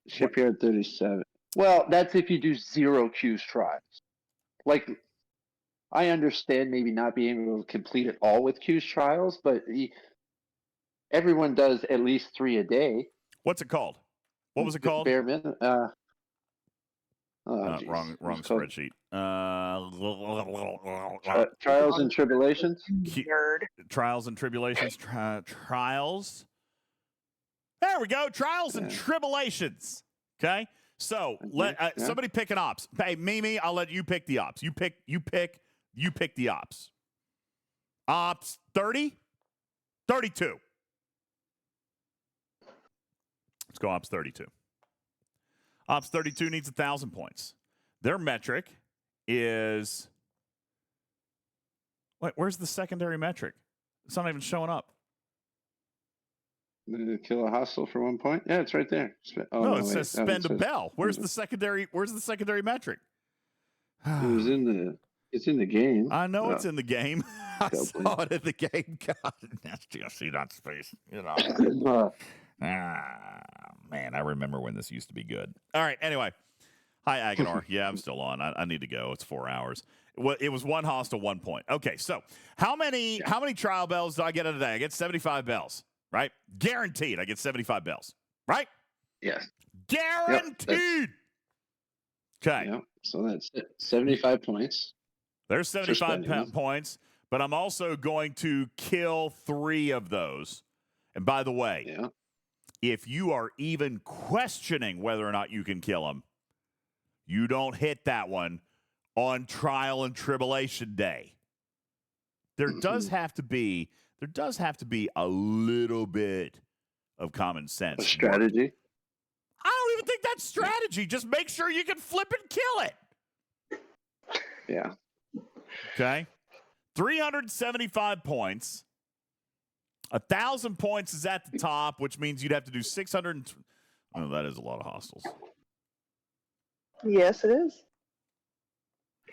Shipyard 37. Well, that's if you do 0 Q's trials. Like, I understand maybe not being able to complete it all with Q's trials, but everyone does at least 3 a day. What's it called? What was it called? Bare minimum. Wrong spreadsheet. Trials and tribulations. Trials and tribulations. Trials. There we go. Trials and tribulations. Okay. So let somebody pick an ops. Hey, Mimi, I'll let you pick the ops. You pick the ops. Ops 30, 32. Let's go ops 32. Ops 32 needs 1,000 points. Their metric is... Wait, where's the secondary metric? It's not even showing up. Kill a hostile for 1 point? Yeah, it's right there. It says spend a bell. Where's the secondary metric? It's in the game. I know it's in the game. I saw it in the game. God, see that space. You know. Man, I remember when this used to be good. All right, anyway. Hi, Agonor. Yeah, I'm still on. I need to go. It's 4 hours. It was 1 hostile, 1 point. Okay, so how many trial bells do I get in a day? I get 75 bells, right? Guaranteed I get 75 bells, right? Yes. Guaranteed. Okay. Yep. So that's it. 75 points. There's 75 points, but I'm also going to kill 3 of those. And by the way, if you are even questioning whether or not you can kill them, you don't hit that one on Trial and Tribulation Day. There does have to be a little bit of common sense. A strategy? I don't even think that's strategy. Just make sure you can flip and kill it. Yeah. Okay. 375 points. 1,000 points is at the top, which means you'd have to do 600. Oh, that is a lot of hostiles. Yes, it is.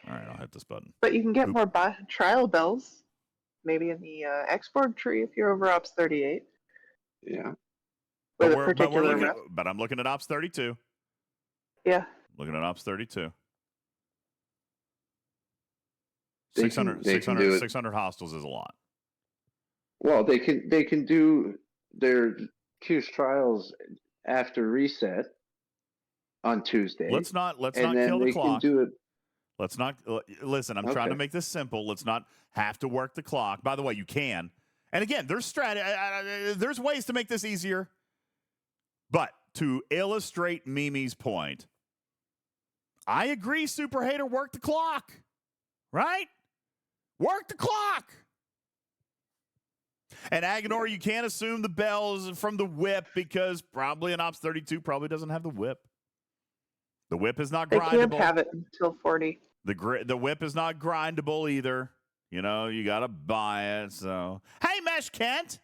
All right, I'll hit this button. But you can get more trial bells, maybe in the export tree if you're over Ops 38. Yeah. But I'm looking at Ops 32. Yeah. Looking at Ops 32. 600 hostiles is a lot. Well, they can do their Q's trials after reset on Tuesday. Let's not kill the clock. Let's not listen. I'm trying to make this simple. Let's not have to work the clock. By the way, you can. And again, there's there's ways to make this easier. But to illustrate Mimi's point, I agree. Super Hater, work the clock, right? Work the clock. And Agonor, you can't assume the bells from the whip because probably an Ops 32 probably doesn't have the whip. The whip is not grindable. They can't have it until 40. The whip is not grindable either. You know, you got to buy it. So, hey, Mesh Kent,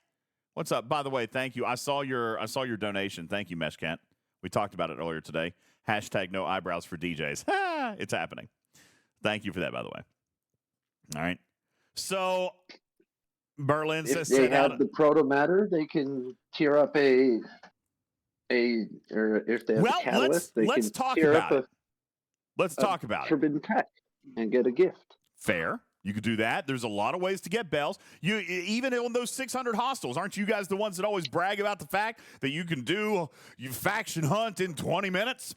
what's up? By the way, thank you. I saw your donation. Thank you, Mesh Kent. We talked about it earlier today. Hashtag no eyebrows for DJs. It's happening. Thank you for that, by the way. All right. So Berlin says if they have the proto matter, they can tear up or if they have a catalyst, they can tear up Let's talk about it. Forbidden Tech and get a gift. Fair. You could do that. There's a lot of ways to get bells. You even on those 600 hostels, aren't you guys the ones that always brag about the fact that you can do your faction hunt in 20 minutes?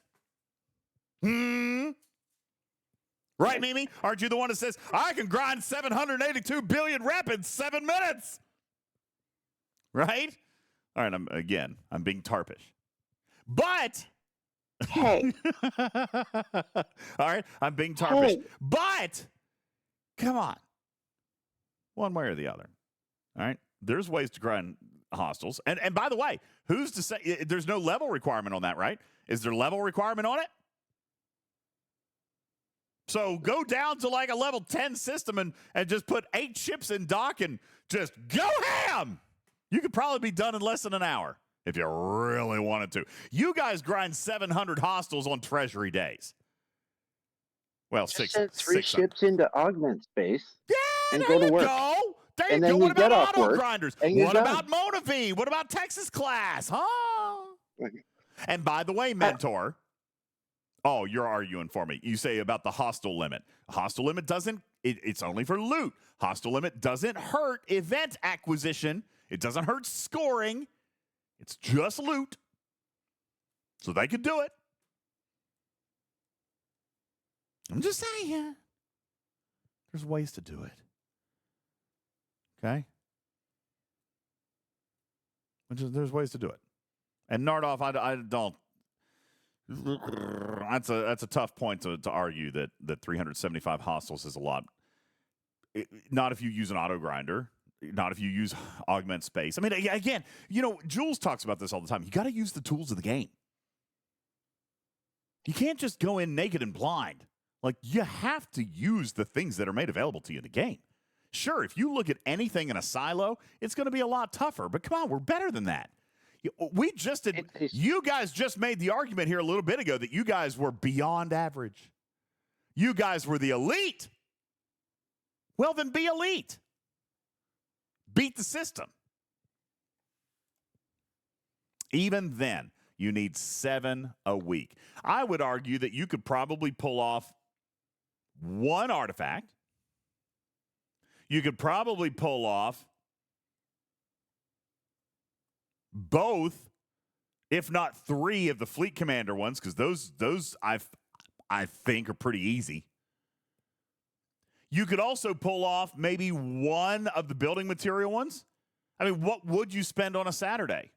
Right, Mimi? Aren't you the one that says, I can grind 782 billion rep in 7 minutes? Right? All right, I'm being tarpish. But hey. All right, I'm being tarpish. Hey. But come on. One way or the other. All right? There's ways to grind hostels. And by the way, who's to say there's no level requirement on that, right? Is there level requirement on it? So go down to like a level 10 system and just put 8 ships in dock and just go ham. You could probably be done in less than an hour if you really wanted to. You guys grind 700 hostels on treasury days. Well, Just 600. send 3 ships into augment space. Yeah, and there go to you work. go. There you And go. then What you about get off auto work, grinders? and you're What done. about Mona V? What about Texas class? Huh? And by the way, Mentor. Oh, you're arguing for me. You say about the hostile limit. Hostile limit doesn't, it's only for loot. Hostile limit doesn't hurt event acquisition. It doesn't hurt scoring. It's just loot. So they could do it. I'm just saying. There's ways to do it. Okay? There's ways to do it. And Nardoff, I don't. That's a tough point to argue that 375 hostels is a lot. Not if you use an auto grinder. Not if you use augment space. I mean, again, Jules talks about this all the time. You got to use the tools of the game. You can't just go in naked and blind. Like, you have to use the things that are made available to you in the game. Sure, if you look at anything in a silo, it's going to be a lot tougher. But come on, we're better than that. You guys just made the argument here a little bit ago that you guys were beyond average. You guys were the elite. Well, then be elite. Beat the system. Even then, you need 7 a week. I would argue that you could probably pull off 1 artifact. You could probably pull off both, if not 3 of the fleet commander ones, because those I think are pretty easy. You could also pull off maybe 1 of the building material ones. I mean, what would you spend on a Saturday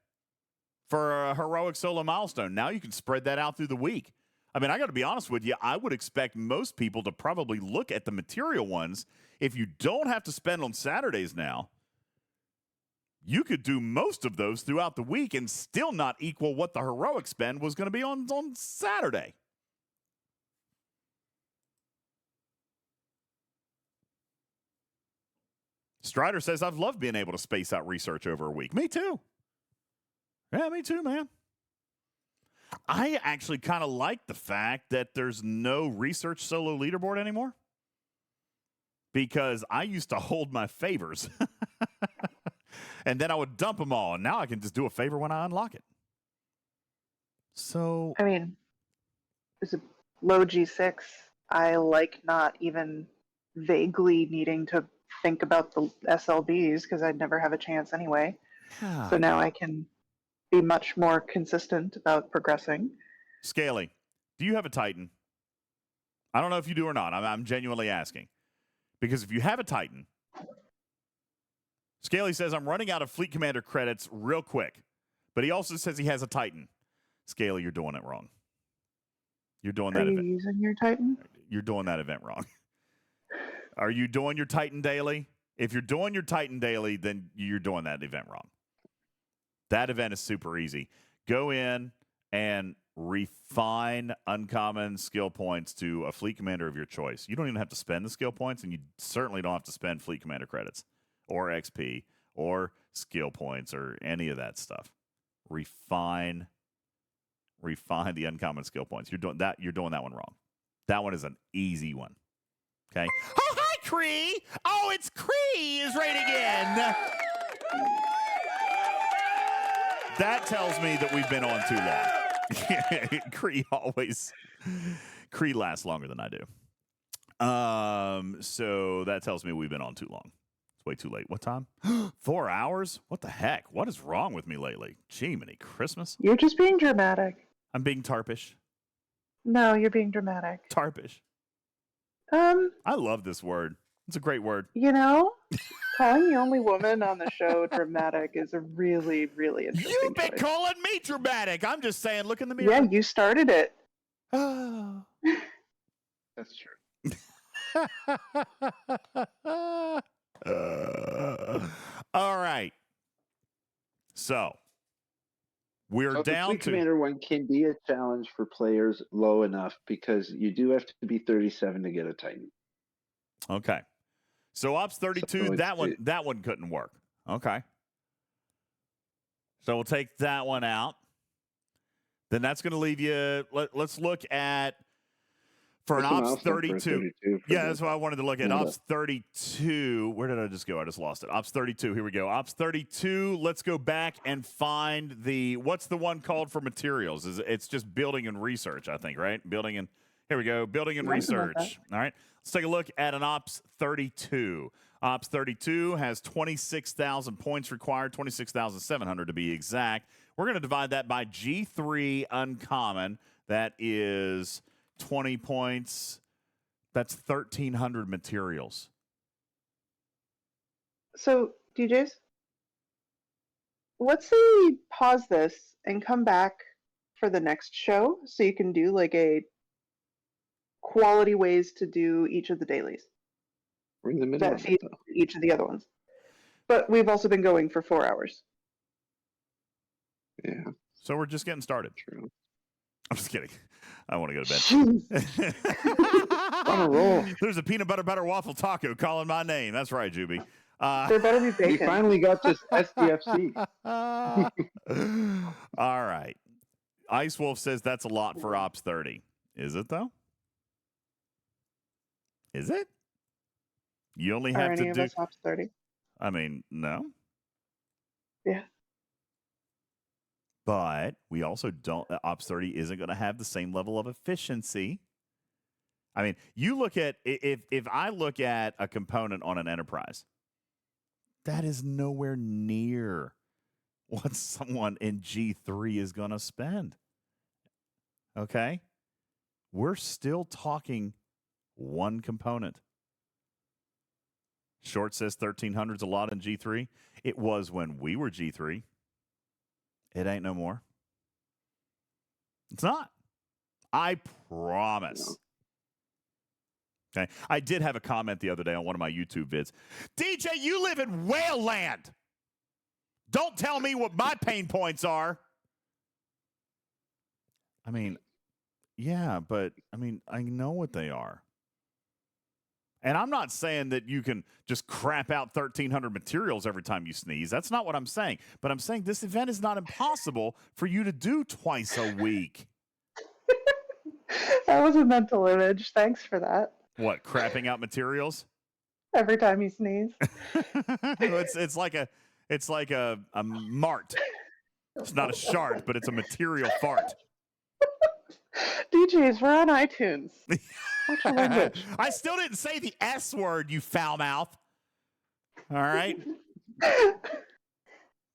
for a heroic solo milestone? Now you can spread that out through the week. I mean, I got to be honest with you. I would expect most people to probably look at the material ones. If you don't have to spend on Saturdays now, you could do most of those throughout the week and still not equal what the heroic spend was going to be on Saturday. Strider says, I've loved being able to space out research over a week. Me too. Yeah, me too, man. I actually kind of like the fact that there's no research solo leaderboard anymore, because I used to hold my favors and then I would dump them all. And now I can just do a favor when I unlock it. So, I mean, as a low G6, I like not even vaguely needing to think about the SLBs because I'd never have a chance anyway. Yeah. So now I can be much more consistent about progressing. Scaly, do you have a Titan? I don't know if you do or not. I'm genuinely asking. Because if you have a Titan, Scaly says, I'm running out of Fleet Commander credits real quick. But he also says he has a Titan. Scaly, you're doing it wrong. You're doing that event. Are you using your Titan? You're doing that event wrong. Are you doing your Titan daily? If you're doing your Titan daily, then you're doing that event wrong. That event is super easy. Go in and refine uncommon skill points to a fleet commander of your choice. You don't even have to spend the skill points, and you certainly don't have to spend fleet commander credits or XP or skill points or any of that stuff. Refine the uncommon skill points. You're doing that one wrong. That one is an easy one. Okay. Oh, hi, Cree. Oh, it's Cree is right again. That tells me that we've been on too long. Cree Creed lasts longer than I do. So that tells me we've been on too long. It's way too late. What time? 4 hours? What the heck? What is wrong with me lately? Jiminy Christmas. You're just being dramatic. I'm being tarpish. No, you're being dramatic. Tarpish. I love this word. It's a great word. You know, calling the only woman on the show dramatic is a really, really interesting You've been choice. calling me dramatic. I'm just saying, look in the mirror. Yeah, you started it. That's true. All right. So we're So the down Fleet to Commander one can be a challenge for players low enough because you do have to be 37 to get a Titan. okay. So Ops 32, So that one couldn't work. Okay. So we'll take that one out. Then that's going to leave you. Let's look at for an What's the Ops milestone for a 32. 32 for Yeah, the- that's what I wanted to look at. Yeah. Ops 32. Where did I just go? I just lost it. Ops 32. Here we go. Ops 32. Let's go back and find the what's the one called for materials? It's just building and research, I think, right? Building and here we go. Building and Something like research. All right. Let's take a look at an Ops 32. Ops 32 has 26,000 points required, 26,700 to be exact. We're going to divide that by G3 uncommon. That is 20 points. That's 1,300 materials. So, DJs, let's say pause this and come back for the next show so you can do like a quality ways to do each of the dailies We're in the middle that of it, feed though. each of the other ones. But we've also been going for 4 hours. Yeah, So we're just getting started. true. I'm just kidding. I want to go to bed. On a roll. There's a peanut butter waffle taco calling my name. That's right, Juby. There better be We bacon. finally got to SDFC. All right. Ice Wolf says that's a lot for Ops 30. Is it, though? Is it? You only Are have any to of do. us Ops 30? I mean, no. Yeah. But we also don't. Ops 30 isn't going to have the same level of efficiency. I mean, you look at if I look at a component on an enterprise, that is nowhere near what someone in G3 is going to spend. Okay? We're still talking one component. Short says 1,300 is a lot in G3. It was when we were G3. It ain't no more. It's not. I promise. Okay. I did have a comment the other day on one of my YouTube vids. DJ, you live in whale land. Don't tell me what my pain points are. I mean, yeah, but I mean, I know what they are. And I'm not saying that you can just crap out 1,300 materials every time you sneeze. That's not what I'm saying. But I'm saying this event is not impossible for you to do twice a week. That was a mental image. Thanks for that. What, crapping out materials? Every time you sneeze. it's like a mart. It's not a shart, but it's a material fart. DJs, we're on iTunes. Watch your language. I still didn't say the S word, you foul mouth. All right.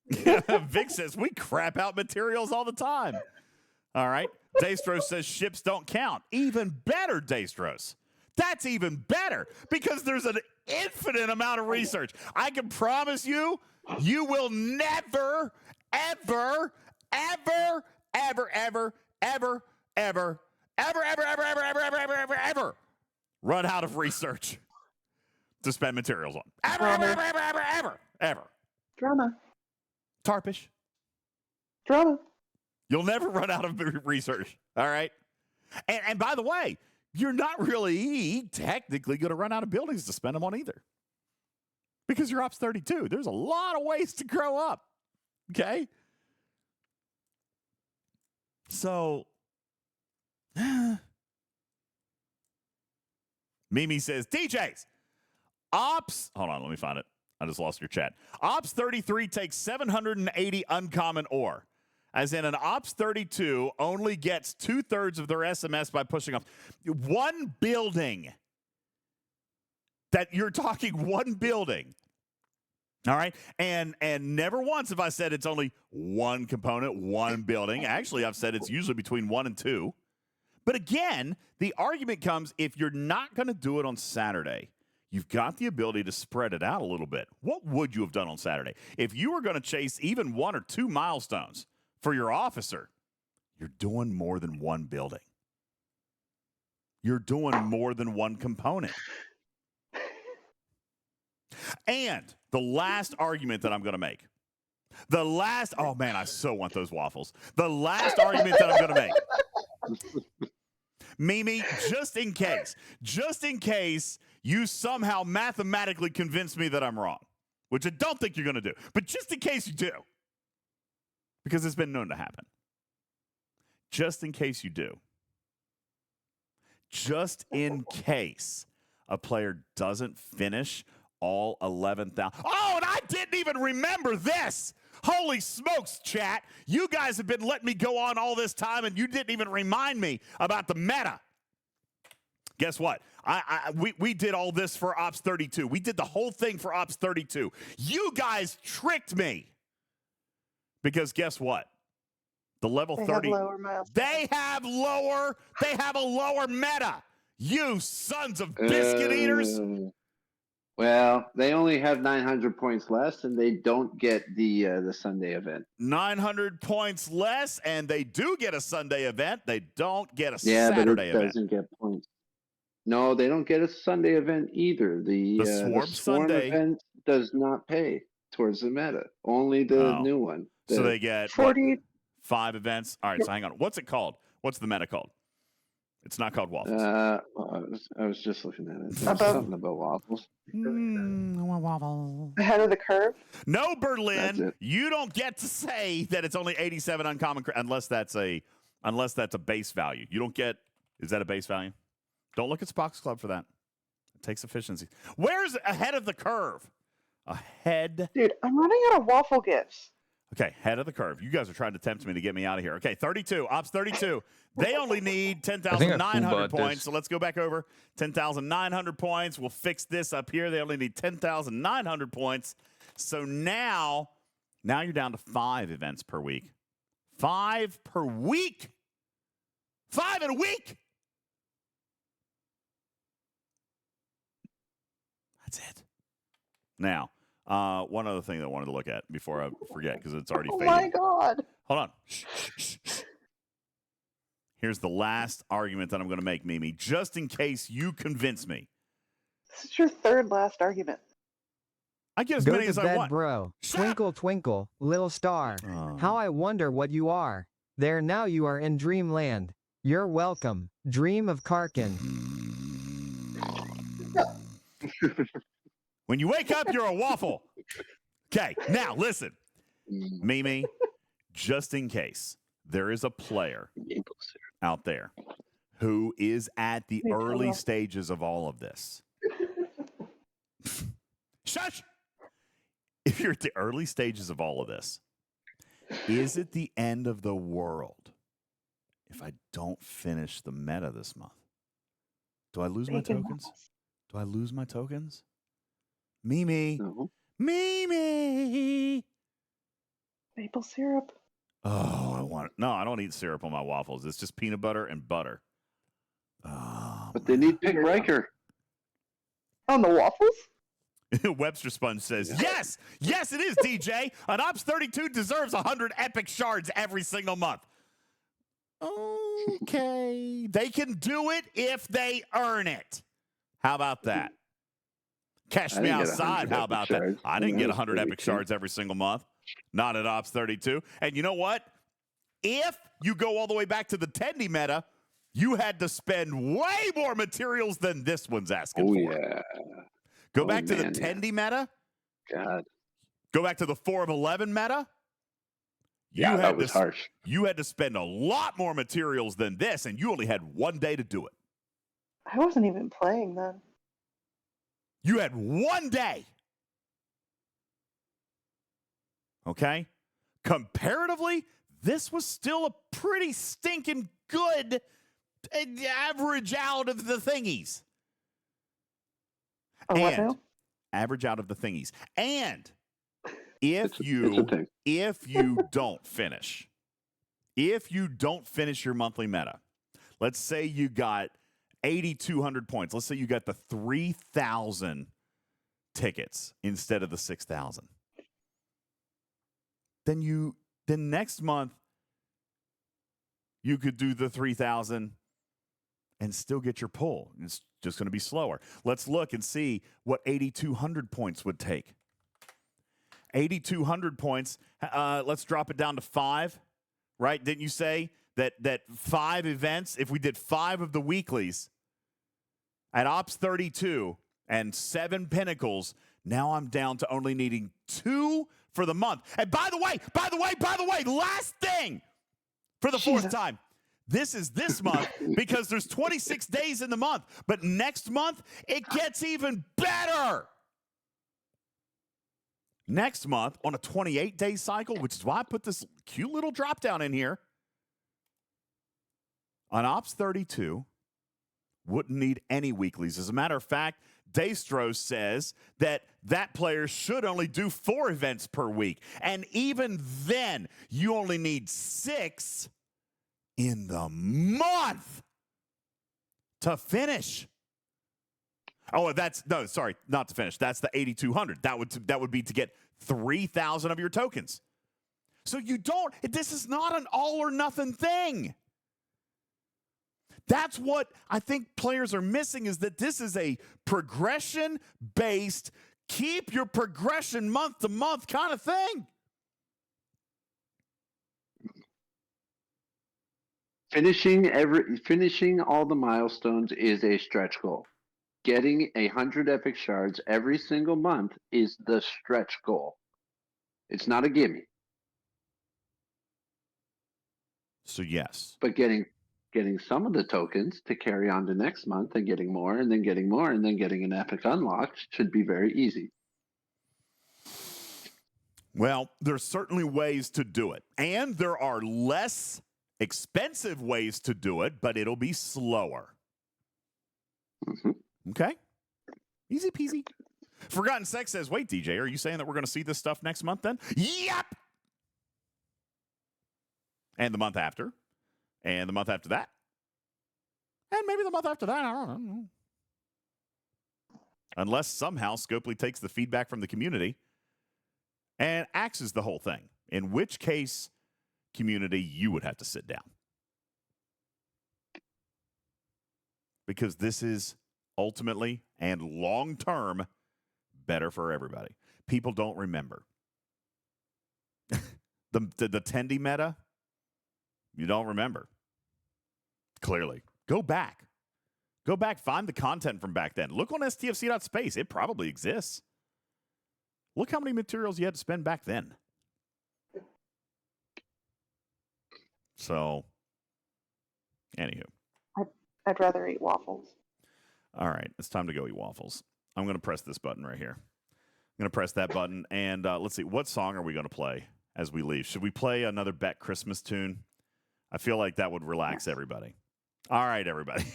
Vic says we crap out materials all the time. All right. Dastros says ships don't count. Even better, Dastros. That's even better because there's an infinite amount of research. I can promise you, you will never, ever, ever, ever, ever, ever, ever, ever, ever, ever, ever, ever, ever, ever, ever, ever run out of research to spend materials on. Ever, ever, ever, ever, ever, ever, ever. Drama. Tarpish. Drama. You'll never run out of research. All right. And by the way, you're not really technically going to run out of buildings to spend them on either. Because you're Ops 32. There's a lot of ways to grow up. Okay. So, Mimi says, DJs, Ops, hold on, let me find it. I just lost your chat. Ops 33 takes 780 uncommon ore. As in, an Ops 32 only gets 2/3 of their SMS by pushing off. One building. That you're talking one building. All right. And never once have I said it's only one component, one building. Actually, I've said it's usually between 1 and 2. But again, the argument comes if you're not going to do it on Saturday, you've got the ability to spread it out a little bit. What would you have done on Saturday? If you were going to chase even 1 or 2 milestones for your officer, you're doing more than one building. You're doing more than one component. And the last argument that I'm going to make, oh man, I so want those waffles. The last argument that I'm going to make, Mimi, just in case you somehow mathematically convince me that I'm wrong, which I don't think you're going to do, but just in case you do, because it's been known to happen. Just in case you do. Just in case a player doesn't finish all 11,000. Oh, and I didn't even remember this. Holy smokes, chat. You guys have been letting me go on all this time, and you didn't even remind me about the meta. Guess what? We did all this for Ops 32. We did the whole thing for Ops 32. You guys tricked me. Because guess what? The level 30. They have a lower meta. You sons of biscuit eaters. Well, they only have 900 points less, and they don't get the Sunday event. 900 points less, and they do get a Sunday event. They don't get a but Saturday it event. doesn't get points. No, they don't get a Sunday event either. The Swarm Sunday event does not pay towards the meta. Only the new one. So they get 40. 5 events. All right, so hang on. What's it called? What's the meta called? It's not called waffles. I was just looking at it. There's something about waffles. Ahead of the curve? No, Berlin. You don't get to say that it's only 87 uncommon unless that's a base value. You don't get. Is that a base value? Don't look at Spock's Club for that. It takes efficiency. Where's ahead of the curve? Ahead. Dude, I'm running out of waffle gifts. Okay, head of the curve. You guys are trying to tempt me to get me out of here. Okay, 32. Ops 32. They only need 10,900 points. So let's go back over. 10,900 points. We'll fix this up here. They only need 10,900 points. So now you're down to 5 events per week. 5 per week. 5 in a week. That's it. Now, one other thing that I wanted to look at before I forget, because it's already faded. Oh my God. Hold on. Shh. Here's the last argument that I'm going to make, Mimi, just in case you convince me. This is your third last argument. I get as Go many to as I bed, want. bro. Twinkle, twinkle, little star. How I wonder what you are. There now you are in dreamland. You're welcome. Dream of Karkin. When you wake up, you're a waffle. Okay, now listen. Mimi, just in case there is a player out there who is at the early stages of all of this. Shush! If you're at the early stages of all of this, is it the end of the world if I don't finish the meta this month? Do I lose my tokens? Do I lose my tokens? Mimi. No. Mimi. Maple syrup. Oh, I don't eat syrup on my waffles. It's just peanut butter and butter. Oh, but they need Pig Riker. On the waffles? Webster Sponge says, yes, it is, DJ. An Ops 32 deserves 100 epic shards every single month. Okay. They can do it if they earn it. How about that? Cash me outside. How about that? I didn't get 100 epic shards every single month. Not at Ops 32. And you know what? If you go all the way back to the Tendy meta, you had to spend way more materials than this one's asking for. Yeah. Go back to the Tendy meta. God. Go back to the 4 of 11 meta. That was harsh. You had to spend a lot more materials than this, and you only had 1 day to do it. I wasn't even playing then. You had 1 day. Okay? Comparatively, this was still a pretty stinking good average out of the thingies. What now? Average out of the thingies. And if you don't finish your monthly meta, let's say you got 8,200 points. Let's say you got the 3,000 tickets instead of the 6,000. Then next month you could do the 3,000 and still get your pull. It's just going to be slower. Let's look and see what 8,200 points would take. 8,200 points. Let's drop it down to 5. Right? Didn't you say that 5 events? If we did 5 of the weeklies at Ops 32 and 7 pinnacles, now I'm down to only needing 2 for the month. And by the way, last thing for the 4th time. This is this month because there's 26 days in the month. But next month, it gets even better. Next month, on a 28-day cycle, which is why I put this cute little drop down in here, on Ops 32, wouldn't need any weeklies. As a matter of fact, Daystro says that player should only do 4 events per week. And even then, you only need 6 in the month to finish. Oh, not to finish. That's the 8,200. That would be to get 3,000 of your tokens. So this is not an all or nothing thing. That's what I think players are missing, is that this is a progression-based, keep your progression month to month kind of thing. Finishing all the milestones is a stretch goal. Getting 100 epic shards every single month is the stretch goal. It's not a gimme. So yes. But getting some of the tokens to carry on to next month and getting more and then getting more and then getting an epic unlock should be very easy. Well, there's certainly ways to do it. And there are less expensive ways to do it, but it'll be slower. Mm-hmm. Okay? Easy peasy. Forgotten Sex says, wait, DJ, are you saying that we're going to see this stuff next month then? Yep! And the month after. And the month after that. And maybe the month after that. I don't know. Unless somehow Scopely takes the feedback from the community and axes the whole thing. In which case, community, you would have to sit down. Because this is ultimately and long-term better for everybody. People don't remember. the Tendy meta, you don't remember. Clearly. Go back. Go back, find the content from back then. Look on stfc.space. It probably exists. Look how many materials you had to spend back then. So, anywho. I'd rather eat waffles. All right, it's time to go eat waffles. I'm going to press this button right here. I'm going to press that button, and let's see. What song are we going to play as we leave? Should we play another Beck Christmas tune? I feel like that would relax everybody. All right, everybody.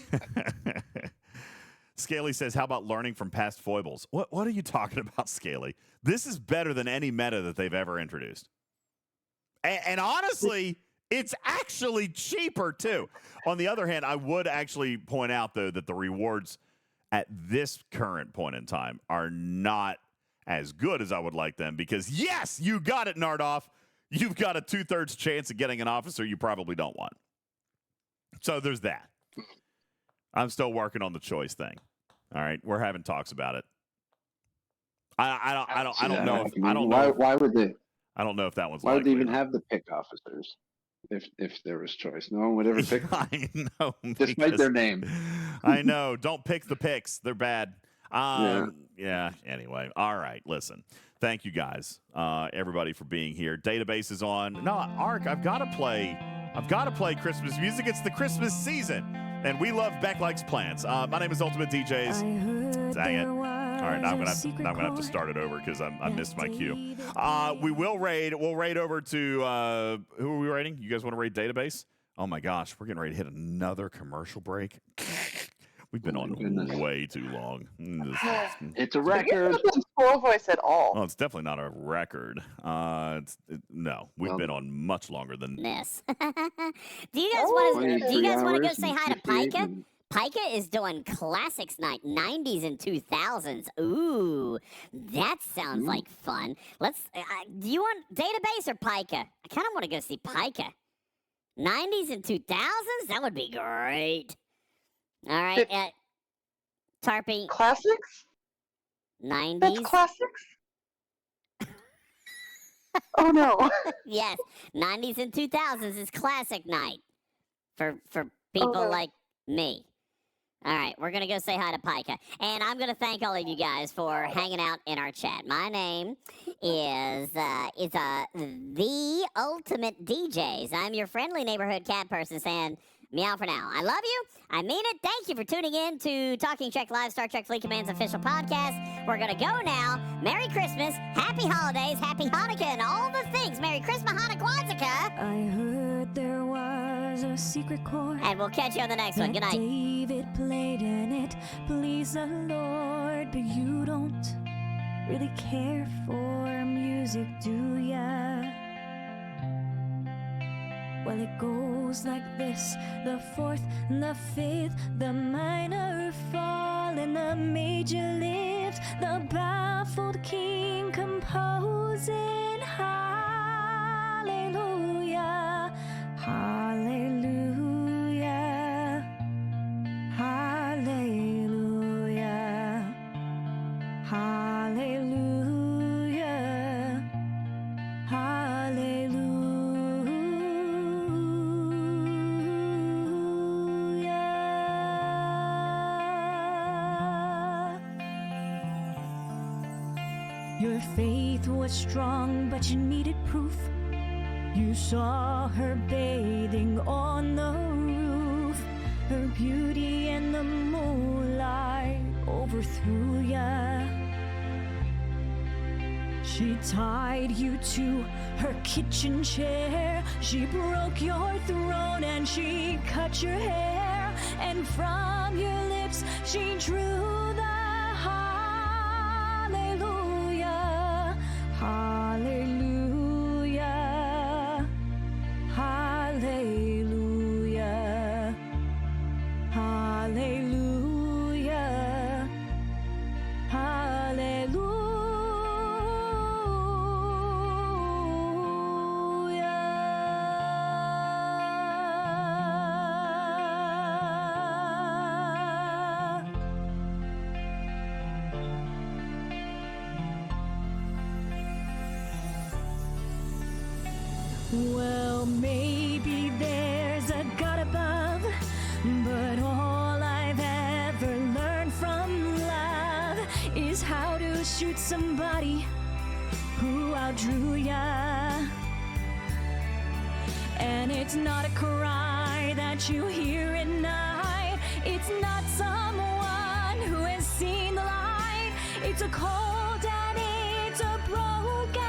Scaly says, how about learning from past foibles? What are you talking about, Scaly? This is better than any meta that they've ever introduced. And honestly, it's actually cheaper, too. On the other hand, I would actually point out, though, that the rewards at this current point in time are not as good as I would like them because, yes, you got it, Nardoff. You've got a 2/3 chance of getting an officer you probably don't want. So there's that. I'm still working on the choice thing. All right, we're having talks about it. I don't know. Why would they? I don't know if that one's. Why would they even have the pick officers? If there was choice, no one would ever pick them. I know. Despite their name. I know. Don't pick the picks. They're bad. Yeah. Anyway. All right. Listen. Thank you guys, everybody, for being here. Database is on. No, Ark, I've got to play Christmas music. It's the Christmas season, and we love Beck Likes Plants. My name is Ultimate DJs. Dang it. All right, now I'm gonna have to start it over because I missed my cue. We'll raid over to who are we raiding? You guys want to raid database? Oh my gosh, we're getting ready to hit another commercial break. We've been on way too long. It's a record. It's not full voice at all. Well, it's definitely not a record. No, we've been on much longer than this. Do you guys want to go say hi to Pika? Pika is doing classics night, 90s and 2000s. Ooh, that sounds like fun. Let's. Do you want database or Pika? I kind of want to go see Pika. 90s and 2000s? That would be great. All right, Tarpy. Classics? 90s? That's classics? Oh, no. Yes, 90s and 2000s is classic night for people like me. All right, we're going to go say hi to Pika. And I'm going to thank all of you guys for hanging out in our chat. My name is The Ultimate DJs. I'm your friendly neighborhood cat person saying meow for now. I love you. I mean it. Thank you for tuning in to Talking Trek Live, Star Trek Fleet Command's official podcast. We're going to go now. Merry Christmas, Happy Holidays, Happy Hanukkah, and all the things. Merry Christmas, Hanukkah. I heard there was a secret chord. And we'll catch you on the next one. Good night. David played in it, please the Lord, but you don't really care for music, do ya? Well, it goes like this: the fourth, the fifth, the minor fall, and the major lift, the baffled king composing hallelujah, hallelujah, hallelujah, hallelujah, hallelujah. Your faith was strong, but you needed proof. You saw her bathing on the roof. Her beauty and the moonlight overthrew ya. She tied you to her kitchen chair. She broke your throne and she cut your hair. And from your lips she drew the hallelujah, hallelujah, hallelujah, hallelujah, hallelujah. Well, maybe there's a God above, but all I've ever learned from love is how to shoot somebody who outdrew ya. And it's not a cry that you hear at night. It's not someone who has seen the light. It's a cold and it's a broken